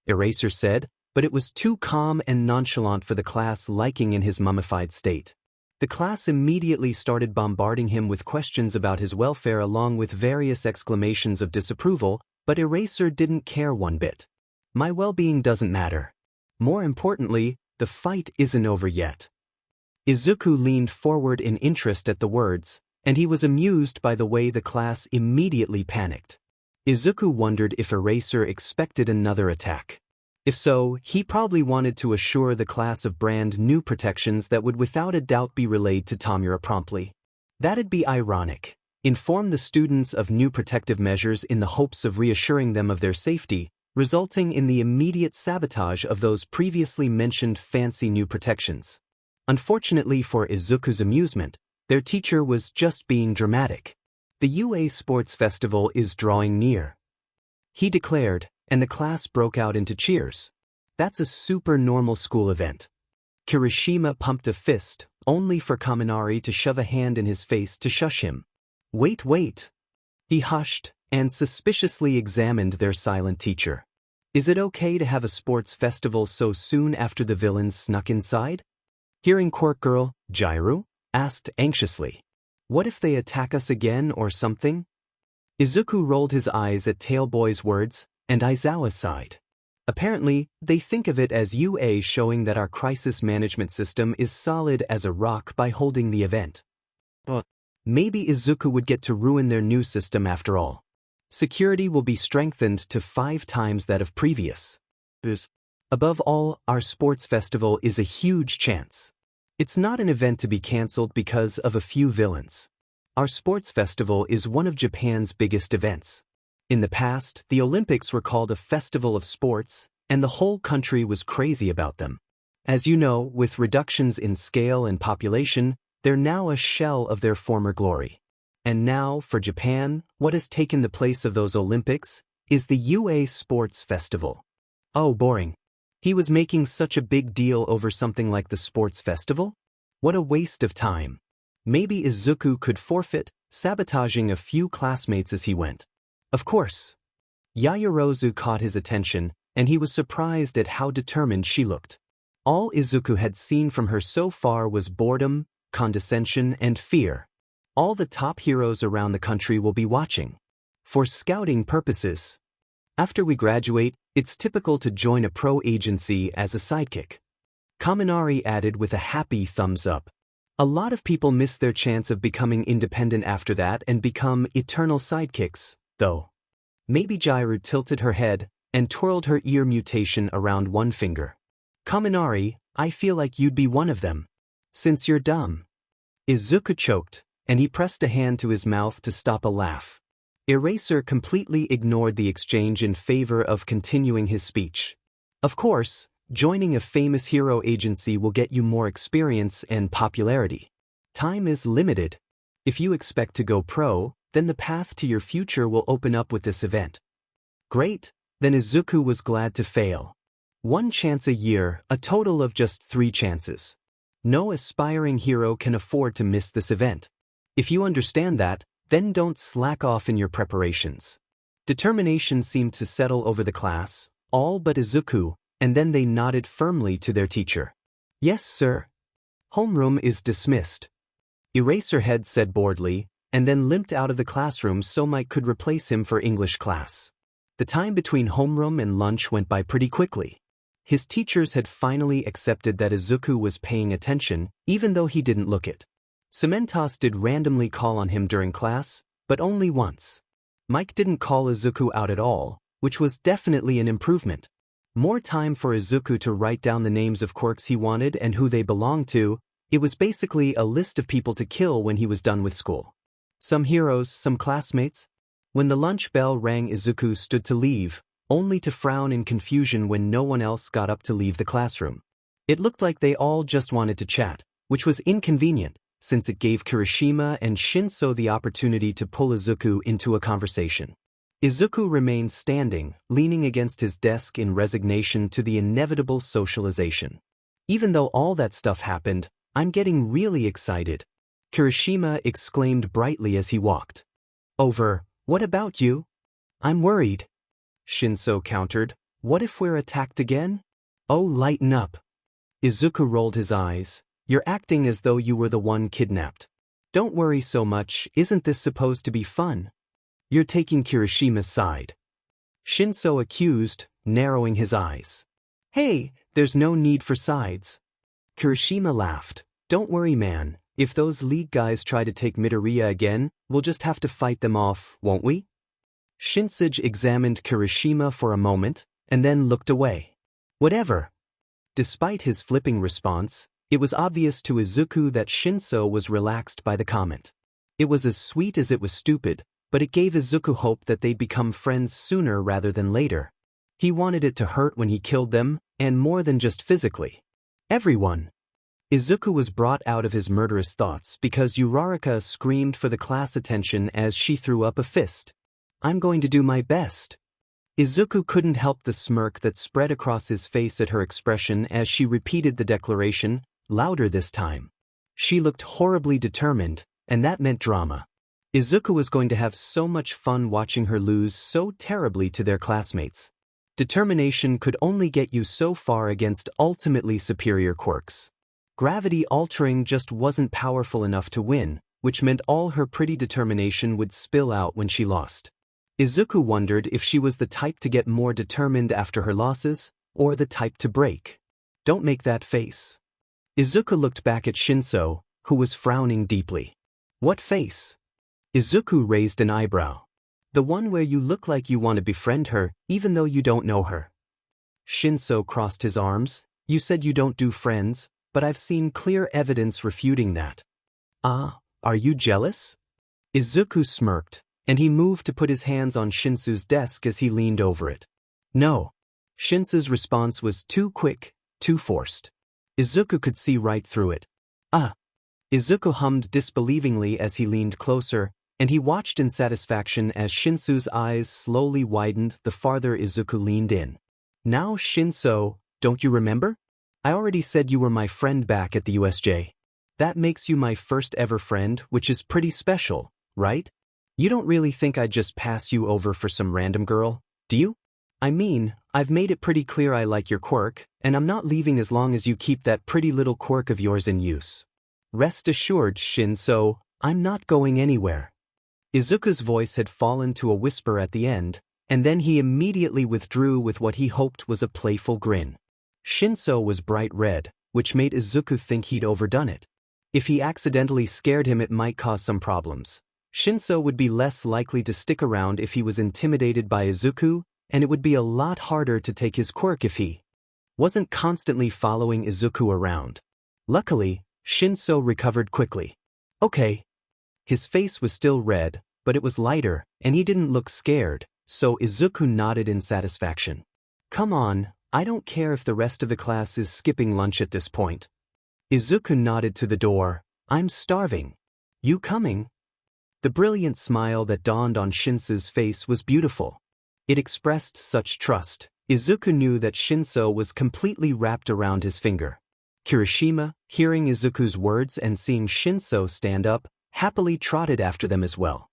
Eraser said, but it was too calm and nonchalant for the class liking in his mummified state. The class immediately started bombarding him with questions about his welfare along with various exclamations of disapproval, but Eraser didn't care one bit. My well-being doesn't matter. More importantly, the fight isn't over yet. Izuku leaned forward in interest at the words, and he was amused by the way the class immediately panicked. Izuku wondered if Eraser expected another attack. If so, he probably wanted to assure the class of brand new protections that would without a doubt be relayed to Tomura promptly. That'd be ironic. Inform the students of new protective measures in the hopes of reassuring them of their safety, resulting in the immediate sabotage of those previously mentioned fancy new protections. Unfortunately for Izuku's amusement, their teacher was just being dramatic. The UA Sports Festival is drawing near, he declared, and the class broke out into cheers. That's a super normal school event. Kirishima pumped a fist, only for Kaminari to shove a hand in his face to shush him. Wait. He hushed, and suspiciously examined their silent teacher. Is it okay to have a sports festival so soon after the villains snuck inside? Hearing Quirk Girl, Jairu, asked anxiously. What if they attack us again or something? Izuku rolled his eyes at Tailboy's words, and Aizawa sighed. Apparently, they think of it as UA showing that our crisis management system is solid as a rock by holding the event. But maybe Izuku would get to ruin their new system after all. Security will be strengthened to 5 times that of previous. Above all, our sports festival is a huge chance. It's not an event to be cancelled because of a few villains. Our sports festival is one of Japan's biggest events. In the past, the Olympics were called a festival of sports, and the whole country was crazy about them. As you know, with reductions in scale and population, they're now a shell of their former glory. And now, for Japan, what has taken the place of those Olympics is the UA Sports Festival. Oh, boring. He was making such a big deal over something like the sports festival? What a waste of time. Maybe Izuku could forfeit, sabotaging a few classmates as he went. Of course. Yaoyorozu caught his attention, and he was surprised at how determined she looked. All Izuku had seen from her so far was boredom, condescension, and fear. All the top heroes around the country will be watching. For scouting purposes. After we graduate, it's typical to join a pro agency as a sidekick. Kaminari added with a happy thumbs up. A lot of people miss their chance of becoming independent after that and become eternal sidekicks, though. Maybe Jairu tilted her head and twirled her ear mutation around one finger. Kaminari, I feel like you'd be one of them. Since you're dumb. Izuku choked, and he pressed a hand to his mouth to stop a laugh. Eraser completely ignored the exchange in favor of continuing his speech. Of course, joining a famous hero agency will get you more experience and popularity. Time is limited. If you expect to go pro, then the path to your future will open up with this event. Great, then Izuku was glad to fail. 1 chance a year, a total of just 3 chances. No aspiring hero can afford to miss this event. If you understand that, then don't slack off in your preparations. Determination seemed to settle over the class, all but Izuku, and then they nodded firmly to their teacher. Yes, sir. Homeroom is dismissed. Eraserhead said boredly, and then limped out of the classroom so Mike could replace him for English class. The time between homeroom and lunch went by pretty quickly. His teachers had finally accepted that Izuku was paying attention, even though he didn't look it. Cementos did randomly call on him during class, but only once. Mike didn't call Izuku out at all, which was definitely an improvement. More time for Izuku to write down the names of quirks he wanted and who they belonged to. It was basically a list of people to kill when he was done with school. Some heroes, some classmates. When the lunch bell rang, Izuku stood to leave, only to frown in confusion when no one else got up to leave the classroom. It looked like they all just wanted to chat, which was inconvenient, since it gave Kirishima and Shinso the opportunity to pull Izuku into a conversation. Izuku remained standing, leaning against his desk in resignation to the inevitable socialization. Even though all that stuff happened, I'm getting really excited, Kirishima exclaimed brightly as he walked. Over, what about you? I'm worried, Shinso countered. What if we're attacked again? Oh, lighten up. Izuku rolled his eyes. You're acting as though you were the one kidnapped. Don't worry so much, isn't this supposed to be fun? You're taking Kirishima's side, Shinso accused, narrowing his eyes. Hey, there's no need for sides. Kirishima laughed. Don't worry, man, if those league guys try to take Midoriya again, we'll just have to fight them off, won't we? Shinsuke examined Kirishima for a moment, and then looked away. Whatever. Despite his flipping response, it was obvious to Izuku that Shinso was relaxed by the comment. It was as sweet as it was stupid, but it gave Izuku hope that they'd become friends sooner rather than later. He wanted it to hurt when he killed them, and more than just physically. Everyone. Izuku was brought out of his murderous thoughts because Uraraka screamed for the class attention as she threw up a fist. I'm going to do my best. Izuku couldn't help the smirk that spread across his face at her expression as she repeated the declaration, louder this time. She looked horribly determined, and that meant drama. Izuku was going to have so much fun watching her lose so terribly to their classmates. Determination could only get you so far against ultimately superior quirks. Gravity altering just wasn't powerful enough to win, which meant all her pretty determination would spill out when she lost. Izuku wondered if she was the type to get more determined after her losses, or the type to break. Don't make that face. Izuku looked back at Shinso, who was frowning deeply. What face? Izuku raised an eyebrow. The one where you look like you want to befriend her, even though you don't know her. Shinso crossed his arms. You said you don't do friends, but I've seen clear evidence refuting that. Ah, are you jealous? Izuku smirked, and he moved to put his hands on Shinsu's desk as he leaned over it. No. Shinsu's response was too quick, too forced. Izuku could see right through it. Ah. Izuku hummed disbelievingly as he leaned closer, and he watched in satisfaction as Shinsu's eyes slowly widened the farther Izuku leaned in. Now, Shinso, don't you remember? I already said you were my friend back at the USJ. That makes you my first ever friend, which is pretty special, right? You don't really think I'd just pass you over for some random girl, do you? I mean, I've made it pretty clear I like your quirk, and I'm not leaving as long as you keep that pretty little quirk of yours in use. Rest assured, Shinso, I'm not going anywhere. Izuku's voice had fallen to a whisper at the end, and then he immediately withdrew with what he hoped was a playful grin. Shinso was bright red, which made Izuku think he'd overdone it. If he accidentally scared him, it might cause some problems. Shinso would be less likely to stick around if he was intimidated by Izuku, and it would be a lot harder to take his quirk if he wasn't constantly following Izuku around. Luckily, Shinso recovered quickly. Okay. His face was still red, but it was lighter, and he didn't look scared, so Izuku nodded in satisfaction. Come on, I don't care if the rest of the class is skipping lunch at this point. Izuku nodded to the door. I'm starving. You coming? The brilliant smile that dawned on Shinsu's face was beautiful. It expressed such trust. Izuku knew that Shinso was completely wrapped around his finger. Kirishima, hearing Izuku's words and seeing Shinso stand up, happily trotted after them as well.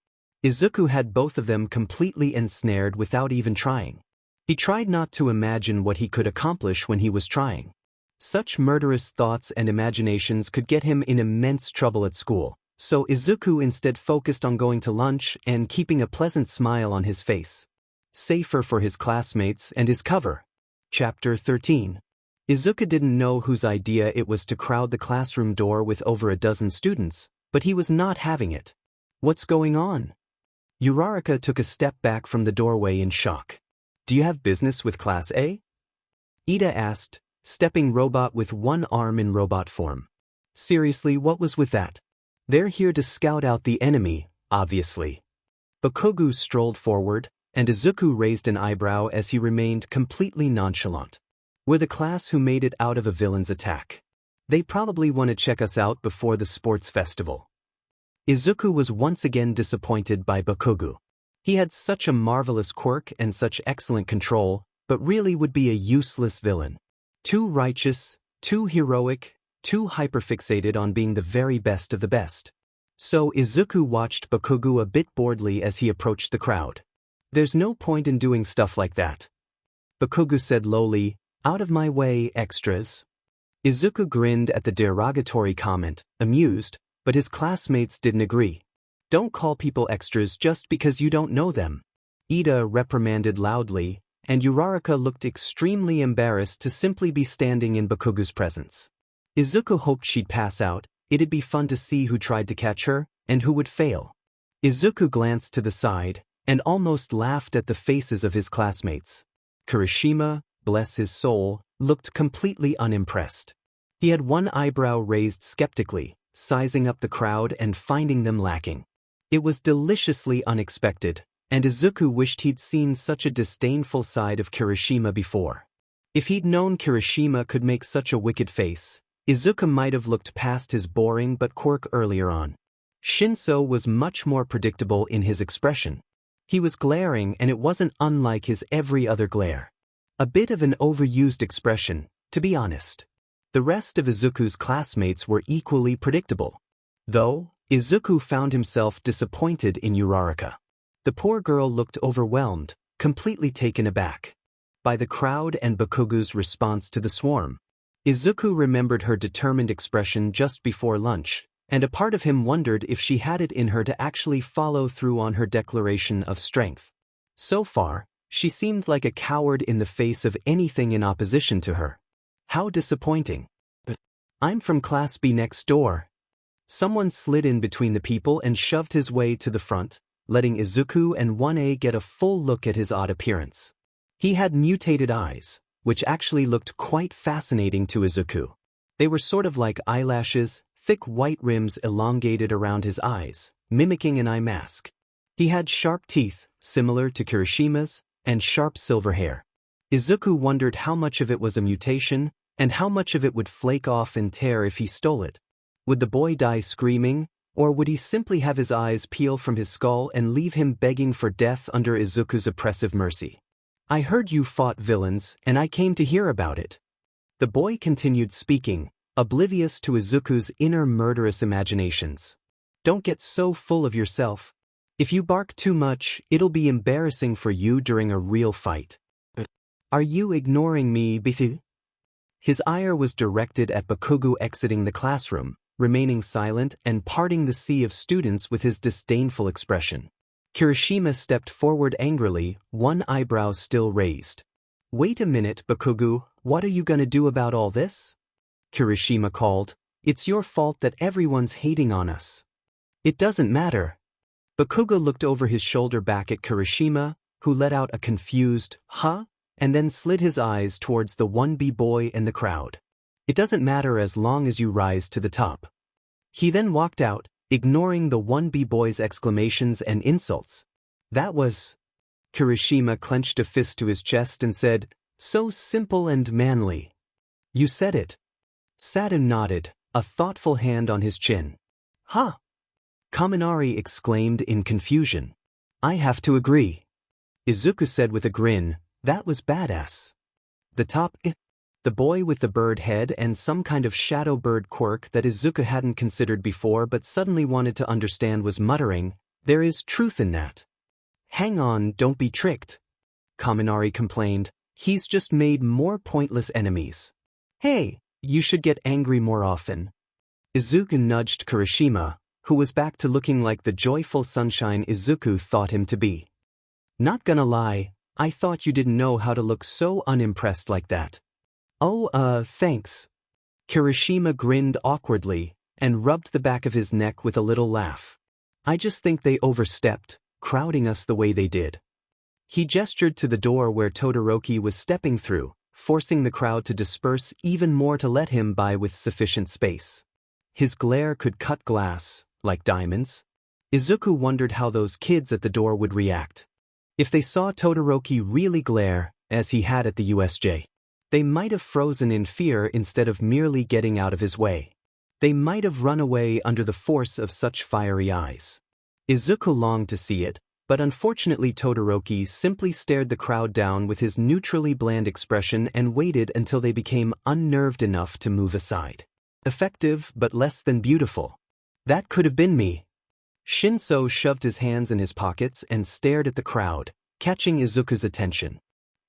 Izuku had both of them completely ensnared without even trying. He tried not to imagine what he could accomplish when he was trying. Such murderous thoughts and imaginations could get him in immense trouble at school, so Izuku instead focused on going to lunch and keeping a pleasant smile on his face. Safer for his classmates and his cover. Chapter 13. Izuku didn't know whose idea it was to crowd the classroom door with over a dozen students, but he was not having it. What's going on? Uraraka took a step back from the doorway in shock. Do you have business with Class A? Ida asked, stepping robot with one arm in robot form. Seriously, what was with that? They're here to scout out the enemy, obviously. Bakugo strolled forward, and Izuku raised an eyebrow as he remained completely nonchalant. We're the class who made it out of a villain's attack. They probably want to check us out before the sports festival. Izuku was once again disappointed by Bakugo. He had such a marvelous quirk and such excellent control, but really would be a useless villain. Too righteous, too heroic, too hyperfixated on being the very best of the best. So Izuku watched Bakugo a bit boredly as he approached the crowd. There's no point in doing stuff like that. Bakugo said lowly, out of my way, extras. Izuku grinned at the derogatory comment, amused, but his classmates didn't agree. Don't call people extras just because you don't know them. Ida reprimanded loudly, and Uraraka looked extremely embarrassed to simply be standing in Bakugo's presence. Izuku hoped she'd pass out. It'd be fun to see who tried to catch her, and who would fail. Izuku glanced to the side, and almost laughed at the faces of his classmates. Kirishima, bless his soul, looked completely unimpressed. He had one eyebrow raised skeptically, sizing up the crowd and finding them lacking. It was deliciously unexpected, and Izuku wished he'd seen such a disdainful side of Kirishima before. If he'd known Kirishima could make such a wicked face, Izuku might have looked past his boring but quirk earlier on. Shinso was much more predictable in his expression. He was glaring, and it wasn't unlike his every other glare. A bit of an overused expression, to be honest. The rest of Izuku's classmates were equally predictable. Though, Izuku found himself disappointed in Uraraka. The poor girl looked overwhelmed, completely taken aback by the crowd and Bakugo's response to the swarm. Izuku remembered her determined expression just before lunch, and a part of him wondered if she had it in her to actually follow through on her declaration of strength. So far, she seemed like a coward in the face of anything in opposition to her. How disappointing. But I'm from Class B next door. Someone slid in between the people and shoved his way to the front, letting Izuku and 1A get a full look at his odd appearance. He had mutated eyes, which actually looked quite fascinating to Izuku. They were sort of like eyelashes, thick white rims elongated around his eyes, mimicking an eye mask. He had sharp teeth, similar to Kirishima's, and sharp silver hair. Izuku wondered how much of it was a mutation, and how much of it would flake off and tear if he stole it. Would the boy die screaming, or would he simply have his eyes peel from his skull and leave him begging for death under Izuku's oppressive mercy? I heard you fought villains, and I came to hear about it. The boy continued speaking, oblivious to Izuku's inner murderous imaginations. Don't get so full of yourself. If you bark too much, it'll be embarrassing for you during a real fight. Are you ignoring me, Bisu? His ire was directed at Bakugo exiting the classroom, remaining silent and parting the sea of students with his disdainful expression. Kirishima stepped forward angrily, one eyebrow still raised. Wait a minute, Bakugo, what are you gonna do about all this? Kirishima called. It's your fault that everyone's hating on us. It doesn't matter. Bakugo looked over his shoulder back at Kirishima, who let out a confused, huh? And then slid his eyes towards the 1B boy in the crowd. It doesn't matter as long as you rise to the top. He then walked out, ignoring the 1B boy's exclamations and insults. That was... Kirishima clenched a fist to his chest and said, so simple and manly. You said it. Saturn nodded, a thoughtful hand on his chin. Huh? Kaminari exclaimed in confusion. I have to agree. Izuku said with a grin, that was badass. The top the boy with the bird head and some kind of shadow bird quirk that Izuku hadn't considered before but suddenly wanted to understand was muttering, There is truth in that. Hang on, don't be tricked. Kaminari complained. He's just made more pointless enemies. Hey, you should get angry more often. Izuku nudged Kirishima, who was back to looking like the joyful sunshine Izuku thought him to be. Not gonna lie, I thought you didn't know how to look so unimpressed like that. Oh, thanks. Kirishima grinned awkwardly and rubbed the back of his neck with a little laugh. I just think they overstepped, crowding us the way they did. He gestured to the door where Todoroki was stepping through, forcing the crowd to disperse even more to let him by with sufficient space. His glare could cut glass, like diamonds. Izuku wondered how those kids at the door would react. If they saw Todoroki really glare, as he had at the USJ, they might have frozen in fear instead of merely getting out of his way. They might have run away under the force of such fiery eyes. Izuku longed to see it, but unfortunately Todoroki simply stared the crowd down with his neutrally bland expression and waited until they became unnerved enough to move aside. Effective but less than beautiful. That could have been me. Shinso shoved his hands in his pockets and stared at the crowd, catching Izuku's attention.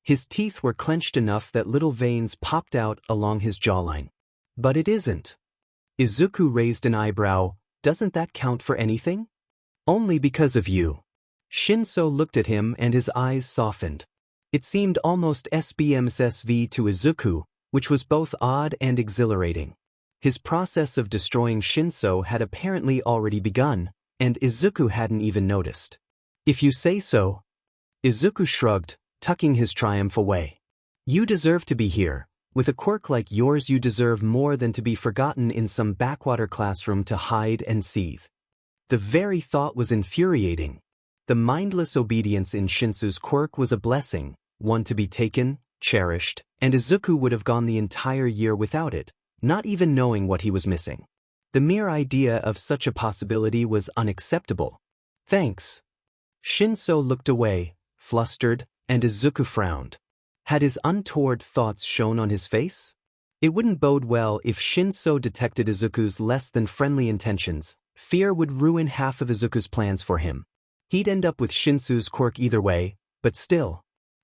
His teeth were clenched enough that little veins popped out along his jawline. But it isn't. Izuku raised an eyebrow. Doesn't that count for anything? Only because of you. Shinso looked at him and his eyes softened. It seemed almost SBMSSV to Izuku, which was both odd and exhilarating. His process of destroying Shinso had apparently already begun, and Izuku hadn't even noticed. If you say so. Izuku shrugged, tucking his triumph away. You deserve to be here. With a quirk like yours you deserve more than to be forgotten in some backwater classroom to hide and seethe. The very thought was infuriating. The mindless obedience in Shinso's quirk was a blessing, one to be taken, cherished, and Izuku would have gone the entire year without it, not even knowing what he was missing. The mere idea of such a possibility was unacceptable. Thanks. Shinso looked away, flustered, and Izuku frowned. Had his untoward thoughts shown on his face? It wouldn't bode well if Shinso detected Izuku's less than friendly intentions. Fear would ruin half of Izuku's plans for him. He'd end up with Shinso's quirk either way, but still.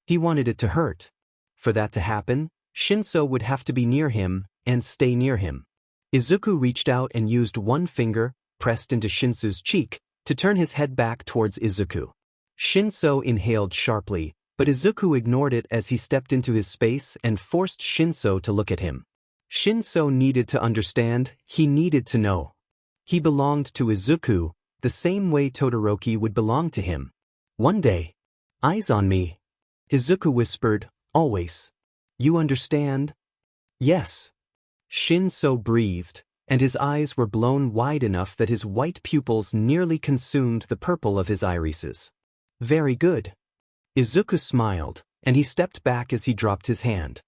He wanted it to hurt. For that to happen, Shinso would have to be near him and stay near him. Izuku reached out and used one finger, pressed into Shinso's cheek, to turn his head back towards Izuku. Shinso inhaled sharply, but Izuku ignored it as he stepped into his space and forced Shinso to look at him. Shinso needed to understand, he needed to know. He belonged to Izuku, the same way Todoroki would belong to him. One day. Eyes on me. Izuku whispered, always. You understand? Yes. Shinso breathed, and his eyes were blown wide enough that his white pupils nearly consumed the purple of his irises. Very good. Izuku smiled, and he stepped back as he dropped his hand.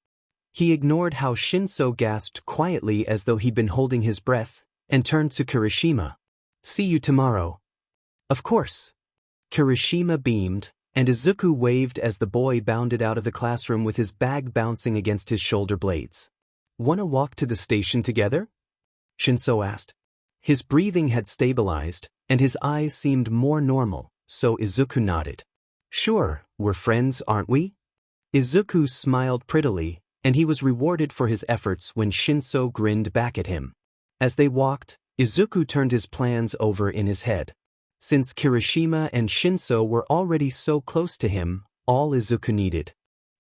He ignored how Shinso gasped quietly as though he'd been holding his breath, and turned to Kirishima. See you tomorrow. Of course. Kirishima beamed, and Izuku waved as the boy bounded out of the classroom with his bag bouncing against his shoulder blades. Wanna walk to the station together? Shinso asked. His breathing had stabilized, and his eyes seemed more normal, so Izuku nodded. Sure, we're friends, aren't we? Izuku smiled prettily, and he was rewarded for his efforts when Shinso grinned back at him. As they walked, Izuku turned his plans over in his head. Since Kirishima and Shinso were already so close to him, all Izuku needed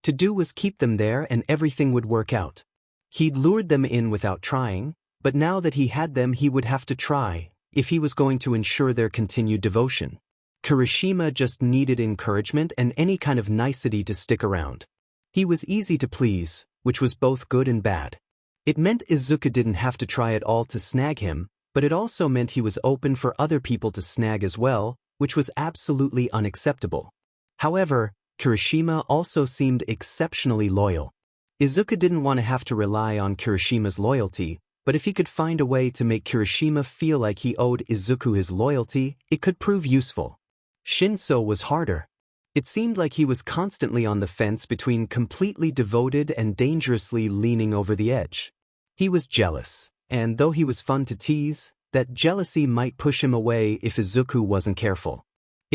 to do was keep them there and everything would work out. He'd lured them in without trying, but now that he had them he would have to try, if he was going to ensure their continued devotion. Kirishima just needed encouragement and any kind of nicety to stick around. He was easy to please, which was both good and bad. It meant Izuku didn't have to try at all to snag him, but it also meant he was open for other people to snag as well, which was absolutely unacceptable. However, Kirishima also seemed exceptionally loyal. Izuku didn't want to have to rely on Kirishima's loyalty, but if he could find a way to make Kirishima feel like he owed Izuku his loyalty, it could prove useful. Shinso was harder. It seemed like he was constantly on the fence between completely devoted and dangerously leaning over the edge. He was jealous, and though he was fun to tease, that jealousy might push him away if Izuku wasn't careful.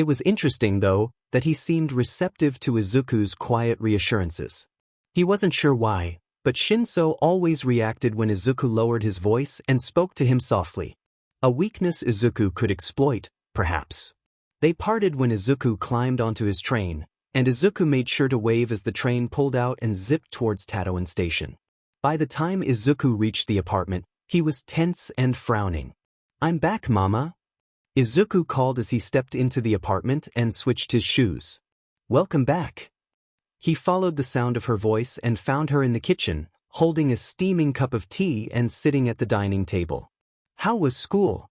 It was interesting, though, that he seemed receptive to Izuku's quiet reassurances. He wasn't sure why, but Shinso always reacted when Izuku lowered his voice and spoke to him softly. A weakness Izuku could exploit, perhaps. They parted when Izuku climbed onto his train, and Izuku made sure to wave as the train pulled out and zipped towards Tatoan Station. By the time Izuku reached the apartment, he was tense and frowning. "I'm back, Mama," Izuku called as he stepped into the apartment and switched his shoes. "Welcome back." He followed the sound of her voice and found her in the kitchen, holding a steaming cup of tea and sitting at the dining table. "How was school?"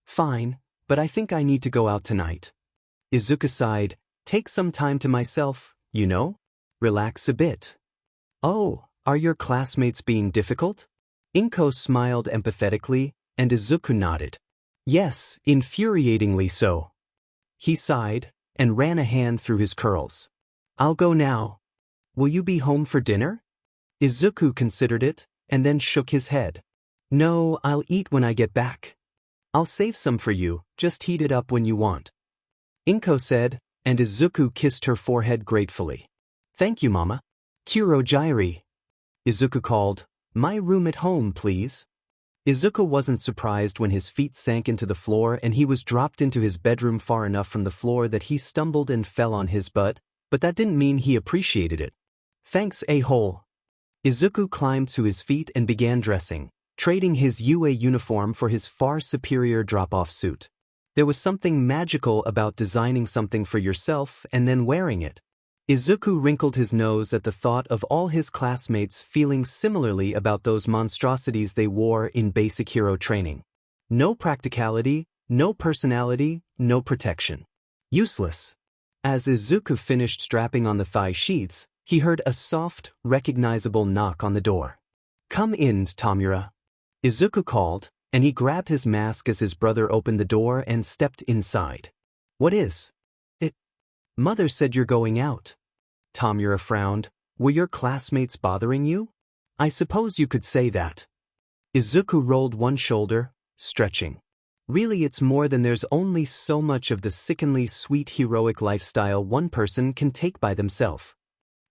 "Fine, but I think I need to go out tonight." Izuku sighed. "Take some time to myself, you know? Relax a bit." "Oh, are your classmates being difficult?" Inko smiled empathetically, and Izuku nodded. "Yes, infuriatingly so." He sighed and ran a hand through his curls. "I'll go now. Will you be home for dinner?" Izuku considered it, and then shook his head. "No, I'll eat when I get back. I'll save some for you, just heat it up when you want," Inko said, and Izuku kissed her forehead gratefully. "Thank you, Mama." "Kurojairi," Izuku called. "My room at home, please." Izuku wasn't surprised when his feet sank into the floor and he was dropped into his bedroom far enough from the floor that he stumbled and fell on his butt, but that didn't mean he appreciated it. "Thanks, a-hole." Izuku climbed to his feet and began dressing, trading his UA uniform for his far superior drop-off suit. There was something magical about designing something for yourself and then wearing it. Izuku wrinkled his nose at the thought of all his classmates feeling similarly about those monstrosities they wore in basic hero training. No practicality, no personality, no protection. Useless. As Izuku finished strapping on the thigh sheaths, he heard a soft, recognizable knock on the door. "Come in, Tomura," Izuku called, and he grabbed his mask as his brother opened the door and stepped inside. "What is it?" "Mother said you're going out." Tomura frowned. "Were your classmates bothering you?" "I suppose you could say that." Izuku rolled one shoulder, stretching. "Really, it's more than there's only so much of the sickeningly sweet heroic lifestyle one person can take by themselves."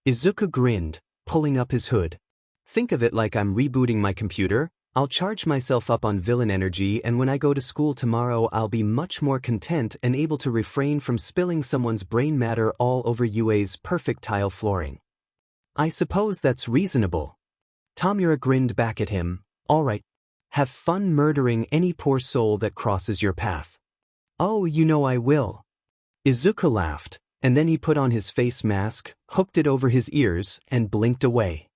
Izuku grinned, pulling up his hood. "Think of it like I'm rebooting my computer. I'll charge myself up on villain energy, and when I go to school tomorrow I'll be much more content and able to refrain from spilling someone's brain matter all over UA's perfect tile flooring." "I suppose that's reasonable." Tomura grinned back at him. "All right. Have fun murdering any poor soul that crosses your path." "Oh, you know I will." Izuku laughed, and then he put on his face mask, hooked it over his ears, and blinked away.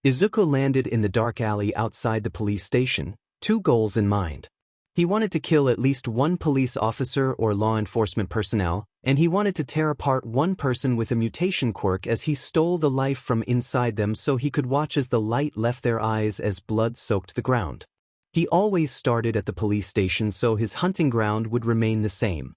Izuku landed in the dark alley outside the police station, two goals in mind. He wanted to kill at least one police officer or law enforcement personnel, and he wanted to tear apart one person with a mutation quirk as he stole the life from inside them so he could watch as the light left their eyes as blood soaked the ground. He always started at the police station so his hunting ground would remain the same.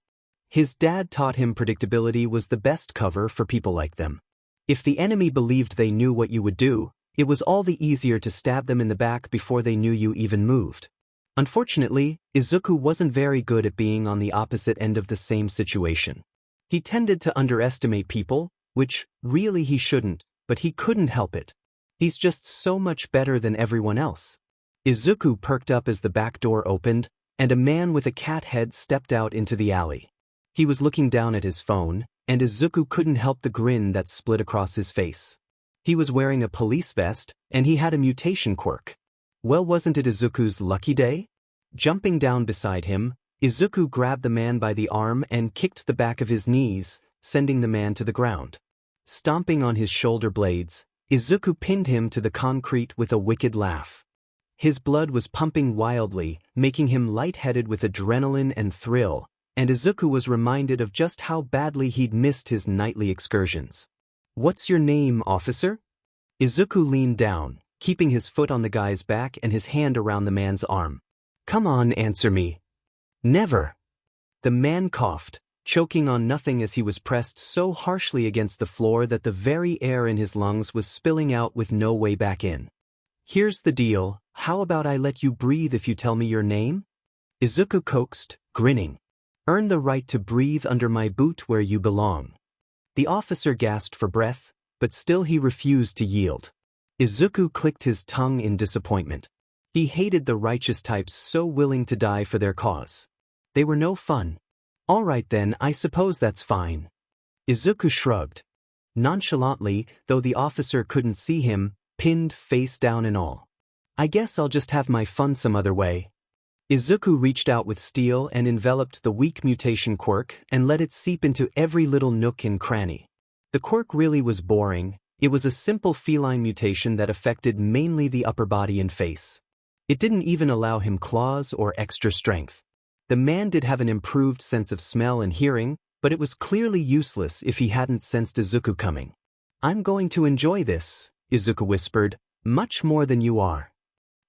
His dad taught him predictability was the best cover for people like them. If the enemy believed they knew what you would do, it was all the easier to stab them in the back before they knew you even moved. Unfortunately, Izuku wasn't very good at being on the opposite end of the same situation. He tended to underestimate people, which, really he shouldn't, but he couldn't help it. He's just so much better than everyone else. Izuku perked up as the back door opened, and a man with a cat head stepped out into the alley. He was looking down at his phone, and Izuku couldn't help the grin that split across his face. He was wearing a police vest, and he had a mutation quirk. Well, wasn't it Izuku's lucky day? Jumping down beside him, Izuku grabbed the man by the arm and kicked the back of his knees, sending the man to the ground. Stomping on his shoulder blades, Izuku pinned him to the concrete with a wicked laugh. His blood was pumping wildly, making him lightheaded with adrenaline and thrill, and Izuku was reminded of just how badly he'd missed his nightly excursions. "What's your name, officer?" Izuku leaned down, keeping his foot on the guy's back and his hand around the man's arm. "Come on, answer me." "Never." The man coughed, choking on nothing as he was pressed so harshly against the floor that the very air in his lungs was spilling out with no way back in. "Here's the deal, how about I let you breathe if you tell me your name?" Izuku coaxed, grinning. Earn the right to breathe under my boot where you belong. The officer gasped for breath, but still he refused to yield. Izuku clicked his tongue in disappointment. He hated the righteous types so willing to die for their cause. They were no fun. All right then, I suppose that's fine. Izuku shrugged. Nonchalantly, though the officer couldn't see him, pinned face down and all. I guess I'll just have my fun some other way. Izuku reached out with steel and enveloped the weak mutation quirk and let it seep into every little nook and cranny. The quirk really was boring. It was a simple feline mutation that affected mainly the upper body and face. It didn't even allow him claws or extra strength. The man did have an improved sense of smell and hearing, but it was clearly useless if he hadn't sensed Izuku coming. I'm going to enjoy this, Izuku whispered, much more than you are.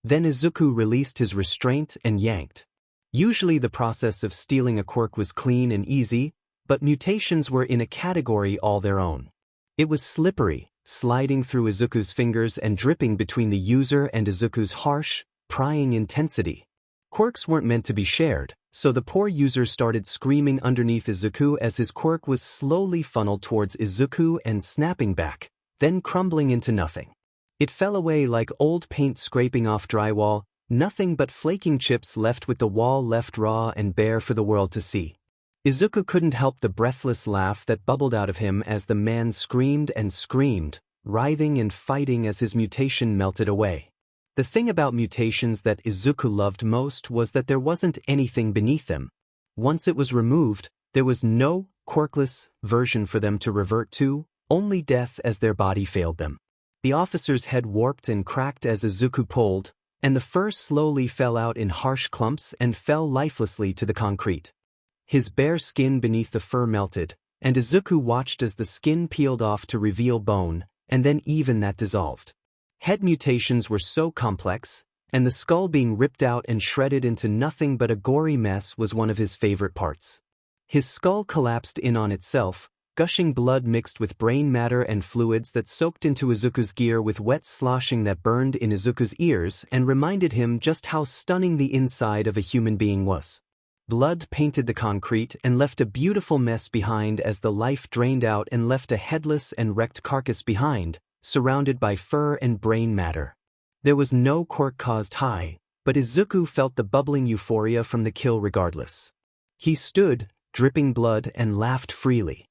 Then Izuku released his restraint and yanked. Usually the process of stealing a quirk was clean and easy, but mutations were in a category all their own. It was slippery, sliding through Izuku's fingers and dripping between the user and Izuku's harsh, prying intensity. Quirks weren't meant to be shared, so the poor user started screaming underneath Izuku as his quirk was slowly funneled towards Izuku and snapping back, then crumbling into nothing. It fell away like old paint scraping off drywall, nothing but flaking chips left with the wall left raw and bare for the world to see. Izuku couldn't help the breathless laugh that bubbled out of him as the man screamed and screamed, writhing and fighting as his mutation melted away. The thing about mutations that Izuku loved most was that there wasn't anything beneath them. Once it was removed, there was no quirkless version for them to revert to, only death as their body failed them. The officer's head warped and cracked as Izuku pulled, and the fur slowly fell out in harsh clumps and fell lifelessly to the concrete. His bare skin beneath the fur melted, and Izuku watched as the skin peeled off to reveal bone, and then even that dissolved. Head mutations were so complex, and the skull being ripped out and shredded into nothing but a gory mess was one of his favorite parts. His skull collapsed in on itself, gushing blood mixed with brain matter and fluids that soaked into Izuku's gear with wet sloshing that burned in Izuku's ears and reminded him just how stunning the inside of a human being was. Blood painted the concrete and left a beautiful mess behind as the life drained out and left a headless and wrecked carcass behind, surrounded by fur and brain matter. There was no quirk-caused high, but Izuku felt the bubbling euphoria from the kill regardless. He stood, dripping blood, and laughed freely.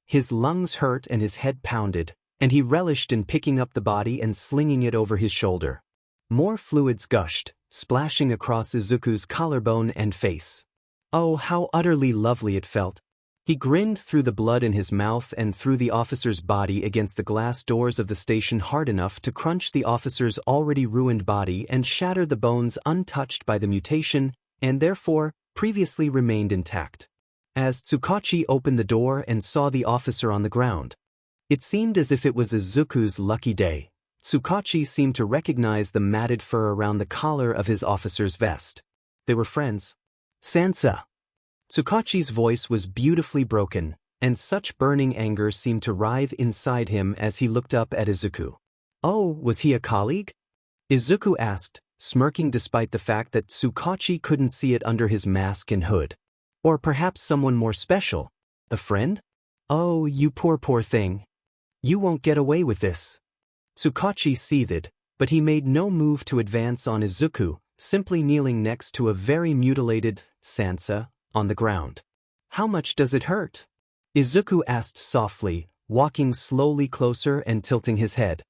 His lungs hurt and his head pounded, and he relished in picking up the body and slinging it over his shoulder. More fluids gushed, splashing across Izuku's collarbone and face. Oh, how utterly lovely it felt. He grinned through the blood in his mouth and threw the officer's body against the glass doors of the station hard enough to crunch the officer's already ruined body and shatter the bones untouched by the mutation and therefore previously remained intact. As Tsukachi opened the door and saw the officer on the ground, it seemed as if it was Izuku's lucky day. Tsukachi seemed to recognize the matted fur around the collar of his officer's vest. They were friends. Sansa. Tsukachi's voice was beautifully broken, and such burning anger seemed to writhe inside him as he looked up at Izuku. Oh, was he a colleague? Izuku asked, smirking despite the fact that Tsukachi couldn't see it under his mask and hood. Or perhaps someone more special? A friend? Oh, you poor thing. You won't get away with this. Tsukachi seethed, but he made no move to advance on Izuku, simply kneeling next to a very mutilated Sansa on the ground. How much does it hurt? Izuku asked softly, walking slowly closer and tilting his head.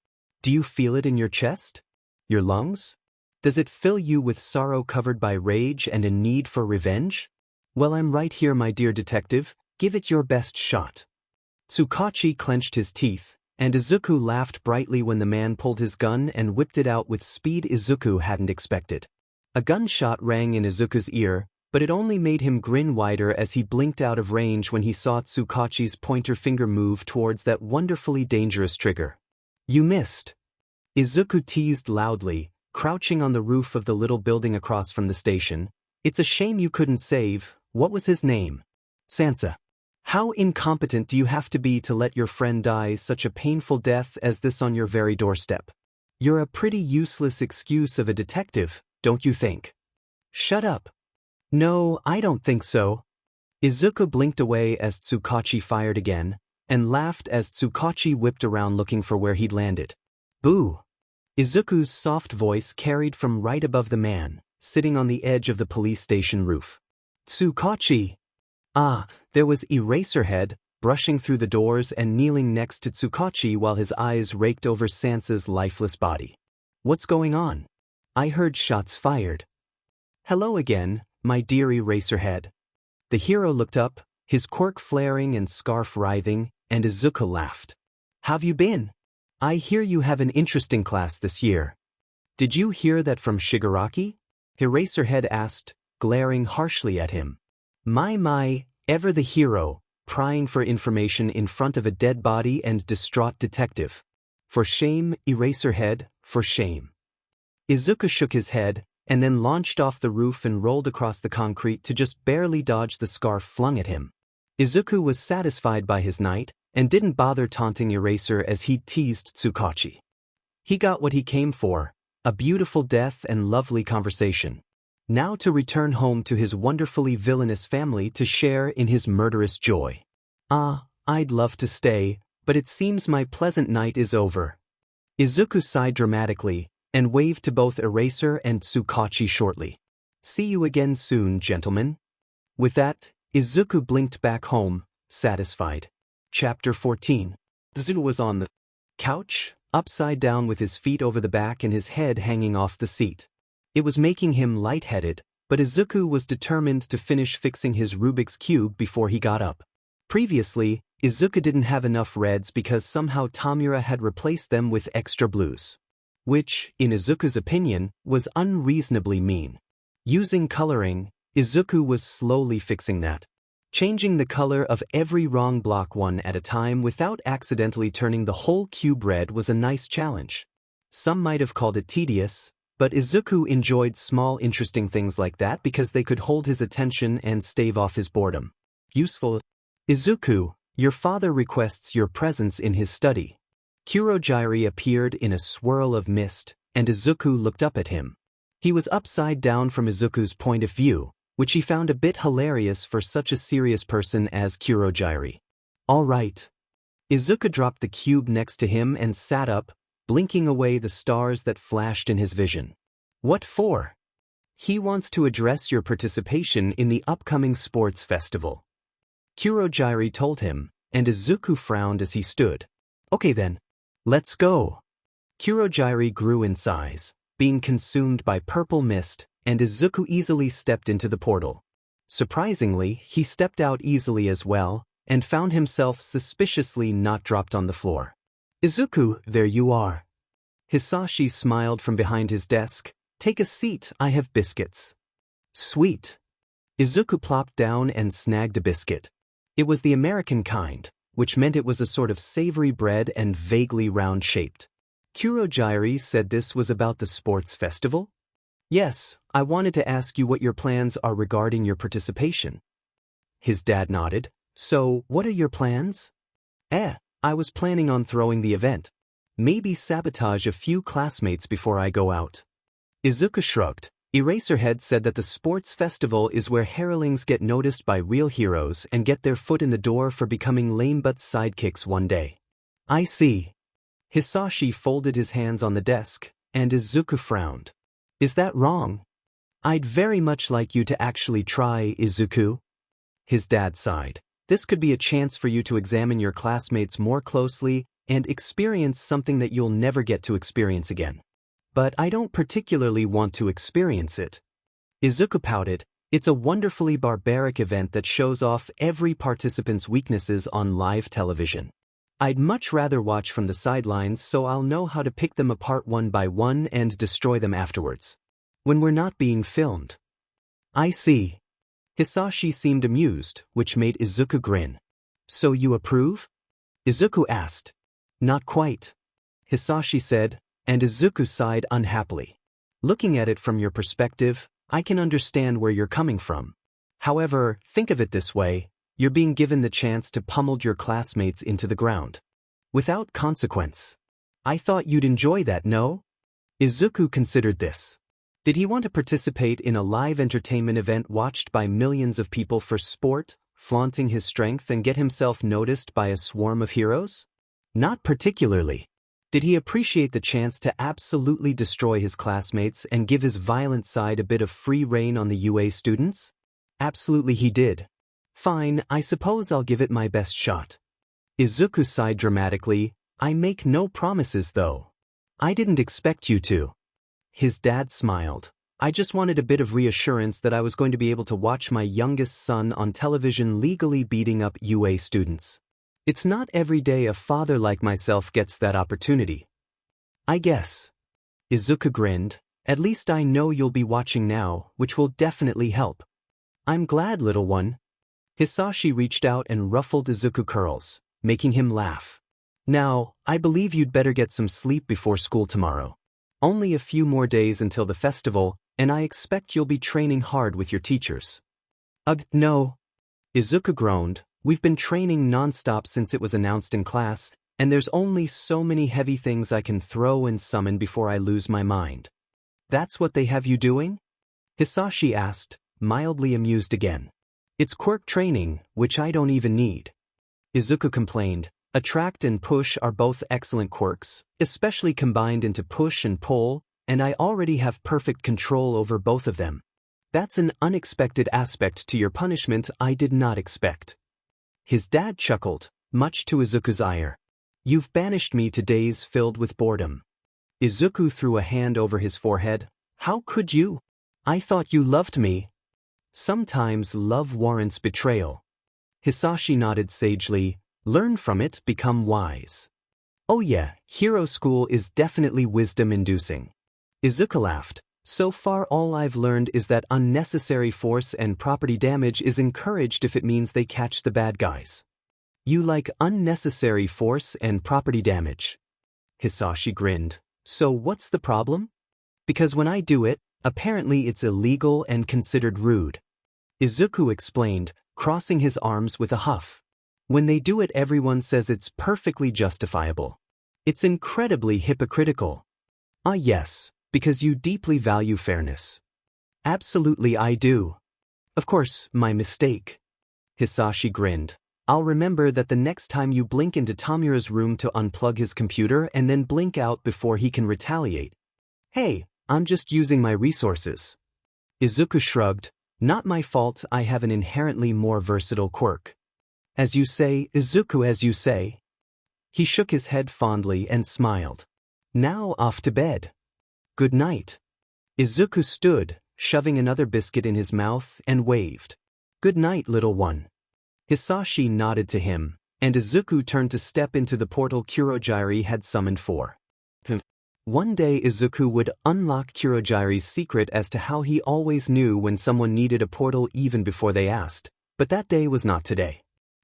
Do you feel it in your chest? Your lungs? Does it fill you with sorrow covered by rage and a need for revenge? Well, I'm right here, my dear detective. Give it your best shot. Tsukachi clenched his teeth, and Izuku laughed brightly when the man pulled his gun and whipped it out with speed Izuku hadn't expected. A gunshot rang in Izuku's ear, but it only made him grin wider as he blinked out of range when he saw Tsukachi's pointer finger move towards that wonderfully dangerous trigger. You missed. Izuku teased loudly, crouching on the roof of the little building across from the station. It's a shame you couldn't save. What was his name? Sansa. How incompetent do you have to be to let your friend die such a painful death as this on your very doorstep? You're a pretty useless excuse of a detective, don't you think? Shut up. No, I don't think so. Izuku blinked away as Tsukachi fired again, and laughed as Tsukachi whipped around looking for where he'd landed. Boo! Izuku's soft voice carried from right above the man, sitting on the edge of the police station roof. Tsukachi! Ah, there was Eraserhead, brushing through the doors and kneeling next to Tsukachi while his eyes raked over Sansa's lifeless body. What's going on? I heard shots fired. Hello again, my dear Eraserhead. The hero looked up, his quirk flaring and scarf writhing, and Izuku laughed. Have you been? I hear you have an interesting class this year. Did you hear that from Shigaraki? Eraserhead asked, glaring harshly at him. My, ever the hero, prying for information in front of a dead body and distraught detective. For shame, Eraserhead, for shame. Izuku shook his head, and then launched off the roof and rolled across the concrete to just barely dodge the scarf flung at him. Izuku was satisfied by his night, and didn't bother taunting Eraser as he teased Tsukachi. He got what he came for, a beautiful death and lovely conversation. Now to return home to his wonderfully villainous family to share in his murderous joy. Ah, I'd love to stay, but it seems my pleasant night is over. Izuku sighed dramatically, and waved to both Eraser and Tsukachi shortly. See you again soon, gentlemen. With that, Izuku blinked back home, satisfied. Chapter 14. Izuku was on the couch, upside down with his feet over the back and his head hanging off the seat. It was making him lightheaded, but Izuku was determined to finish fixing his Rubik's Cube before he got up. Previously, Izuku didn't have enough reds because somehow Tomura had replaced them with extra blues. Which, in Izuku's opinion, was unreasonably mean. Using coloring, Izuku was slowly fixing that. Changing the color of every wrong block one at a time without accidentally turning the whole cube red was a nice challenge. Some might have called it tedious, but Izuku enjoyed small interesting things like that because they could hold his attention and stave off his boredom. Useful. Izuku, your father requests your presence in his study. Kurogyari appeared in a swirl of mist, and Izuku looked up at him. He was upside down from Izuku's point of view, which he found a bit hilarious for such a serious person as Kurogyari. All right. Izuku dropped the cube next to him and sat up, blinking away the stars that flashed in his vision. What for? He wants to address your participation in the upcoming sports festival. Kurogyari told him, and Izuku frowned as he stood. Okay then. Let's go. Kurogyari grew in size, being consumed by purple mist, and Izuku easily stepped into the portal. Surprisingly, he stepped out easily as well, and found himself suspiciously not dropped on the floor. Izuku, there you are. Hisashi smiled from behind his desk. Take a seat, I have biscuits. Sweet. Izuku plopped down and snagged a biscuit. It was the American kind, which meant it was a sort of savory bread and vaguely round-shaped. Kurogyari said this was about the sports festival? Yes, I wanted to ask you what your plans are regarding your participation. His dad nodded. So, what are your plans? I was planning on throwing the event. Maybe sabotage a few classmates before I go out. Izuku shrugged. Eraserhead said that the sports festival is where heralings get noticed by real heroes and get their foot in the door for becoming lame-butt sidekicks one day. I see. Hisashi folded his hands on the desk, and Izuku frowned. Is that wrong? I'd very much like you to actually try, Izuku. His dad sighed. This could be a chance for you to examine your classmates more closely and experience something that you'll never get to experience again. But I don't particularly want to experience it. Izuku pouted. It's a wonderfully barbaric event that shows off every participant's weaknesses on live television. I'd much rather watch from the sidelines so I'll know how to pick them apart one by one and destroy them afterwards. When we're not being filmed. I see. Hisashi seemed amused, which made Izuku grin. So you approve? Izuku asked. Not quite. Hisashi said, and Izuku sighed unhappily. Looking at it from your perspective, I can understand where you're coming from. However, think of it this way, you're being given the chance to pummel your classmates into the ground. Without consequence. I thought you'd enjoy that, no? Izuku considered this. Did he want to participate in a live entertainment event watched by millions of people for sport, flaunting his strength and get himself noticed by a swarm of heroes? Not particularly. Did he appreciate the chance to absolutely destroy his classmates and give his violent side a bit of free rein on the UA students? Absolutely he did. Fine, I suppose I'll give it my best shot. Izuku sighed dramatically. I make no promises though. I didn't expect you to. His dad smiled. I just wanted a bit of reassurance that I was going to be able to watch my youngest son on television legally beating up UA students. It's not every day a father like myself gets that opportunity. I guess. Izuku grinned. At least I know you'll be watching now, which will definitely help. I'm glad, little one. Hisashi reached out and ruffled Izuku's curls, making him laugh. Now, I believe you'd better get some sleep before school tomorrow. Only a few more days until the festival, and I expect you'll be training hard with your teachers. Ugh, no. Izuku groaned. We've been training non-stop since it was announced in class, and there's only so many heavy things I can throw and summon before I lose my mind. That's what they have you doing? Hisashi asked, mildly amused again. It's quirk training, which I don't even need. Izuku complained. Attract and push are both excellent quirks, especially combined into push and pull, and I already have perfect control over both of them. That's an unexpected aspect to your punishment I did not expect. His dad chuckled, much to Izuku's ire. You've banished me to days filled with boredom. Izuku threw a hand over his forehead. How could you? I thought you loved me. Sometimes love warrants betrayal. Hisashi nodded sagely. Learn from it, become wise. Oh yeah, hero school is definitely wisdom-inducing. Izuku laughed. So far all I've learned is that unnecessary force and property damage is encouraged if it means they catch the bad guys. You like unnecessary force and property damage. Hisashi grinned. So what's the problem? Because when I do it, apparently it's illegal and considered rude. Izuku explained, crossing his arms with a huff. When they do it, everyone says it's perfectly justifiable. It's incredibly hypocritical. Ah yes, because you deeply value fairness. Absolutely I do. Of course, my mistake. Hisashi grinned. I'll remember that the next time you blink into Tomura's room to unplug his computer and then blink out before he can retaliate. Hey, I'm just using my resources. Izuku shrugged. Not my fault, I have an inherently more versatile quirk. As you say, Izuku, as you say. He shook his head fondly and smiled. Now off to bed. Good night. Izuku stood, shoving another biscuit in his mouth, and waved. Good night, little one. Hisashi nodded to him, and Izuku turned to step into the portal Kurogiri had summoned for. One day Izuku would unlock Kurogiri's secret as to how he always knew when someone needed a portal even before they asked, but that day was not today.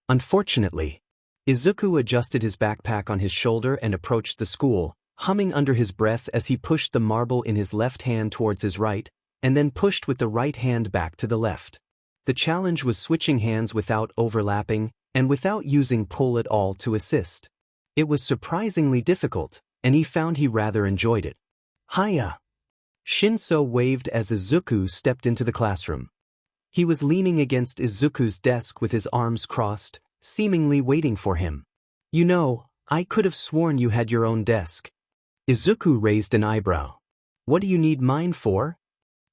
Unfortunately, Izuku adjusted his backpack on his shoulder and approached the school, humming under his breath as he pushed the marble in his left hand towards his right, and then pushed with the right hand back to the left. The challenge was switching hands without overlapping, and without using pull at all to assist. It was surprisingly difficult, and he found he rather enjoyed it. Hiya! Shinso waved as Izuku stepped into the classroom. He was leaning against Izuku's desk with his arms crossed, seemingly waiting for him. You know, I could have sworn you had your own desk. Izuku raised an eyebrow. What do you need mine for?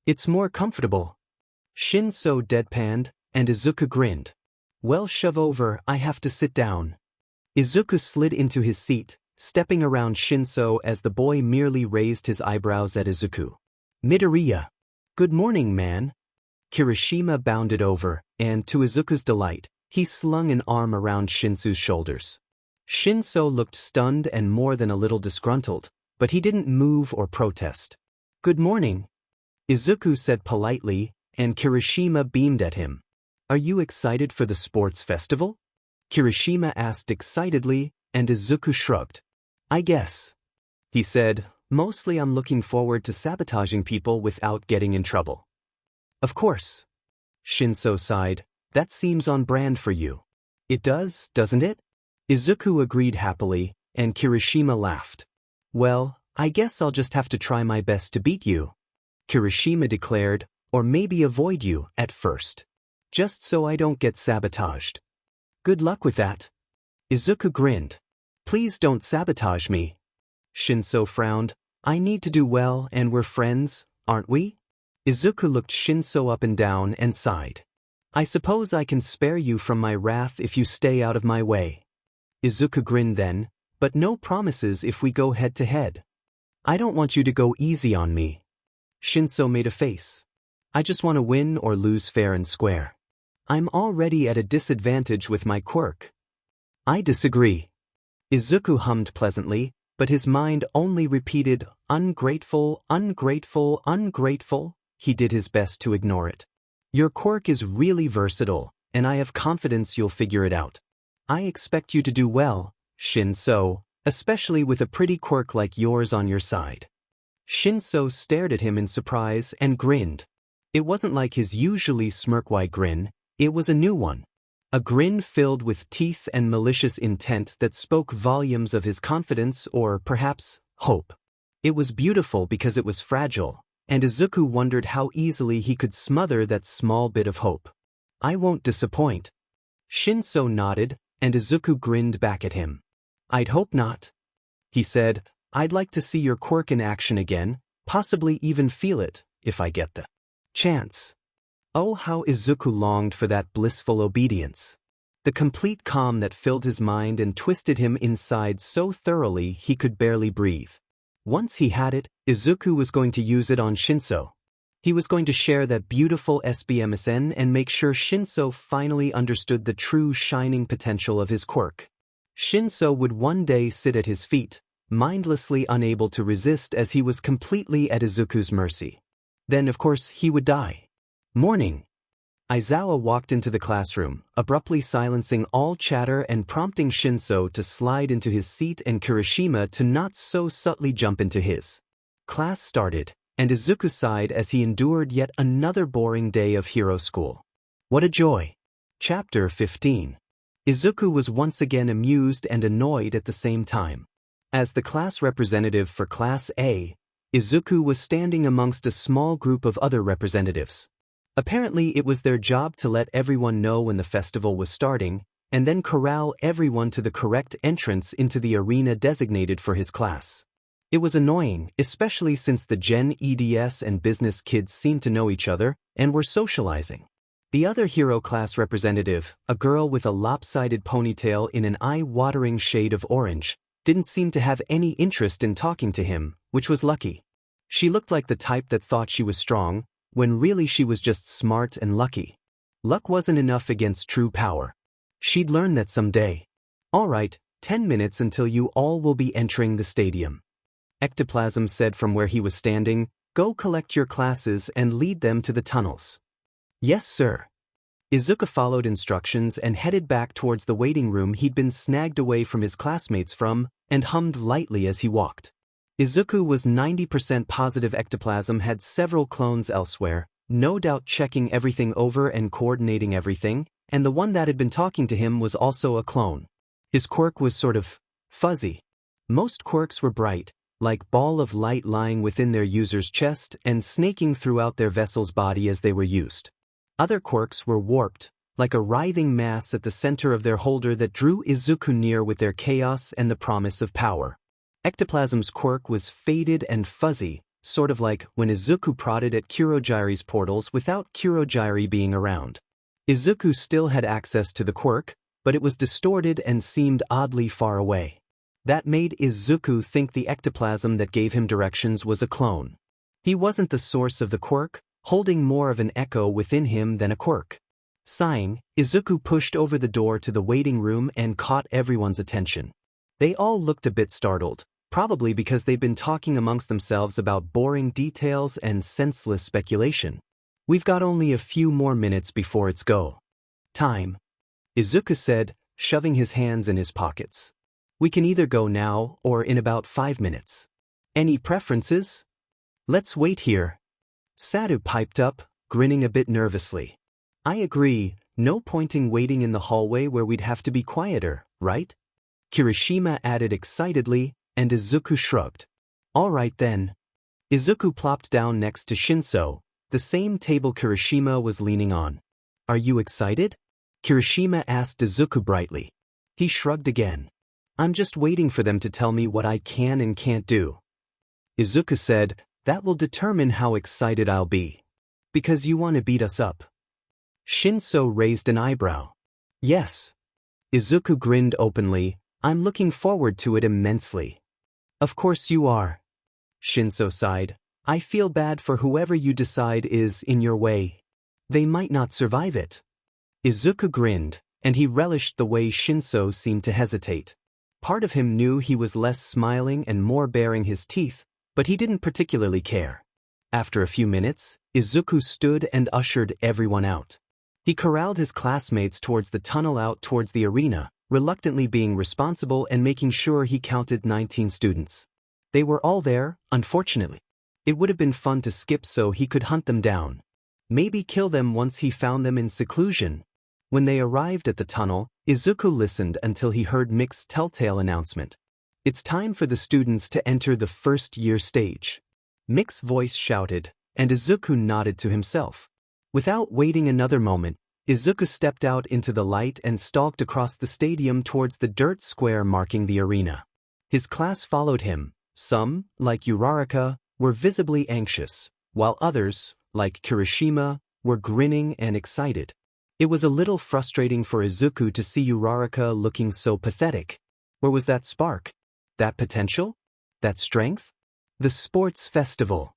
It's more comfortable. Shinso deadpanned, and Izuku grinned. Well, shove over, I have to sit down. Izuku slid into his seat, stepping around Shinso as the boy merely raised his eyebrows at Izuku. Midoriya. Good morning, man. Kirishima bounded over, and to Izuku's delight, he slung an arm around Shinso's shoulders. Shinso looked stunned and more than a little disgruntled, but he didn't move or protest. Good morning. Izuku said politely, and Kirishima beamed at him. Are you excited for the sports festival? Kirishima asked excitedly, and Izuku shrugged. I guess. He said, mostly I'm looking forward to sabotaging people without getting in trouble. Of course. Shinso sighed. That seems on brand for you. It does, doesn't it? Izuku agreed happily, and Kirishima laughed. Well, I guess I'll just have to try my best to beat you. Kirishima declared, or maybe avoid you at first. Just so I don't get sabotaged. Good luck with that. Izuku grinned. Please don't sabotage me. Shinso frowned. I need to do well and we're friends, aren't we? Izuku looked Shinso up and down and sighed. I suppose I can spare you from my wrath if you stay out of my way. Izuku grinned then, but no promises if we go head to head. I don't want you to go easy on me. Shinso made a face. I just want to win or lose fair and square. I'm already at a disadvantage with my quirk. I disagree. Izuku hummed pleasantly, but his mind only repeated, ungrateful, ungrateful, ungrateful. He did his best to ignore it. Your quirk is really versatile, and I have confidence you'll figure it out. I expect you to do well, Shinso, especially with a pretty quirk like yours on your side. Shinso stared at him in surprise and grinned. It wasn't like his usually smirk-wide grin, it was a new one. A grin filled with teeth and malicious intent that spoke volumes of his confidence or, perhaps, hope. It was beautiful because it was fragile, and Izuku wondered how easily he could smother that small bit of hope. I won't disappoint. Shinso nodded, and Izuku grinned back at him. I'd hope not. He said, I'd like to see your quirk in action again, possibly even feel it, if I get the chance. Oh, how Izuku longed for that blissful obedience. The complete calm that filled his mind and twisted him inside so thoroughly he could barely breathe. Once he had it, Izuku was going to use it on Shinso. He was going to share that beautiful SBMSN and make sure Shinso finally understood the true shining potential of his quirk. Shinso would one day sit at his feet, mindlessly unable to resist as he was completely at Izuku's mercy. Then, of course, he would die. Morning. Aizawa walked into the classroom, abruptly silencing all chatter and prompting Shinso to slide into his seat and Kirishima to not so subtly jump into his. Class started, and Izuku sighed as he endured yet another boring day of hero school. What a joy! Chapter 15. Izuku was once again amused and annoyed at the same time. As the class representative for Class A, Izuku was standing amongst a small group of other representatives. Apparently it was their job to let everyone know when the festival was starting, and then corral everyone to the correct entrance into the arena designated for his class. It was annoying, especially since the Gen EDS and business kids seemed to know each other and were socializing. The other hero class representative, a girl with a lopsided ponytail in an eye-watering shade of orange, didn't seem to have any interest in talking to him, which was lucky. She looked like the type that thought she was strong, when really she was just smart and lucky. Luck wasn't enough against true power. She'd learn that someday. All right, 10 minutes until you all will be entering the stadium. Ectoplasm said from where he was standing, go collect your classes and lead them to the tunnels. Yes, sir. Izuku followed instructions and headed back towards the waiting room he'd been snagged away from his classmates from, and hummed lightly as he walked. Izuku was 90% positive Ectoplasm had several clones elsewhere, no doubt checking everything over and coordinating everything, and the one that had been talking to him was also a clone. His quirk was sort of fuzzy. Most quirks were bright, like ball of light lying within their user's chest and snaking throughout their vessel's body as they were used. Other quirks were warped, like a writhing mass at the center of their holder that drew Izuku near with their chaos and the promise of power. Ectoplasm's quirk was faded and fuzzy, sort of like when Izuku prodded at Kurogiri's portals without Kurogiri being around. Izuku still had access to the quirk, but it was distorted and seemed oddly far away. That made Izuku think the ectoplasm that gave him directions was a clone. He wasn't the source of the quirk, holding more of an echo within him than a quirk. Sighing, Izuku pushed over the door to the waiting room and caught everyone's attention. They all looked a bit startled, probably because they'd been talking amongst themselves about boring details and senseless speculation. We've got only a few more minutes before it's go time, Izuku said, shoving his hands in his pockets. We can either go now or in about 5 minutes. Any preferences? Let's wait here. Sadu piped up, grinning a bit nervously. I agree, no pointing waiting in the hallway where we'd have to be quieter, right? Kirishima added excitedly, and Izuku shrugged. All right then. Izuku plopped down next to Shinso, the same table Kirishima was leaning on. Are you excited? Kirishima asked Izuku brightly. He shrugged again. I'm just waiting for them to tell me what I can and can't do. Izuku said, that will determine how excited I'll be. Because you want to beat us up. Shinso raised an eyebrow. Yes. Izuku grinned openly, I'm looking forward to it immensely. Of course you are. Shinso sighed, I feel bad for whoever you decide is in your way. They might not survive it. Izuku grinned, and he relished the way Shinso seemed to hesitate. Part of him knew he was less smiling and more baring his teeth, but he didn't particularly care. After a few minutes, Izuku stood and ushered everyone out. He corralled his classmates towards the tunnel out towards the arena, reluctantly being responsible and making sure he counted 19 students. They were all there, unfortunately. It would have been fun to skip so he could hunt them down. Maybe kill them once he found them in seclusion. When they arrived at the tunnel, Izuku listened until he heard Mick's telltale announcement. It's time for the students to enter the first-year stage. Mick's voice shouted, and Izuku nodded to himself. Without waiting another moment, Izuku stepped out into the light and stalked across the stadium towards the dirt square marking the arena. His class followed him. Some, like Uraraka, were visibly anxious, while others, like Kirishima, were grinning and excited. It was a little frustrating for Izuku to see Uraraka looking so pathetic. Where was that spark? That potential? That strength? The sports festival.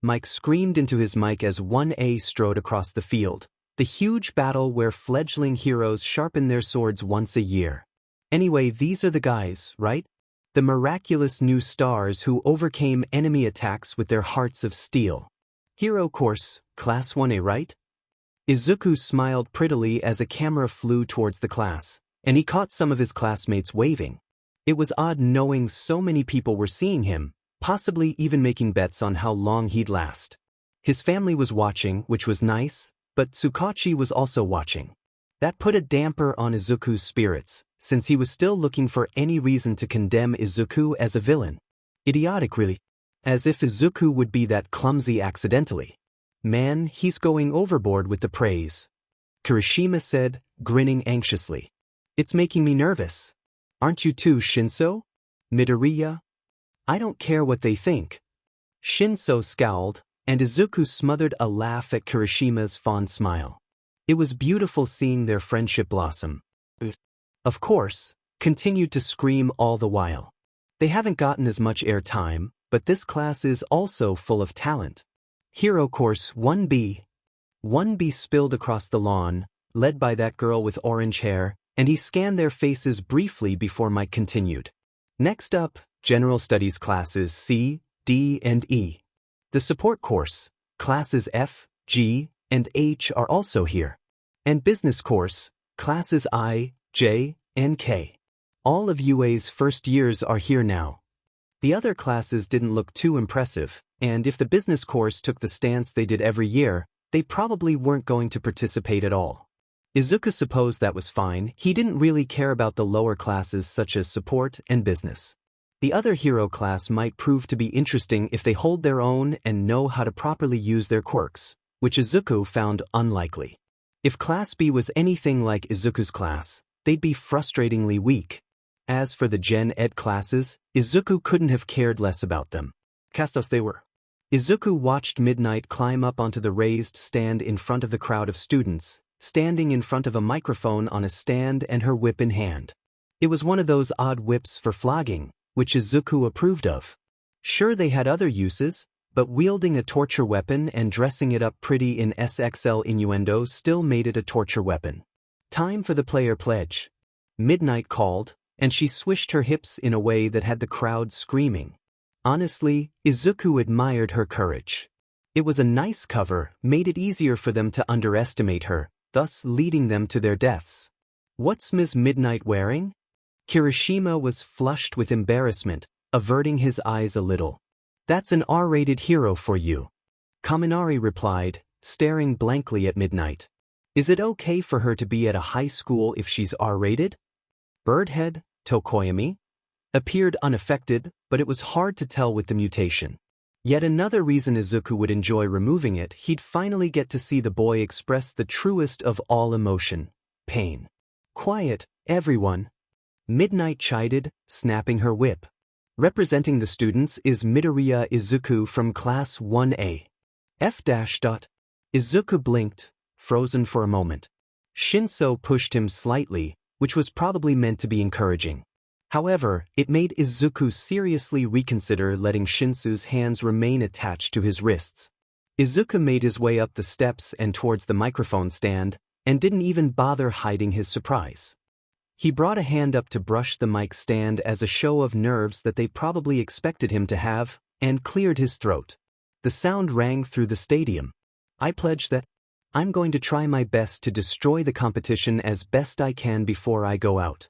Mike screamed into his mic as 1A strode across the field. The huge battle where fledgling heroes sharpen their swords once a year. Anyway, these are the guys, right? The miraculous new stars who overcame enemy attacks with their hearts of steel. Hero course, Class 1A, right? Izuku smiled prettily as a camera flew towards the class, and he caught some of his classmates waving. It was odd knowing so many people were seeing him, possibly even making bets on how long he'd last. His family was watching, which was nice, but Tsukachi was also watching. That put a damper on Izuku's spirits, since he was still looking for any reason to condemn Izuku as a villain. Idiotic, really. As if Izuku would be that clumsy accidentally. Man, he's going overboard with the praise. Kirishima said, grinning anxiously. It's making me nervous. Aren't you too, Shinso? Midoriya? I don't care what they think. Shinso scowled, and Izuku smothered a laugh at Kirishima's fond smile. It was beautiful seeing their friendship blossom. Of course, continued to scream all the while. They haven't gotten as much airtime, but this class is also full of talent. Hero Course 1B. 1B spilled across the lawn, led by that girl with orange hair, and he scanned their faces briefly before Mike continued. Next up, General Studies classes C, D, and E. The support course, classes F, G, and H are also here. And business course, classes I, J, and K. All of UA's first years are here now. The other classes didn't look too impressive, and if the business course took the stance they did every year, they probably weren't going to participate at all. Izuku supposed that was fine. He didn't really care about the lower classes such as support and business. The other hero class might prove to be interesting if they hold their own and know how to properly use their quirks, which Izuku found unlikely. If Class B was anything like Izuku's class, they'd be frustratingly weak. As for the Gen Ed classes, Izuku couldn't have cared less about them. Castos they were. Izuku watched Midnight climb up onto the raised stand in front of the crowd of students, standing in front of a microphone on a stand and her whip in hand. It was one of those odd whips for flogging, which Izuku approved of. Sure, they had other uses, but wielding a torture weapon and dressing it up pretty in SXL innuendo still made it a torture weapon. Time for the player pledge. Midnight called, and she swished her hips in a way that had the crowd screaming. Honestly, Izuku admired her courage. It was a nice cover, made it easier for them to underestimate her, thus leading them to their deaths. What's Ms. Midnight wearing? Kirishima was flushed with embarrassment, averting his eyes a little. That's an R-rated hero for you. Kaminari replied, staring blankly at Midnight. Is it okay for her to be at a high school if she's R-rated? Birdhead, Tokoyami, appeared unaffected, but it was hard to tell with the mutation. Yet another reason Izuku would enjoy removing it, he'd finally get to see the boy express the truest of all emotion, pain. Quiet, everyone. Midnight chided, snapping her whip. Representing the students is Midoriya Izuku from Class 1A. F-. Izuku blinked, frozen for a moment. Shinso pushed him slightly, which was probably meant to be encouraging. However, it made Izuku seriously reconsider letting Shinso's hands remain attached to his wrists. Izuku made his way up the steps and towards the microphone stand, and didn't even bother hiding his surprise. He brought a hand up to brush the mic stand as a show of nerves that they probably expected him to have, and cleared his throat. The sound rang through the stadium. I pledge that I'm going to try my best to destroy the competition as best I can before I go out.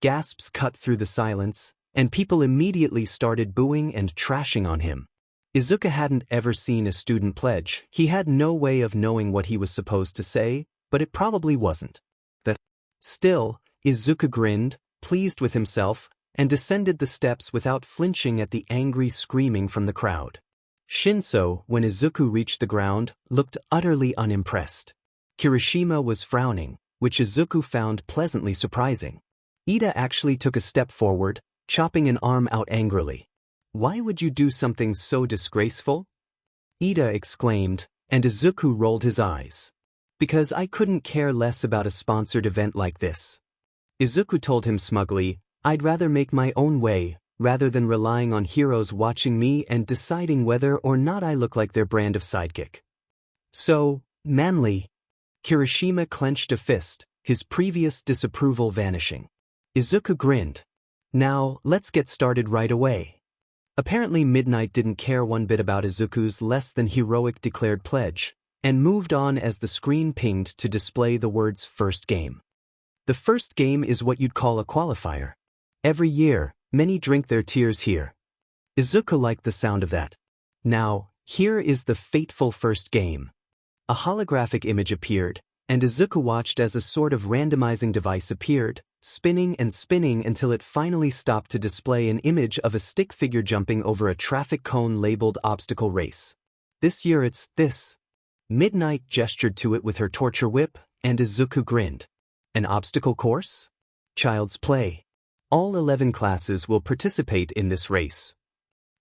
Gasps cut through the silence, and people immediately started booing and trashing on him. Izuku hadn't ever seen a student pledge. He had no way of knowing what he was supposed to say, but it probably wasn't. Still, Izuku grinned, pleased with himself, and descended the steps without flinching at the angry screaming from the crowd. Shinso, when Izuku reached the ground, looked utterly unimpressed. Kirishima was frowning, which Izuku found pleasantly surprising. Ida actually took a step forward, chopping an arm out angrily. "Why would you do something so disgraceful?" Ida exclaimed, and Izuku rolled his eyes. "Because I couldn't care less about a sponsored event like this." Izuku told him smugly, "I'd rather make my own way, rather than relying on heroes watching me and deciding whether or not I look like their brand of sidekick." "So, manly." Kirishima clenched a fist, his previous disapproval vanishing. Izuku grinned. "Now, let's get started right away." Apparently Midnight didn't care one bit about Izuku's less-than-heroic declared pledge, and moved on as the screen pinged to display the words "first game." The first game is what you'd call a qualifier. Every year, many drink their tears here. Izuku liked the sound of that. Now, here is the fateful first game. A holographic image appeared, and Izuku watched as a sort of randomizing device appeared, spinning and spinning until it finally stopped to display an image of a stick figure jumping over a traffic cone labeled obstacle race. This year it's this. Midnight gestured to it with her torture whip, and Izuku grinned. An obstacle course? Child's play. All 11 classes will participate in this race.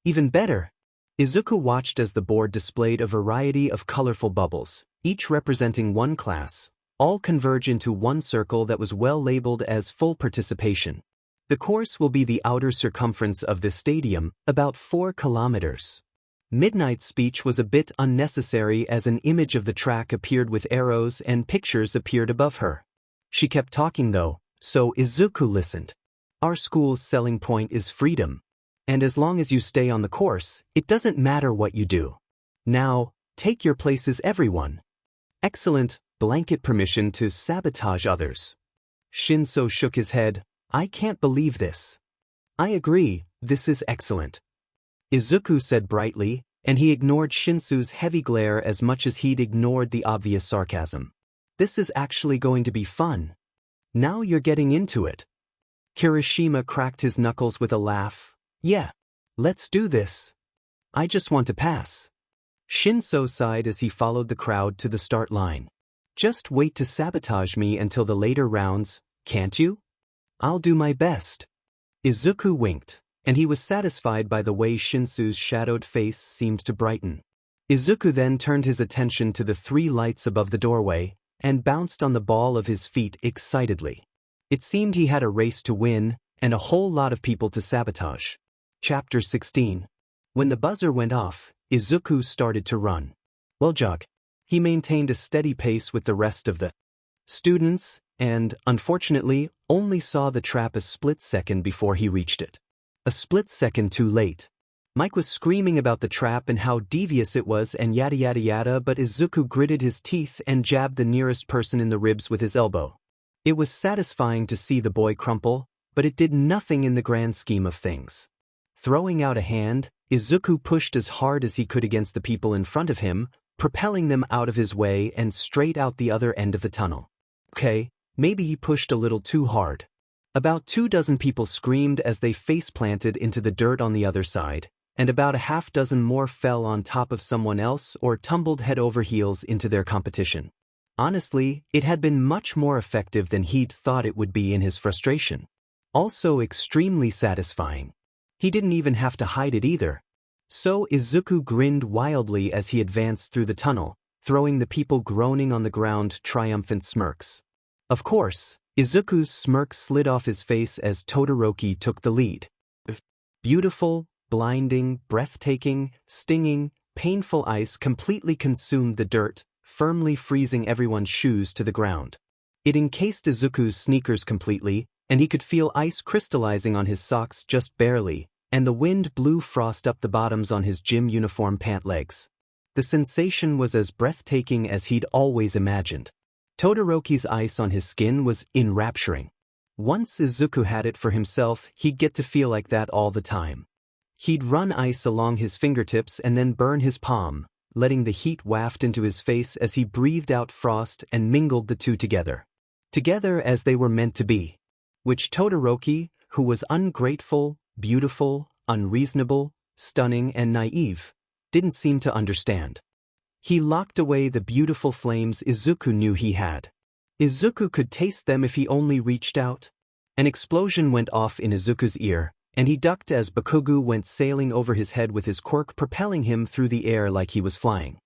Even better. Izuku watched as the board displayed a variety of colorful bubbles, each representing one class, all converge into one circle that was well labeled as full participation. The course will be the outer circumference of this stadium, about 4 kilometers. Midnight's speech was a bit unnecessary as an image of the track appeared with arrows and pictures appeared above her. She kept talking though, so Izuku listened. "Our school's selling point is freedom. And as long as you stay on the course, it doesn't matter what you do. Now, take your places everyone. Excellent, blanket permission to sabotage others." Shinso shook his head. "I can't believe this." "I agree, this is excellent," Izuku said brightly, and he ignored Shinso's heavy glare as much as he'd ignored the obvious sarcasm. "This is actually going to be fun. Now you're getting into it." Kirishima cracked his knuckles with a laugh. "Yeah, let's do this. I just want to pass." Shinso sighed as he followed the crowd to the start line. "Just wait to sabotage me until the later rounds, can't you?" "I'll do my best." Izuku winked, and he was satisfied by the way Shinso's shadowed face seemed to brighten. Izuku then turned his attention to the 3 lights above the doorway, and bounced on the ball of his feet excitedly. It seemed he had a race to win, and a whole lot of people to sabotage. Chapter 16. When the buzzer went off, Izuku started to run. Well, jog. He maintained a steady pace with the rest of the students, and, unfortunately, only saw the trap a split second before he reached it. A split second too late. Mike was screaming about the trap and how devious it was and yada yada yada, but Izuku gritted his teeth and jabbed the nearest person in the ribs with his elbow. It was satisfying to see the boy crumple, but it did nothing in the grand scheme of things. Throwing out a hand, Izuku pushed as hard as he could against the people in front of him, propelling them out of his way and straight out the other end of the tunnel. Okay, maybe he pushed a little too hard. About 24 people screamed as they face-planted into the dirt on the other side, and about a half dozen more fell on top of someone else or tumbled head over heels into their competition. Honestly, it had been much more effective than he'd thought it would be in his frustration. Also extremely satisfying. He didn't even have to hide it either. So Izuku grinned wildly as he advanced through the tunnel, throwing the people groaning on the ground triumphant smirks. Of course, Izuku's smirk slid off his face as Todoroki took the lead. Beautiful, blinding, breathtaking, stinging, painful ice completely consumed the dirt, firmly freezing everyone's shoes to the ground. It encased Izuku's sneakers completely, and he could feel ice crystallizing on his socks just barely, and the wind blew frost up the bottoms on his gym uniform pant legs. The sensation was as breathtaking as he'd always imagined. Todoroki's ice on his skin was enrapturing. Once Izuku had it for himself, he'd get to feel like that all the time. He'd run ice along his fingertips and then burn his palm, letting the heat waft into his face as he breathed out frost and mingled the two together. Together as they were meant to be. Which Todoroki, who was ungrateful, beautiful, unreasonable, stunning, and naive, didn't seem to understand. He locked away the beautiful flames Izuku knew he had. Izuku could taste them if he only reached out. An explosion went off in Izuku's ear, and he ducked as Bakugo went sailing over his head with his quirk propelling him through the air like he was flying.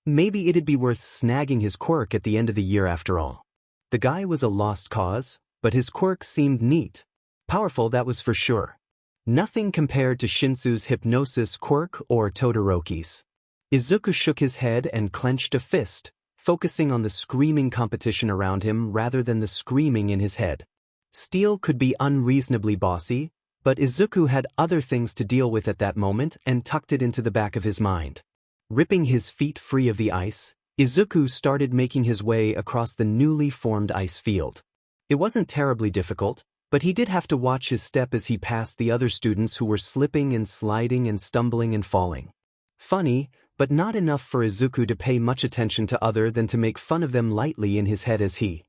Maybe it'd be worth snagging his quirk at the end of the year after all. The guy was a lost cause, but his quirk seemed neat. Powerful, that was for sure. Nothing compared to Shinsu's hypnosis quirk or Todoroki's. Izuku shook his head and clenched a fist, focusing on the screaming competition around him rather than the screaming in his head. Steel could be unreasonably bossy, but Izuku had other things to deal with at that moment and tucked it into the back of his mind. Ripping his feet free of the ice, Izuku started making his way across the newly formed ice field. It wasn't terribly difficult, but he did have to watch his step as he passed the other students who were slipping and sliding and stumbling and falling. Funny, but not enough for Izuku to pay much attention to other than to make fun of them lightly in his head as he.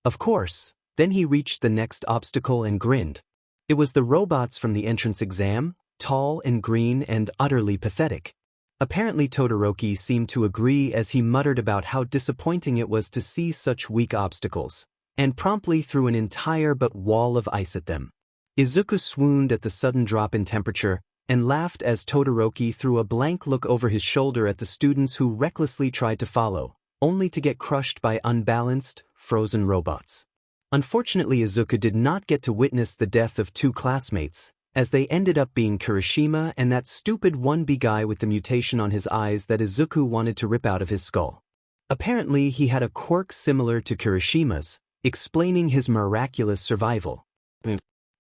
Of course, then he reached the next obstacle and grinned. It was the robots from the entrance exam, tall and green and utterly pathetic. Apparently Todoroki seemed to agree as he muttered about how disappointing it was to see such weak obstacles, and promptly threw an entire wall of ice at them. Izuku swooned at the sudden drop in temperature, and laughed as Todoroki threw a blank look over his shoulder at the students who recklessly tried to follow, only to get crushed by unbalanced, frozen robots. Unfortunately, Izuku did not get to witness the death of two classmates, as they ended up being Kirishima and that stupid 1B guy with the mutation on his eyes that Izuku wanted to rip out of his skull. Apparently, he had a quirk similar to Kirishima's, explaining his miraculous survival.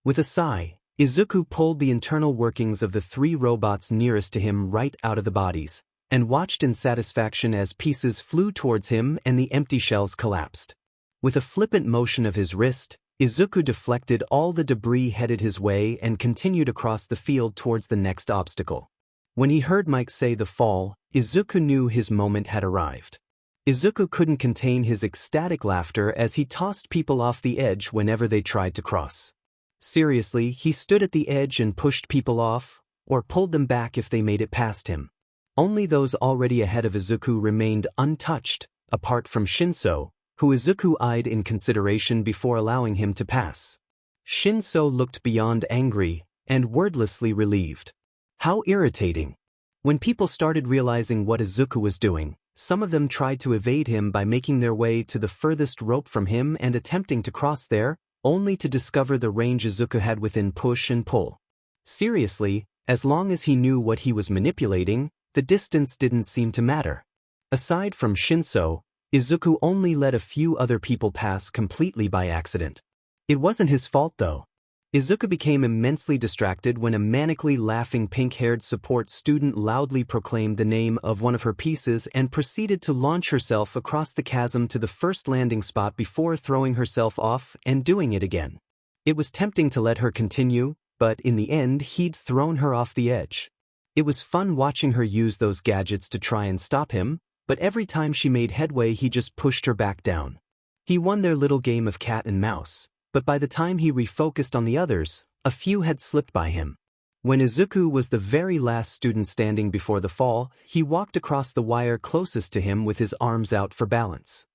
With a sigh, Izuku pulled the internal workings of the three robots nearest to him right out of the bodies, and watched in satisfaction as pieces flew towards him and the empty shells collapsed. With a flippant motion of his wrist, Izuku deflected all the debris headed his way and continued across the field towards the next obstacle. When he heard Mike say the fall, Izuku knew his moment had arrived. Izuku couldn't contain his ecstatic laughter as he tossed people off the edge whenever they tried to cross. Seriously, he stood at the edge and pushed people off, or pulled them back if they made it past him. Only those already ahead of Izuku remained untouched, apart from Shinso, who Izuku eyed in consideration before allowing him to pass. Shinso looked beyond angry, and wordlessly relieved. How irritating. When people started realizing what Izuku was doing, some of them tried to evade him by making their way to the furthest rope from him and attempting to cross there, only to discover the range Izuku had within push and pull. Seriously, as long as he knew what he was manipulating, the distance didn't seem to matter. Aside from Shinso, Izuku only let a few other people pass completely by accident. It wasn't his fault though. Izuku became immensely distracted when a manically laughing pink-haired support student loudly proclaimed the name of one of her pieces and proceeded to launch herself across the chasm to the first landing spot before throwing herself off and doing it again. It was tempting to let her continue, but in the end he'd thrown her off the edge. It was fun watching her use those gadgets to try and stop him, but every time she made headway he just pushed her back down. He won their little game of cat and mouse, but by the time he refocused on the others, a few had slipped by him. When Izuku was the very last student standing before the fall, he walked across the wire closest to him with his arms out for balance.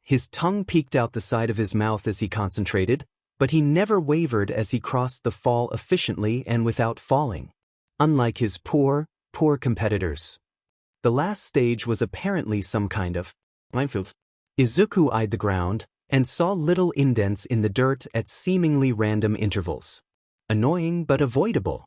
His tongue peeked out the side of his mouth as he concentrated, but he never wavered as he crossed the fall efficiently and without falling. Unlike his poor competitors. The last stage was apparently some kind of minefield. Izuku eyed the ground and saw little indents in the dirt at seemingly random intervals. Annoying but avoidable.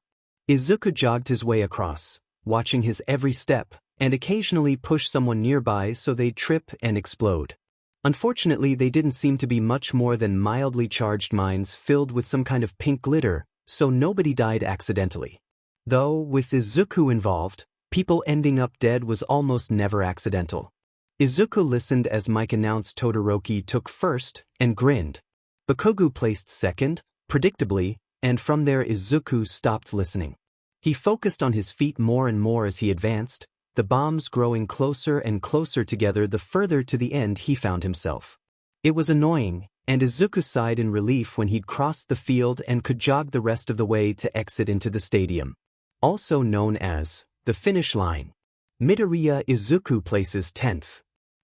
Izuku jogged his way across, watching his every step, and occasionally push someone nearby so they'd trip and explode. Unfortunately, they didn't seem to be much more than mildly charged mines filled with some kind of pink glitter, so nobody died accidentally. Though, with Izuku involved, people ending up dead was almost never accidental. Izuku listened as Mike announced Todoroki took first, and grinned. Bakugo placed second, predictably, and from there Izuku stopped listening. He focused on his feet more and more as he advanced, the bombs growing closer and closer together the further to the end he found himself. It was annoying, and Izuku sighed in relief when he'd crossed the field and could jog the rest of the way to exit into the stadium. Also known as the finish line. Midoriya Izuku places 10th.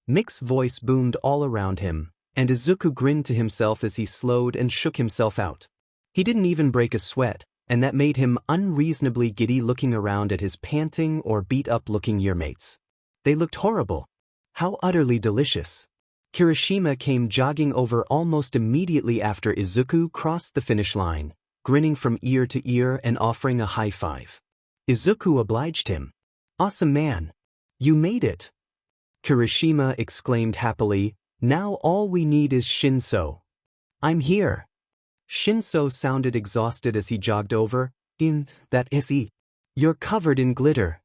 Mick's voice boomed all around him, and Izuku grinned to himself as he slowed and shook himself out. He didn't even break a sweat, and that made him unreasonably giddy looking around at his panting or beat-up-looking yearmates. They looked horrible. How utterly delicious. Kirishima came jogging over almost immediately after Izuku crossed the finish line, grinning from ear to ear and offering a high five. Izuku obliged him. "Awesome, man. You made it." Kirishima exclaimed happily, "Now all we need is Shinso." "I'm here." Shinso sounded exhausted as he jogged over. That is he. "You're covered in glitter."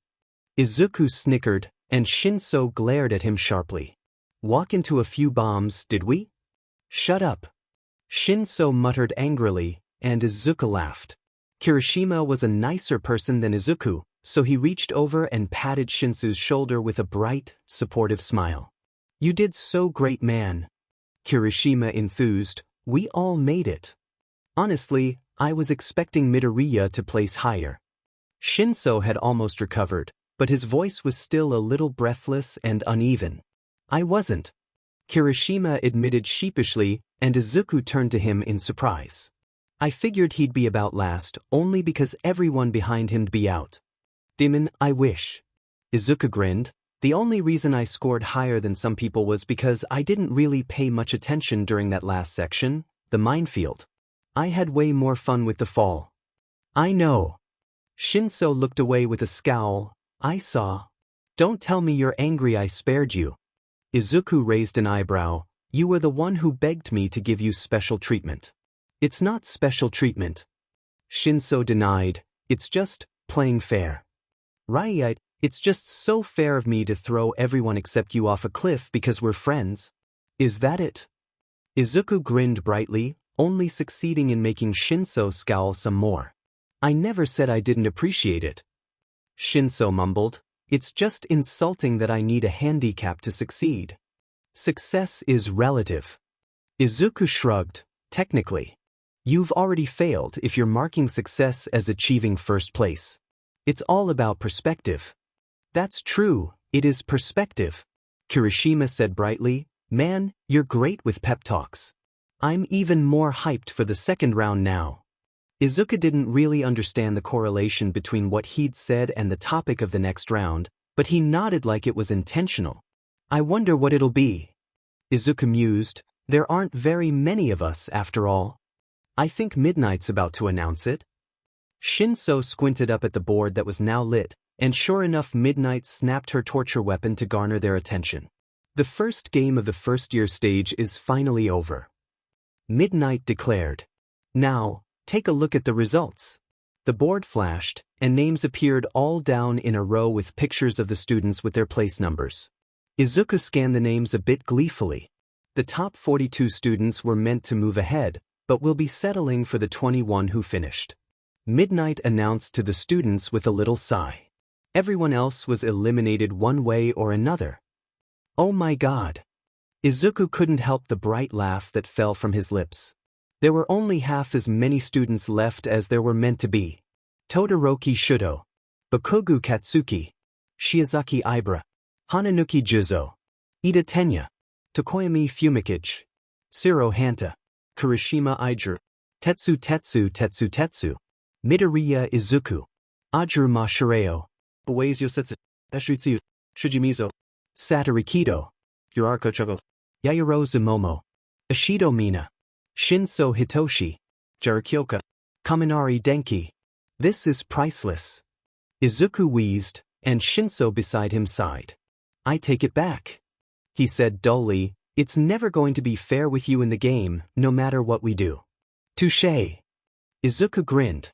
Izuku snickered, and Shinso glared at him sharply. "Walk into a few bombs, did we?" "Shut up." Shinso muttered angrily, and Izuku laughed. Kirishima was a nicer person than Izuku, so he reached over and patted Shinso's shoulder with a bright, supportive smile. "You did so great, man." Kirishima enthused. "We all made it." Honestly, I was expecting Midoriya to place higher. Shinso had almost recovered, but his voice was still a little breathless and uneven. "I wasn't." Kirishima admitted sheepishly, and Izuku turned to him in surprise. "I figured he'd be about last, only because everyone behind him'd be out." "Demon, I wish." Izuku grinned. "The only reason I scored higher than some people was because I didn't really pay much attention during that last section, the minefield. I had way more fun with the fall." "I know." Shinso looked away with a scowl. "I saw." "Don't tell me you're angry I spared you." Izuku raised an eyebrow. "You were the one who begged me to give you special treatment." "It's not special treatment." Shinso denied. "It's just playing fair." "Right, it's just so fair of me to throw everyone except you off a cliff because we're friends. Is that it?" Izuku grinned brightly, only succeeding in making Shinso scowl some more. "I never said I didn't appreciate it." Shinso mumbled. "It's just insulting that I need a handicap to succeed." "Success is relative." Izuku shrugged. "Technically. You've already failed if you're marking success as achieving first place. It's all about perspective." "That's true, it is perspective." Kirishima said brightly. "Man, you're great with pep talks. I'm even more hyped for the second round now." Izuku didn't really understand the correlation between what he'd said and the topic of the next round, but he nodded like it was intentional. "I wonder what it'll be." Izuku mused. "There aren't very many of us after all. I think Midnight's about to announce it." Shinso squinted up at the board that was now lit, and sure enough Midnight snapped her torture weapon to garner their attention. The first game of the first-year stage is finally over. Midnight declared. "Now, take a look at the results." The board flashed, and names appeared all down in a row with pictures of the students with their place numbers. Izuku scanned the names a bit gleefully. The top 42 students were meant to move ahead, but will be settling for the 21 who finished. Midnight announced to the students with a little sigh. Everyone else was eliminated one way or another. "Oh my God." Izuku couldn't help the bright laugh that fell from his lips. There were only half as many students left as there were meant to be. Todoroki Shudo. Bakugu Katsuki. Shiozaki Ibara. Hananuki Juzo. Ida Tenya. Tokoyami Fumikage. Shiro Hanta. Kirishima Ijuru. Tetsu Tetsu Tetsu Tetsu. Midoriya Izuku. Ajuru Mashireo. Boazio Setsu. Eshutsu. Shujimizo. Satoru Kido. Yurarko Chogo. Yayoro Zumomo. Ishido Mina. Shinso Hitoshi. Jarikyoka. Kaminari Denki. This is priceless. Izuku wheezed, and Shinso beside him sighed. I take it back. He said dully, it's never going to be fair with you in the game, no matter what we do. Touché. Izuku grinned.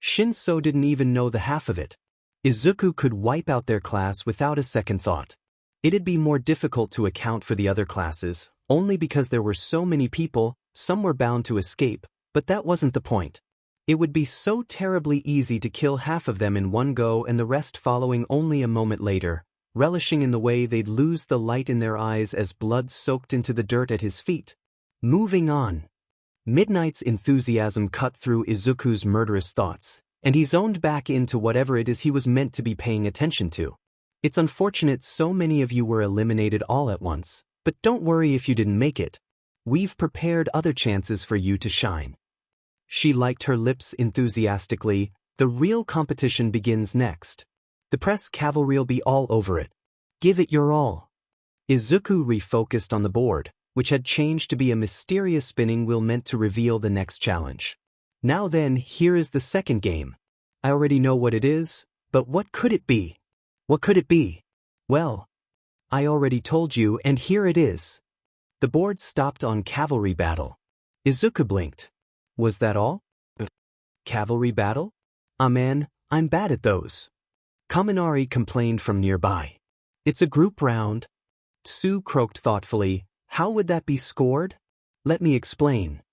Shinso didn't even know the half of it. Izuku could wipe out their class without a second thought. It'd be more difficult to account for the other classes, only because there were so many people, some were bound to escape, but that wasn't the point. It would be so terribly easy to kill half of them in one go and the rest following only a moment later, relishing in the way they'd lose the light in their eyes as blood soaked into the dirt at his feet. Moving on. Midnight's enthusiasm cut through Izuku's murderous thoughts, and he zoned back into whatever it is he was meant to be paying attention to. It's unfortunate so many of you were eliminated all at once, but don't worry if you didn't make it. We've prepared other chances for you to shine. She liked her lips enthusiastically. The real competition begins next. The press cavalry'll be all over it. Give it your all. Izuku refocused on the board, which had changed to be a mysterious spinning wheel meant to reveal the next challenge. Now then, here is the second game. I already know what it is, but what could it be? What could it be? Well, I already told you, and here it is. The board stopped on cavalry battle. Izuku blinked. Was that all? Cavalry battle? Ah man, I'm bad at those. Kaminari complained from nearby. It's a group round. Tsu croaked thoughtfully. How would that be scored? Let me explain.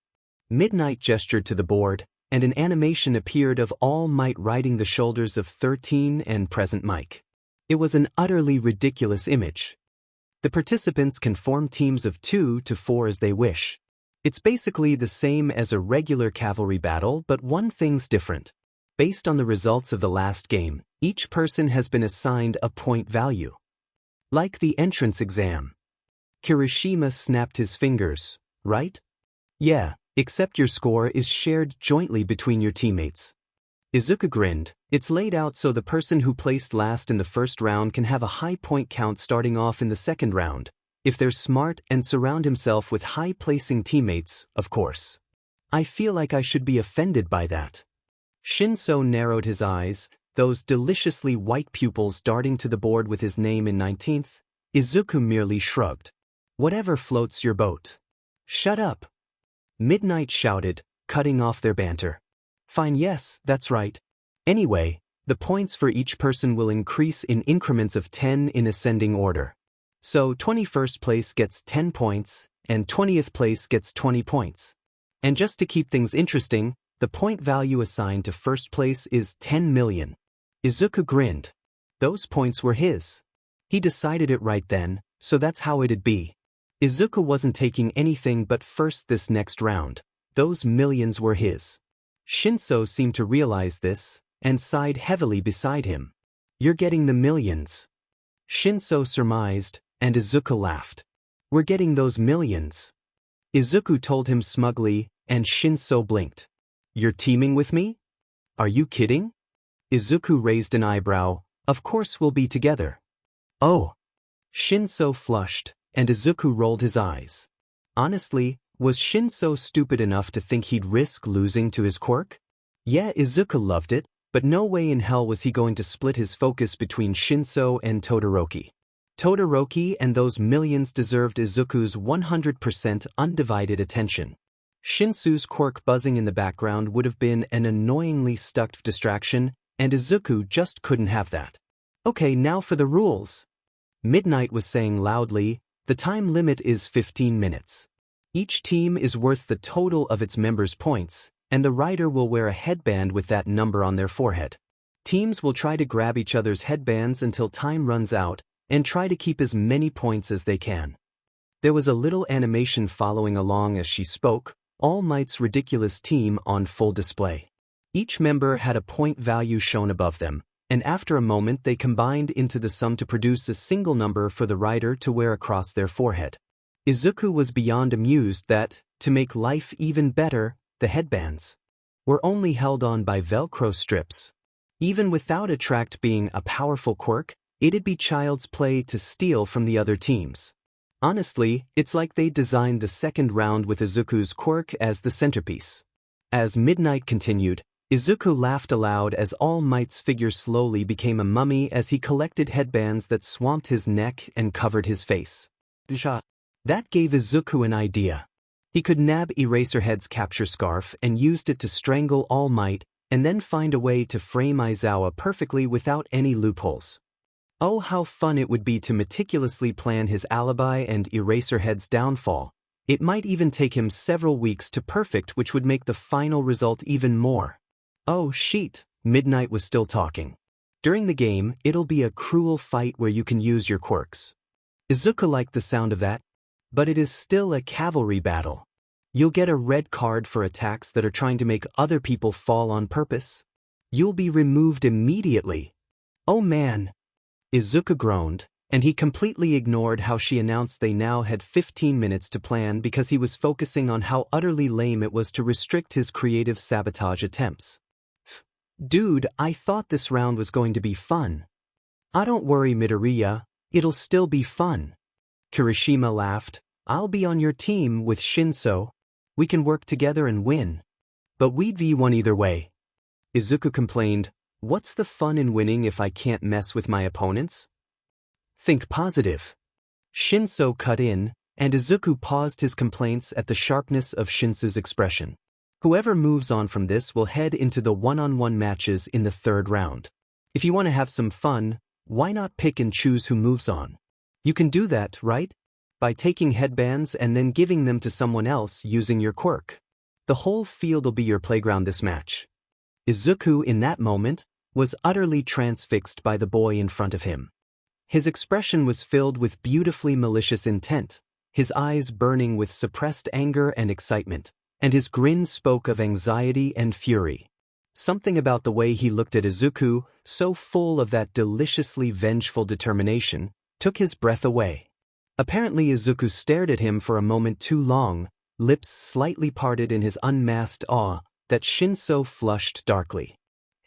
Midnight gestured to the board, and an animation appeared of All Might riding the shoulders of 13 and present Mike. It was an utterly ridiculous image. The participants can form teams of 2 to 4 as they wish. It's basically the same as a regular cavalry battle, but one thing's different. Based on the results of the last game, each person has been assigned a point value. Like the entrance exam. Kirishima snapped his fingers, right? Yeah, except your score is shared jointly between your teammates. Izuku grinned. It's laid out so the person who placed last in the first round can have a high point count starting off in the second round. If they're smart and surround himself with high-placing teammates, of course. I feel like I should be offended by that. Shinso narrowed his eyes, those deliciously white pupils darting to the board with his name in 19th. Izuku merely shrugged. Whatever floats your boat. Shut up. Midnight shouted, cutting off their banter. Fine, yes, that's right. Anyway, the points for each person will increase in increments of 10 in ascending order. So 21st place gets 10 points, and 20th place gets 20 points. And just to keep things interesting, the point value assigned to first place is 10 million. Izuku grinned. Those points were his. He decided it right then, so that's how it'd be. Izuku wasn't taking anything but first this next round. Those millions were his. Shinso seemed to realize this, and sighed heavily beside him. You're getting the millions. Shinso surmised, and Izuku laughed. We're getting those millions. Izuku told him smugly, and Shinso blinked. You're teaming with me? Are you kidding? Izuku raised an eyebrow. Of course we'll be together. Oh. Shinso flushed, and Izuku rolled his eyes. Honestly, was Shinso stupid enough to think he'd risk losing to his quirk? Yeah, Izuku loved it, but no way in hell was he going to split his focus between Shinso and Todoroki. Todoroki and those millions deserved Izuku's 100% undivided attention. Shinso's quirk buzzing in the background would have been an annoyingly stuck distraction, and Izuku just couldn't have that. Okay, now for the rules. Midnight was saying loudly, the time limit is 15 minutes. Each team is worth the total of its members' points, and the rider will wear a headband with that number on their forehead. Teams will try to grab each other's headbands until time runs out, and try to keep as many points as they can. There was a little animation following along as she spoke, All Might's ridiculous team on full display. Each member had a point value shown above them, and after a moment they combined into the sum to produce a single number for the writer to wear across their forehead. Izuku was beyond amused that, to make life even better, the headbands were only held on by Velcro strips. Even without Attract being a powerful quirk, it'd be child's play to steal from the other teams. Honestly, it's like they designed the second round with Izuku's quirk as the centerpiece. As midnight continued, Izuku laughed aloud as All Might's figure slowly became a mummy as he collected headbands that swamped his neck and covered his face. That gave Izuku an idea. He could nab Eraserhead's capture scarf and used it to strangle All Might, and then find a way to frame Aizawa perfectly without any loopholes. Oh, how fun it would be to meticulously plan his alibi and Eraserhead's downfall. It might even take him several weeks to perfect, which would make the final result even more. Oh shit, Midnight was still talking. During the game, it'll be a cruel fight where you can use your quirks. Izuku liked the sound of that, but it is still a cavalry battle. You'll get a red card for attacks that are trying to make other people fall on purpose. You'll be removed immediately. Oh man. Izuku groaned, and he completely ignored how she announced they now had 15 minutes to plan because he was focusing on how utterly lame it was to restrict his creative sabotage attempts. Dude, I thought this round was going to be fun. Don't worry, Midoriya, it'll still be fun. Kirishima laughed. I'll be on your team with Shinso. We can work together and win. But we'd V1 either way. Izuku complained, what's the fun in winning if I can't mess with my opponents? Think positive. Shinso cut in, and Izuku paused his complaints at the sharpness of Shinso's expression. Whoever moves on from this will head into the one-on-one matches in the third round. If you want to have some fun, why not pick and choose who moves on? You can do that, right? By taking headbands and then giving them to someone else using your quirk. The whole field will be your playground this match. Izuku, in that moment, was utterly transfixed by the boy in front of him. His expression was filled with beautifully malicious intent, his eyes burning with suppressed anger and excitement, and his grin spoke of anxiety and fury. Something about the way he looked at Izuku, so full of that deliciously vengeful determination, took his breath away. Apparently Izuku stared at him for a moment too long, lips slightly parted in his unmasked awe, that Shinso flushed darkly.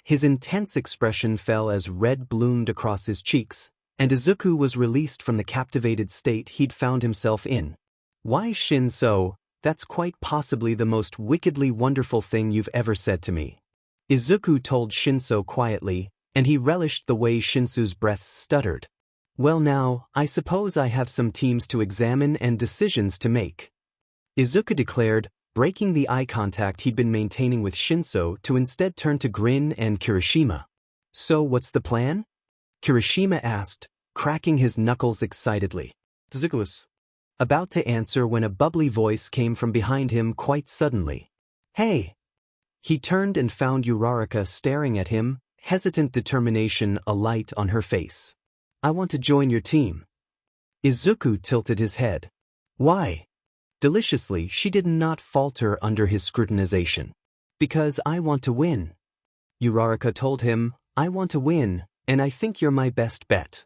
His intense expression fell as red bloomed across his cheeks, and Izuku was released from the captivated state he'd found himself in. Why, Shinso, that's quite possibly the most wickedly wonderful thing you've ever said to me. Izuku told Shinso quietly, and he relished the way Shinso's breath stuttered. Well now, I suppose I have some teams to examine and decisions to make. Izuku declared, breaking the eye contact he'd been maintaining with Shinso to instead turn to Grin and Kirishima. So what's the plan? Kirishima asked, cracking his knuckles excitedly. Izuku was about to answer when a bubbly voice came from behind him quite suddenly. Hey! He turned and found Uraraka staring at him, hesitant determination alight on her face. I want to join your team. Izuku tilted his head. Why? Deliciously, she did not falter under his scrutinization. Because I want to win. Uraraka told him, I want to win, and I think you're my best bet.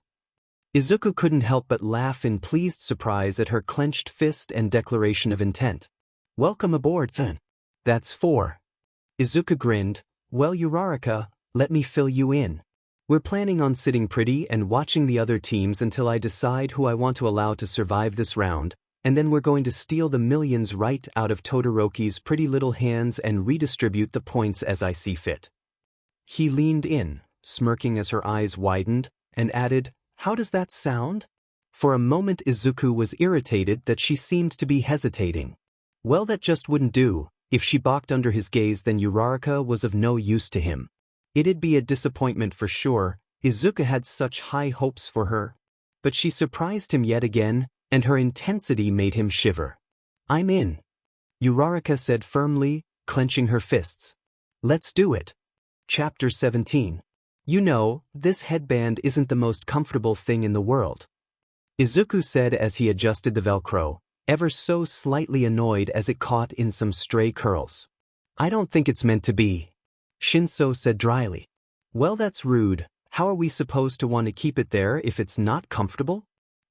Izuku couldn't help but laugh in pleased surprise at her clenched fist and declaration of intent. Welcome aboard, then. That's 4. Izuku grinned. Well, Uraraka, let me fill you in. We're planning on sitting pretty and watching the other teams until I decide who I want to allow to survive this round, and then we're going to steal the millions right out of Todoroki's pretty little hands and redistribute the points as I see fit. He leaned in, smirking as her eyes widened, and added, How does that sound? For a moment Izuku was irritated that she seemed to be hesitating. Well, that just wouldn't do. If she balked under his gaze, then Uraraka was of no use to him. It'd be a disappointment for sure. Izuku had such high hopes for her. But she surprised him yet again, and her intensity made him shiver. I'm in. Uraraka said firmly, clenching her fists. Let's do it. Chapter 17. You know, this headband isn't the most comfortable thing in the world. Izuku said as he adjusted the Velcro, ever so slightly annoyed as it caught in some stray curls. I don't think it's meant to be. Shinso said dryly. Well, that's rude. How are we supposed to want to keep it there if it's not comfortable?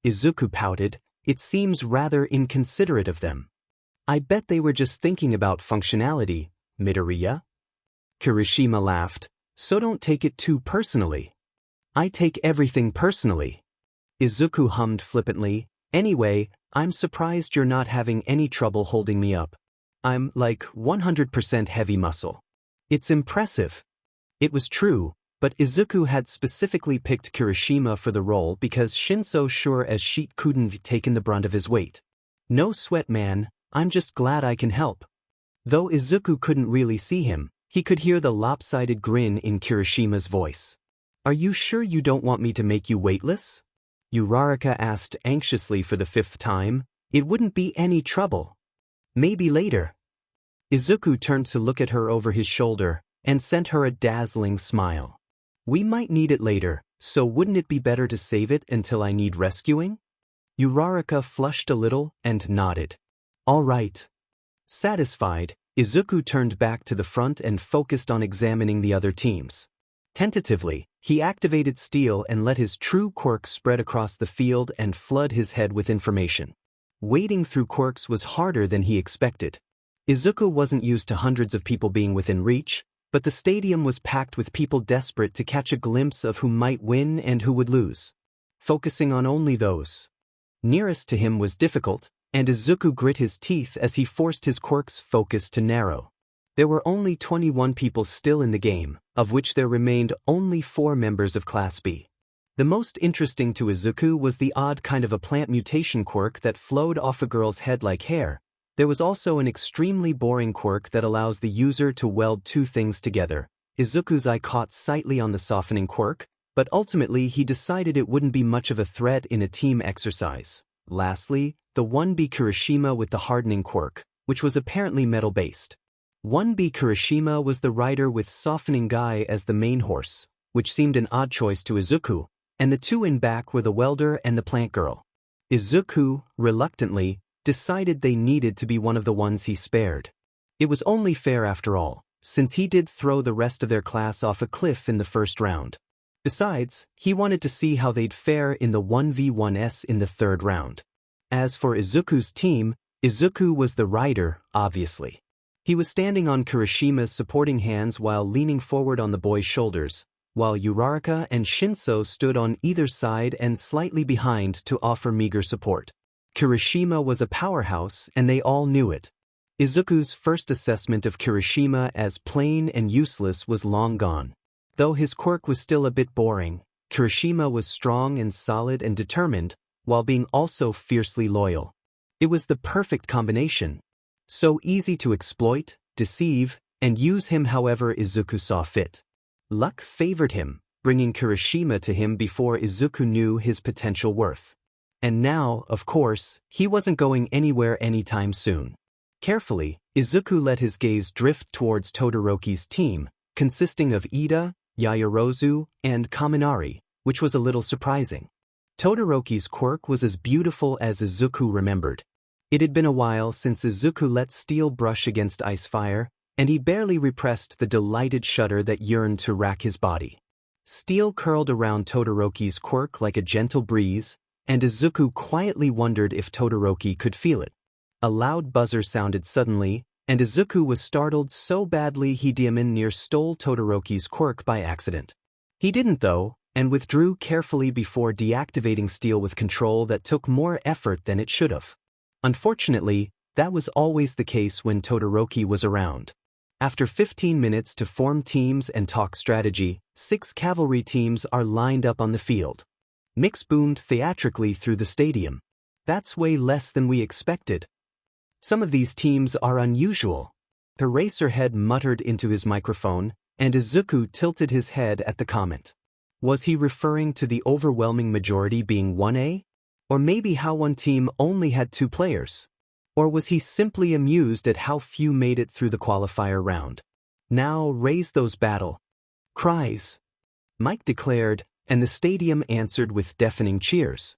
Izuku pouted. It seems rather inconsiderate of them. I bet they were just thinking about functionality, Midoriya. Kirishima laughed. So don't take it too personally. I take everything personally. Izuku hummed flippantly. Anyway, I'm surprised you're not having any trouble holding me up. I'm like 100% heavy muscle. It's impressive. It was true, but Izuku had specifically picked Kirishima for the role because Shinso sure as shit couldn't taken the brunt of his weight. No sweat, man, I'm just glad I can help. Though Izuku couldn't really see him, he could hear the lopsided grin in Kirishima's voice. Are you sure you don't want me to make you weightless? Uraraka asked anxiously for the 5th time. It wouldn't be any trouble. Maybe later. Izuku turned to look at her over his shoulder and sent her a dazzling smile. We might need it later, so wouldn't it be better to save it until I need rescuing? Uraraka flushed a little and nodded. All right. Satisfied, Izuku turned back to the front and focused on examining the other teams. Tentatively, he activated Steel and let his true quirk spread across the field and flood his head with information. Wading through quirks was harder than he expected. Izuku wasn't used to hundreds of people being within reach, but the stadium was packed with people desperate to catch a glimpse of who might win and who would lose. Focusing on only those nearest to him was difficult, and Izuku grit his teeth as he forced his quirk's focus to narrow. There were only 21 people still in the game, of which there remained only 4 members of Class B. The most interesting to Izuku was the odd kind of a plant mutation quirk that flowed off a girl's head like hair. There was also an extremely boring quirk that allows the user to weld 2 things together. Izuku's eye caught slightly on the softening quirk, but ultimately he decided it wouldn't be much of a threat in a team exercise. Lastly, the 1B Kirishima with the hardening quirk, which was apparently metal-based. 1B Kirishima was the rider with Softening Guy as the main horse, which seemed an odd choice to Izuku, and the 2 in back were the welder and the plant girl. Izuku, reluctantly, decided they needed to be one of the ones he spared. It was only fair after all, since he did throw the rest of their class off a cliff in the first round. Besides, he wanted to see how they'd fare in the 1v1s in the 3rd round. As for Izuku's team, Izuku was the rider, obviously. He was standing on Kirishima's supporting hands while leaning forward on the boy's shoulders, while Uraraka and Shinso stood on either side and slightly behind to offer meager support. Kirishima was a powerhouse, and they all knew it. Izuku's first assessment of Kirishima as plain and useless was long gone. Though his quirk was still a bit boring, Kirishima was strong and solid and determined, while being also fiercely loyal. It was the perfect combination. So easy to exploit, deceive, and use him however Izuku saw fit. Luck favored him, bringing Kirishima to him before Izuku knew his potential worth. And now, of course, he wasn't going anywhere anytime soon. Carefully, Izuku let his gaze drift towards Todoroki's team, consisting of Ida, Yaoyorozu, and Kaminari, which was a little surprising. Todoroki's quirk was as beautiful as Izuku remembered. It had been a while since Izuku let Steel brush against ice fire, and he barely repressed the delighted shudder that yearned to rack his body. Steel curled around Todoroki's quirk like a gentle breeze, and Izuku quietly wondered if Todoroki could feel it. A loud buzzer sounded suddenly, and Izuku was startled so badly he damn near stole Todoroki's quirk by accident. He didn't though, and withdrew carefully before deactivating Steel with control that took more effort than it should have. Unfortunately, that was always the case when Todoroki was around. After 15 minutes to form teams and talk strategy, 6 cavalry teams are lined up on the field. Mix boomed theatrically through the stadium. That's way less than we expected. Some of these teams are unusual. Eraserhead muttered into his microphone, and Izuku tilted his head at the comment. Was he referring to the overwhelming majority being 1A? Or maybe how one team only had 2 players? Or was he simply amused at how few made it through the qualifier round? Now raise those battle cries, Mike declared, and the stadium answered with deafening cheers.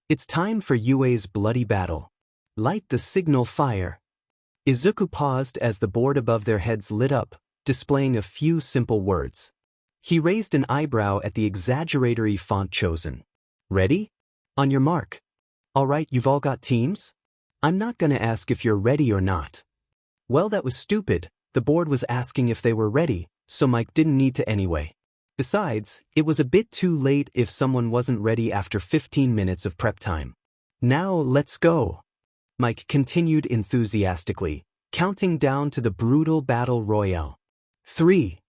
It's time for UA's bloody battle. Light the signal fire. Izuku paused as the board above their heads lit up, displaying a few simple words. He raised an eyebrow at the exaggeratory font chosen. Ready? On your mark. All right, you've all got teams? I'm not gonna ask if you're ready or not. Well, that was stupid. The board was asking if they were ready, so Mike didn't need to anyway. Besides, it was a bit too late if someone wasn't ready after 15 minutes of prep time. Now let's go. Mike continued enthusiastically, counting down to the brutal battle royale. 3.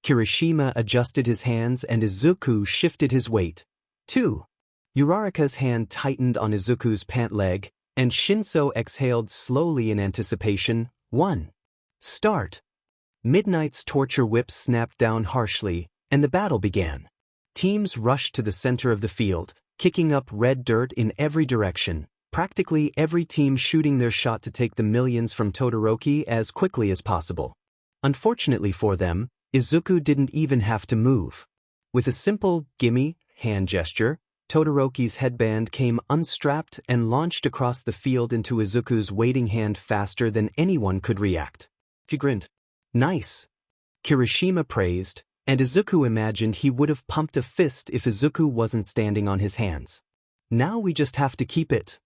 Kirishima adjusted his hands and Izuku shifted his weight. 2. Uraraka's hand tightened on Izuku's pant leg, and Shinso exhaled slowly in anticipation. 1. Start. Midnight's torture whip snapped down harshly, and the battle began. Teams rushed to the center of the field, kicking up red dirt in every direction, practically every team shooting their shot to take the millions from Todoroki as quickly as possible. Unfortunately for them, Izuku didn't even have to move. With a simple gimme hand gesture, Todoroki's headband came unstrapped and launched across the field into Izuku's waiting hand faster than anyone could react. He grinned. Nice. Kirishima praised, and Izuku imagined he would have pumped a fist if Izuku wasn't standing on his hands. Now we just have to keep it.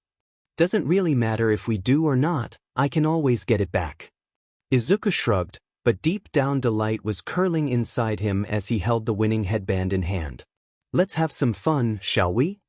Doesn't really matter if we do or not, I can always get it back. Izuku shrugged, but deep down delight was curling inside him as he held the winning headband in hand. Let's have some fun, shall we?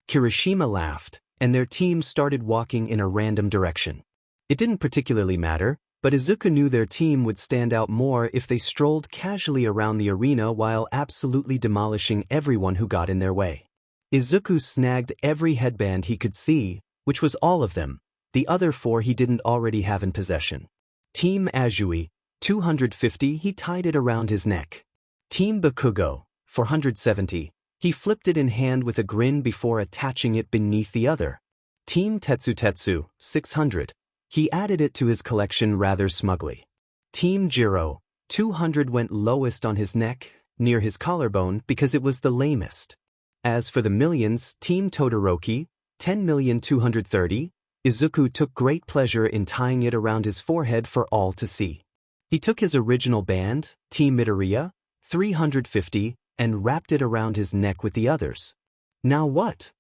Kirishima laughed, and their team started walking in a random direction. It didn't particularly matter, but Izuku knew their team would stand out more if they strolled casually around the arena while absolutely demolishing everyone who got in their way. Izuku snagged every headband he could see, which was all of them. The other 4 he didn't already have in possession. Team Azui, 250, he tied it around his neck. Team Bakugo, 470. He flipped it in hand with a grin before attaching it beneath the other. Team Tetsu, 600. He added it to his collection rather smugly. Team Jiro, 200, went lowest on his neck, near his collarbone, because it was the lamest. As for the millions, Team Todoroki, 10,230,000, Izuku took great pleasure in tying it around his forehead for all to see. He took his original band, Team Midoriya, 350, and wrapped it around his neck with the others. Now what?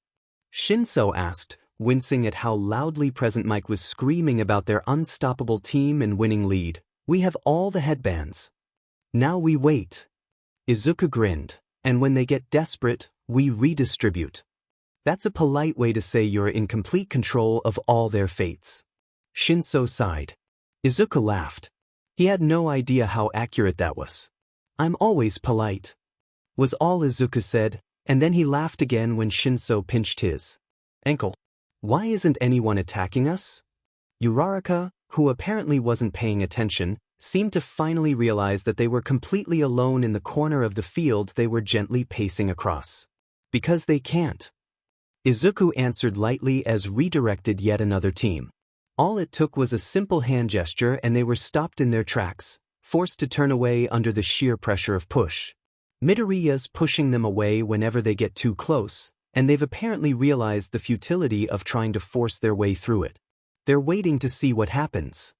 Shinso asked, wincing at how loudly present Mike was screaming about their unstoppable team and winning lead. We have all the headbands. Now we wait. Izuku grinned, and when they get desperate, we redistribute. That's a polite way to say you're in complete control of all their fates. Shinso sighed. Izuku laughed. He had no idea how accurate that was. I'm always polite, was all Izuku said, and then he laughed again when Shinso pinched his ankle. Why isn't anyone attacking us? Uraraka, who apparently wasn't paying attention, seemed to finally realize that they were completely alone in the corner of the field they were gently pacing across. Because they can't. Izuku answered lightly as redirected yet another team. All it took was a simple hand gesture and they were stopped in their tracks, forced to turn away under the sheer pressure of push. Midoriya's pushing them away whenever they get too close, and they've apparently realized the futility of trying to force their way through it. They're waiting to see what happens.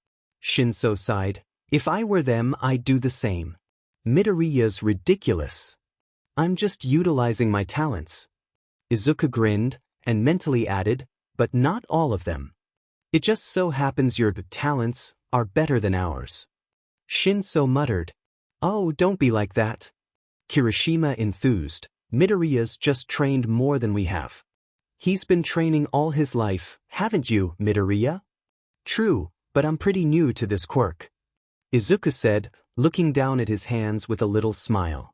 Shinso sighed. If I were them, I'd do the same. Midoriya's ridiculous. I'm just utilizing my talents. Izuku grinned, and mentally added, but not all of them. It just so happens your talents are better than ours. Shinso muttered. Oh, don't be like that. Kirishima enthused. Midoriya's just trained more than we have. He's been training all his life, haven't you, Midoriya? True, but I'm pretty new to this quirk. Izuku said, looking down at his hands with a little smile.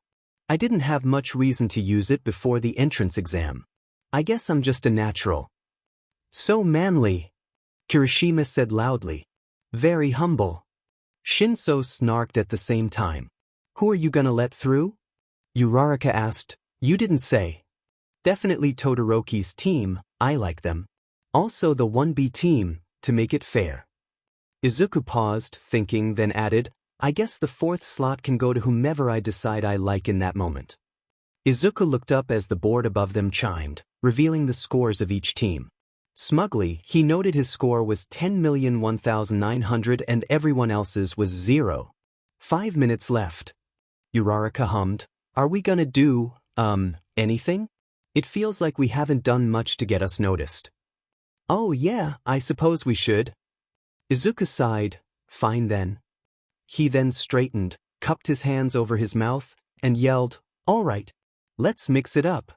I didn't have much reason to use it before the entrance exam. I guess I'm just a natural. So manly, Kirishima said loudly. Very humble. Shinso snarked at the same time. Who are you gonna let through? Uraraka asked. You didn't say. Definitely Todoroki's team, I like them. Also the 1B team, to make it fair. Izuku paused, thinking, then added, I guess the 4th slot can go to whomever I decide I like in that moment. Izuku looked up as the board above them chimed, revealing the scores of each team. Smugly, he noted his score was 10,001,900 and everyone else's was 0. 5 minutes left. Uraraka hummed. Are we gonna do, anything? It feels like we haven't done much to get us noticed. Oh yeah, I suppose we should. Izuku sighed. Fine then. He then straightened, cupped his hands over his mouth, and yelled, all right, let's mix it up.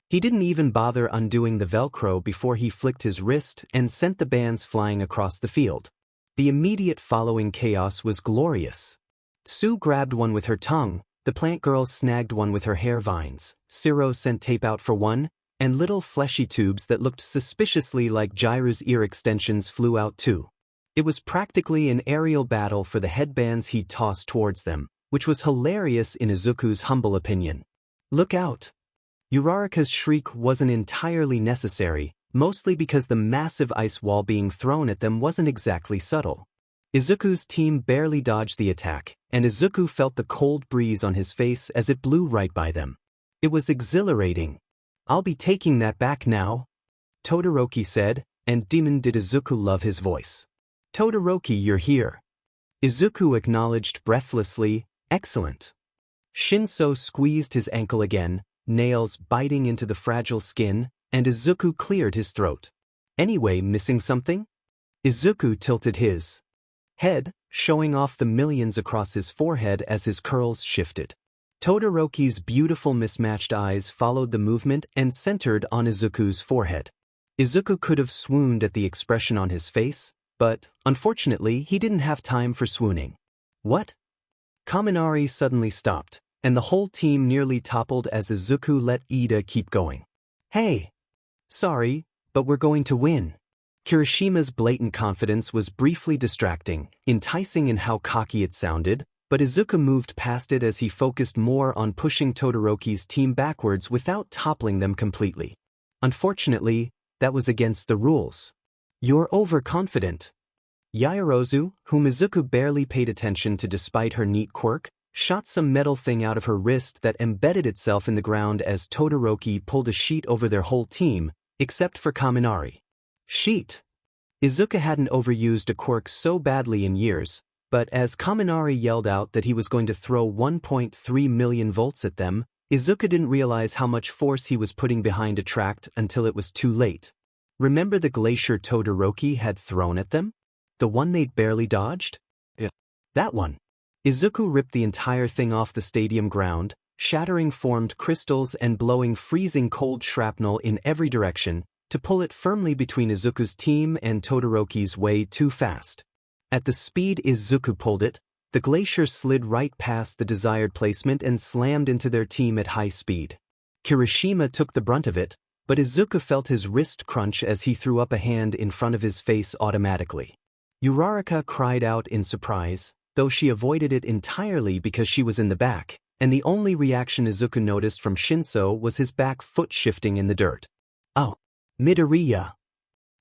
He didn't even bother undoing the Velcro before he flicked his wrist and sent the bands flying across the field. The immediate following chaos was glorious. Sue grabbed one with her tongue, the plant girl snagged one with her hair vines, Ciro sent tape out for one, and little fleshy tubes that looked suspiciously like Gyru's ear extensions flew out too. It was practically an aerial battle for the headbands he'd tossed towards them, which was hilarious in Izuku's humble opinion. Look out! Uraraka's shriek wasn't entirely necessary, mostly because the massive ice wall being thrown at them wasn't exactly subtle. Izuku's team barely dodged the attack, and Izuku felt the cold breeze on his face as it blew right by them. It was exhilarating. I'll be taking that back now, Todoroki said, and demon did Izuku love his voice. Todoroki, you're here. Izuku acknowledged breathlessly, excellent. Shinso squeezed his ankle again, nails biting into the fragile skin, and Izuku cleared his throat. Anyway, missing something? Izuku tilted his head, showing off the millions across his forehead as his curls shifted. Todoroki's beautiful mismatched eyes followed the movement and centered on Izuku's forehead. Izuku could have swooned at the expression on his face, but, unfortunately, he didn't have time for swooning. What? Kaminari suddenly stopped, and the whole team nearly toppled as Izuku let Ida keep going. Hey! Sorry, but we're going to win. Kirishima's blatant confidence was briefly distracting, enticing in how cocky it sounded, but Izuku moved past it as he focused more on pushing Todoroki's team backwards without toppling them completely. Unfortunately, that was against the rules. You're overconfident. Yaoyorozu, whom Izuku barely paid attention to despite her neat quirk, shot some metal thing out of her wrist that embedded itself in the ground as Todoroki pulled a sheet over their whole team, except for Kaminari. Sheet. Izuku hadn't overused a quirk so badly in years, but as Kaminari yelled out that he was going to throw 1.3 million volts at them, Izuku didn't realize how much force he was putting behind Attract until it was too late. Remember the glacier Todoroki had thrown at them? The one they'd barely dodged? Yeah. That one. Izuku ripped the entire thing off the stadium ground, shattering formed crystals and blowing freezing cold shrapnel in every direction, to pull it firmly between Izuku's team and Todoroki's way too fast. At the speed Izuku pulled it, the glacier slid right past the desired placement and slammed into their team at high speed. Kirishima took the brunt of it, but Izuku felt his wrist crunch as he threw up a hand in front of his face automatically. Uraraka cried out in surprise, though she avoided it entirely because she was in the back, and the only reaction Izuku noticed from Shinso was his back foot shifting in the dirt. Oh, Midoriya.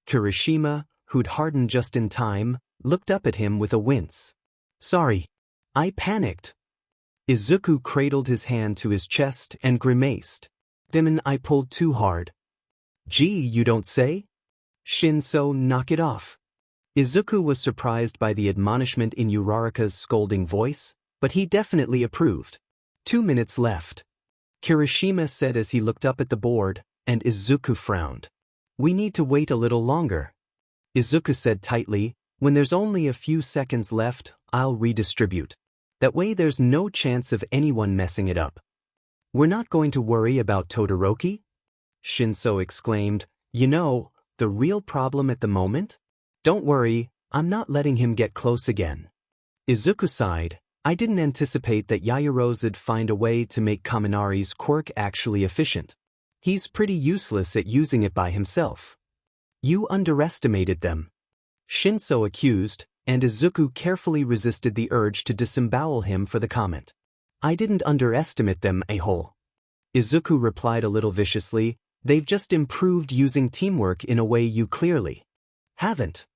Kirishima, who'd hardened just in time, looked up at him with a wince. Sorry. I panicked. Izuku cradled his hand to his chest and grimaced. Demon, I pulled too hard. Gee, you don't say? Shinso, knock it off. Izuku was surprised by the admonishment in Uraraka's scolding voice, but he definitely approved. 2 minutes left. Kirishima said as he looked up at the board, and Izuku frowned. We need to wait a little longer. Izuku said tightly, when there's only a few seconds left, I'll redistribute. That way there's no chance of anyone messing it up. We're not going to worry about Todoroki? Shinso exclaimed, you know, the real problem at the moment? Don't worry, I'm not letting him get close again. Izuku sighed, I didn't anticipate that Yaoyorozu'd find a way to make Kaminari's quirk actually efficient. He's pretty useless at using it by himself. You underestimated them. Shinso accused, and Izuku carefully resisted the urge to disembowel him for the comment. I didn't underestimate them, a-hole. Izuku replied a little viciously, they've just improved using teamwork in a way you clearly haven't.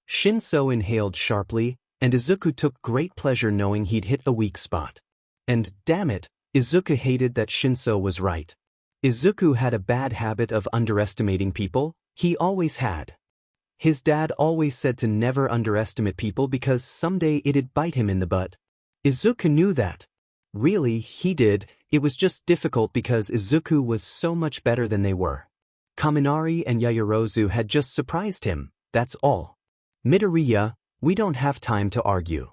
Shinso inhaled sharply, and Izuku took great pleasure knowing he'd hit a weak spot. And, damn it, Izuku hated that Shinso was right. Izuku had a bad habit of underestimating people, he always had. His dad always said to never underestimate people because someday it'd bite him in the butt. Izuku knew that. Really, he did, it was just difficult because Izuku was so much better than they were. Kaminari and Yaoyorozu had just surprised him, that's all. Midoriya, we don't have time to argue.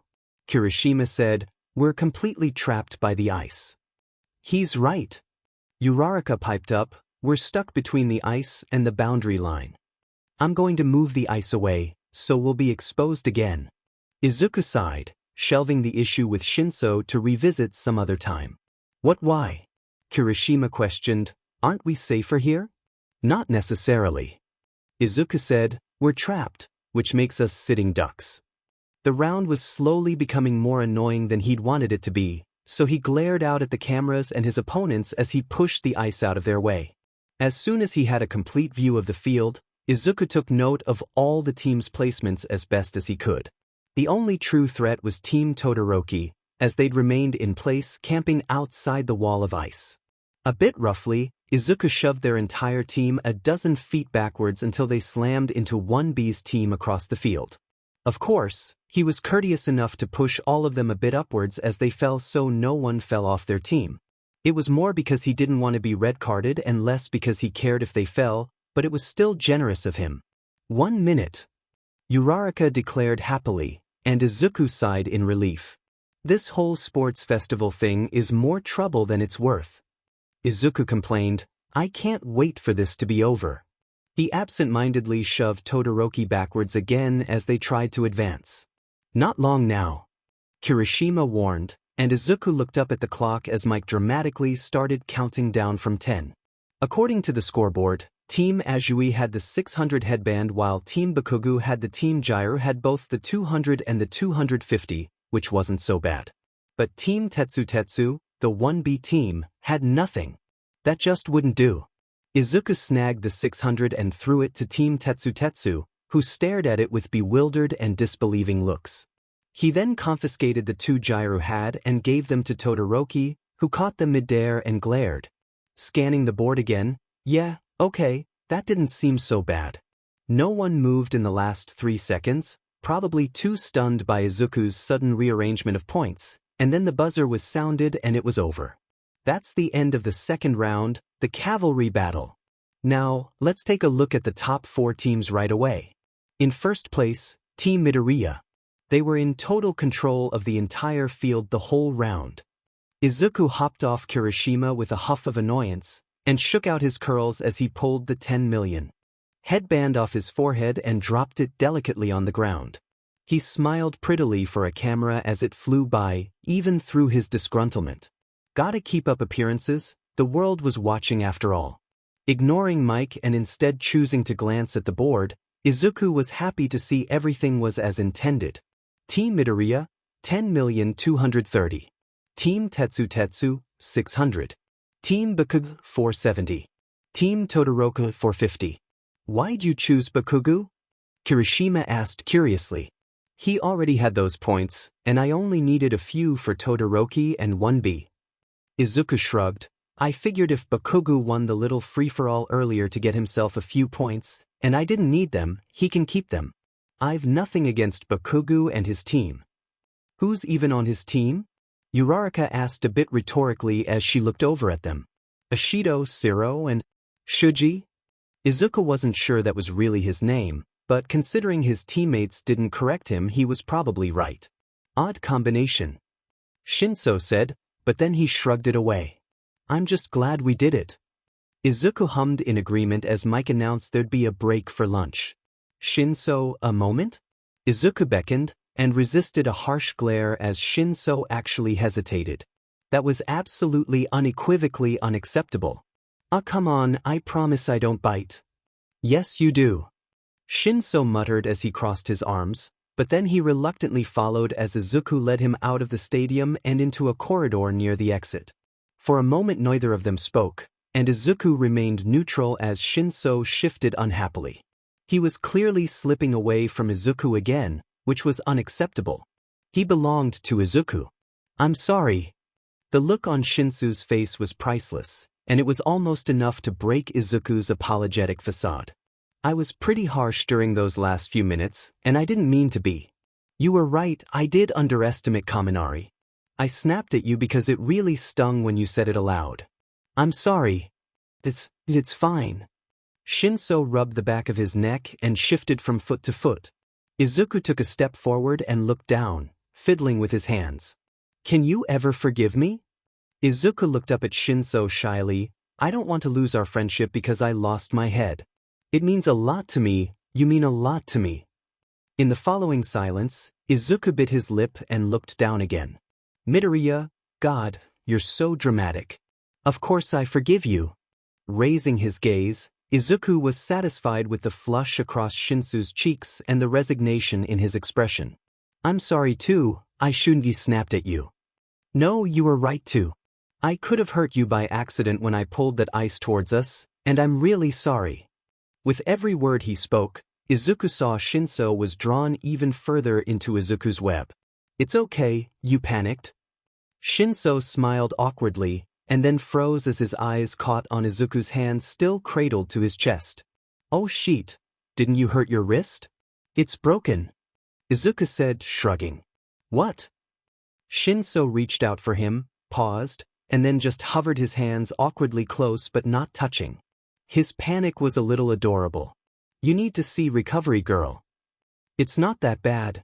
Kirishima said, we're completely trapped by the ice. He's right. Uraraka piped up, we're stuck between the ice and the boundary line. I'm going to move the ice away, so we'll be exposed again. Izuku sighed, shelving the issue with Shinso to revisit some other time. What why? Kirishima questioned, aren't we safer here? Not necessarily. Izuku said, we're trapped, which makes us sitting ducks. The round was slowly becoming more annoying than he'd wanted it to be, so he glared out at the cameras and his opponents as he pushed the ice out of their way. As soon as he had a complete view of the field, Izuku took note of all the team's placements as best as he could. The only true threat was Team Todoroki, as they'd remained in place camping outside the wall of ice. A bit roughly, Izuku shoved their entire team a dozen feet backwards until they slammed into 1B's team across the field. Of course, he was courteous enough to push all of them a bit upwards as they fell so no one fell off their team. It was more because he didn't want to be red-carded and less because he cared if they fell, but it was still generous of him. 1 minute. Uraraka declared happily, and Izuku sighed in relief. This whole sports festival thing is more trouble than it's worth. Izuku complained, I can't wait for this to be over. He absent-mindedly shoved Todoroki backwards again as they tried to advance. Not long now. Kirishima warned, and Izuku looked up at the clock as Mike dramatically started counting down from 10. According to the scoreboard, Team Azui had the 600 headband while Team Bakugo had the Team Gyro had both the 200 and the 250, which wasn't so bad. But Team Tetsu, the 1B team, had nothing. That just wouldn't do. Izuku snagged the 600 and threw it to Team Tetsu, who stared at it with bewildered and disbelieving looks. He then confiscated the 2 Gyro had and gave them to Todoroki, who caught them midair and glared. Scanning the board again, yeah, okay, that didn't seem so bad. No one moved in the last 3 seconds, probably too stunned by Izuku's sudden rearrangement of points, and then the buzzer was sounded and it was over. That's the end of the second round, the cavalry battle. Now, let's take a look at the top 4 teams right away. In first place, Team Midoriya. They were in total control of the entire field the whole round. Izuku hopped off Kirishima with a huff of annoyance, and shook out his curls as he pulled the 10 million headband off his forehead and dropped it delicately on the ground. He smiled prettily for a camera as it flew by, even through his disgruntlement. Gotta keep up appearances, the world was watching after all. Ignoring Mike and instead choosing to glance at the board, Izuku was happy to see everything was as intended. Team Midoriya, 10,230,000. Team Tetsu, 600. Team Bakugo, 470. Team Todoroki, 450. Why'd you choose Bakugo? Kirishima asked curiously. He already had those points, and I only needed a few for Todoroki and 1B. Izuku shrugged. I figured if Bakugo won the little free-for-all earlier to get himself a few points, and I didn't need them, he can keep them. I've nothing against Bakugo and his team. Who's even on his team? Uraraka asked a bit rhetorically as she looked over at them. Ashido, Siro, and Shuji? Izuku wasn't sure that was really his name, but considering his teammates didn't correct him, he was probably right. Odd combination. Shinso said, but then he shrugged it away. I'm just glad we did it. Izuku hummed in agreement as Mike announced there'd be a break for lunch. Shinso, a moment? Izuku beckoned, and resisted a harsh glare as Shinso actually hesitated. That was absolutely unequivocally unacceptable. Come on, I promise I don't bite. Yes you do. Shinso muttered as he crossed his arms, but then he reluctantly followed as Izuku led him out of the stadium and into a corridor near the exit. For a moment neither of them spoke, and Izuku remained neutral as Shinso shifted unhappily. He was clearly slipping away from Izuku again, which was unacceptable. He belonged to Izuku. I'm sorry. The look on Shinso's face was priceless, and it was almost enough to break Izuku's apologetic facade. I was pretty harsh during those last few minutes, and I didn't mean to be. You were right, I did underestimate Kaminari. I snapped at you because it really stung when you said it aloud. I'm sorry. It's fine. Shinso rubbed the back of his neck and shifted from foot to foot. Izuku took a step forward and looked down, fiddling with his hands. Can you ever forgive me? Izuku looked up at Shinso shyly. I don't want to lose our friendship because I lost my head. It means a lot to me, you mean a lot to me. In the following silence, Izuku bit his lip and looked down again. Midoriya, God, you're so dramatic. Of course I forgive you. Raising his gaze, Izuku was satisfied with the flush across Shinso's cheeks and the resignation in his expression. I'm sorry too, I shouldn't be snapped at you. No, you were right too. I could have hurt you by accident when I pulled that ice towards us, and I'm really sorry. With every word he spoke, Izuku saw Shinso was drawn even further into Izuku's web. It's okay, you panicked. Shinso smiled awkwardly, and then froze as his eyes caught on Izuku's hand still cradled to his chest. Oh shit, didn't you hurt your wrist? It's broken. Izuku said, shrugging. What? Shinso reached out for him, paused, and then just hovered his hands awkwardly close but not touching. His panic was a little adorable. You need to see Recovery Girl. It's not that bad.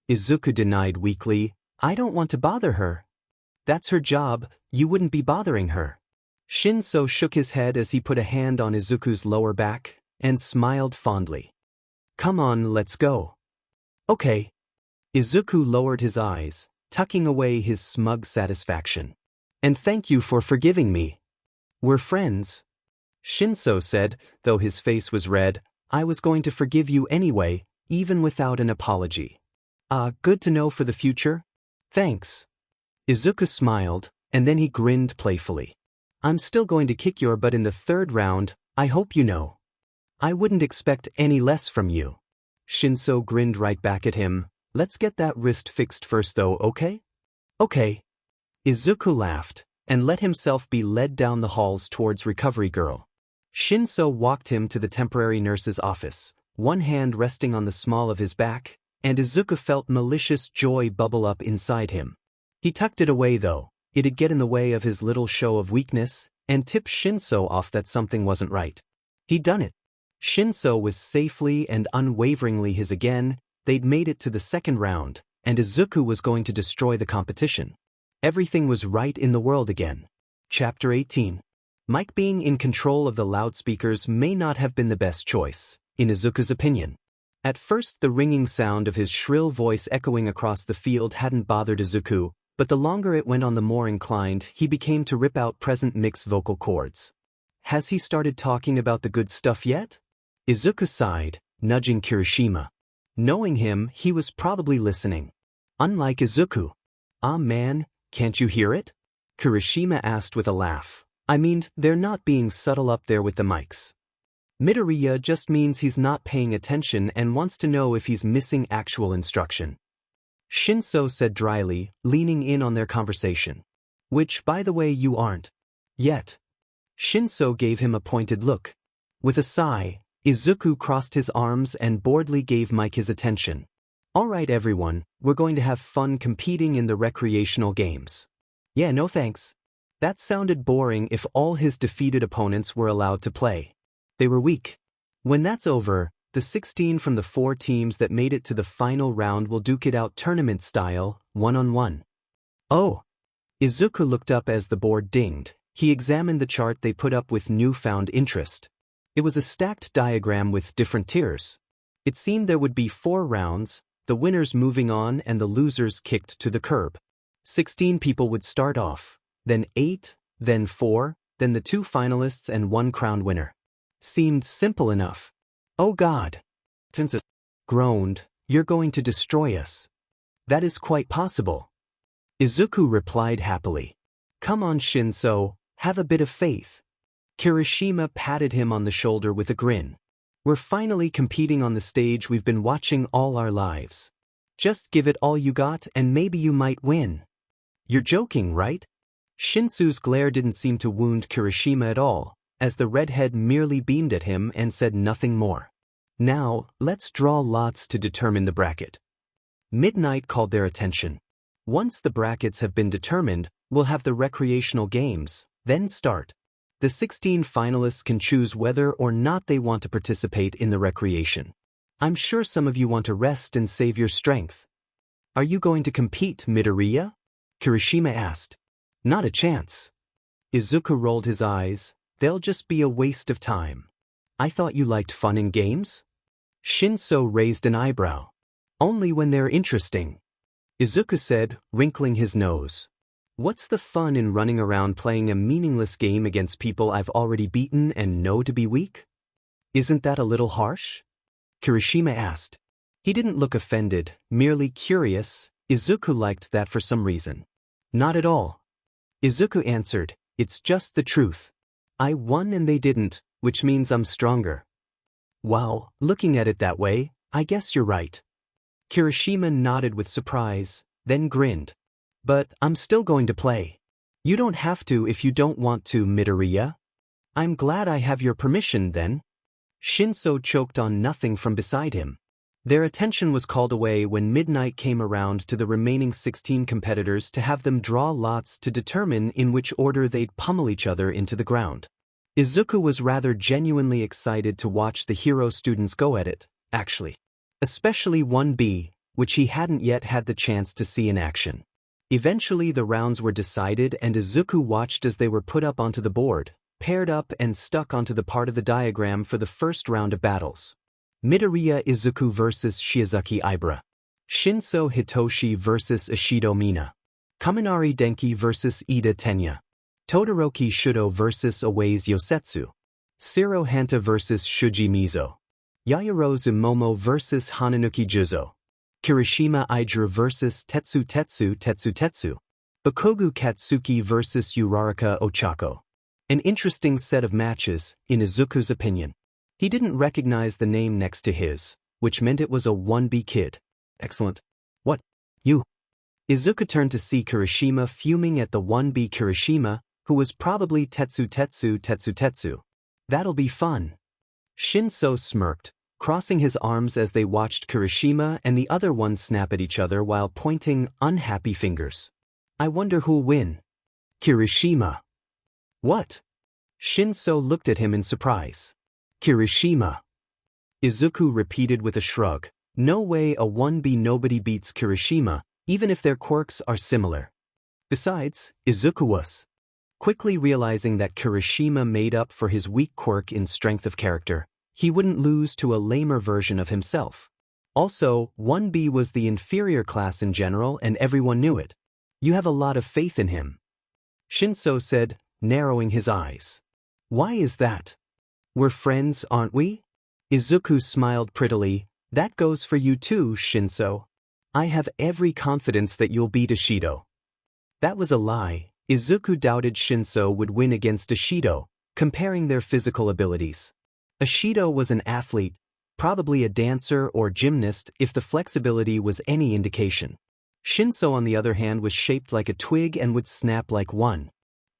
Izuku denied weakly, I don't want to bother her. That's her job, you wouldn't be bothering her. Shinso shook his head as he put a hand on Izuku's lower back, and smiled fondly. Come on, let's go. Okay. Izuku lowered his eyes, tucking away his smug satisfaction. And thank you for forgiving me. We're friends. Shinso said, though his face was red, I was going to forgive you anyway, even without an apology. Good to know for the future. Thanks. Izuku smiled, and then he grinned playfully. I'm still going to kick your butt in the third round, I hope you know. I wouldn't expect any less from you. Shinso grinned right back at him. Let's get that wrist fixed first though, okay? Okay. Izuku laughed, and let himself be led down the halls towards Recovery Girl. Shinso walked him to the temporary nurse's office, one hand resting on the small of his back, and Izuku felt malicious joy bubble up inside him. He tucked it away though, it'd get in the way of his little show of weakness, and tip Shinso off that something wasn't right. He'd done it. Shinso was safely and unwaveringly his again, they'd made it to the second round, and Izuku was going to destroy the competition. Everything was right in the world again. Chapter 18. Mike being in control of the loudspeakers may not have been the best choice, in Izuku's opinion. At first the ringing sound of his shrill voice echoing across the field hadn't bothered Izuku, but the longer it went on the more inclined he became to rip out present mix vocal cords. Has he started talking about the good stuff yet? Izuku sighed, nudging Kirishima. Knowing him, he was probably listening. Unlike Izuku. Ah man, can't you hear it? Kirishima asked with a laugh. I mean, they're not being subtle up there with the mics. Midoriya just means he's not paying attention and wants to know if he's missing actual instruction. Shinso said dryly, leaning in on their conversation. Which, by the way, you aren't. Yet. Shinso gave him a pointed look. With a sigh, Izuku crossed his arms and boredly gave Mike his attention. All right everyone, we're going to have fun competing in the recreational games. Yeah, no thanks. That sounded boring if all his defeated opponents were allowed to play. They were weak. When that's over, the 16 from the 4 teams that made it to the final round will duke it out tournament style, one-on-one. Oh. Izuku looked up as the board dinged. He examined the chart they put up with newfound interest. It was a stacked diagram with different tiers. It seemed there would be 4 rounds, the winners moving on and the losers kicked to the curb. 16 people would start off, then 8, then 4, then the 2 finalists and 1 crowned winner. Seemed simple enough. Oh God. Shinso groaned, you're going to destroy us. That is quite possible. Izuku replied happily. Come on Shinso, have a bit of faith. Kirishima patted him on the shoulder with a grin. We're finally competing on the stage we've been watching all our lives. Just give it all you got and maybe you might win. You're joking, right? Shinsu's glare didn't seem to wound Kirishima at all, as the redhead merely beamed at him and said nothing more. Now, let's draw lots to determine the bracket. Midnight called their attention. Once the brackets have been determined, we'll have the recreational games, then start. The 16 finalists can choose whether or not they want to participate in the recreation. I'm sure some of you want to rest and save your strength. Are you going to compete, Midoriya? Kirishima asked. Not a chance. Izuku rolled his eyes. They'll just be a waste of time. I thought you liked fun and games? Shinso raised an eyebrow. Only when they're interesting. Izuku said, wrinkling his nose. What's the fun in running around playing a meaningless game against people I've already beaten and know to be weak? Isn't that a little harsh? Kirishima asked. He didn't look offended, merely curious. Izuku liked that for some reason. Not at all. Izuku answered, it's just the truth. I won and they didn't, which means I'm stronger. Wow, looking at it that way, I guess you're right. Kirishima nodded with surprise, then grinned. But I'm still going to play. You don't have to if you don't want to, Midoriya. I'm glad I have your permission then. Shinso choked on nothing from beside him. Their attention was called away when midnight came around to the remaining 16 competitors to have them draw lots to determine in which order they'd pummel each other into the ground. Izuku was rather genuinely excited to watch the hero students go at it, actually. Especially 1B, which he hadn't yet had the chance to see in action. Eventually the rounds were decided and Izuku watched as they were put up onto the board, paired up and stuck onto the part of the diagram for the first round of battles. Midoriya Izuku vs Shiozaki Ibara. Shinso Hitoshi vs Ishido Mina. Kaminari Denki vs Ida Tenya. Todoroki Shudo vs Awaze Yosetsu. Siro Hanta vs Shuji Mizo. Yaoyorozu Momo vs Hananuki Juzo. Kirishima Ijuru vs Tetsu Tetsu. Bakogu Katsuki vs Uraraka Ochako. An interesting set of matches, in Izuku's opinion. He didn't recognize the name next to his, which meant it was a 1B kid. Excellent. What? You? Izuku turned to see Kirishima fuming at the 1B Kirishima, who was probably Tetsu. That'll be fun. Shinso smirked, crossing his arms as they watched Kirishima and the other one snap at each other while pointing unhappy fingers. I wonder who'll win. Kirishima. What? Shinso looked at him in surprise. Kirishima. Izuku repeated with a shrug. No way a 1B nobody beats Kirishima, even if their quirks are similar. Besides, Izuku was quickly realizing that Kirishima made up for his weak quirk in strength of character. He wouldn't lose to a lamer version of himself. Also, 1B was the inferior class in general and everyone knew it. You have a lot of faith in him. Shinso said, narrowing his eyes. Why is that? We're friends, aren't we? Izuku smiled prettily. That goes for you too, Shinso. I have every confidence that you'll beat Ishido. That was a lie. Izuku doubted Shinso would win against Ishido, comparing their physical abilities. Ishido was an athlete, probably a dancer or gymnast if the flexibility was any indication. Shinso on the other hand was shaped like a twig and would snap like one.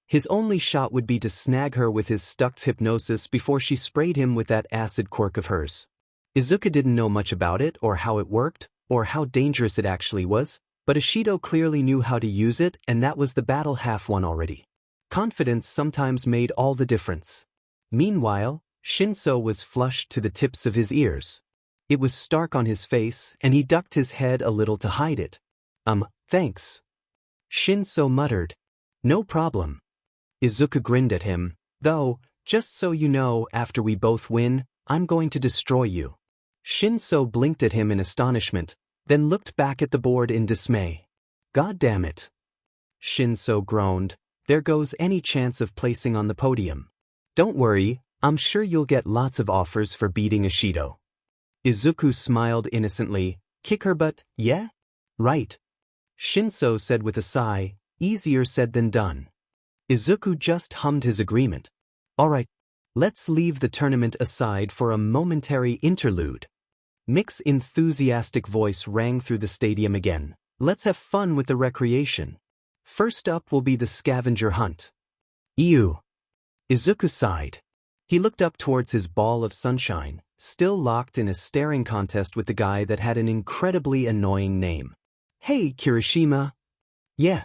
His only shot would be to snag her with his stuck hypnosis before she sprayed him with that acid quirk of hers. Izuku didn't know much about it or how it worked, or how dangerous it actually was, but Ishido clearly knew how to use it and that was the battle half won already. Confidence sometimes made all the difference. Meanwhile, Shinso was flushed to the tips of his ears. It was stark on his face and he ducked his head a little to hide it. Thanks. Shinso muttered. No problem. Izuku grinned at him, though, just so you know, after we both win, I'm going to destroy you. Shinso blinked at him in astonishment, then looked back at the board in dismay. God damn it. Shinso groaned. There goes any chance of placing on the podium. Don't worry, I'm sure you'll get lots of offers for beating Ishido. Izuku smiled innocently. Kick her butt, yeah? Right. Shinso said with a sigh, easier said than done. Izuku just hummed his agreement. Alright, let's leave the tournament aside for a momentary interlude. Mick's enthusiastic voice rang through the stadium again. Let's have fun with the recreation. First up will be the scavenger hunt. Ew. Izuku sighed. He looked up towards his ball of sunshine, still locked in a staring contest with the guy that had an incredibly annoying name. Hey, Kirishima. Yeah.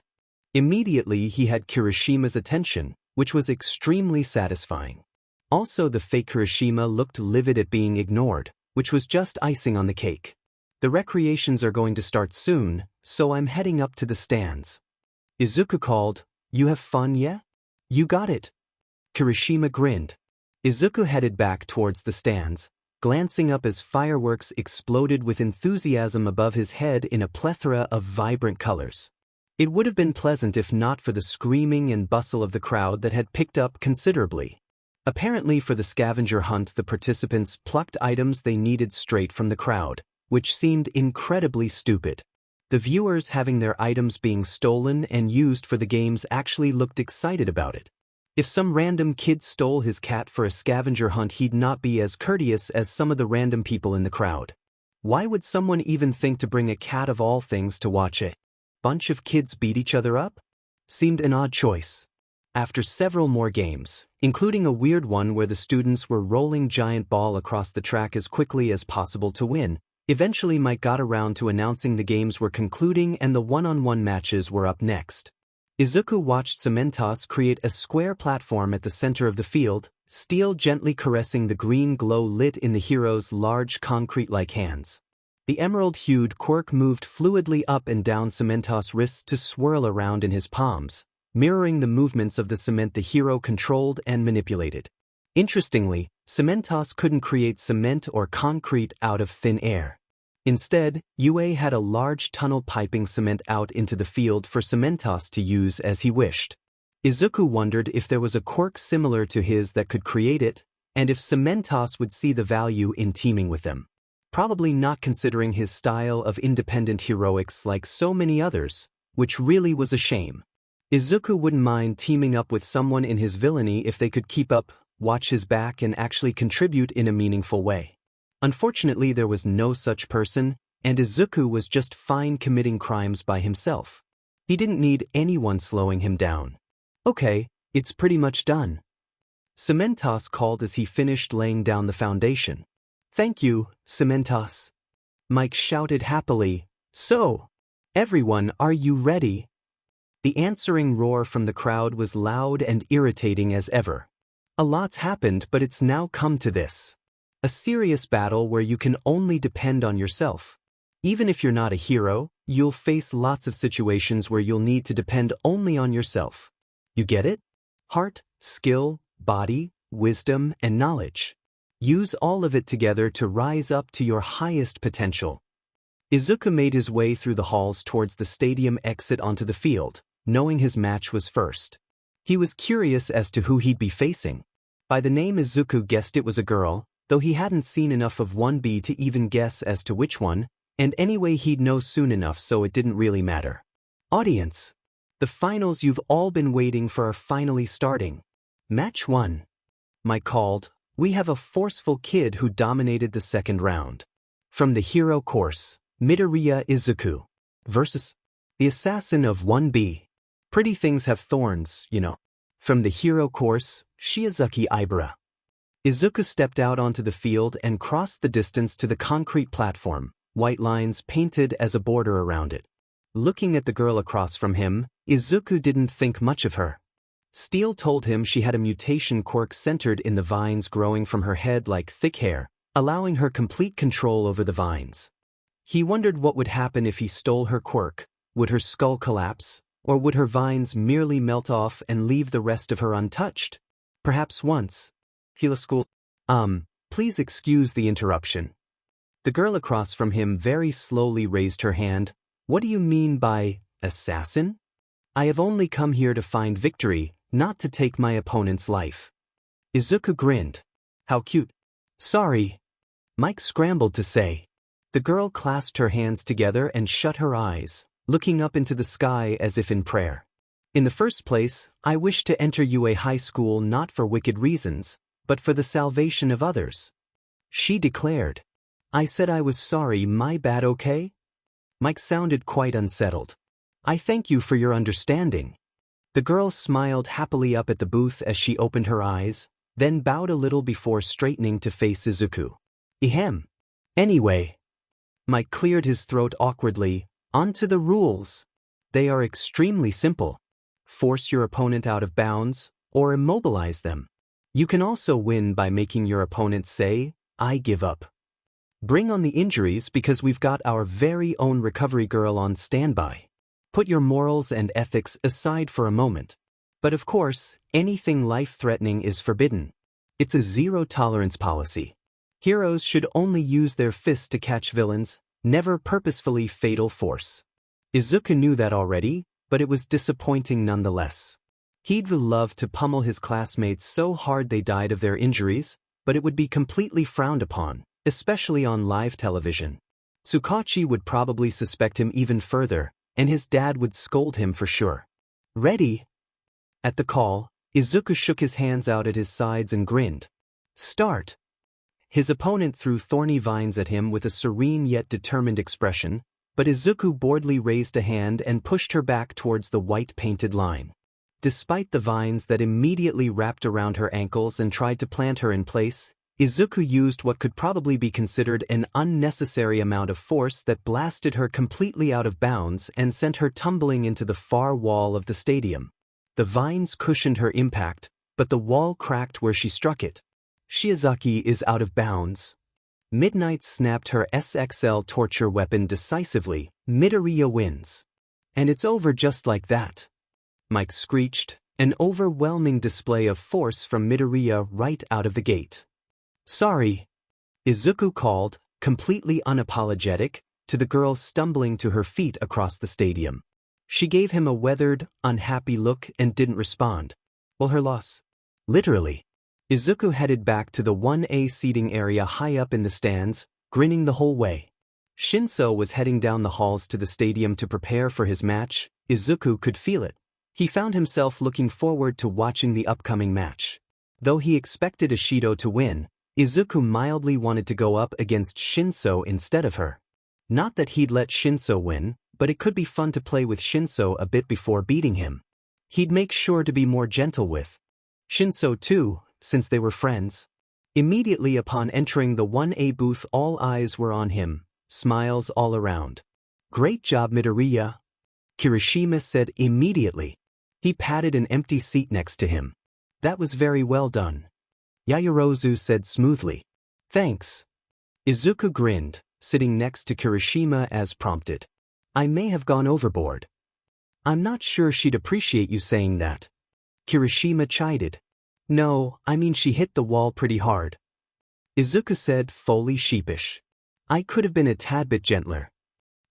Immediately he had Kirishima's attention, which was extremely satisfying. Also, the fake Kirishima looked livid at being ignored, which was just icing on the cake. The recreations are going to start soon, so I'm heading up to the stands. Izuku called, "You have fun, yeah?" "You got it." Kirishima grinned. Izuku headed back towards the stands, glancing up as fireworks exploded with enthusiasm above his head in a plethora of vibrant colors. It would have been pleasant if not for the screaming and bustle of the crowd that had picked up considerably. Apparently for the scavenger hunt, the participants plucked items they needed straight from the crowd, which seemed incredibly stupid. The viewers having their items being stolen and used for the games actually looked excited about it. If some random kid stole his cat for a scavenger hunt, he'd not be as courteous as some of the random people in the crowd. Why would someone even think to bring a cat of all things to watch a bunch of kids beat each other up? Seemed an odd choice. After several more games, including a weird one where the students were rolling giant ball across the track as quickly as possible to win, eventually Mike got around to announcing the games were concluding and the one-on-one matches were up next. Izuku watched Cementos create a square platform at the center of the field, steel gently caressing the green glow lit in the hero's large concrete-like hands. The emerald-hued quirk moved fluidly up and down Cementos' wrists to swirl around in his palms, mirroring the movements of the cement the hero controlled and manipulated. Interestingly, Cementos couldn't create cement or concrete out of thin air. Instead, UA had a large tunnel piping cement out into the field for Cementos to use as he wished. Izuku wondered if there was a quirk similar to his that could create it, and if Cementos would see the value in teaming with them. Probably not, considering his style of independent heroics like so many others, which really was a shame. Izuku wouldn't mind teaming up with someone in his villainy if they could keep up, watch his back, and actually contribute in a meaningful way. Unfortunately, there was no such person, and Izuku was just fine committing crimes by himself. He didn't need anyone slowing him down. "Okay, it's pretty much done." Cementos called as he finished laying down the foundation. "Thank you, Cementos." Mike shouted happily, "So, everyone, are you ready?" The answering roar from the crowd was loud and irritating as ever. A lot's happened, but it's now come to this. A serious battle where you can only depend on yourself. Even if you're not a hero, you'll face lots of situations where you'll need to depend only on yourself. You get it? Heart, skill, body, wisdom, and knowledge. Use all of it together to rise up to your highest potential. Izuku made his way through the halls towards the stadium exit onto the field, knowing his match was first. He was curious as to who he'd be facing. By the name, Izuku guessed it was a girl, though he hadn't seen enough of 1B to even guess as to which one, and anyway he'd know soon enough, so it didn't really matter. Audience, the finals you've all been waiting for are finally starting. Match 1. Mike called. We have a forceful kid who dominated the second round. From the hero course, Midoriya Izuku versus the assassin of 1B. Pretty things have thorns, you know. From the hero course, Shizuki Ibara. Izuku stepped out onto the field and crossed the distance to the concrete platform, white lines painted as a border around it. Looking at the girl across from him, Izuku didn't think much of her. Steel told him she had a mutation quirk centered in the vines growing from her head like thick hair, allowing her complete control over the vines. He wondered what would happen if he stole her quirk. Would her skull collapse, or would her vines merely melt off and leave the rest of her untouched? Perhaps once. School. Please excuse the interruption. The girl across from him very slowly raised her hand. What do you mean by assassin? I have only come here to find victory, not to take my opponent's life. Izuku grinned. How cute. Sorry. Mike scrambled to say. The girl clasped her hands together and shut her eyes, looking up into the sky as if in prayer. In the first place, I wish to enter UA High School not for wicked reasons, but for the salvation of others. She declared. I said I was sorry, my bad, okay? Mike sounded quite unsettled. I thank you for your understanding. The girl smiled happily up at the booth as she opened her eyes, then bowed a little before straightening to face Izuku. Ahem. Anyway. Mike cleared his throat awkwardly. On to the rules. They are extremely simple. Force your opponent out of bounds, or immobilize them. You can also win by making your opponent say, "I give up." Bring on the injuries because we've got our very own recovery girl on standby. Put your morals and ethics aside for a moment. But of course, anything life-threatening is forbidden. It's a zero-tolerance policy. Heroes should only use their fists to catch villains, never purposefully fatal force. Izuku knew that already, but it was disappointing nonetheless. He'd love to pummel his classmates so hard they died of their injuries, but it would be completely frowned upon, especially on live television. Tsukachi would probably suspect him even further, and his dad would scold him for sure. Ready? At the call, Izuku shook his hands out at his sides and grinned. Start! His opponent threw thorny vines at him with a serene yet determined expression, but Izuku boredly raised a hand and pushed her back towards the white painted line. Despite the vines that immediately wrapped around her ankles and tried to plant her in place, Izuku used what could probably be considered an unnecessary amount of force that blasted her completely out of bounds and sent her tumbling into the far wall of the stadium. The vines cushioned her impact, but the wall cracked where she struck it. Shiozaki is out of bounds. Midnight snapped her SXL torture weapon decisively. Midoriya wins. And it's over just like that. Mike screeched, an overwhelming display of force from Midoriya right out of the gate. Sorry, Izuku called, completely unapologetic, to the girl stumbling to her feet across the stadium. She gave him a weathered, unhappy look and didn't respond. Well, her loss. Literally. Izuku headed back to the 1A seating area high up in the stands, grinning the whole way. Shinso was heading down the halls to the stadium to prepare for his match. Izuku could feel it. He found himself looking forward to watching the upcoming match. Though he expected Ishido to win, Izuku mildly wanted to go up against Shinso instead of her. Not that he'd let Shinso win, but it could be fun to play with Shinso a bit before beating him. He'd make sure to be more gentle with Shinso too, since they were friends. Immediately upon entering the 1A booth, all eyes were on him, smiles all around. Great job, Midoriya, Kirishima said immediately. He patted an empty seat next to him. That was very well done. Yaoyorozu said smoothly. Thanks. Izuku grinned, sitting next to Kirishima as prompted. I may have gone overboard. I'm not sure she'd appreciate you saying that. Kirishima chided. No, I mean she hit the wall pretty hard. Izuku said, fully sheepish. I could have been a tad bit gentler.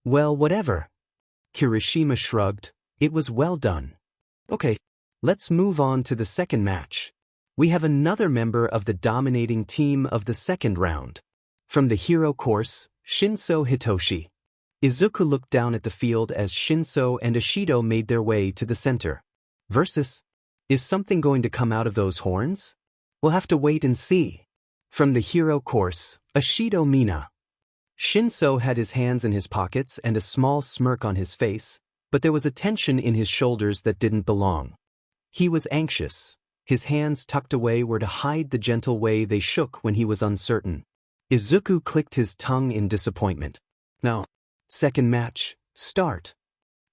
Well, whatever. Kirishima shrugged. It was well done. Okay, let's move on to the second match. We have another member of the dominating team of the second round. From the hero course, Shinso Hitoshi. Izuku looked down at the field as Shinso and Ishido made their way to the center. Versus? Is something going to come out of those horns? We'll have to wait and see. From the hero course, Ishido Mina. Shinso had his hands in his pockets and a small smirk on his face, but there was a tension in his shoulders that didn't belong. He was anxious. His hands tucked away were to hide the gentle way they shook when he was uncertain. Izuku clicked his tongue in disappointment. Now, second match, start.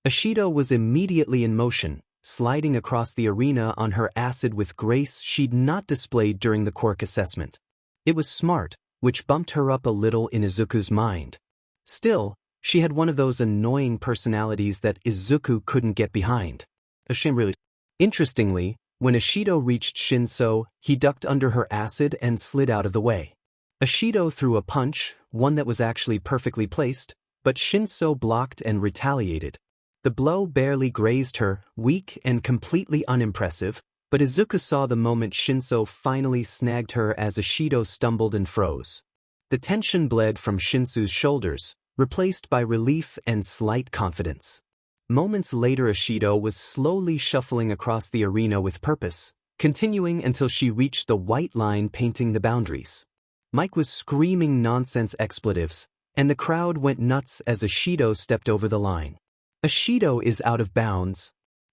Ishido was immediately in motion, sliding across the arena on her acid with grace she'd not displayed during the quirk assessment. It was smart, which bumped her up a little in Izuku's mind. Still, she had one of those annoying personalities that Izuku couldn't get behind. A shame really. Interestingly, when Ishido reached Shinso, he ducked under her acid and slid out of the way. Ishido threw a punch, one that was actually perfectly placed, but Shinso blocked and retaliated. The blow barely grazed her, weak and completely unimpressive, but Izuku saw the moment Shinso finally snagged her as Ishido stumbled and froze. The tension bled from Shinso's shoulders, replaced by relief and slight confidence. Moments later, Ishido was slowly shuffling across the arena with purpose, continuing until she reached the white line painting the boundaries. Mike was screaming nonsense expletives, and the crowd went nuts as Ishido stepped over the line. Ishido is out of bounds.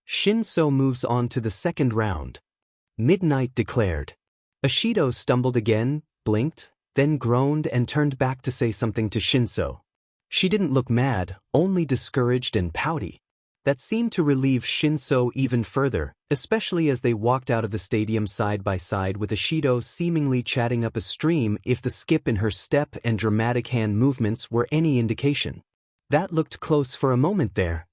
Shinso moves on to the second round. Midnight declared. Ishido stumbled again, blinked, then groaned and turned back to say something to Shinso. She didn't look mad, only discouraged and pouty. That seemed to relieve Shinso even further, especially as they walked out of the stadium side by side with Ishido seemingly chatting up a stream if the skip in her step and dramatic hand movements were any indication. That looked close for a moment there.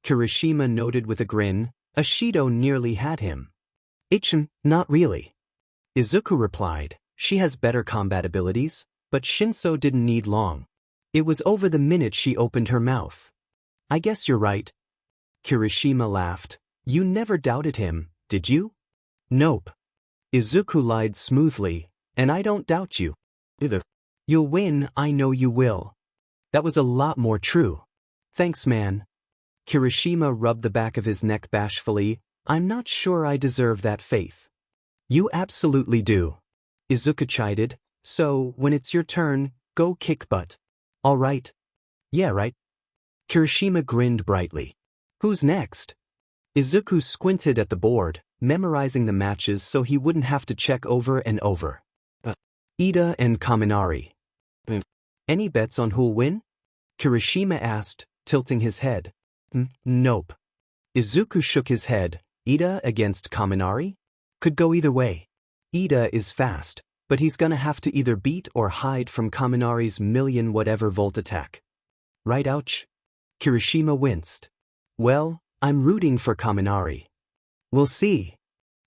Kirishima noted with a grin. Ishido nearly had him. Not really. Izuku replied. She has better combat abilities, but Shinso didn't need long. It was over the minute she opened her mouth. I guess you're right. Kirishima laughed. You never doubted him, did you? Nope. Izuku lied smoothly, and I don't doubt you. Either. You'll win, I know you will. That was a lot more true. Thanks, man. Kirishima rubbed the back of his neck bashfully. I'm not sure I deserve that faith. You absolutely do. Izuku chided. So, when it's your turn, go kick butt. All right. Yeah, right. Kirishima grinned brightly. Who's next? Izuku squinted at the board, memorizing the matches so he wouldn't have to check over and over. Ida and Kaminari. Any bets on who'll win? Kirishima asked, tilting his head. Nope. Izuku shook his head. Ida against Kaminari? Could go either way. Ida is fast, but he's gonna have to either beat or hide from Kaminari's million whatever volt attack. Right, ouch? Kirishima winced. Well, I'm rooting for Kaminari. We'll see.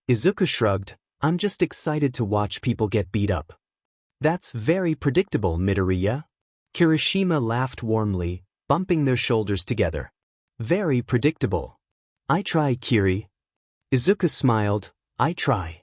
Izuku shrugged. I'm just excited to watch people get beat up. That's very predictable, Midoriya. Kirishima laughed warmly, bumping their shoulders together. Very predictable. I try, Kiri. Izuku smiled. I try.